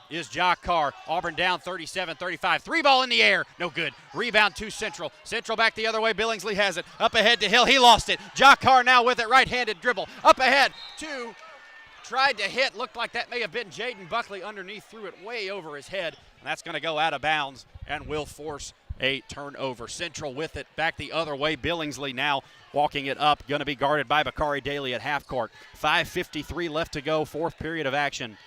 is Jock Carr. Auburn down 37-35. 3-ball in the air. No good. Rebound to Central. Central back the other way. Billingsley has it. Up ahead to Hill. He lost it. Jock Carr now with it. Right-handed dribble. Up ahead to. Tried to hit. Looked like that may have been Jaden Buckley underneath. Threw it way over his head. And that's going to go out of bounds and will force a turnover. Central with it. Back the other way. Billingsley now walking it up. Going to be guarded by Bakari Daly at half court. 5:53 left to go. Fourth period of action.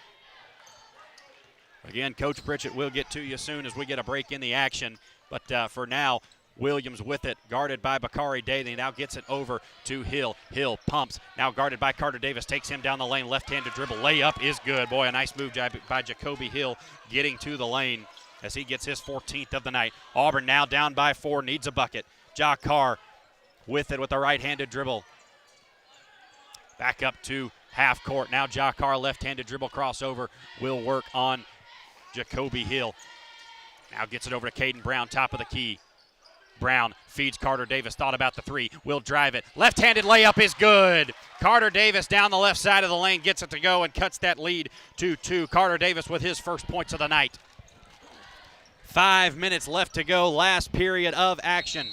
Again, Coach Pritchett will get to you soon as we get a break in the action. But for now, Williams with it, guarded by Bakari Daly. Now gets it over to Hill. Hill pumps. Now guarded by Carter Davis. Takes him down the lane. Left-handed dribble. Layup is good. Boy, a nice move by Jacoby Hill getting to the lane as he gets his 14th of the night. Auburn now down by 4. Needs a bucket. Jock Carr with it with a right-handed dribble. Back up to half court. Now Jock Carr, left-handed dribble crossover, will work on Jacoby Hill. Now gets it over to Caden Brown, top of the key. Brown feeds Carter Davis, thought about the three, will drive it. Left-handed layup is good. Carter Davis down the left side of the lane, gets it to go and cuts that lead to 2. Carter Davis with his first points of the night. 5 minutes left to go, last period of action.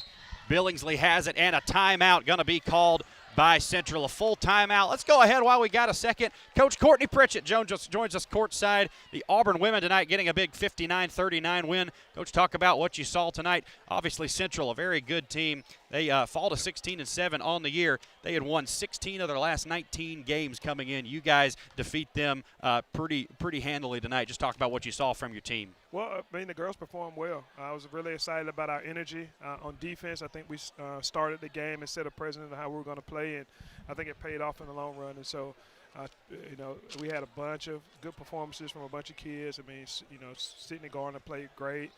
Billingsley has it, and a timeout going to be called by Central. A full timeout. Let's go ahead while we got a second. Coach Courtney Pritchett joins us courtside. The Auburn women tonight getting a big 59-39 win. Coach, talk about what you saw tonight. Obviously, Central, a very good team. They fall to 16-7 on the year. They had won 16 of their last 19 games coming in. You guys defeat them pretty handily tonight. Just talk about what you saw from your team. Well, I mean, the girls performed well. I was really excited about our energy on defense. I think we started the game and set a precedent of how we were going to play, and I think it paid off in the long run. And so, we had a bunch of good performances from a bunch of kids. I mean, Sydney Garner played great.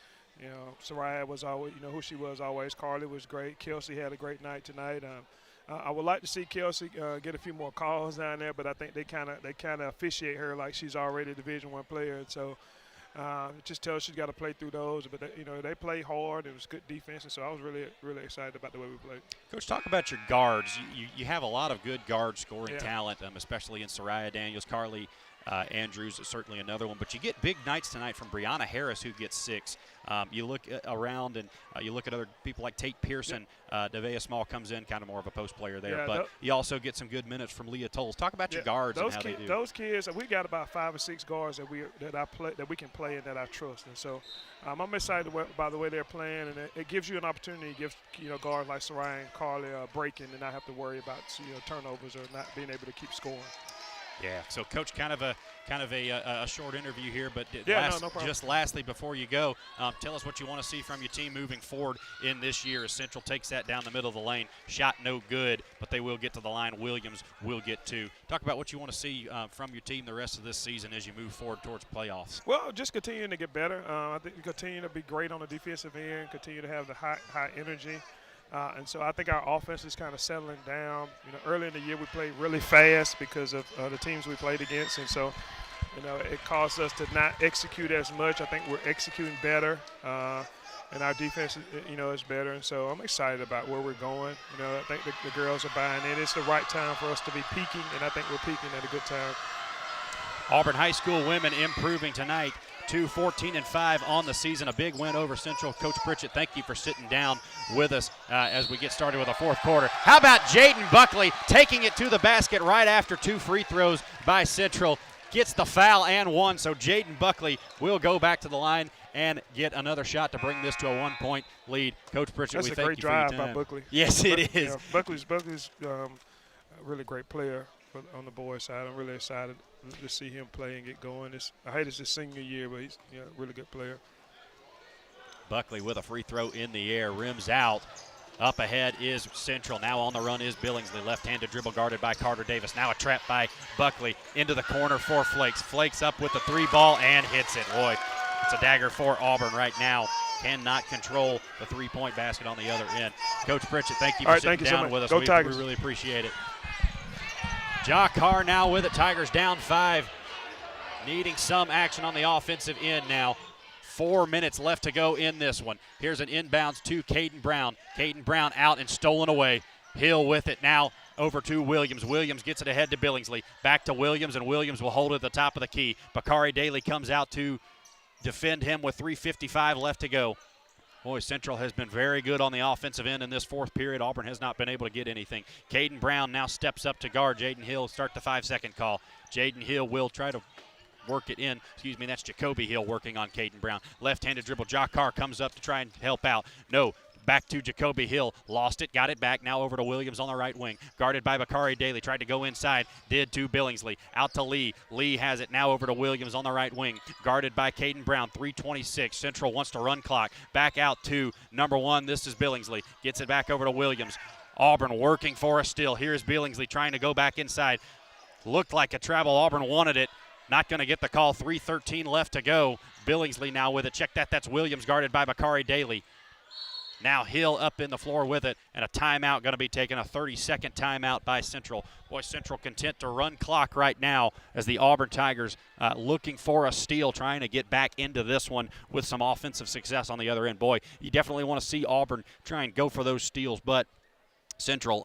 Soraya was always, who she was always. Carly was great. Kelsey had a great night tonight. I would like to see Kelsey get a few more calls down there, but I think they kind of officiate her like she's already a Division I player, and so. It just tells she's got to play through those, but they play hard. It was good defense, and so I was really, really excited about the way we played. Coach, talk about your guards. You have a lot of good guard scoring talent, especially in Soraya Daniels. Carly Andrews is certainly another one, but you get big nights tonight from Brianna Harris, who gets 6. You look around and you look at other people like Tate Pearson. Devea Small comes in, kind of more of a post player there, but you also get some good minutes from Leah Tolles. Talk about your guards and how they do. Those kids, we got about 5 or 6 guards that we can play and that I trust, and so I'm excited by the way they're playing, and it gives you an opportunity. It gives guards like Soraya and Carly breaking and not have to worry about turnovers or not being able to keep scoring. Yeah, so Coach, kind of a short interview here, but no problem. Just lastly before you go, tell us what you want to see from your team moving forward in this year as Central takes that down the middle of the lane. Shot no good, but they will get to the line. Williams will get 2. Talk about what you want to see from your team the rest of this season as you move forward towards playoffs. Well, just continuing to get better. I think we continue to be great on the defensive end, continue to have the high energy. And so I think our offense is kind of settling down. Early in the year we played really fast because of the teams we played against, and so it caused us to not execute as much. I think we're executing better, and our defense is better. And so I'm excited about where we're going. I think the girls are buying in. It's the right time for us to be peaking, and I think we're peaking at a good time. Auburn High School women improving tonight. 14-5 on the season. A big win over Central. Coach Pritchett, thank you for sitting down with us as we get started with the fourth quarter. How about Jaden Buckley taking it to the basket right after 2 free throws by Central. Gets the foul and 1, so Jaden Buckley will go back to the line and get another shot to bring this to a 1-point lead. Coach Pritchett, we thank you for your time. That's a great drive by Buckley. Yes, it is. Buckley's a really great player on the boys' side. I'm really excited to see him play and get going. I hate it's his senior year, but he's a really good player. Buckley with a free throw in the air, rims out. Up ahead is Central. Now on the run is Billingsley. Left-handed dribble guarded by Carter Davis. Now a trap by Buckley into the corner for Flakes. Flakes up with the 3-ball and hits it. Boy, it's a dagger for Auburn right now. Cannot control the 3-point basket on the other end. Coach Pritchett, thank you for sitting down with us. We really appreciate it. Jock Carr now with it. Tigers down 5. Needing some action on the offensive end now. 4 minutes left to go in this one. Here's an inbounds to Caden Brown. Caden Brown out and stolen away. Hill with it now. over to Williams. Williams gets it ahead to Billingsley. Back to Williams, and Williams will hold it at the top of the key. Bakari Daly comes out to defend him with 3:55 left to go. Boy, Central has been very good on the offensive end in this fourth period. Auburn has not been able to get anything. Caden Brown now steps up to guard Jaden Hill. Start the 5-second call. Jaden Hill will try to work it in. Excuse me, that's Jacoby Hill working on Caden Brown. Left-handed dribble. Jock Carr comes up to try and help out. No. Back to Jacoby Hill. Lost it, got it back. Now over to Williams on the right wing. Guarded by Bakari Daly. Tried to go inside. Did to Billingsley. Out to Lee. Lee has it now over to Williams on the right wing. Guarded by Caden Brown. 3:26. Central wants to run clock. Back out to number 1. This is Billingsley. Gets it back over to Williams. Auburn working for us still. Here's Billingsley trying to go back inside. Looked like a travel. Auburn wanted it. Not going to get the call. 3:13 left to go. Billingsley now with it. Check that. That's Williams guarded by Bakari Daly. Now Hill up in the floor with it, and a timeout going to be taken, a 30-second timeout by Central. Boy, Central content to run clock right now as the Auburn Tigers looking for a steal, trying to get back into this one with some offensive success on the other end. Boy, you definitely want to see Auburn try and go for those steals, but Central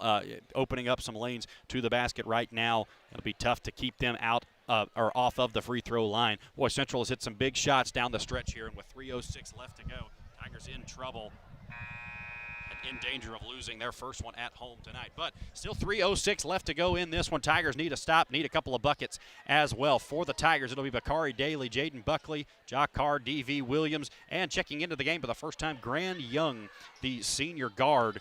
opening up some lanes to the basket right now. It'll be tough to keep them out or off of the free throw line. Boy, Central has hit some big shots down the stretch here, and with 3:06 left to go, Tigers in trouble. In danger of losing their first one at home tonight. But still 3:06 left to go in this one. Tigers need a stop, need a couple of buckets as well. For the Tigers, it'll be Bakari Daly, Jaden Buckley, Jock Carr, D.V. Williams, and checking into the game for the first time, Grand Young, the senior guard,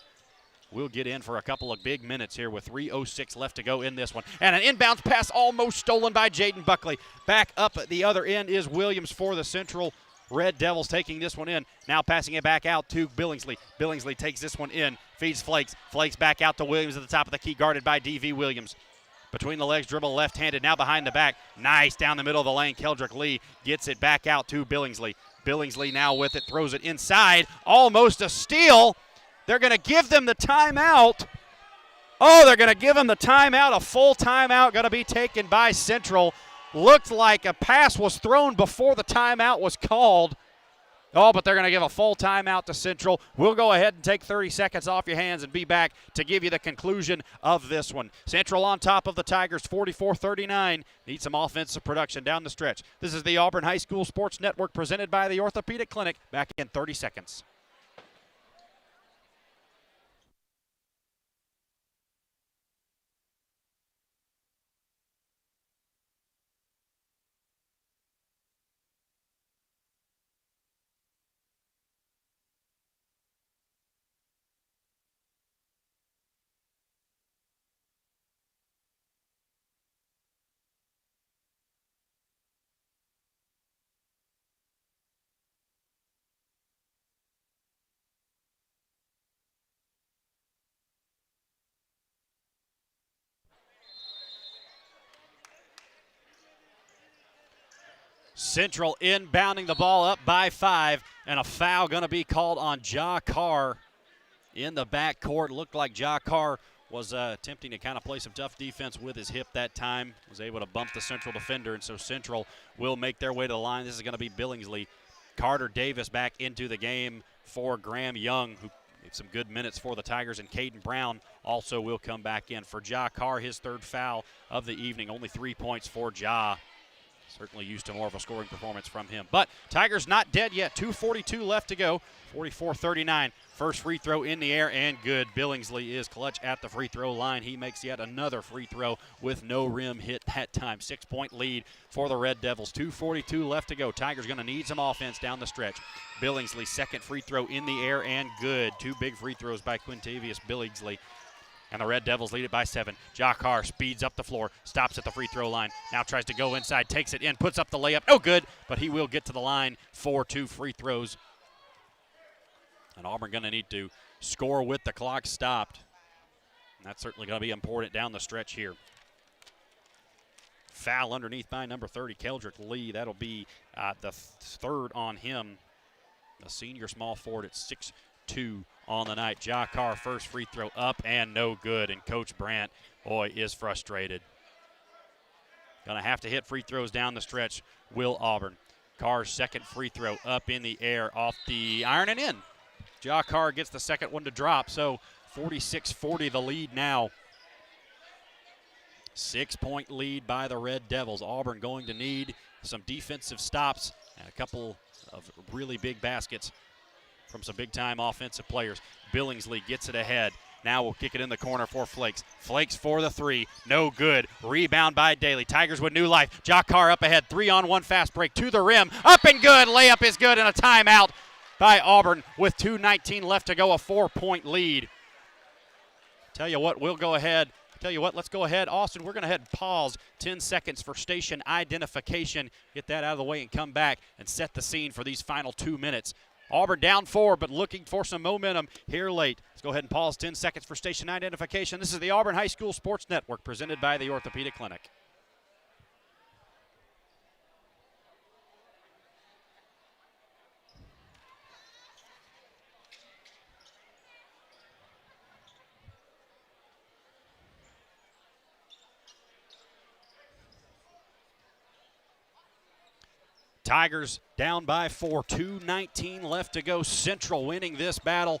will get in for a couple of big minutes here with 3:06 left to go in this one. And an inbounds pass almost stolen by Jaden Buckley. Back up at the other end is Williams for the Central Red Devils, taking this one in. Now passing it back out to Billingsley. Billingsley takes this one in, feeds Flakes. Flakes back out to Williams at the top of the key, guarded by D.V. Williams. Between the legs, dribble left-handed, now behind the back. Nice down the middle of the lane. Keldrick Lee gets it back out to Billingsley. Billingsley now with it, throws it inside. Almost a steal. They're going to give them the timeout. Oh, they're going to give them the timeout. A full timeout going to be taken by Central. Looked like a pass was thrown before the timeout was called. Oh, but they're going to give a full timeout to Central. We'll go ahead and take 30 seconds off your hands and be back to give you the conclusion of this one. Central on top of the Tigers, 44-39. Need some offensive production down the stretch. This is the Auburn High School Sports Network presented by the Orthopedic Clinic. Back in 30 seconds. Central inbounding the ball up by 5, and a foul going to be called on Ja Carr in the backcourt. Looked like Ja Carr was attempting to kind of play some tough defense with his hip that time. Was able to bump the Central defender, and so Central will make their way to the line. This is going to be Billingsley. Carter Davis back into the game for Graham Young, who gave some good minutes for the Tigers, and Caden Brown also will come back in. For Ja Carr, his third foul of the evening. Only 3 points for Ja. Certainly used to more of a scoring performance from him. But Tigers not dead yet. 2:42 left to go. 44-39. First free throw in the air and good. Billingsley is clutch at the free throw line. He makes yet another free throw with no rim hit that time. 6-point lead for the Red Devils. 2:42 left to go. Tigers going to need some offense down the stretch. Billingsley, second free throw in the air and good. 2 big free throws by Quintavious Billingsley. And the Red Devils lead it by 7. Ja Carr speeds up the floor, stops at the free throw line, now tries to go inside, takes it in, puts up the layup. No good, but he will get to the line for 2 free throws. And Auburn going to need to score with the clock stopped. And that's certainly going to be important down the stretch here. Foul underneath by number 30, Keldrick Lee. That'll be the third on him. The senior small forward at 6'2". On the night. Ja Carr, first free throw up and no good. And Coach Brandt, boy, is frustrated. Going to have to hit free throws down the stretch, will Auburn. Carr's second free throw up in the air off the iron and in. Ja Carr gets the second one to drop, so 46-40 the lead now 6-point lead by the Red Devils. Auburn going to need some defensive stops and a couple of really big baskets from some big-time offensive players. Billingsley gets it ahead. Now we'll kick it in the corner for Flakes. Flakes for the three. No good. Rebound by Daly. Tigers with new life. Jakar up ahead. 3-on-1 fast break to the rim. Up and good. Layup is good and a timeout by Auburn with 2:19 left to go. A 4-point lead. Tell you what, we'll go ahead. Let's go ahead. Austin, we're going to head and pause 10 seconds for station identification. Get that out of the way and come back and set the scene for these final 2 minutes. Auburn down 4, but looking for some momentum here late. Let's go ahead and pause 10 seconds for station identification. This is the Auburn High School Sports Network presented by the Orthopedic Clinic. Tigers down by 4, 2:19 left to go. Central winning this battle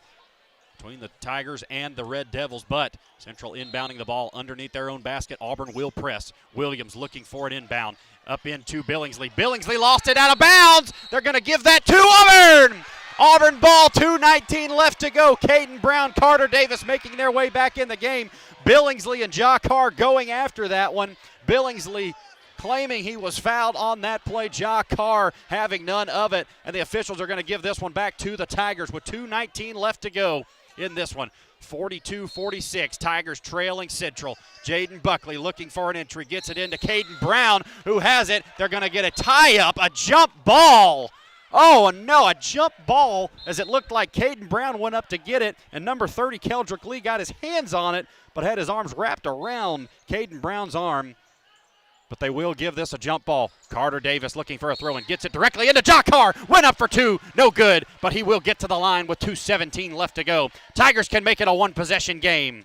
between the Tigers and the Red Devils, but Central inbounding the ball underneath their own basket. Auburn will press. Williams looking for an inbound. Up into Billingsley. Billingsley lost it out of bounds. They're going to give that to Auburn. Auburn ball, 2:19 left to go. Caden Brown, Carter Davis making their way back in the game. Billingsley and Jakar going after that one. Billingsley claiming he was fouled on that play. Jakar having none of it, and the officials are going to give this one back to the Tigers with 2:19 left to go in this one. 42-46, Tigers trailing Central. Jaden Buckley looking for an entry, gets it into Caden Brown, who has it. They're going to get a tie-up, a jump ball. Oh, no, a jump ball as it looked like Caden Brown went up to get it, and number 30, Keldrick Lee, got his hands on it, but had his arms wrapped around Caden Brown's arm. But they will give this a jump ball. Carter Davis looking for a throw and gets it directly into Jakar. Went up for two. No good, but he will get to the line with 2:17 left to go. Tigers can make it a one-possession game.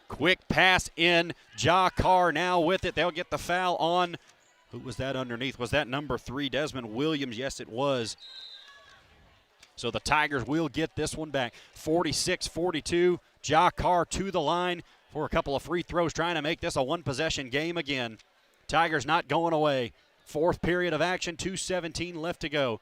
Quick pass in. Jakar now with it. They'll get the foul on. Who was that underneath? Was that number 3, Desmond Williams? Yes, it was. So the Tigers will get this one back. 46-42. Jakar to the line for a couple of free throws, trying to make this a one-possession game again. Tigers not going away. 4th period of action, 2:17 left to go.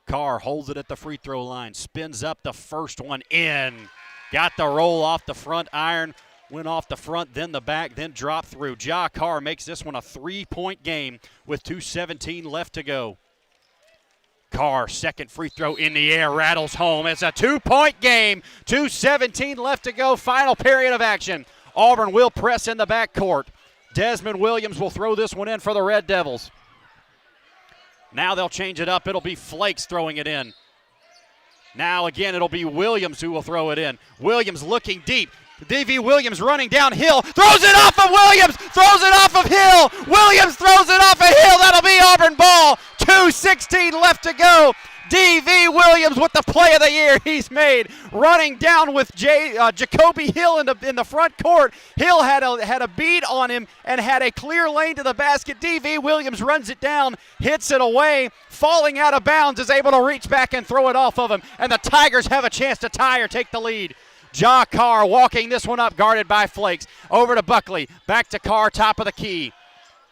Carr holds it at the free throw line, spins up the first one in. Got the roll off the front iron, went off the front, then the back, then dropped through. Jakar makes this one a 3-point game with 2:17 left to go. Carr, second free throw in the air, rattles home. It's a 2-point game. 2:17 left to go, final period of action. Auburn will press in the backcourt. Desmond Williams will throw this one in for the Red Devils. Now they'll change it up. It'll be Flakes throwing it in. Now again, it'll be Williams who will throw it in. Williams looking deep. D.V. Williams running downhill. Throws it off of Williams. Throws it off of Hill. Williams throws it off of Hill. That'll be Auburn ball. 2:16 left to go. D.V. Williams with the play of the year he's made, running down with Jacoby Hill in the front court. Hill had a bead on him and had a clear lane to the basket. D.V. Williams runs it down, hits it away, falling out of bounds, is able to reach back and throw it off of him, and the Tigers have a chance to tie or take the lead. Jakar walking this one up, guarded by Flakes. Over to Buckley, back to Carr, top of the key.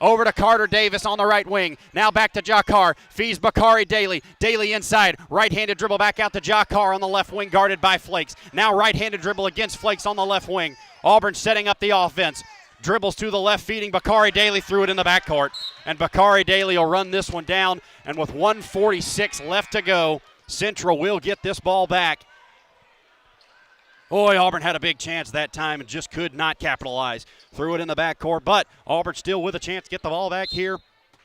Over to Carter Davis on the right wing. Now back to Jakar. Fees Bakari Daly. Daly inside. Right-handed dribble back out to Jakar on the left wing, guarded by Flakes. Now right-handed dribble against Flakes on the left wing. Auburn setting up the offense. Dribbles to the left, feeding Bakari Daly, threw it in the backcourt. And Bakari Daly will run this one down. And with 1:46 left to go, Central will get this ball back. Boy, Auburn had a big chance that time and just could not capitalize. Threw it in the backcourt, but Auburn still with a chance to get the ball back here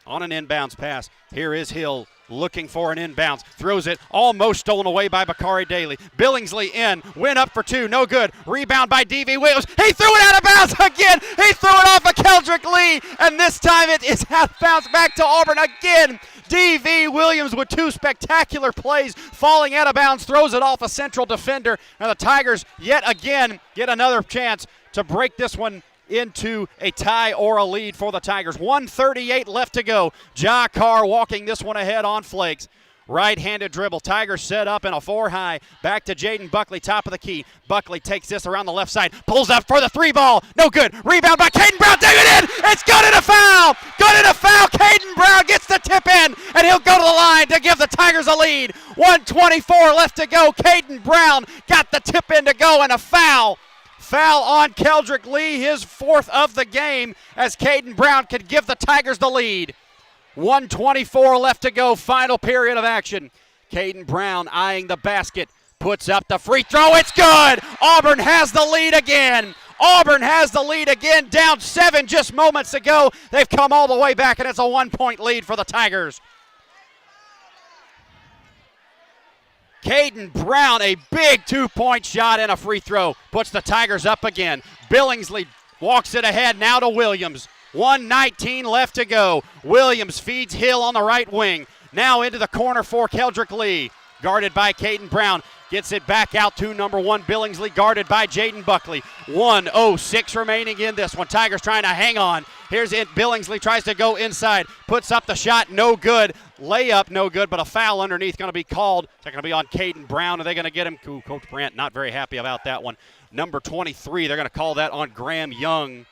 on an inbounds pass. Here is Hill looking for an inbounds. Throws it, almost stolen away by Bakari Daly. Billingsley in, went up for two, no good. Rebound by D.V. Williams. He threw it out of bounds again. He threw it off of Keldrick Lee, and this time it is out of bounds back to Auburn again. D.V. Williams with two spectacular plays, falling out of bounds, throws it off a Central defender, and the Tigers yet again get another chance to break this one into a tie or a lead for the Tigers. 1:38 left to go. Jakar walking this one ahead on Flakes. Right-handed dribble. Tigers set up in a 4-high. Back to Jaden Buckley, top of the key. Buckley takes this around the left side. Pulls up for the 3 ball. No good. Rebound by Caden Brown. Dig it in. It's good and a foul. Good and a foul. Caden Brown gets the tip in, and he'll go to the line to give the Tigers a lead. 1:24 left to go. Caden Brown got the tip in to go, and a foul. Foul on Keldrick Lee, his 4th of the game, as Caden Brown could give the Tigers the lead. 1:24 left to go, final period of action. Caden Brown eyeing the basket, puts up the free throw. It's good. Auburn has the lead again. Auburn has the lead again, down 7 just moments ago. They've come all the way back, and it's a 1-point lead for the Tigers. Caden Brown, a big 2-point shot and a free throw, puts the Tigers up again. Billingsley walks it ahead now to Williams. 1:19 left to go. Williams feeds Hill on the right wing. Now into the corner for Keldrick Lee. Guarded by Caden Brown. Gets it back out to number 1 Billingsley, guarded by Jaden Buckley. 1:06 remaining in this one. Tigers trying to hang on. Here's it. Billingsley tries to go inside. Puts up the shot. No good. Layup no good, but a foul underneath going to be called. It's going to be on Caden Brown. Are they going to get him? Coach Brandt not very happy about that one. Number 23, they're going to call that on Graham Young.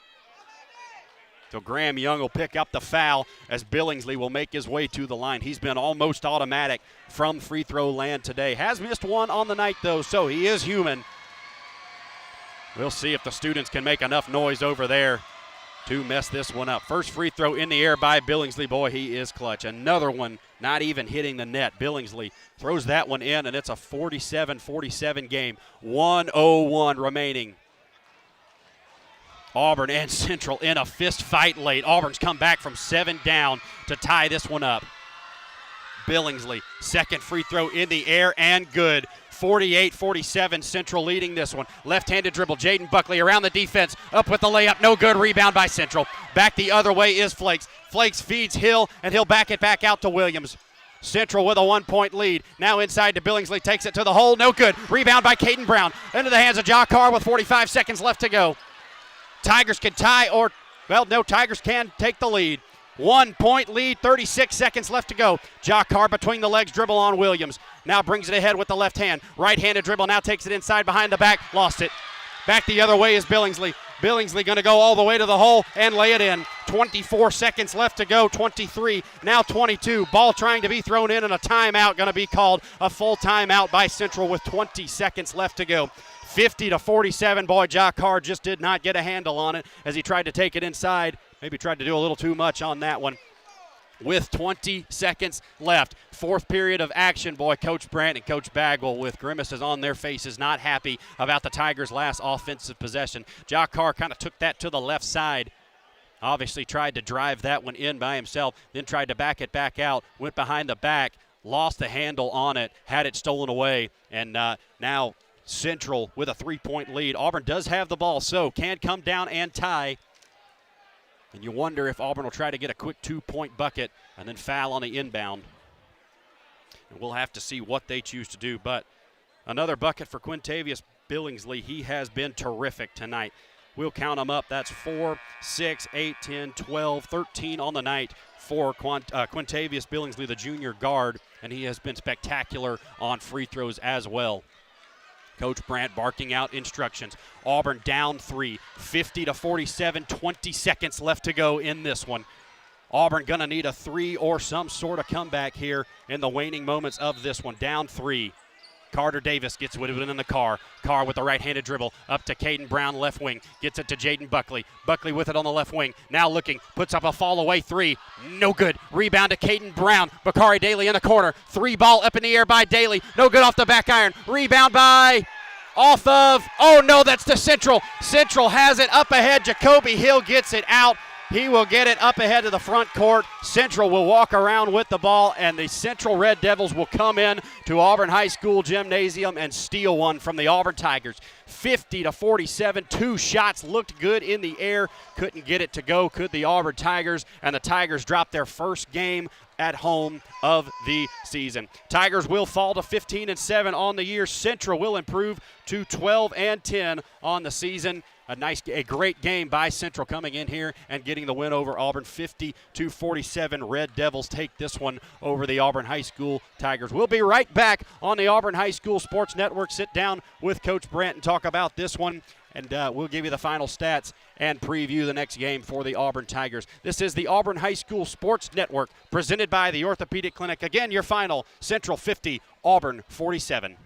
So Graham Young will pick up the foul as Billingsley will make his way to the line. He's been almost automatic from free throw land today. Has missed one on the night, though, so he is human. We'll see if the students can make enough noise over there to mess this one up. First free throw in the air by Billingsley. Boy, he is clutch. Another one not even hitting the net. Billingsley throws that one in, and it's a 47-47 game. 1:01 remaining. Auburn and Central in a fist fight late. Auburn's come back from 7 down to tie this one up. Billingsley, second free throw in the air and good. 48-47, Central leading this one. Left-handed dribble, Jaden Buckley around the defense, up with the layup, no good, rebound by Central. Back the other way is Flakes. Flakes feeds Hill, and he'll back it back out to Williams. Central with a 1-point lead. Now inside to Billingsley, takes it to the hole, no good. Rebound by Caden Brown. Into the hands of Jakar with 45 seconds left to go. Tigers can tie Tigers can take the lead. 1-point lead, 36 seconds left to go. Jakar between the legs, dribble on Williams. Now brings it ahead with the left hand. Right-handed dribble, now takes it inside behind the back, lost it. Back the other way is Billingsley. Billingsley going to go all the way to the hole and lay it in. 24 seconds left to go, 23, now 22. Ball trying to be thrown in, and a timeout going to be called. A full timeout by Central with 20 seconds left to go. 50-47, boy, Jakar just did not get a handle on it as he tried to take it inside. Maybe tried to do a little too much on that one. With 20 seconds left, 4th period of action, boy, Coach Brandt and Coach Bagwell with grimaces on their faces, not happy about the Tigers' last offensive possession. Jakar kind of took that to the left side. Obviously tried to drive that one in by himself, then tried to back it back out, went behind the back, lost the handle on it, had it stolen away, and now Central with a 3-point lead. Auburn does have the ball, so can come down and tie. And you wonder if Auburn will try to get a quick 2-point bucket and then foul on the inbound. And we'll have to see what they choose to do. But another bucket for Quintavious Billingsley. He has been terrific tonight. We'll count them up. That's 4, 6, 8, 10, 12, 13 on the night for Quintavious Billingsley, the junior guard. And he has been spectacular on free throws as well. Coach Brandt barking out instructions. Auburn down 3, 50-47, 20 seconds left to go in this one. Auburn gonna need a 3 or some sort of comeback here in the waning moments of this one. Down 3. Carter Davis gets it in the car. Carr with the right-handed dribble up to Caden Brown, left wing. Gets it to Jaden Buckley. Buckley with it on the left wing. Now looking, puts up a fall-away 3. No good. Rebound to Caden Brown. Bakari Daly in the corner. 3 ball up in the air by Daly. No good off the back iron. Rebound by oh no, that's to Central. Central has it up ahead. Jacoby Hill gets it out. He will get it up ahead to the front court. Central will walk around with the ball, and the Central Red Devils will come in to Auburn High School Gymnasium and steal one from the Auburn Tigers. 50-47, 2 shots looked good in the air. Couldn't get it to go, could the Auburn Tigers, and the Tigers dropped their first game at home of the season. Tigers will fall to 15-7 on the year. Central will improve to 12-10 on the season. a great game by Central coming in here and getting the win over Auburn. 50-47. Red Devils take this one over the Auburn High School Tigers. We'll be right back on the Auburn High School Sports Network. Sit down with Coach Brant and talk about this one, and we'll give you the final stats and preview the next game for the Auburn Tigers. This is the Auburn High School Sports Network presented by the Orthopedic Clinic. Again, your final, Central 50, Auburn 47.